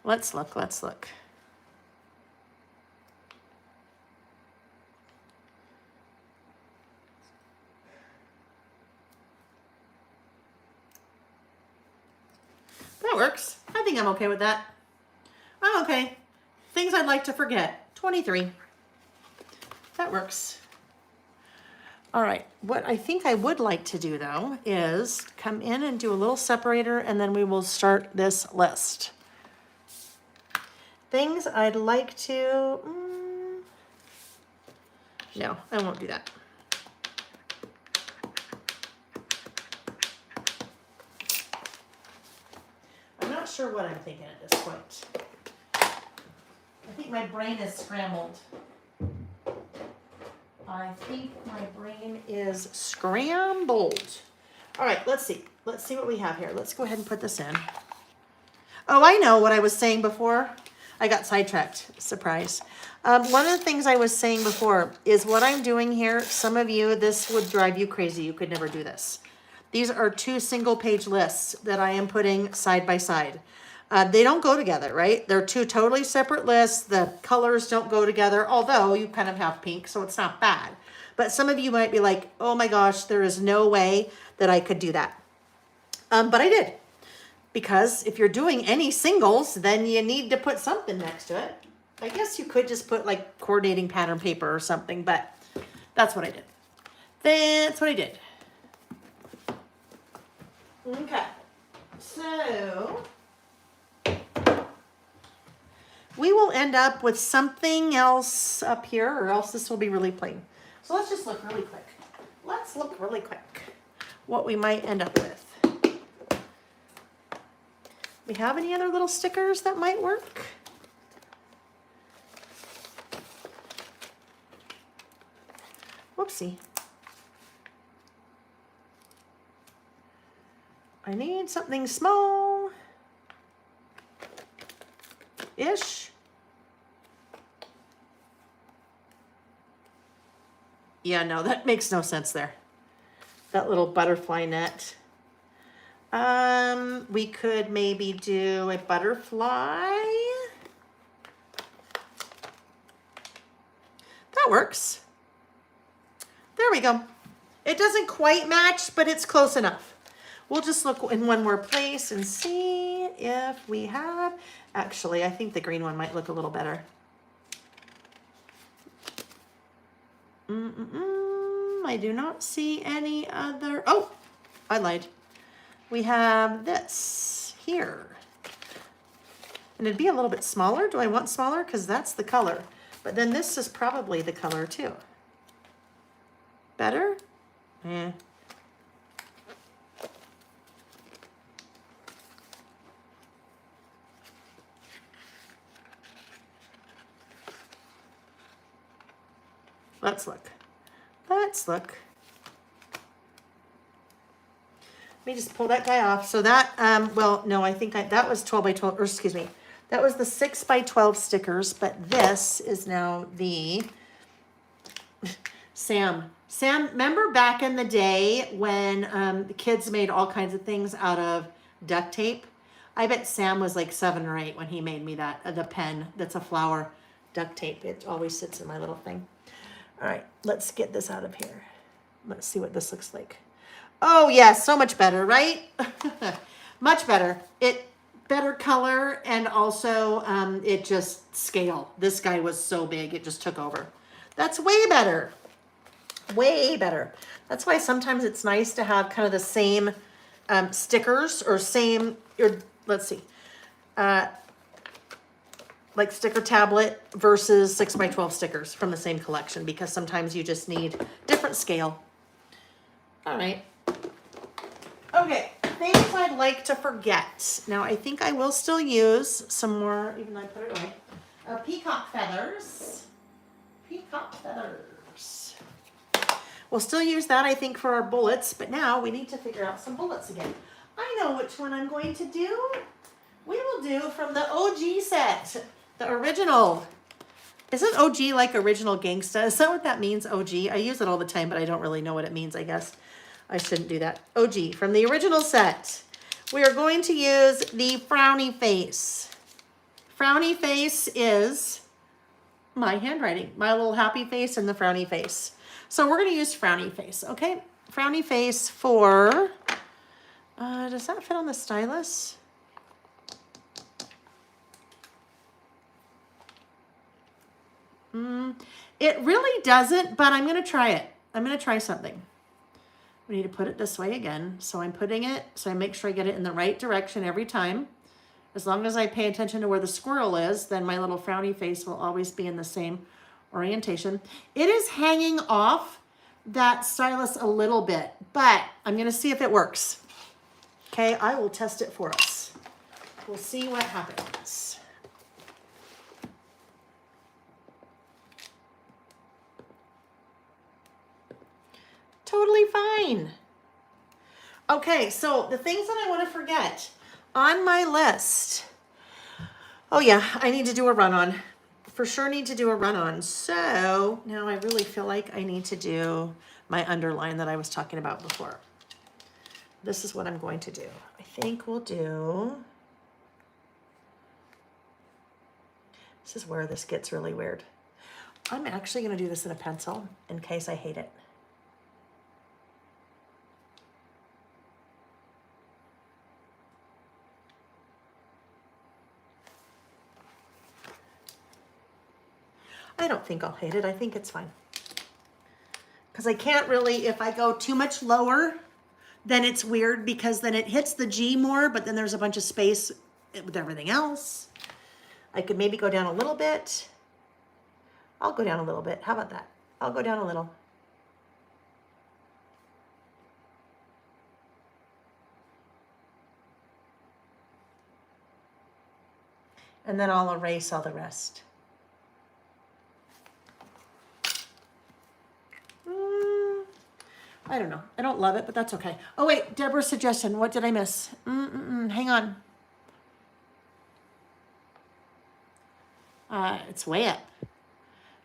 Let's look, let's look. That works. I think I'm okay with that. I'm okay. Things I'd like to forget. 23. That works. All right. What I think I would like to do, though, is come in and do a little separator, and then we will start this list. Things I'd like to, no, I won't do that. I'm not sure what I'm thinking at this point. I think my brain is scrambled. I think my brain is scrambled. All right, let's see. Let's see what we have here. Let's go ahead and put this in. Oh, I know what I was saying before. I got sidetracked. Surprise. One of the things I was saying before is what I'm doing here. Some of you, this would drive you crazy. You could never do this. These are 2 single-page lists that I am putting side by side. They don't go together, right? They're 2 totally separate lists. The colors don't go together, although you kind of have pink, so it's not bad. But some of you might be like, oh my gosh, there is no way that I could do that. But I did. Because if you're doing any singles, then you need to put something next to it. I guess you could just put like coordinating pattern paper or something, but that's what I did. That's what I did. Okay. So we will end up with something else up here, or else this will be really plain. So let's just look really quick. Let's look really quick what we might end up with. We have any other little stickers that might work? Whoopsie. I need something small-ish. Yeah, no, that makes no sense there. That little butterfly net. We could maybe do a butterfly. That works. There we go. It doesn't quite match, but it's close enough. We'll just look in one more place and see if we have, actually, I think the green one might look a little better. I do not see any other, oh, I lied. We have this here. And it'd be a little bit smaller. Do I want smaller? Because that's the color. But then this is probably the color too. Better? Eh. Let's look. Let's look. Let me just pull that guy off. So that, well, no, I think that was 12 by 12, or excuse me, that was the 6 by 12 stickers, but this is now the Sam. Sam, remember back in the day when the kids made all kinds of things out of duct tape? I bet Sam was like 7 or 8 when he made me that, the pen that's a flower duct tape. It always sits in my little thing. All right, let's get this out of here. Let's see what this looks like. Oh yeah, so much better, right? Much better. It better color, and also it just scale. This guy was so big, it just took over. That's way better. Way better. That's why sometimes it's nice to have kind of the same stickers or same, or let's see, like sticker tablet versus 6 by 12 stickers from the same collection, because sometimes you just need different scale. All right. Okay, things I'd like to forget. Now, I think I will still use some more, even though I put it away. Peacock feathers. Peacock feathers. We'll still use that, I think, for our bullets, but now we need to figure out some bullets again. I know which one I'm going to do. We will do from the OG set, the original. Isn't OG like original gangsta? Is that what that means, OG? I use it all the time, but I don't really know what it means, I guess. I shouldn't do that. OG, from the original set. We are going to use the frowny face. Frowny face is my handwriting. My little happy face and the frowny face. So we're going to use frowny face, okay? Frowny face for, does that fit on the stylus? It really doesn't, but I'm going to try it. I'm going to try something. We need to put it this way again. So I'm putting it, so I make sure I get it in the right direction every time. As long as I pay attention to where the squirrel is, then my little frowny face will always be in the same orientation. It is hanging off that stylus a little bit, but I'm gonna see if it works. Okay, I will test it for us. We'll see what happens. Totally fine. Okay, so the things that I want to forget on my list. Oh yeah, I need to do a run-on. For sure need to do a run-on. So now I really feel like I need to do my underline that I was talking about before. This is what I'm going to do. I think we'll do, this is where this gets really weird. I'm actually going to do this in a pencil in case I hate it. I don't think I'll hate it. I think it's fine. Because I can't really, if I go too much lower, then it's weird because then it hits the G more, but then there's a bunch of space with everything else. I could maybe go down a little bit. I'll go down a little bit. How about that? I'll go down a little. And then I'll erase all the rest. I don't know. I don't love it, but that's okay. Oh wait, Deborah's suggestion. What did I miss? Hang on. It's way up.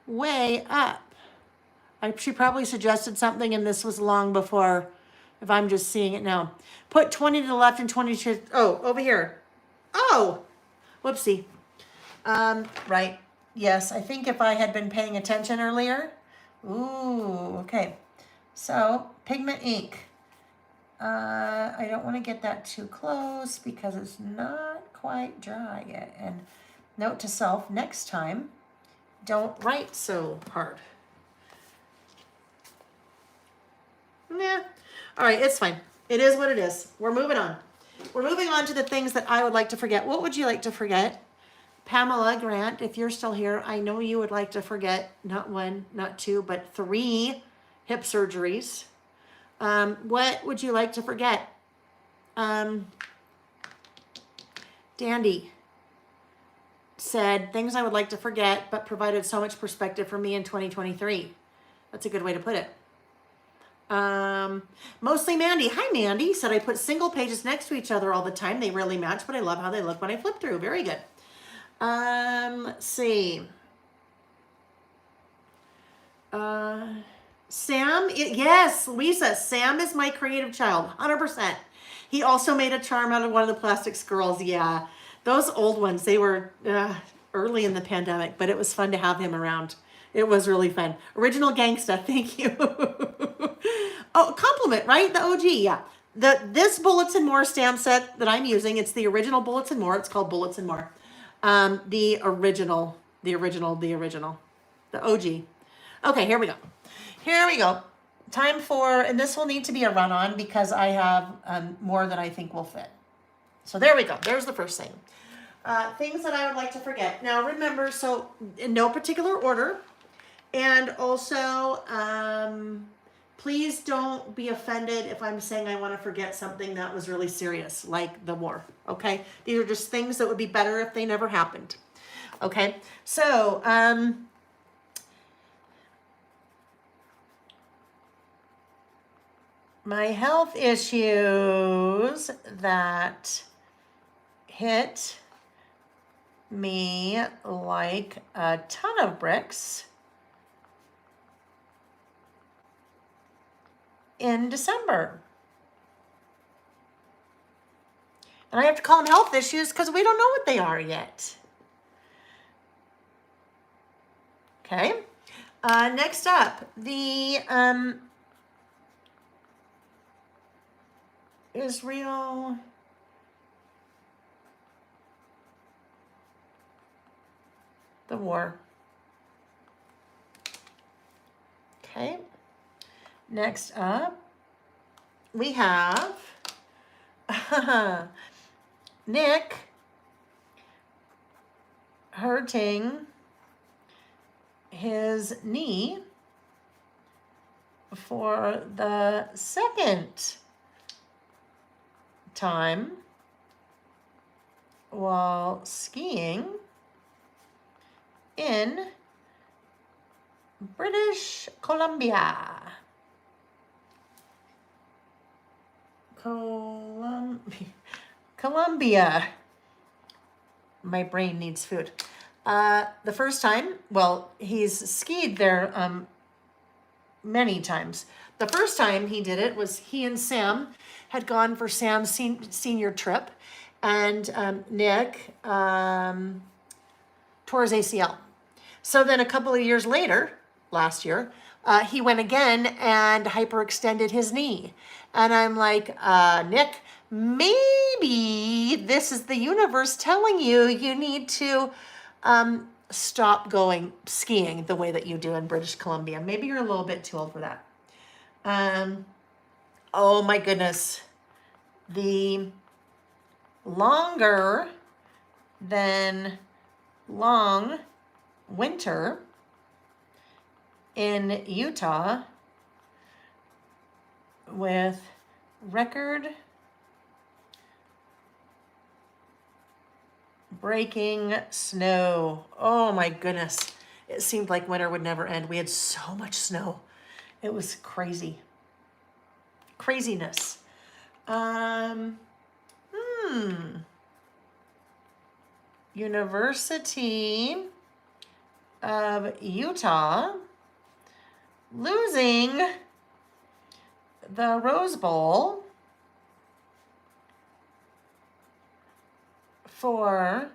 Way up. She probably suggested something and this was long before, if I'm just seeing it now. Put 20 to the left and 20 to, oh, over here. Oh, whoopsie. Right. Yes, I think if I had been paying attention earlier. Ooh, okay. So, pigment ink. I don't want to get that too close because it's not quite dry yet. And note to self, next time, don't write so hard. Nah. All right, it's fine. It is what it is. We're moving on. We're moving on to the things that I would like to forget. What would you like to forget? Pamela Grant, if you're still here, I know you would like to forget not one, not two, but 3 hip surgeries. What would you like to forget? Dandy said, things I would like to forget, but provided so much perspective for me in 2023. That's a good way to put it. Mostly Mandy. Hi, Mandy. Said I put single pages next to each other all the time. They really match, but I love how they look when I flip through. Very good. Let's see. Sam, yes, Lisa, Sam is my creative child, 100%. He also made a charm out of one of the plastic squirrels. Yeah, those old ones, they were early in the pandemic, but it was fun to have him around. It was really fun. Original gangsta, thank you. Oh, compliment, right? The OG, yeah. This Bullets and More stamp set that I'm using, it's the original Bullets and More. It's called Bullets and More. The original, the OG. Okay, here we go. Here we go. Time for, and this will need to be a run-on because I have more than I think will fit. So there we go. There's the first thing. Things that I would like to forget. Now remember, so in no particular order. And also, please don't be offended if I'm saying I want to forget something that was really serious, like the war, okay? These are just things that would be better if they never happened, okay? So, my health issues that hit me like a ton of bricks in December. And I have to call them health issues because we don't know what they are yet. Okay. Next up, the Israel the war. Okay. Next up, we have Nick hurting his knee for the second time while skiing in British Columbia. Columbia. My brain needs food. The first time, well, he's skied there many times. The first time he did it was he and Sam had gone for Sam's senior trip, and Nick tore his ACL. So then a couple of years later, last year, he went again and hyperextended his knee. And I'm like, Nick, maybe this is the universe telling you you need to stop going skiing the way that you do in British Columbia. Maybe you're a little bit too old for that. Oh my goodness. The longer than long winter in Utah with record breaking snow. Oh my goodness. It seemed like winter would never end. We had so much snow. It was crazy. Craziness. University of Utah losing the Rose Bowl for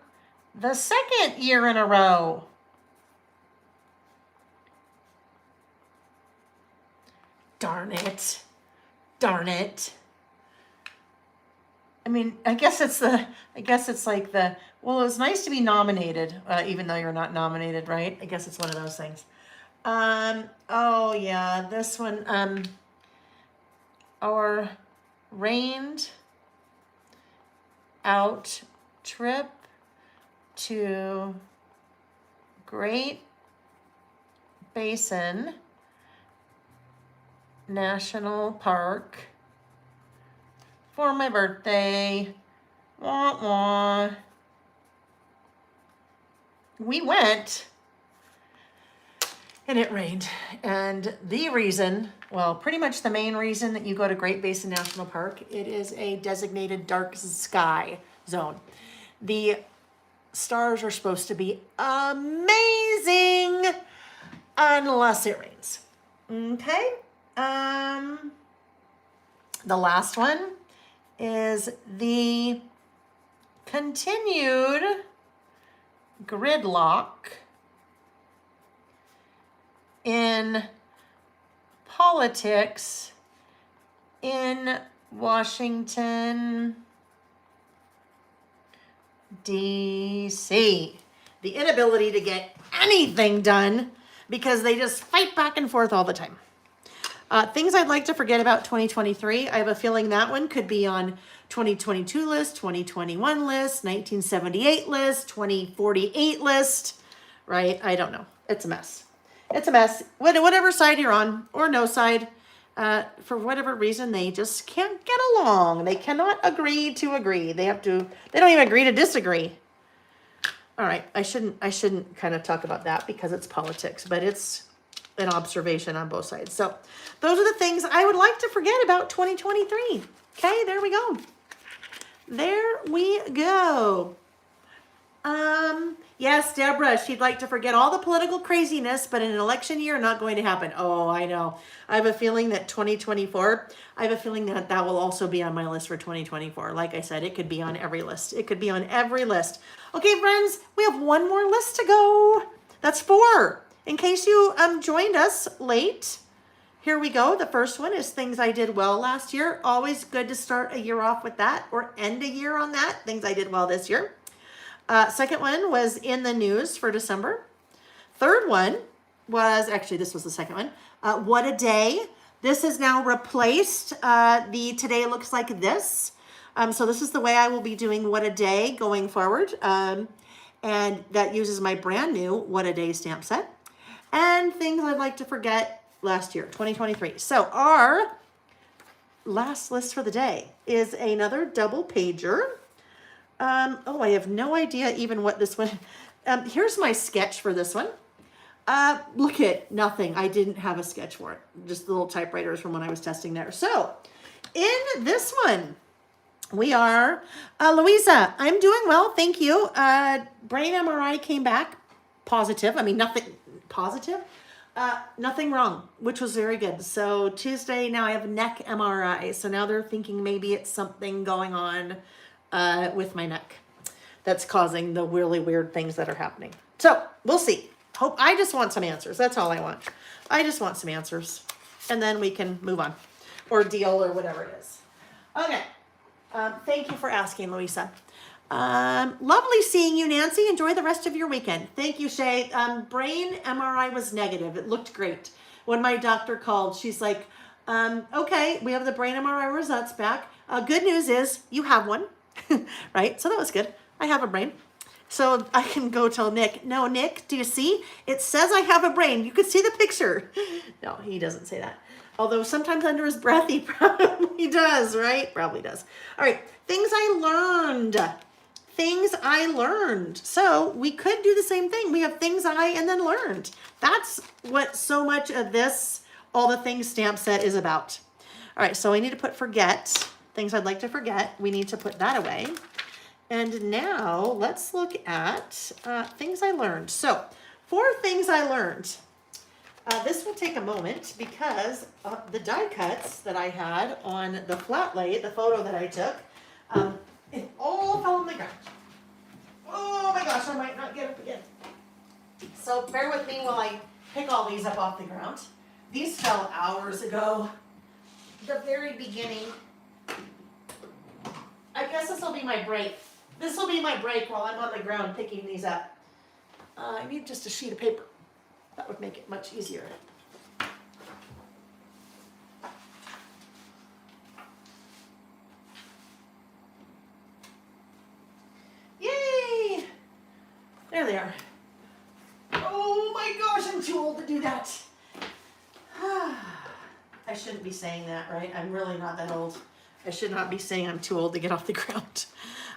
the second year in a row. Darn it. Darn it. I mean, I guess it's like well, it was nice to be nominated, even though you're not nominated, right? I guess it's one of those things. Oh yeah, this one, our rained out trip to Great Basin National Park for my birthday. Wah, wah. We went and it rained. And the reason, well, pretty much the main reason that you go to Great Basin National Park, it is a designated dark sky zone. The stars are supposed to be amazing unless it rains. Okay? The last one is the continued gridlock in politics in Washington, D.C. The inability to get anything done because they just fight back and forth all the time. Things I'd like to forget about 2023. I have a feeling that one could be on 2022 list, 2021 list, 1978 list, 2048 list, right? I don't know. It's a mess. It's a mess. Whatever side you're on or no side, for whatever reason, they just can't get along. They cannot agree to agree. They don't even agree to disagree. All right. I shouldn't kind of talk about that because it's politics, but it's an observation on both sides. So those are the things I would like to forget about 2023. Okay, there we go. There we go. Yes, Deborah, she'd like to forget all the political craziness, but in an election year, not going to happen. Oh, I know. I have a feeling that 2024, I have a feeling that will also be on my list for 2024. Like I said, it could be on every list. It could be on every list. Okay, friends, we have one more list to go. That's 4. In case you joined us late, here we go. The first one is things I did well last year. Always good to start a year off with that or end a year on that. Things I did well this year. Second one was in the news for December. Third one was, actually this was the second one, what a day. This has now replaced the today looks like this. So this is the way I will be doing what a day going forward. And that uses my brand new What a Day stamp set. And things I'd like to forget last year, 2023. So our last list for the day is another double pager. Oh, I have no idea even what this one. Here's my sketch for this one. Look at nothing. I didn't have a sketch for it. Just the little typewriters from when I was testing there. So in this one, we are, Louisa, I'm doing well. Thank you. Brain MRI came back positive. I mean, nothing positive. Nothing wrong, which was very good. So Tuesday, now I have neck MRI. So now they're thinking maybe it's something going on with my neck that's causing the really weird things that are happening. So we'll see. I just want some answers. That's all I want. I just want some answers. And then we can move on or deal or whatever it is. Okay. Thank you for asking, Louisa. Lovely seeing you, Nancy. Enjoy the rest of your weekend. Thank you, Shay. Brain MRI was negative. It looked great. When my doctor called, she's like, okay, we have the brain MRI results back. Good news is you have one, right? So that was good. I have a brain. So I can go tell Nick, no, Nick, do you see? It says I have a brain. You could see the picture. No, he doesn't say that. Although sometimes under his breath, he probably does, right? Probably does. All right, things I learned. Things I learned. So we could do the same thing. We have things I and then learned. That's what so much of this, all the things stamp set is about. All right, so I need to put forget. Things I'd like to forget. We need to put that away. And now let's look at things I learned. So 4 things I learned. This will take a moment because the die cuts that I had on the flat lay, the photo that I took, it all fell on the ground. Oh my gosh, I might not get up again. So bear with me while I pick all these up off the ground. These fell hours ago, the very beginning. I guess this will be my break. This will be my break while I'm on the ground picking these up. I need just a sheet of paper. That would make it much easier. Yay! There they are. Oh my gosh, I'm too old to do that. I shouldn't be saying that, right? I'm really not that old. I should not be saying I'm too old to get off the ground.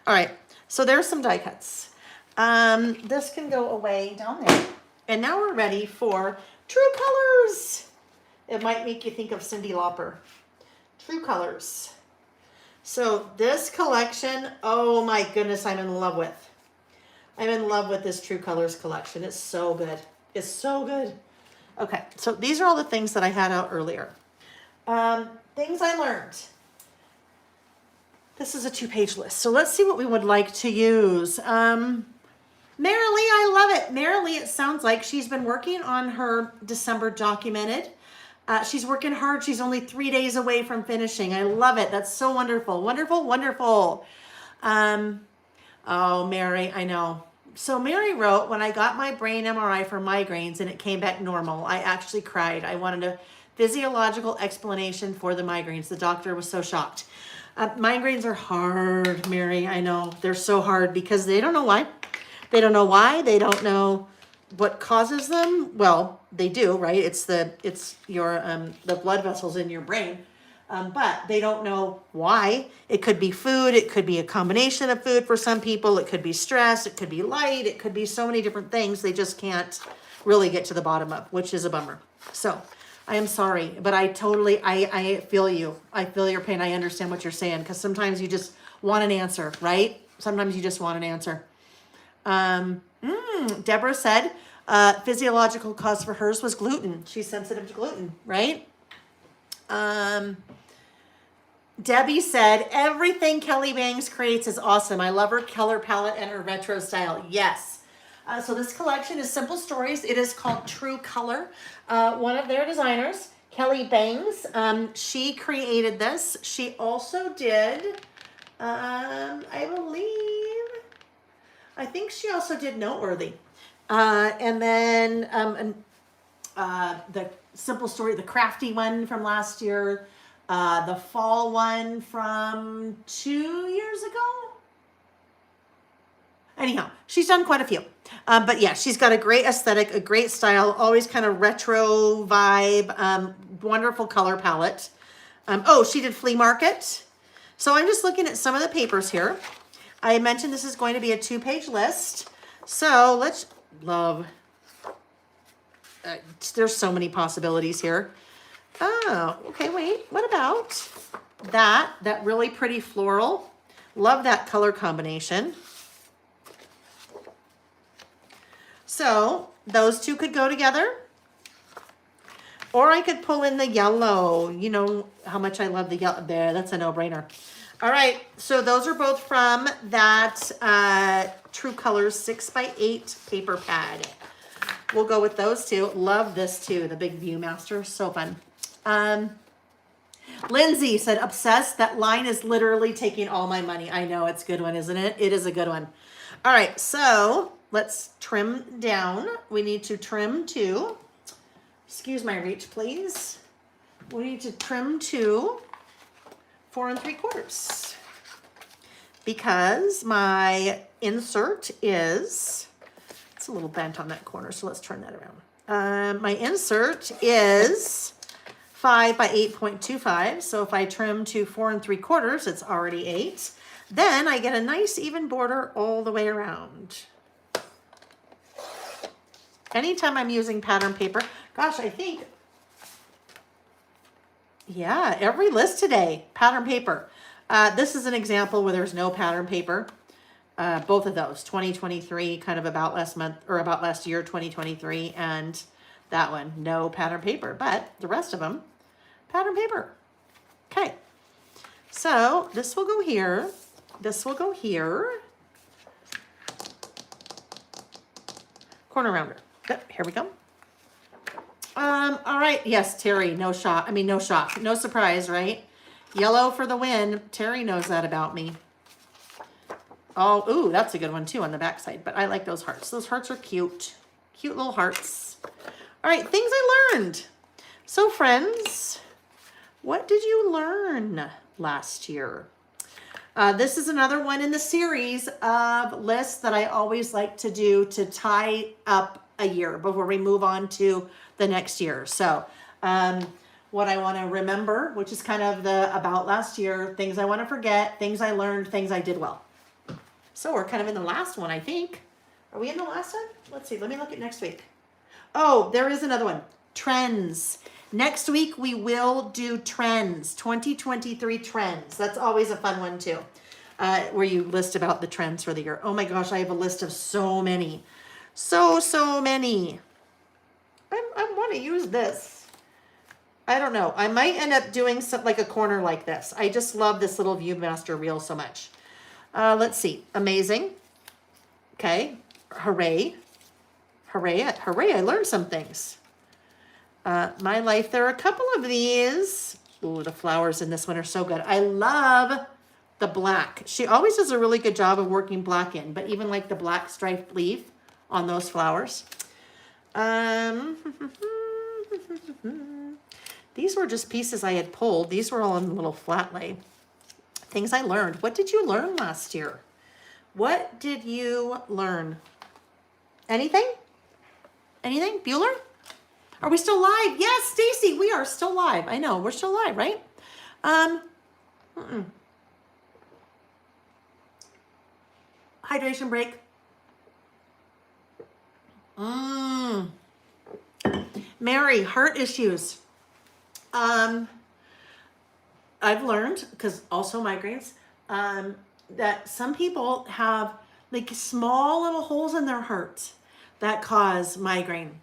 All right, so there's some die cuts. This can go away down there. And now we're ready for True Colors. It might make you think of Cyndi Lauper. True Colors. So this collection, oh my goodness, I'm in love with. I'm in love with this True Colors collection. It's so good. It's so good. Okay, so these are all the things that I had out earlier. Things I learned. This is a 2-page list. So let's see what we would like to use. Marilee, I love it. Marilee, it sounds like she's been working on her December documented. She's working hard. She's only 3 days away from finishing. I love it. That's so wonderful. Wonderful, wonderful. Oh, Mary, I know. So Mary wrote, when I got my brain MRI for migraines and it came back normal, I actually cried. I wanted a physiological explanation for the migraines. The doctor was so shocked. Migraines are hard, Mary. I know. They're so hard because they don't know why. They don't know why. They don't know what causes them. Well, they do, right? It's your the blood vessels in your brain. But they don't know why. It could be food. It could be a combination of food for some people. It could be stress. It could be light. It could be so many different things. They just can't really get to the bottom of, which is a bummer. So I am sorry, but I feel you. I feel your pain. I understand what you're saying because sometimes you just want an answer, right? Sometimes you just want an answer. Deborah said physiological cause for hers was gluten. She's sensitive to gluten, right? Debbie said, everything Kelly Bangs creates is awesome. I love her color palette and her retro style. Yes. So this collection is Simple Stories. It is called True Color. One of their designers, Kelly Bangs, she created this. She also did, I think she also did Noteworthy. And then the Simple Story, the crafty one from last year, the fall one from 2 years ago. Anyhow, she's done quite a few. But yeah, she's got a great aesthetic, a great style, always kind of retro vibe, wonderful color palette. Oh, she did flea market. So I'm just looking at some of the papers here. I mentioned this is going to be a 2-page list. So let's there's so many possibilities here. Oh, okay, wait, what about that really pretty floral? Love that color combination. So those two could go together. Or I could pull in the yellow. You know how much I love the yellow. There, that's a no-brainer. All right, so those are both from that True Colors 6x8 paper pad. We'll go with those two. Love this too, the big Viewmaster, so fun. Lindsay said, obsessed, that line is literally taking all my money. I know, it's a good one, isn't it? It is a good one. All right, so let's trim down. We need to trim to, excuse my reach, please. We need to trim to 4 3/4 because my insert is, it's a little bent on that corner, so let's turn that around. My insert is 5 by 8.25, so if I trim to 4 3/4, it's already 8. Then I get a nice even border all the way around. Anytime I'm using pattern paper, gosh, I think, yeah, every list today, pattern paper. This is an example where there's no pattern paper. Both of those, 2023, kind of about last month, or about last year, 2023, and that one, no pattern paper. But the rest of them, pattern paper. Okay, so this will go here. This will go here. Corner rounder. Yep, here we go. All right, yes, Terry, no shock. I mean, no shock, no surprise, right? Yellow for the win. Terry knows that about me. Oh, ooh, that's a good one too on the backside, but I like those hearts. Those hearts are cute. Cute little hearts. All right, things I learned. So friends, what did you learn last year? This is another one in the series of lists that I always like to do to tie up a year before we move on to the next year. So what I want to remember, which is kind of the about last year, things I want to forget, things I learned, things I did well. So we're kind of in the last one, I think. Are we in the last one? Let's see. Let me look at next week. Oh, there is another one. Trends. Next week, we will do trends. 2023 trends. That's always a fun one, too. Where you list about the trends for the year. Oh my gosh, I have a list of so many. So many. I want to use this. I don't know. I might end up doing something like a corner like this. I just love this little Viewmaster reel so much. Let's see. Amazing. Okay. Hooray. Hooray. Hooray. I learned some things. My life. There are a couple of these. Ooh, the flowers in this one are so good. I love the black. She always does a really good job of working black in, but even like the black striped leaf on those flowers. These were just pieces I had pulled. These were all in a little flat lay. Things I learned. What did you learn last year? What did you learn? Anything? Anything? Bueller? Are we still live? Yes, Stacy, we are still live. I know, we're still live, right? Hydration break. Mary, heart issues. I've learned, because also migraines, that some people have like small little holes in their heart that cause migraine.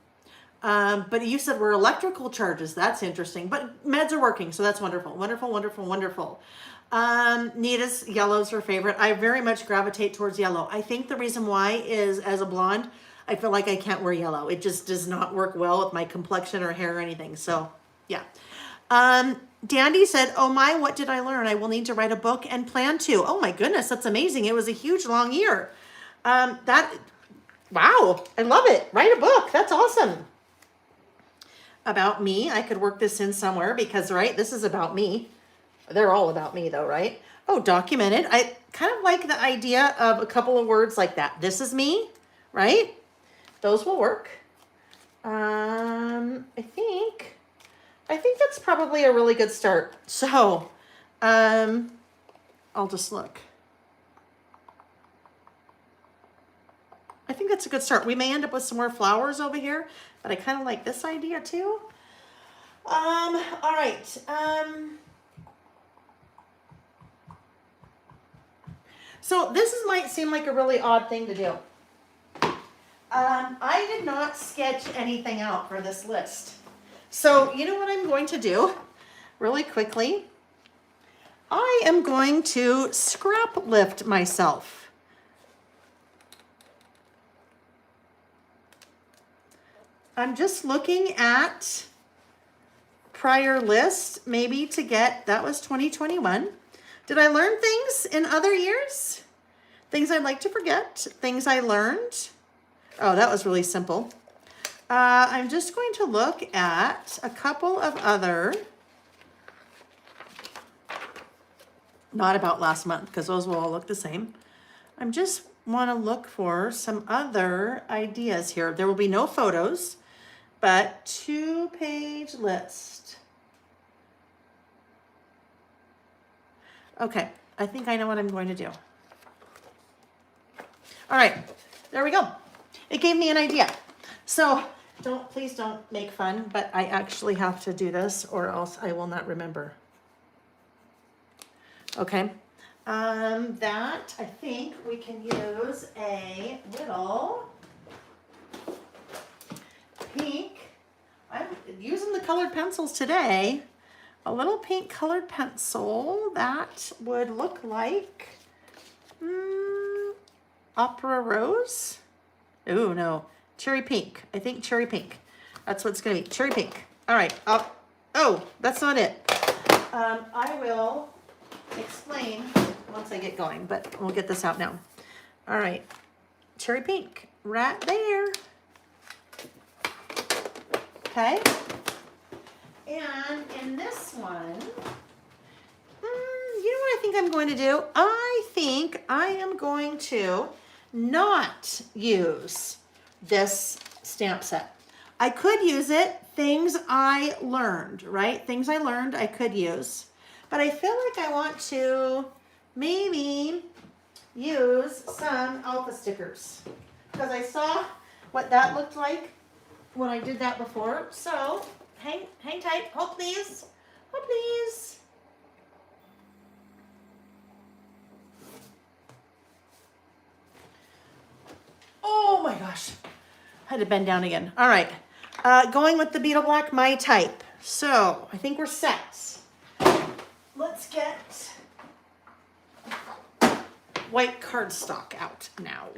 But you said we're electrical charges. That's interesting. But meds are working, so that's wonderful. Wonderful, wonderful, wonderful. Nita's yellow's her favorite. I very much gravitate towards yellow. I think the reason why is as a blonde, I feel like I can't wear yellow. It just does not work well with my complexion or hair or anything. So, yeah. Dandy said, oh my, what did I learn? I will need to write a book and plan to. Oh my goodness, that's amazing. It was a huge, long year. Wow, I love it. Write a book. That's awesome. About me, I could work this in somewhere because, right, this is about me. They're all about me though, right? Oh, documented. I kind of like the idea of a couple of words like that. This is me, right? Those will work. I think that's probably a really good start. So, I'll just look. I think that's a good start. We may end up with some more flowers over here, but I kind of like this idea too. All right. So might seem like a really odd thing to do. I did not sketch anything out for this list. So you know what I'm going to do really quickly? I am going to scrap lift myself. I'm just looking at prior list, maybe to get, that was 2021. Did I learn things in other years? Things I'd like to forget, things I learned. Oh, that was really simple. I'm just going to look at a couple of other, not about last month, because those will all look the same. I'm just want to look for some other ideas here. There will be no photos, but 2-page list. Okay, I think I know what I'm going to do. All right, there we go. It gave me an idea. So please don't make fun, but I actually have to do this or else I will not remember. Okay, that I think we can use a little pink. I'm using the colored pencils today. A little pink colored pencil that would look like opera rose. Oh no, cherry pink. I think cherry pink. That's what it's gonna be, cherry pink. All right. Oh, that's not it. I will explain once I get going, but we'll get this out now. All right, cherry pink right there. Okay. And in this one, you know what I think I'm going to do? I think I am going to not use this stamp set. I could use it, things I learned, right? Things I learned I could use. But I feel like I want to maybe use some alpha stickers because I saw what that looked like when I did that before. So hang tight, hold please, hold please. Oh my gosh, I had to bend down again. All right, going with the Beetle Black, my type. So I think we're set. Let's get white cardstock out now.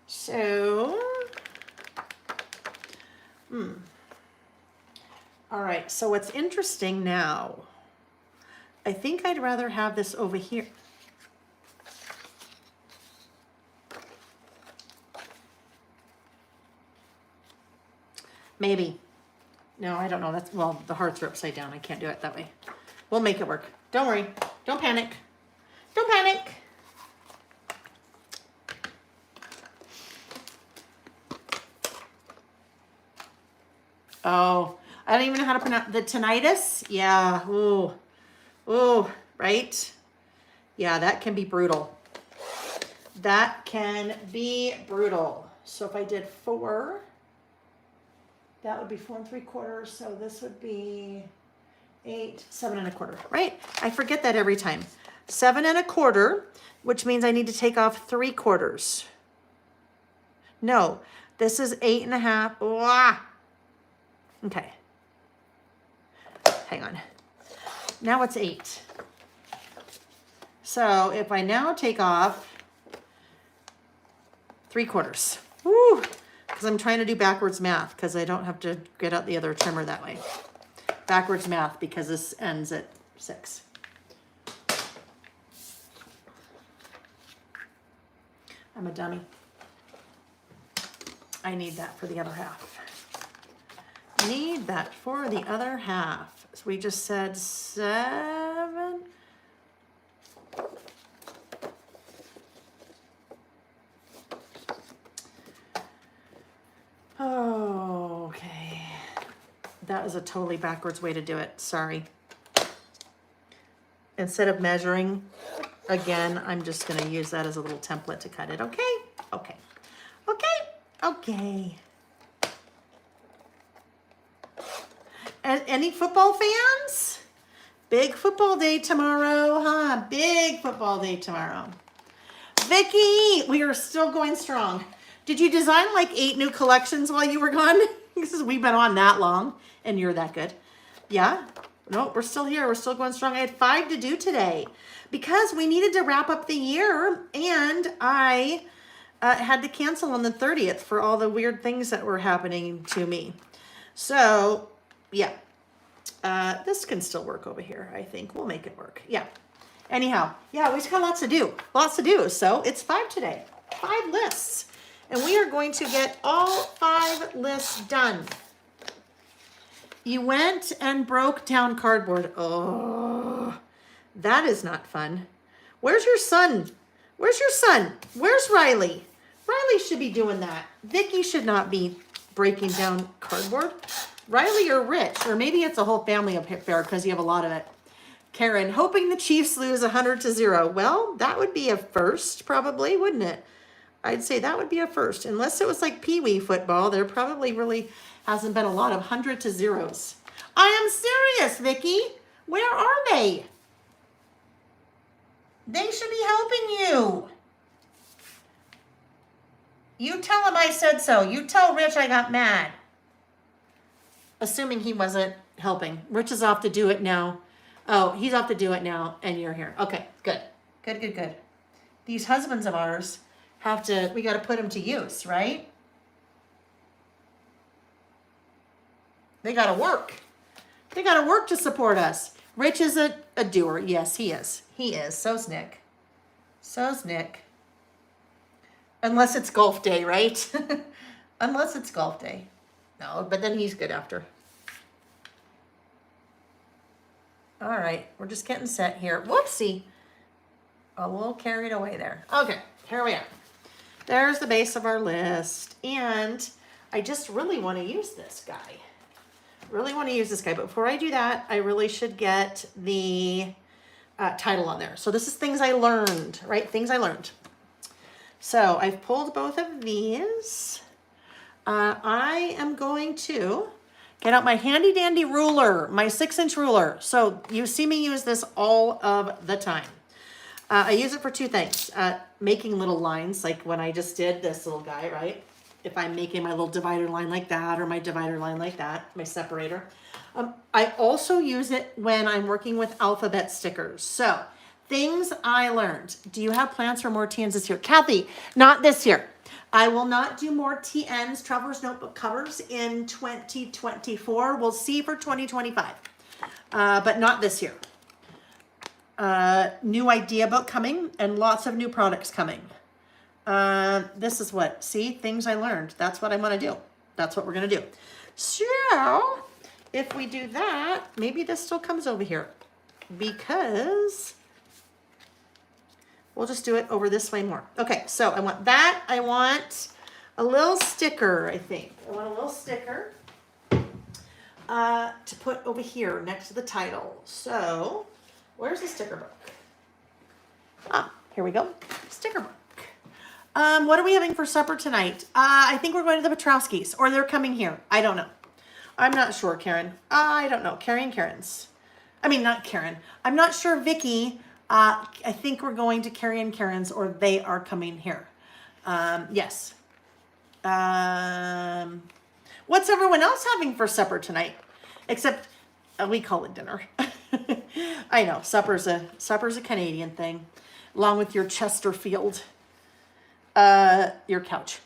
So, all right, so what's interesting now, I think I'd rather have this over here. Maybe. No, I don't know. That's, well, the hearts are upside down. I can't do it that way. We'll make it work. Don't worry. Don't panic. Don't panic. Oh, I don't even know how to pronounce the tinnitus. Yeah. Ooh. Ooh, right? Yeah, that can be brutal. That can be brutal. So if I did 4, that would be 4 3/4. So this would be 8, 7 1/4, right? I forget that every time. 7 1/4, which means I need to take off 3/4. No, this is 8 1/2. Wow. Okay. Hang on. Now it's 8. So if I now take off 3/4. Woo! Because I'm trying to do backwards math because I don't have to get out the other trimmer that way. Backwards math because this ends at 6. I'm a dummy. I need that for the other half. Need that for the other half. So we just said 7. Oh, okay. That was a totally backwards way to do it. Sorry. Instead of measuring, again, I'm just going to use that as a little template to cut it. Okay? Okay. Okay. Okay. And any football fans? Big football day tomorrow, huh? Big football day tomorrow. Vicky, we are still going strong. Did you design like 8 new collections while you were gone? Because we've been on that long and you're that good. Yeah? No, we're still here. We're still going strong. I had 5 to do today because we needed to wrap up the year, and I had to cancel on the 30th for all the weird things that were happening to me. So, yeah. This can still work over here, I think. We'll make it work. Yeah. Anyhow, yeah, we just got lots to do. Lots to do. So it's 5 today. 5 lists. And we are going to get all 5 lists done. You went and broke down cardboard. Oh, that is not fun. Where's your son? Where's your son? Where's Riley? Riley should be doing that. Vicky should not be breaking down cardboard. Riley or Rich, or maybe it's a whole family affair because you have a lot of it. Karen, hoping the Chiefs lose 100-0. Well, that would be a first, probably, wouldn't it? I'd say that would be a first. Unless it was like Pee-wee football, there probably really hasn't been a lot of 100-0s. I am serious, Vicky. Where are they? They should be helping you. You tell him I said so. You tell Rich I got mad. Assuming he wasn't helping. Rich is off to do it now. Oh, he's off to do it now, and you're here. Okay, good. Good, good, good. These husbands of ours we got to put them to use, right? They got to work. They got to work to support us. Rich is a doer. Yes, he is. He is. So's Nick. So's Nick. Unless it's golf day, right? Unless it's golf day. No, but then he's good after. All right, we're just getting set here. Whoopsie. A little carried away there. Okay, here we are. There's the base of our list. And I just really want to use this guy. Really want to use this guy. But before I do that, I really should get the title on there. So this is things I learned, right? Things I learned. So I've pulled both of these. I am going to get out my handy dandy ruler, my 6-inch ruler. So you see me use this all of the time. I use it for 2 things. Making little lines, like when I just did this little guy, right? If I'm making my little divider line like that, or my divider line like that, my separator. I also use it when I'm working with alphabet stickers. So, things I learned. Do you have plans for more TNs this year? Kathy, not this year. I will not do more TNs, Traveler's Notebook covers, in 2024. We'll see for 2025, but not this year. New idea book coming and lots of new products coming. This is what, see, things I learned. That's what I'm going to do. That's what we're going to do. So if we do that, maybe this still comes over here because we'll just do it over this way more. Okay, so I want that. I want a little sticker, I think. I want a little sticker to put over here next to the title. So where's the sticker book? Ah, here we go. Sticker book. What are we having for supper tonight? I think we're going to the Petrowskis, or they're coming here. I don't know. I'm not sure, Karen. I don't know. Carrie and Karen's. I mean, not Karen. I'm not sure, Vicky. I think we're going to Carrie and Karen's, or they are coming here. Yes. What's everyone else having for supper tonight? Except we call it dinner. I know supper's a Canadian thing, along with your Chesterfield, your couch.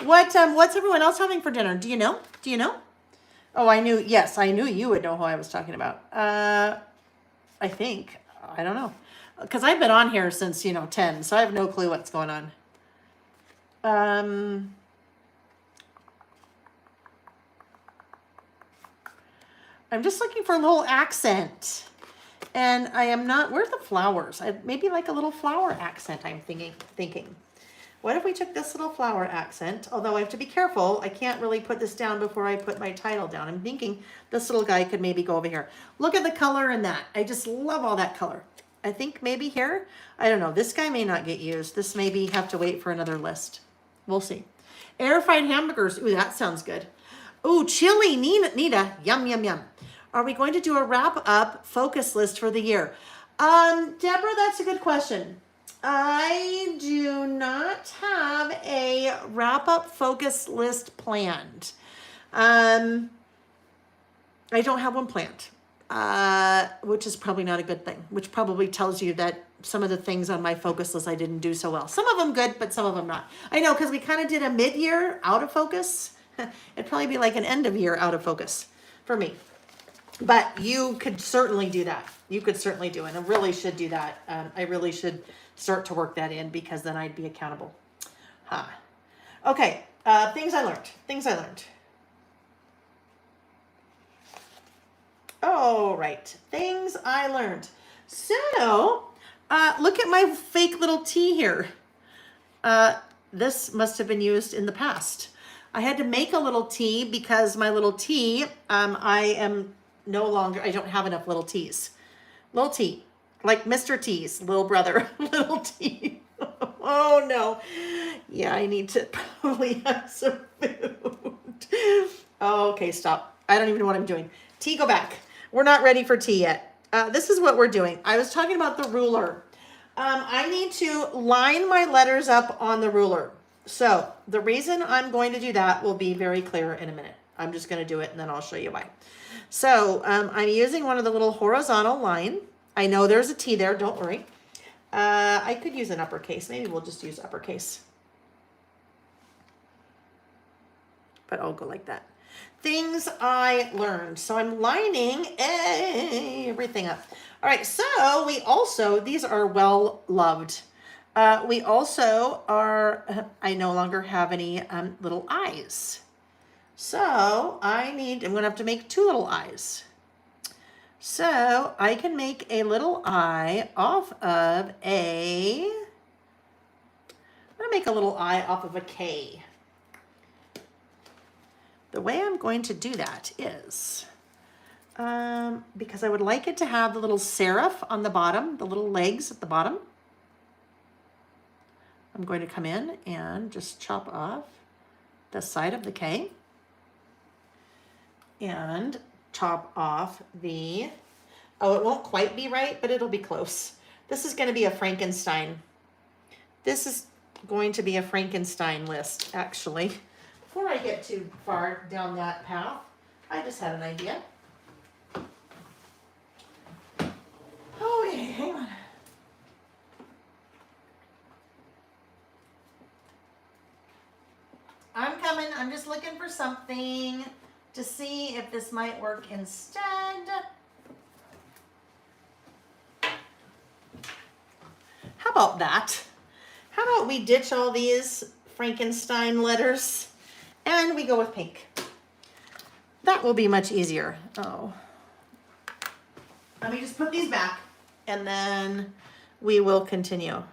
What's everyone else having for dinner? Do you know? Do you know? Oh, I knew. Yes, I knew you would know who I was talking about. I think. I don't know. Because I've been on here since, 10, so I have no clue what's going on. I'm just looking for a little accent. And I am not, where's the flowers? Maybe like a little flower accent, I'm thinking. What if we took this little flower accent? Although I have to be careful. I can't really put this down before I put my title down. I'm thinking this little guy could maybe go over here. Look at the color in that. I just love all that color. I think maybe here. I don't know. This guy may not get used. This maybe have to wait for another list. We'll see. Air fried hamburgers. Ooh, that sounds good. Ooh, chili. Nita. Yum, yum, yum. Are we going to do a wrap up focus list for the year? Deborah, that's a good question. I do not have a wrap up focus list planned. I don't have one planned, which is probably not a good thing, which probably tells you that some of the things on my focus list I didn't do so well. Some of them good, but some of them not. I know, because we kind of did a mid-year out of focus. It'd probably be like an end of year out of focus for me. But you could certainly do that. You could certainly do it. I really should do that. I really should start to work that in, because then I'd be accountable. Okay, things I learned. Oh, right. Things I learned. So, look at my fake little T here. This must have been used in the past. I had to make a little T because my little T, I don't have enough little T's. Little T, like Mr. T's little brother, little T. Oh no. Yeah, I need to probably have some food. Oh, okay, stop. I don't even know what I'm doing. T, go back. We're not ready for tea yet. This is what we're doing. I was talking about the ruler. I need to line my letters up on the ruler. So the reason I'm going to do that will be very clear in a minute. I'm just going to do it and then I'll show you why. So I'm using one of the little horizontal line. I know there's a T there, don't worry. I could use an uppercase. Maybe we'll just use uppercase. But I'll go like that. Things I learned. So I'm lining everything up. All right, so we also, these are well loved. We also are, I no longer have any little eyes. So I'm going to have to make two little eyes. So I can make a little eye off of I'm going to make a little eye off of a K. The way I'm going to do that is, because I would like it to have the little serif on the bottom, the little legs at the bottom. I'm going to come in and just chop off the side of the K and chop off the, oh, it won't quite be right, but it'll be close. This is going to be a Frankenstein. This is going to be a Frankenstein list, actually. Before I get too far down that path, I just had an idea. Oh, yeah, hang on. I'm coming. I'm just looking for something to see if this might work instead. How about that? How about we ditch all these Frankenstein letters and we go with pink? That will be much easier. Oh. Let me just put these back and then we will continue.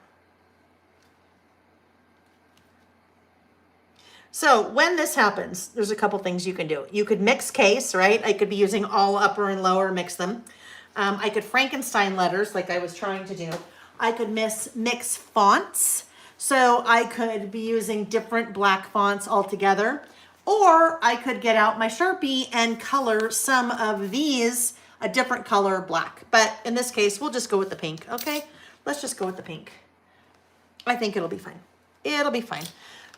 So when this happens, there's a couple things you can do. You could mix case, right? I could be using all upper and lower, mix them. I could Frankenstein letters like I was trying to do. I could mix fonts. So I could be using different black fonts altogether. Or I could get out my Sharpie and color some of these a different color black. But in this case, we'll just go with the pink, okay? Let's just go with the pink. I think it'll be fine. It'll be fine.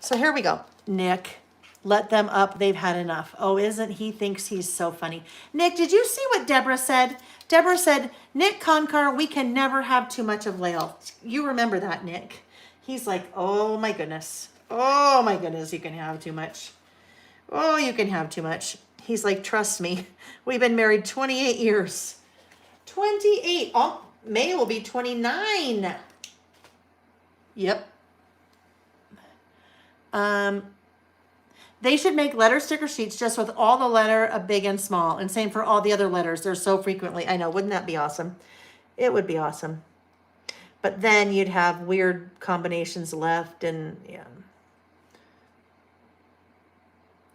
So here we go. Nick, let them up. They've had enough. Oh, isn't he thinks he's so funny. Nick, did you see what Deborah said? Deborah said, Nick Concar, we can never have too much of Layle. You remember that, Nick. He's like, oh my goodness. Oh my goodness, you can have too much. Oh, you can have too much. He's like, trust me. We've been married 28 years. 28. Oh, May will be 29. Yep. They should make letter sticker sheets just with all the letter of big and small, and same for all the other letters. They're so frequently. I know, wouldn't that be awesome? It would be awesome. But then you'd have weird combinations left, and yeah.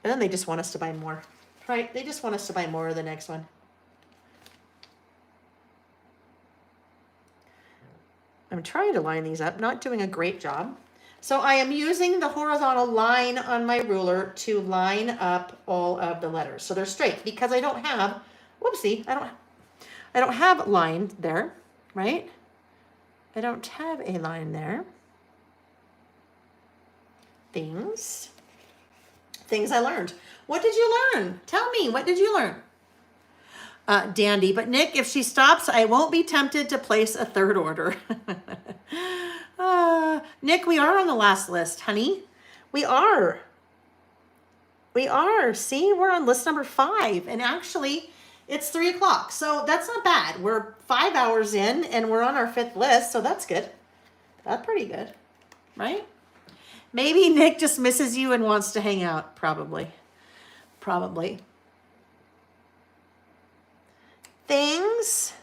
And then they just want us to buy more, right? They just want us to buy more of the next one. I'm trying to line these up, not doing a great job. So I am using the horizontal line on my ruler to line up all of the letters. So they're straight because I don't have, whoopsie, I don't have line there, right? I don't have a line there. Things I learned. What did you learn? Tell me, what did you learn? Dandy, but Nick, if she stops, I won't be tempted to place a third order. Nick, we are on the last list, honey. We are. See, we're on list number 5, and actually it's 3 o'clock. So that's not bad. We're 5 hours in and we're on our 5th list. So that's good. That's pretty good, right? Maybe Nick just misses you and wants to hang out. Probably. Things.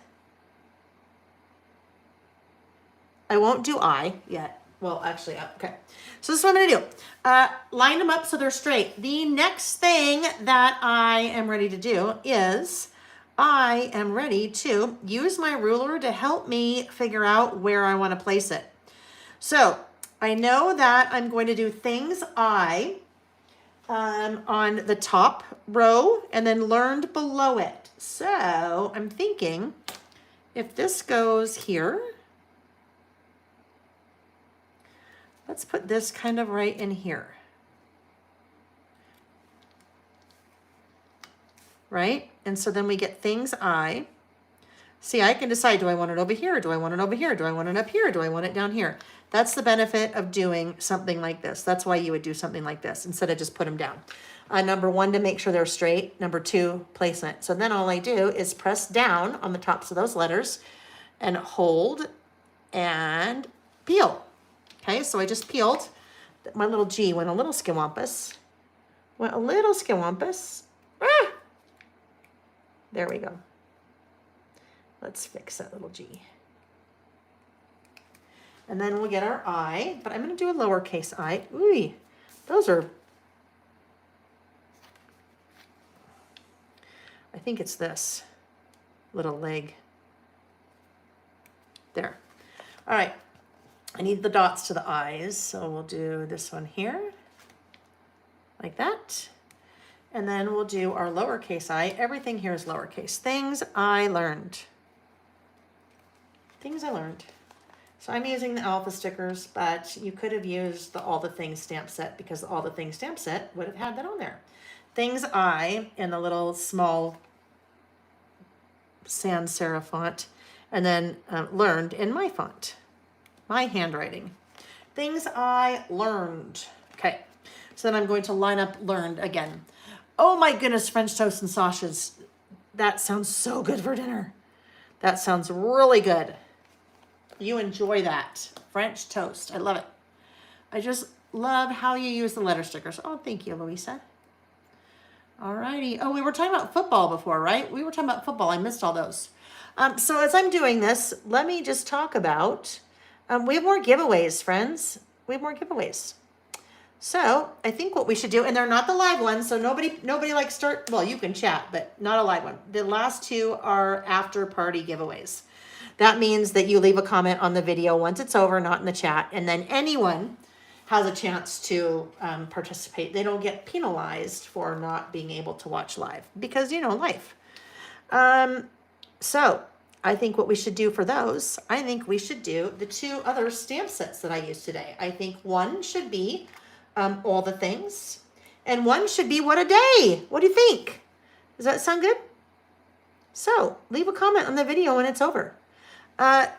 I won't do I yet. Well, actually, okay. So this is what I'm going to do. Line them up so they're straight. The next thing that I am ready to do is I am ready to use my ruler to help me figure out where I want to place it. So I know that I'm going to do things I on the top row and then learned below it. So I'm thinking if this goes here, let's put this kind of right in here. Right? And so then we get things I. See, I can decide, do I want it over here? Do I want it over here? Do I want it up here? Do I want it down here? That's the benefit of doing something like this. That's why you would do something like this instead of just put them down. Number 1, to make sure they're straight. Number 2, placement. So then all I do is press down on the tops of those letters and hold and peel. Okay, so I just peeled. My little G went a little skiwampus. Ah! There we go. Let's fix that little G. And then we'll get our I, but I'm going to do a lowercase I. Ooh, those are, I think it's this little leg. There. All right. I need the dots to the eyes, so we'll do this one here, like that. And then we'll do our lowercase I. Everything here is lowercase. Things I learned. So I'm using the alpha stickers, but you could have used the all the things stamp set because the all the things stamp set would have had that on there. Things I in the little small sans serif font, and then learned in my font. My handwriting. Things I learned. Okay, so then I'm going to line up learned again. Oh my goodness, French toast and sausages. That sounds so good for dinner. That sounds really good. You enjoy that. French toast. I love it. I just love how you use the letter stickers. Oh, thank you, Louisa. All righty. Oh, we were talking about football before, right? We were talking about football. I missed all those. So as I'm doing this, let me just talk about... we have more giveaways, friends. We have more giveaways. So I think what we should do, and they're not the live ones, so nobody like start, well, you can chat, but not a live one. The last 2 are after party giveaways. That means that you leave a comment on the video once it's over, not in the chat, and then anyone has a chance to participate. They don't get penalized for not being able to watch live because, you know, life. So I think what we should do for those, I think we should do the 2 other stamp sets that I used today. I think one should be all the things, and one should be what a day. What do you think? Does that sound good? So leave a comment on the video when it's over.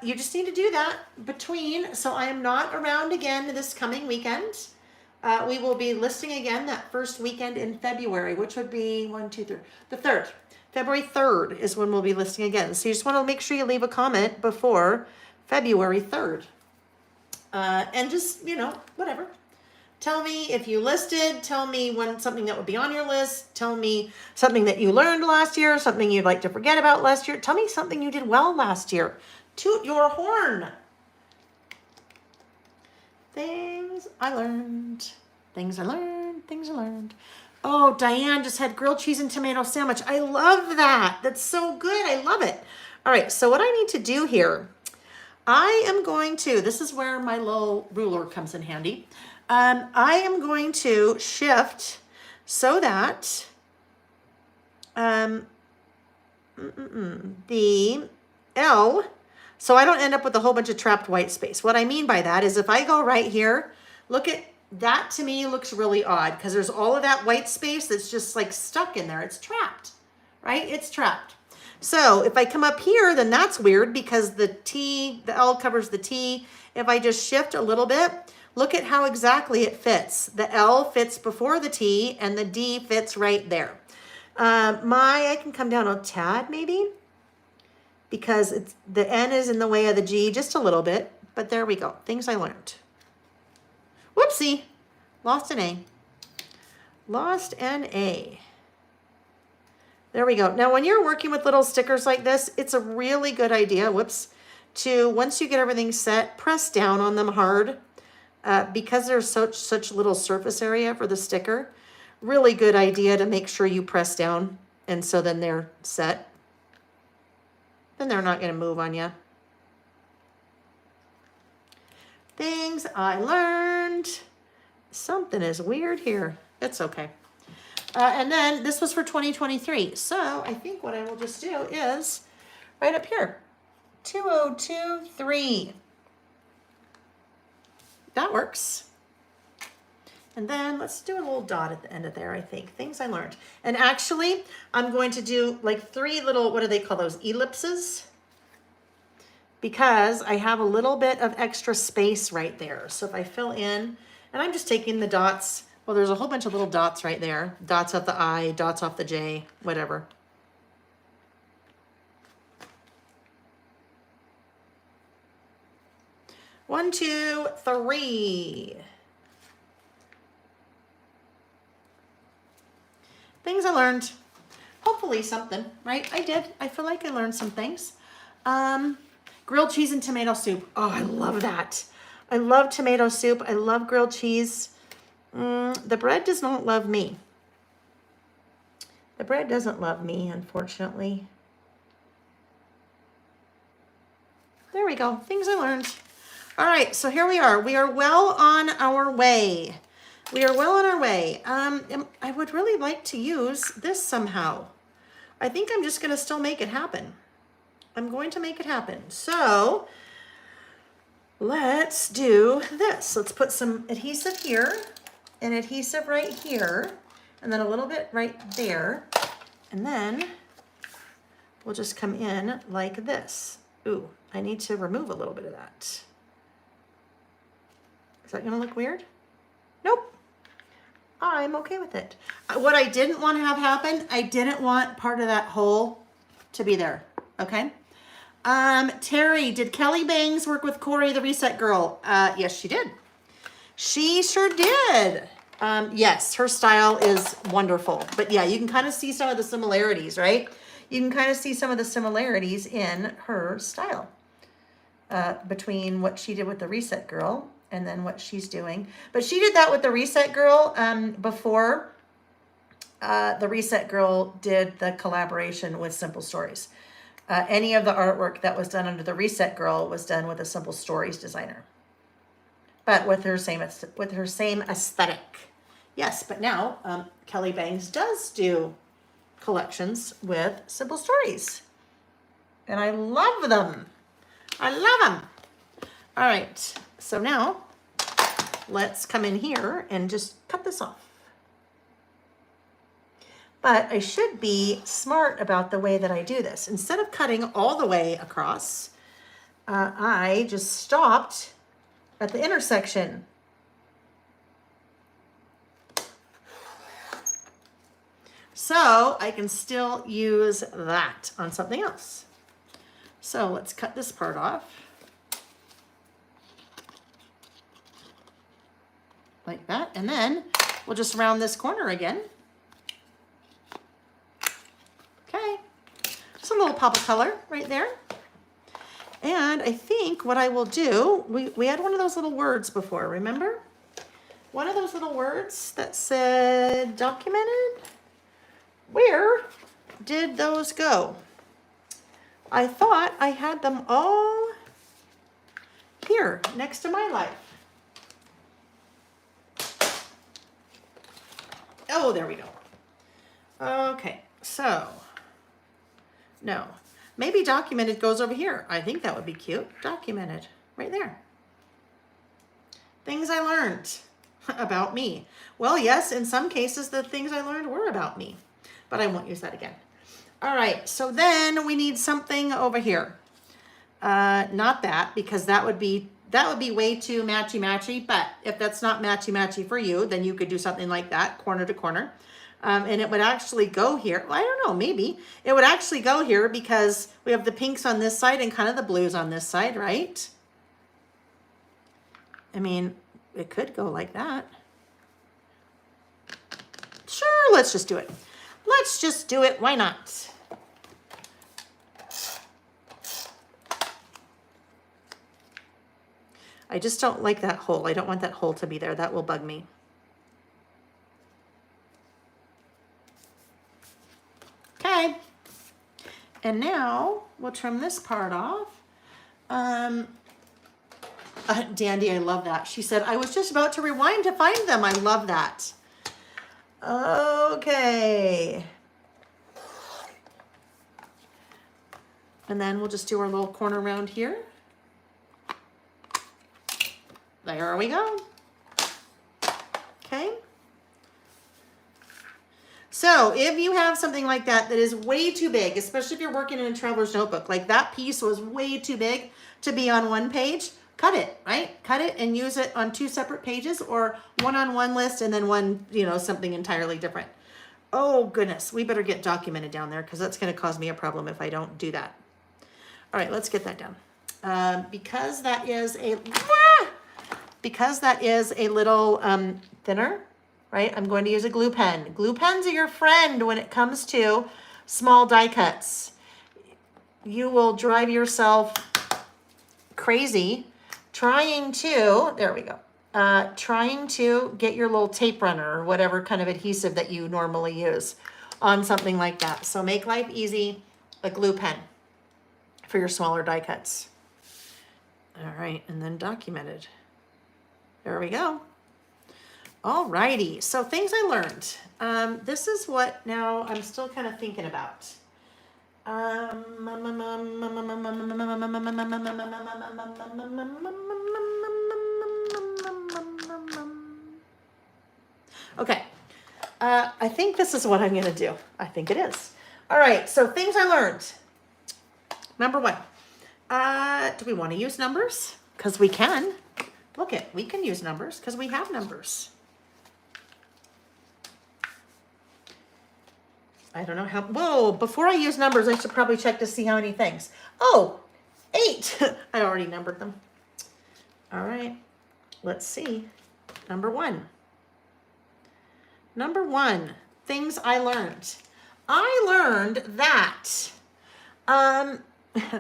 You just need to do that between, so I am not around again this coming weekend. We will be listing again that first weekend in February, which would be 1, 2, 3, the 3rd. February 3rd is when we'll be listing again. So you just want to make sure you leave a comment before February 3rd. And just, you know, whatever. Tell me if you listed, tell me when something that would be on your list, tell me something that you learned last year, something you'd like to forget about last year. Tell me something you did well last year. Toot your horn. Things I learned. Things I learned. Things I learned. Oh, Diane just had grilled cheese and tomato sandwich. I love that. That's so good. I love it. All right, so what I need to do here, I am going to, this is where my little ruler comes in handy. I am going to shift so that the L, so I don't end up with a whole bunch of trapped white space. What I mean by that is if I go right here, look at that, to me looks really odd because there's all of that white space that's just like stuck in there. It's trapped, right? It's trapped. So if I come up here, then that's weird because the L covers the T. If I just shift a little bit, look at how exactly it fits. The L fits before the T and the D fits right there. I can come down a tad maybe because the N is in the way of the G just a little bit, but there we go. Things I learned. Whoopsie, lost an A. Lost an A. There we go. Now, when you're working with little stickers like this, it's a really good idea, to, once you get everything set, press down on them hard because there's such little surface area for the sticker. Really good idea to make sure you press down, and so then they're set. Then they're not going to move on you. Things I learned. Something is weird here. It's okay. And then this was for 2023. So I think what I will just do is right up here, 2023. That works. And then let's do a little dot at the end of there, I think. Things I learned. And actually, I'm going to do like 3 little, what do they call those? Ellipses. Because I have a little bit of extra space right there. So if I fill in, and I'm just taking the dots. Well, there's a whole bunch of little dots right there. Dots off the I, dots off the J, whatever. One, 2, 3. Things I learned. Hopefully something, right? I did. I feel like I learned some things. Grilled cheese and tomato soup. Oh, I love that. I love tomato soup. I love grilled cheese. The bread does not love me. The bread doesn't love me, unfortunately. There we go. Things I learned. All right, so here we are. We are well on our way. We are well on our way. I would really like to use this somehow. I think I'm just going to still make it happen. I'm going to make it happen. So let's do this. Let's put some adhesive here and adhesive right here, and then a little bit right there. And then we'll just come in like this. Ooh, I need to remove a little bit of that. Is that gonna look weird? Nope. I'm okay with it. What I didn't want to have happen, I didn't want part of that hole to be there, okay? Terry, did Kelly Bangs work with Corey, the Reset Girl? Yes, she did. She sure did. Yes, her style is wonderful. But yeah, you can kind of see some of the similarities, right? You can kind of see some of the similarities in her style between what she did with the Reset Girl and then what she's doing. But she did that with the Reset Girl before the Reset Girl did the collaboration with Simple Stories. Any of the artwork that was done under the Reset Girl was done with a Simple Stories designer, but with her same aesthetic. Yes, but now Kelly Bangs does do collections with Simple Stories, and I love them. I love them. All right, so now let's come in here and just cut this off. But I should be smart about the way that I do this. Instead of cutting all the way across, I just stopped at the intersection. So I can still use that on something else. So let's cut this part off. like that. And then we'll just round this corner again. Okay, just a little pop of color right there. And I think what I will do, we had one of those little words before, remember? One of those little words that said documented. Where did those go? I thought I had them all here next to my life. Oh, there we go. Okay, so, no. Maybe documented goes over here. I think that would be cute. Documented, right there. Things I learned about me. Well, yes, in some cases, the things I learned were about me, but I won't use that again. All right, so then we need something over here. Not that, because that would be way too matchy-matchy, but if that's not matchy-matchy for you, then you could do something like that, corner to corner. And it would actually go here. Well, I don't know, maybe. It would actually go here because we have the pinks on this side and kind of the blues on this side, right? I mean, it could go like that. Sure, let's just do it. Let's just do it, why not? I just don't like that hole. I don't want that hole to be there. That will bug me. Okay. And now we'll trim this part off. Dandy, I love that. She said, I was just about to rewind to find them. I love that. Okay. And then we'll just do our little corner round here. There we go. Okay. So if you have something like that that is way too big, especially if you're working in a traveler's notebook, like that piece was way too big to be on one page, cut it, right? Cut it and use it on two separate pages or one on one list and then one, you know, something entirely different. Oh goodness, we better get documented down there because that's going to cause me a problem if I don't do that. All right, let's get that down. Because that is a little thinner, right? I'm going to use a glue pen. Glue pens are your friend when it comes to small die cuts. You will drive yourself crazy trying to, there we go, trying to get your little tape runner or whatever kind of adhesive that you normally use on something like that. So make life easy, a glue pen for your smaller die cuts. All right, and then documented. There we go. All righty, so things I learned. This is what now I'm still kind of thinking about. Okay, I think this is what I'm gonna do. I think it is. All right, so things I learned. Number one, do we want to use numbers? Because we can. Look it, we can use numbers because we have numbers. I don't know how, whoa, before I use numbers, I should probably check to see how many things. Oh, 8. I already numbered them. All right, let's see. Number one. Number one, things I learned. I learned that,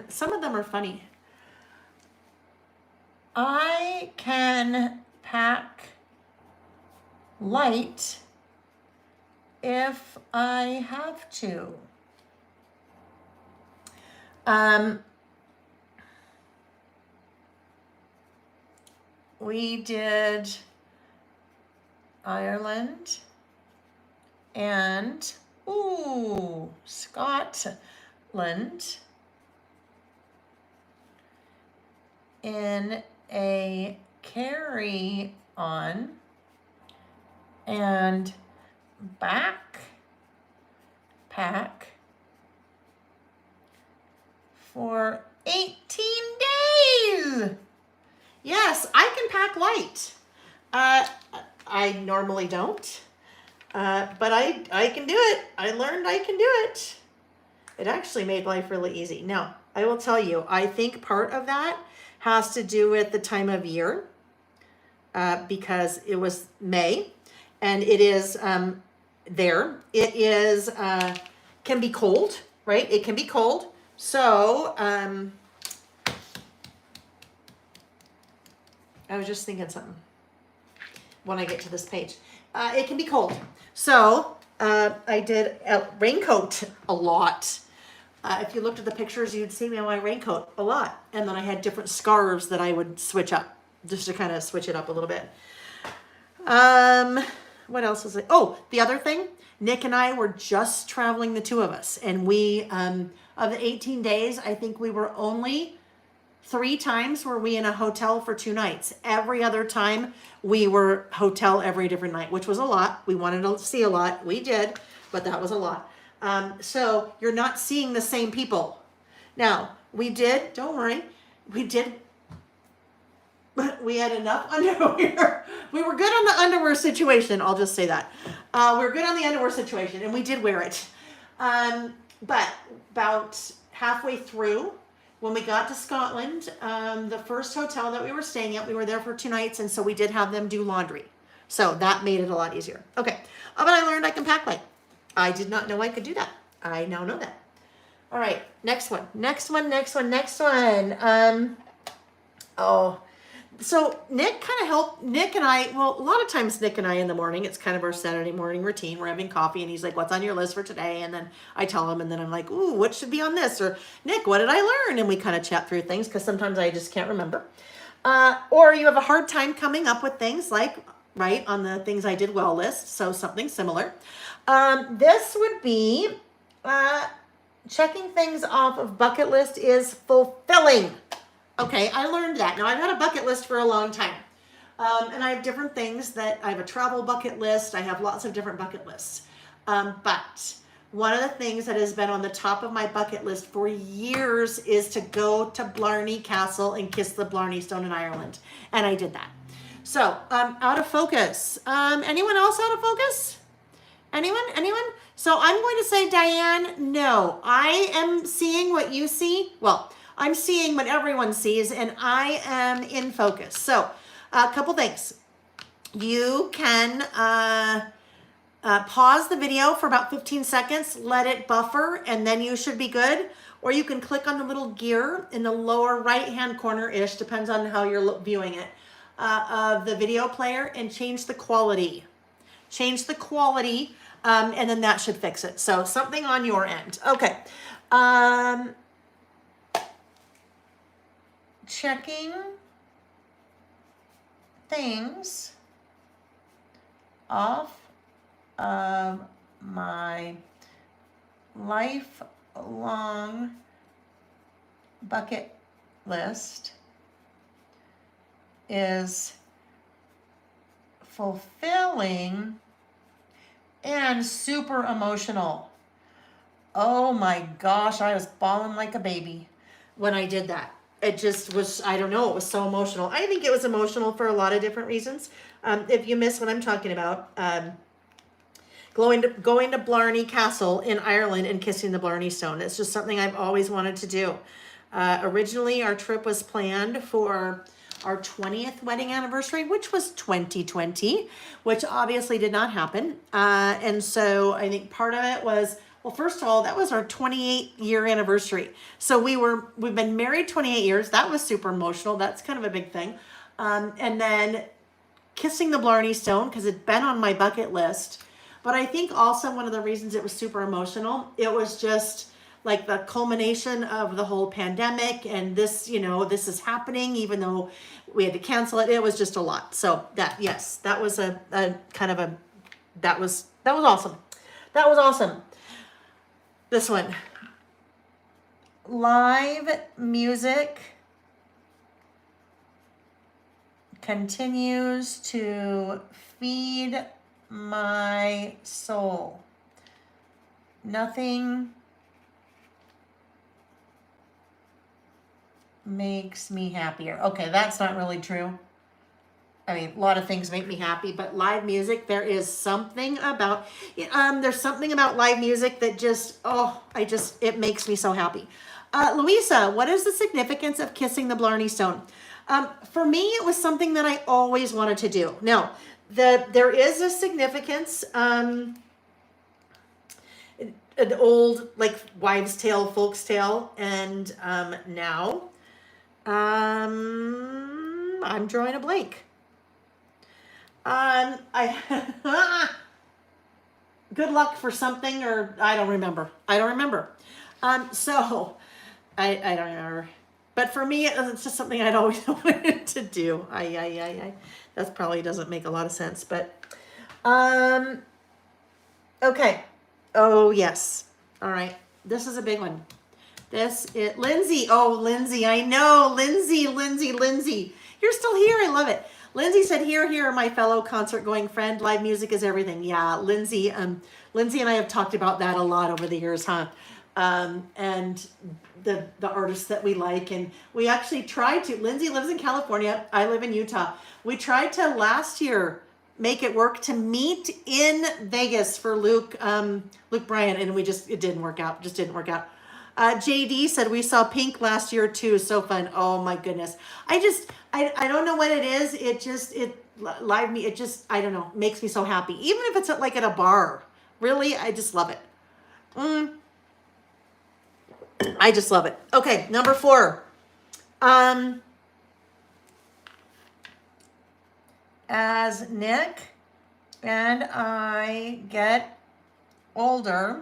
some of them are funny. I can pack light if I have to. We did Ireland and, Scotland in a carry-on and backpack for 18 days. Yes, I can pack light. I normally don't, but I can do it. I learned I can do it. It actually made life really easy. Now, I will tell you, I think part of that has to do with the time of year. because it was May, and it is there. It is can be cold, right? It can be cold. So I was just thinking something when I get to this page. It can be cold. So I did a raincoat a lot. If you looked at the pictures, you'd see me on my raincoat a lot. And then I had different scarves that I would switch up just to kind of switch it up a little bit. What else was it? Oh, the other thing, Nick and I were just traveling, the two of us. And we, of the 18 days, I think we were only 3 times were we in a hotel for 2 nights. Every other time we were hotel every different night, which was a lot. We wanted to see a lot. We did, but that was a lot. So you're not seeing the same people. Now, we did, don't worry, we had enough underwear. We were good on the underwear situation. I'll just say that. We were good on the underwear situation, and we did wear it. But about halfway through, when we got to Scotland, the first hotel that we were staying at, we were there for 2 nights, and so we did have them do laundry. So that made it a lot easier. Okay. But I learned I can pack light. I did not know I could do that. I now know that. All right, next one. So Nick kind of helped, Nick and I, well, a lot of times Nick and I in the morning, it's kind of our Saturday morning routine. We're having coffee and he's like, what's on your list for today? And then I tell him, and then I'm like, ooh, what should be on this? Or Nick, what did I learn? And we kind of chat through things because sometimes I just can't remember. Or you have a hard time coming up with things like, right, on the things I did well list. So something similar. This would be checking things off of bucket list is fulfilling. Okay, I learned that. Now, I've had a bucket list for a long time. And I have different things that I have a travel bucket list. I have lots of different bucket lists. But one of the things that has been on the top of my bucket list for years is to go to Blarney Castle and kiss the Blarney Stone in Ireland. And I did that. So, out of focus. Anyone else out of focus? Anyone? So I'm going to say, Diane, no. I am seeing what you see. Well, I'm seeing what everyone sees, and I am in focus. So a couple things. You can pause the video for about 15 seconds, let it buffer, and then you should be good. Or you can click on the little gear in the lower right-hand corner-ish, depends on how you're viewing it, of the video player, and change the quality. And then that should fix it. So something on your end. Okay. Checking things off of my lifelong bucket list is fulfilling and super emotional. Oh my gosh, I was bawling like a baby when I did that. It just was, I don't know, it was so emotional. I think it was emotional for a lot of different reasons. If you miss what I'm talking about, going to Blarney Castle in Ireland and kissing the Blarney Stone. It's just something I've always wanted to do. Originally, our trip was planned for our 20th wedding anniversary, which was 2020, which obviously did not happen. And so I think part of it was, well, first of all, that was our 28-year anniversary. So we've been married 28 years. That was super emotional. That's kind of a big thing. And then kissing the Blarney Stone, because it'd been on my bucket list. But I think also one of the reasons it was super emotional, it was just like the culmination of the whole pandemic, and this, this is happening, even though we had to cancel it. It was just a lot. So that was that was awesome. That was awesome. This one, live music continues to feed my soul. Nothing makes me happier. Okay, that's not really true. I mean, a lot of things make me happy, but live music, there's something about live music that just, it makes me so happy. Louisa, what is the significance of kissing the Blarney Stone? For me, it was something that I always wanted to do. Now, there is a significance, an old like wives' tale, folks' tale, and now I'm drawing a blank. I good luck for something, or I don't remember. So I don't remember. But for me, it's just something I'd always wanted to do. That probably doesn't make a lot of sense, but okay. Oh yes. All right. This is a big one. Lindsay. Oh, Lindsay. I know. Lindsay. You're still here. I love it. Lindsay said, here, my fellow concert-going friend. Live music is everything. Yeah, Lindsay. Lindsay and I have talked about that a lot over the years, huh? And the artists that we like, and we actually tried to. Lindsay lives in California. I live in Utah. We tried to last year make it work to meet in Vegas for Luke Bryan, and it didn't work out. Just didn't work out. JD said we saw Pink last year too. So fun. Oh my goodness. I don't know what it is. It I don't know, makes me so happy. Even if it's like at a bar. Really, I just love it. I just love it. Okay, number 4. As Nick and I get older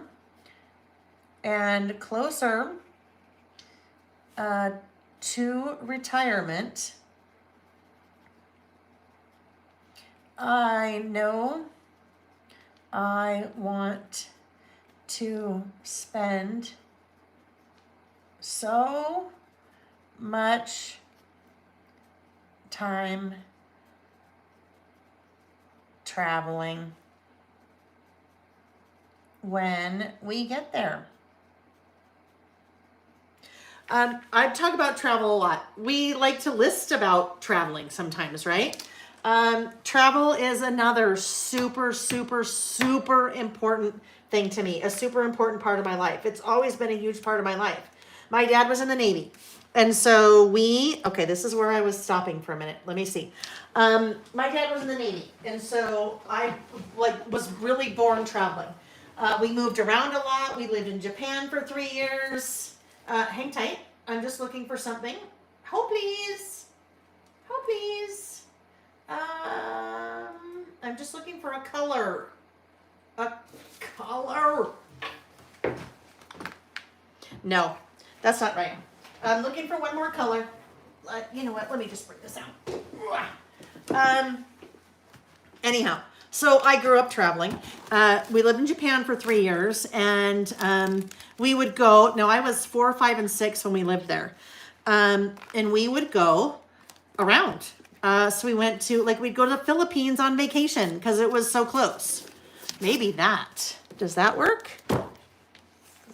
and closer to retirement, I know I want to spend so much time traveling when we get there. I talk about travel a lot. We like to list about traveling sometimes, right? Travel is another super, super, super important thing to me, a super important part of my life. It's always been a huge part of my life. My dad was in the Navy. And so this is where I was stopping for a minute. Let me see. My dad was in the Navy. And so I was really born traveling. We moved around a lot. We lived in Japan for 3 years. Hang tight. I'm just looking for something. Hold please. I'm just looking for a color. No, that's not right. I'm looking for one more color. You know what? Let me just bring this out. Anyhow, so I grew up traveling. We lived in Japan for 3 years, and we would go. No, I was 4, 5, and 6 when we lived there, and we would go around. So we went to, we'd go to the Philippines on vacation because it was so close. Maybe that. Does that work?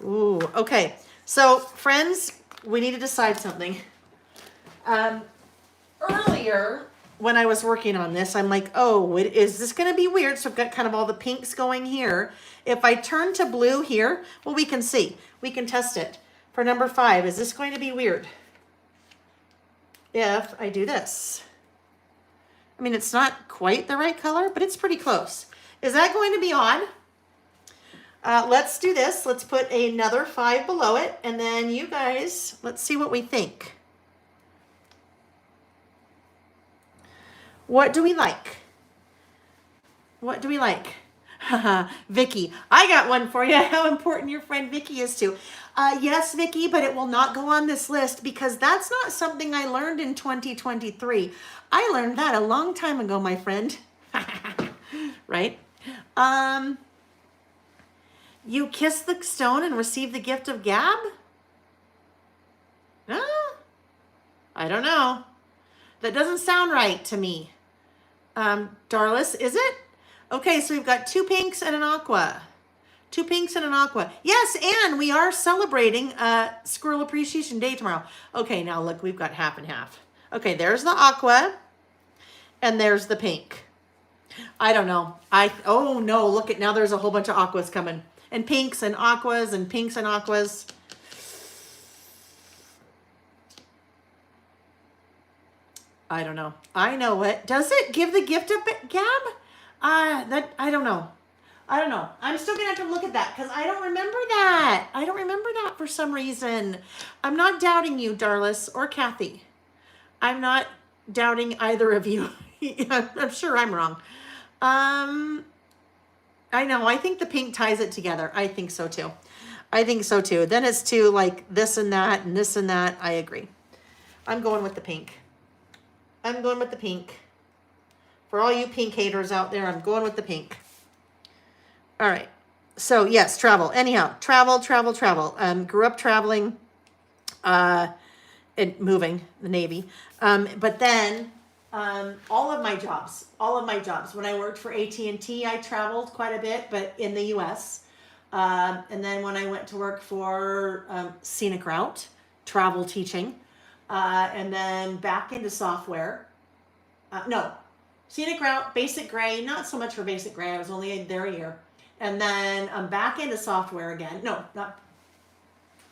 Ooh, okay. So, friends, we need to decide something. Earlier, when I was working on this, I'm like, oh, is this going to be weird? So I've got kind of all the pinks going here. If I turn to blue here, well, we can see. We can test it. For number 5, is this going to be weird? If I do this. I mean, it's not quite the right color, but it's pretty close. Is that going to be odd? Let's do this. Let's put another 5 below it. And then you guys, let's see what we think. What do we like? What do we like? Vicky, I got one for you. How important your friend Vicky is to. Yes, Vicky, but it will not go on this list because that's not something I learned in 2023. I learned that a long time ago, my friend. Right? You kiss the stone and receive the gift of gab? I don't know. That doesn't sound right to me. Darlis, is it? Okay, so we've got 2 pinks and an aqua. 2 pinks and an aqua. Yes, and we are celebrating Squirrel Appreciation Day tomorrow. Okay, now look, we've got half and half. Okay, there's the aqua, and there's the pink. I don't know. Oh no, look at, now there's a whole bunch of aquas coming. And pinks and aquas and pinks and aquas. I don't know. I know it. Does it give the gift of gab? That I don't know. I don't know. I'm still gonna have to look at that because I don't remember that. I don't remember that for some reason. I'm not doubting you, Darlis or Kathy. I'm not doubting either of you. I'm sure I'm wrong. I know. I think the pink ties it together. I think so too. I think so too. Then it's to like this and that and this and that. I agree. I'm going with the pink. I'm going with the pink. For all you pink haters out there, I'm going with the pink. All right. So yes, travel. Anyhow, travel. Grew up traveling, and moving, the Navy. But then all of my jobs. When I worked for AT&T, I traveled quite a bit, but in the U.S. And then when I went to work for Scenic Route, travel teaching, and then back into software. No, Scenic Route, Basic Gray, not so much for Basic Gray. I was only there a year. And then I'm back into software again. No, not.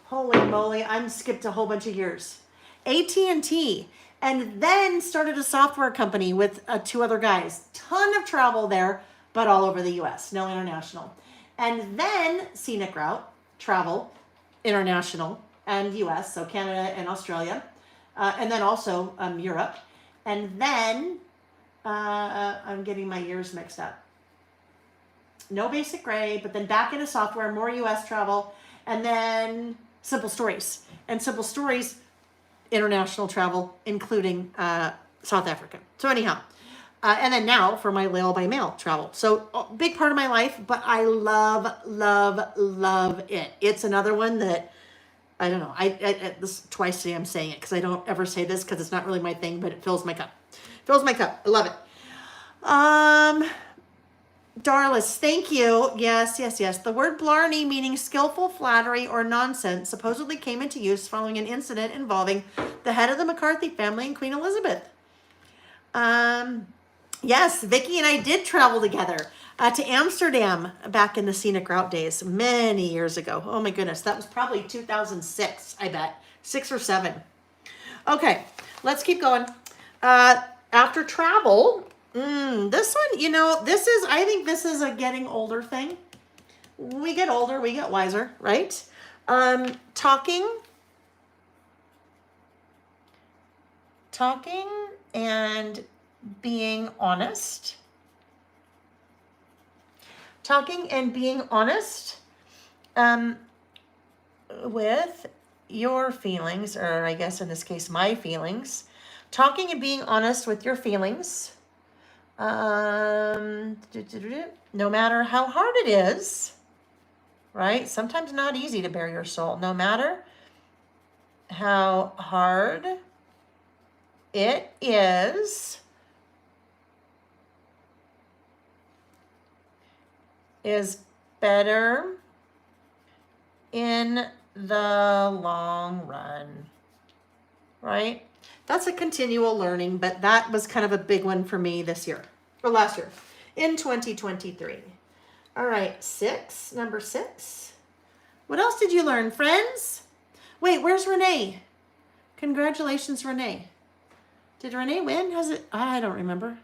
Holy moly, I'm skipped a whole bunch of years. AT&T, and then started a software company with 2 other guys. Ton of travel there, but all over the U.S., no international. And then Scenic Route, travel, international, and U.S., so Canada and Australia, and then also Europe. And then I'm getting my years mixed up. No Basic Gray, but then back into software, more U.S. travel, and then Simple Stories. And Simple Stories, international travel, including South Africa. So anyhow, and then now for my Layle by mail travel. So big part of my life, but I love it. It's another one that, I don't know, I this twice today I'm saying it because I don't ever say this because it's not really my thing, but it fills my cup. I love it. Darlis, thank you. Yes. The word blarney, meaning skillful flattery or nonsense, supposedly came into use following an incident involving the head of the McCarthy family and Queen Elizabeth. Yes, Vicky and I did travel together to Amsterdam back in the Scenic Route days, many years ago. Oh my goodness, that was probably 2006, I bet. 6 or 7. Okay, let's keep going. After travel... this one, I think this is a getting older thing. We get older, we get wiser, right? Talking and being honest. Talking and being honest with your feelings, or I guess in this case, my feelings. Talking and being honest with your feelings. No matter how hard it is, right? Sometimes not easy to bare your soul. No matter how hard it is better in the long run, right? That's a continual learning, but that was kind of a big one for me this year, or last year, in 2023. All right, number 6. What else did you learn, friends? Wait, where's Renee? Congratulations, Renee. Did Renee win? I don't remember.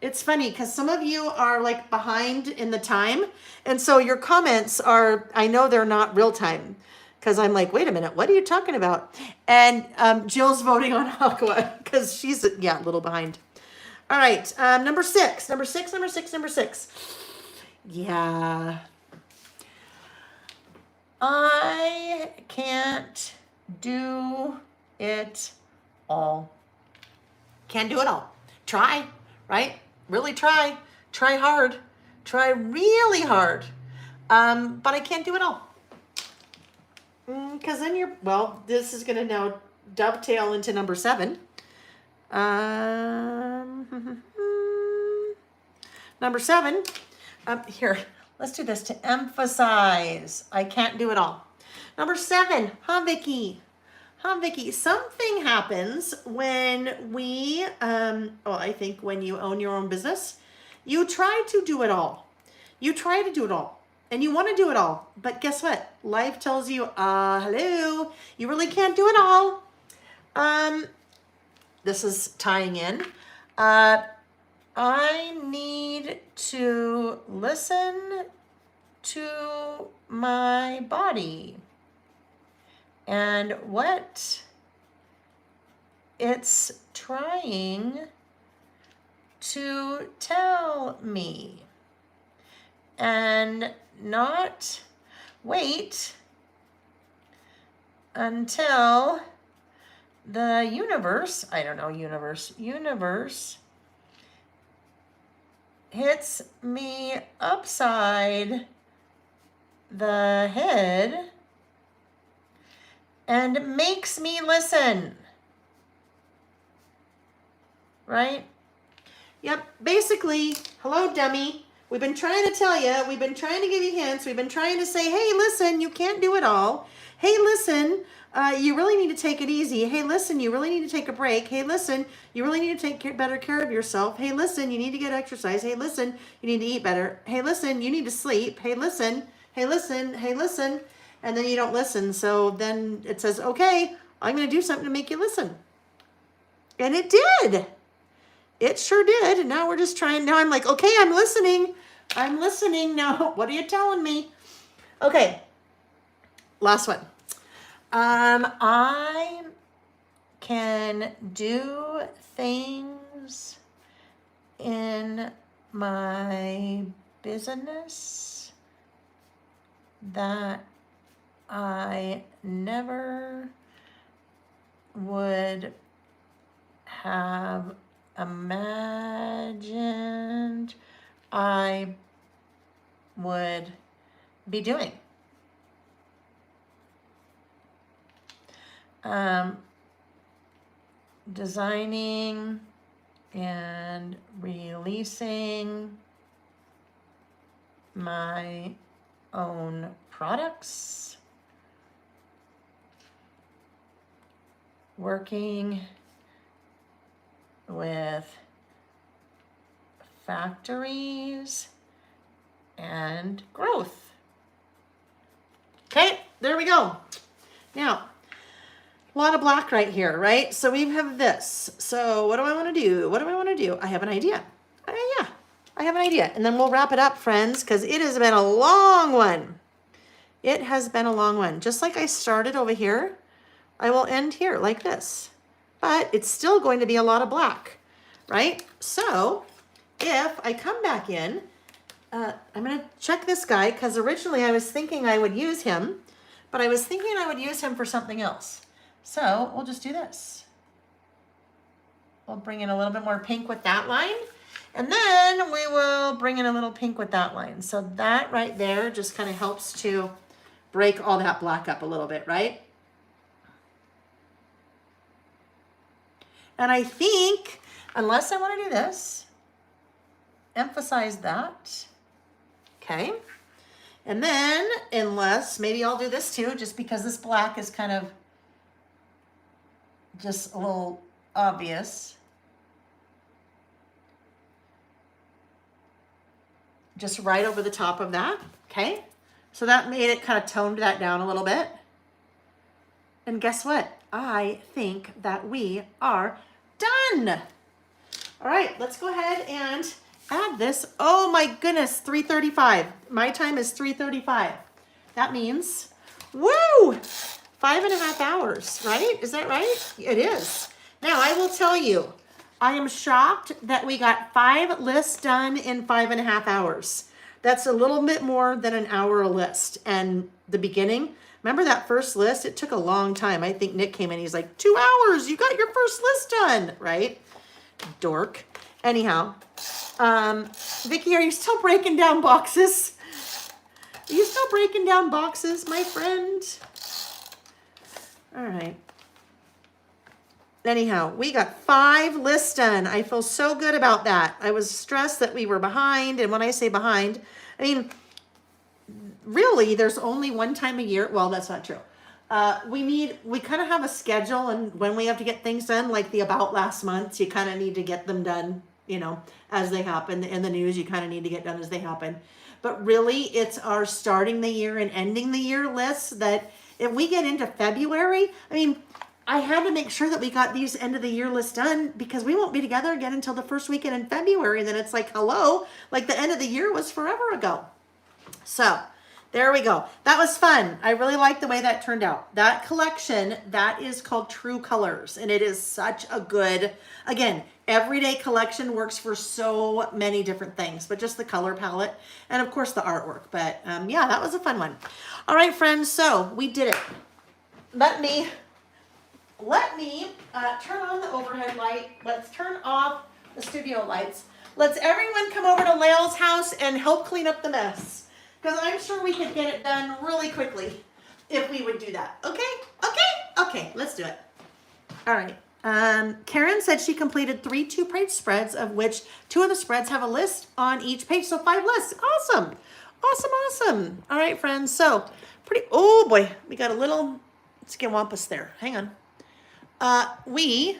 It's funny because some of you are like behind in the time. And so your comments are, I know they're not real time because I'm like, wait a minute, what are you talking about? And Jill's voting on Aqua because she's, a little behind. All right, number 6. Yeah. I can't do it all. Can't do it all. Try, right? Really try. Try hard. Try really hard. But I can't do it all. Because then this is going to now dovetail into number 7. Number 7. Here, let's do this to emphasize. I can't do it all. Number 7. Vicky? Something happens when we, I think when you own your own business, you try to do it all. and you want to do it all. But guess what? Life tells you, hello, you really can't do it all. This is tying in. I need to listen to my body and what it's trying to tell me, and not wait until the universe hits me upside the head and makes me listen. Right? Yep, basically, hello dummy. We've been trying to tell you, we've been trying to give you hints, we've been trying to say, hey, listen, you can't do it all. Hey, listen, you really need to take it easy. Hey, listen, you really need to take a break. Hey, listen, you really need to take better care of yourself. Hey, listen, you need to get exercise. Hey, listen, you need to eat better. Hey, listen, you need to sleep. Hey, listen, hey, listen, hey, listen. And then you don't listen. So then it says, okay, I'm going to do something to make you listen. And it did. It sure did. And now we're just trying. Now I'm like, okay, I'm listening. I'm listening now. What are you telling me? Okay. Last one. I can do things in my business that I never would have imagined I would be doing. Designing and releasing my own products, working with factories and growth. Okay, there we go. Now, a lot of black right here, right? So we have this. So what do I want to do? What do I want to do? I have an idea. Yeah, I have an idea. And then we'll wrap it up, friends, because it has been a long one. It has been a long one. Just like I started over here, I will end here like this. But it's still going to be a lot of black, right? So if I come back in, I'm going to check this guy because originally I was thinking I would use him, but I was thinking I would use him for something else. So we'll just do this. We'll bring in a little bit more pink with that line. And then we will bring in a little pink with that line. So that right there just kind of helps to break all that black up a little bit, right? And I think, unless I want to do this, emphasize that. Okay. And then, unless, maybe I'll do this too, just because this black is kind of just a little obvious. Just right over the top of that, okay? So that made it kind of toned that down a little bit. And guess what? I think that we are done. All right, let's go ahead and add this. Oh my goodness, 3:35. My time is 3:35. That means, woo! 5.5 hours, right? Is that right? It is. Now, I will tell you, I am shocked that we got 5 lists done in 5.5 hours. That's a little bit more than an hour a list. And the beginning, remember that first list? It took a long time. I think Nick came in, he's like, 2 hours, you got your first list done, right? Dork. Anyhow, Vicki, are you still breaking down boxes? Are you still breaking down boxes, my friend? All right. Anyhow, we got 5 lists done. I feel so good about that. I was stressed that we were behind. And when I say behind, I mean, really, there's only one time a year. Well, that's not true. We kind of have a schedule and when we have to get things done, like the about last month, you kind of need to get them done, you know, as they happen. In the news, you kind of need to get done as they happen. but really it's our starting the year and ending the year lists that if we get into February, I mean, I had to make sure that we got these end of the year lists done because we won't be together again until the first weekend in February. Then it's like, hello, like the end of the year was forever ago. So there we go. That was fun. I really like the way that turned out. That collection, that is called True Colors. And it is such a good, again, everyday collection works for so many different things, but just the color palette and of course the artwork. But yeah, that was a fun one. All right, friends. So we did it. Let me turn on the overhead light. Let's turn off the studio lights. Let's everyone come over to Layle's house and help clean up the mess. Because I'm sure we could get it done really quickly if we would do that. Okay, let's do it. All right. Karen said she completed 3 2-page spreads, of which 2 of the spreads have a list on each page. So 5 lists. Awesome. All right, friends. So oh boy, we got a little skimwampus there. Hang on. We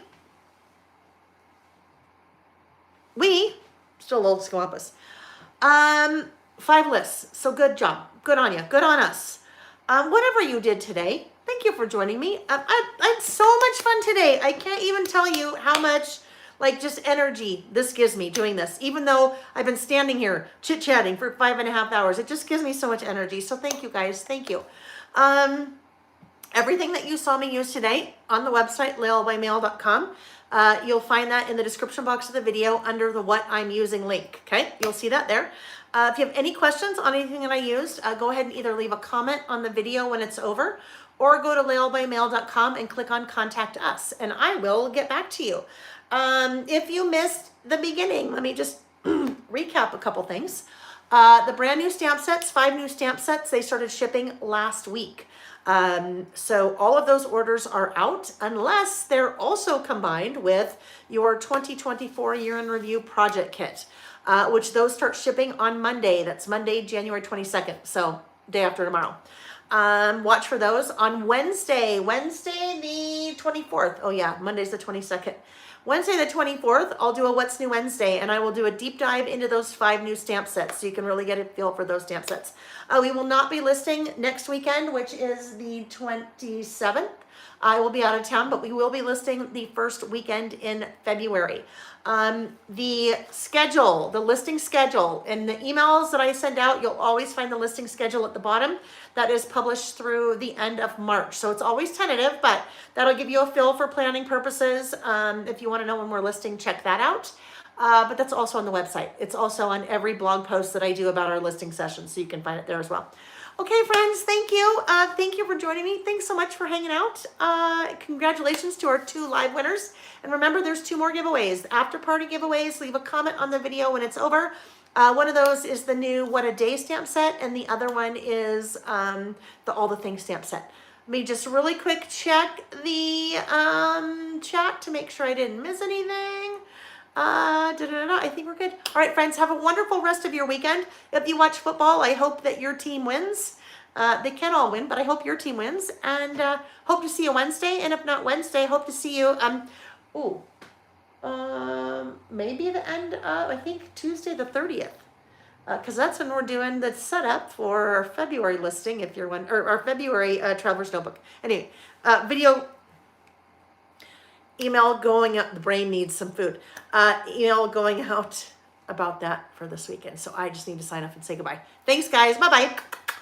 still a little skimwampus. 5 lists. So good job. Good on you. Good on us. Whatever you did today, thank you for joining me. I had so much fun today. I can't even tell you how much just energy this gives me doing this. Even though I've been standing here chit-chatting for 5.5 hours, it just gives me so much energy. So thank you guys. Thank you. Everything that you saw me use today on the website, laylebymail.com. You'll find that in the description box of the video under the What I'm Using link. Okay, you'll see that there. If you have any questions on anything that I used, go ahead and either leave a comment on the video when it's over or go to laylebymail.com and click on Contact Us, and I will get back to you. If you missed the beginning, let me just recap a couple things. The brand new stamp sets, 5 new stamp sets, they started shipping last week. So all of those orders are out unless they're also combined with your 2024 year in review project kit, which those start shipping on Monday. That's Monday, January 22nd. So day after tomorrow. Watch for those on Wednesday the 24th. Oh yeah, Monday's the 22nd. Wednesday the 24th, I'll do a What's New Wednesday, and I will do a deep dive into those 5 new stamp sets so you can really get a feel for those stamp sets. We will not be listing next weekend, which is the 27th. I will be out of town, but we will be listing the first weekend in February. The schedule, the listing schedule, in the emails that I send out, you'll always find the listing schedule at the bottom. That is published through the end of March. So it's always tentative, but that'll give you a feel for planning purposes. If you want to know when we're listing, check that out. But that's also on the website. It's also on every blog post that I do about our listing sessions, so you can find it there as well. Okay, friends, thank you. Thank you for joining me. Thanks so much for hanging out. Congratulations to our 2 live winners. And remember, there's 2 more giveaways. After party giveaways, leave a comment on the video when it's over. One of those is the new What a Day stamp set, and the other one is the All the Things stamp set. Let me just really quick check the chat to make sure I didn't miss anything. I think we're good. All right, friends, have a wonderful rest of your weekend. If you watch football, I hope that your team wins. They can all win, but I hope your team wins. And hope to see you Wednesday. And if not Wednesday, hope to see you, maybe the end of, I think, Tuesday the 30th. Because that's when we're doing the setup for our February listing, if you're one, or our February Traveler's Notebook. Anyway, video... Email going out, the brain needs some food. Email going out about that for this weekend. So I just need to sign up and say goodbye. Thanks, guys. Bye-bye.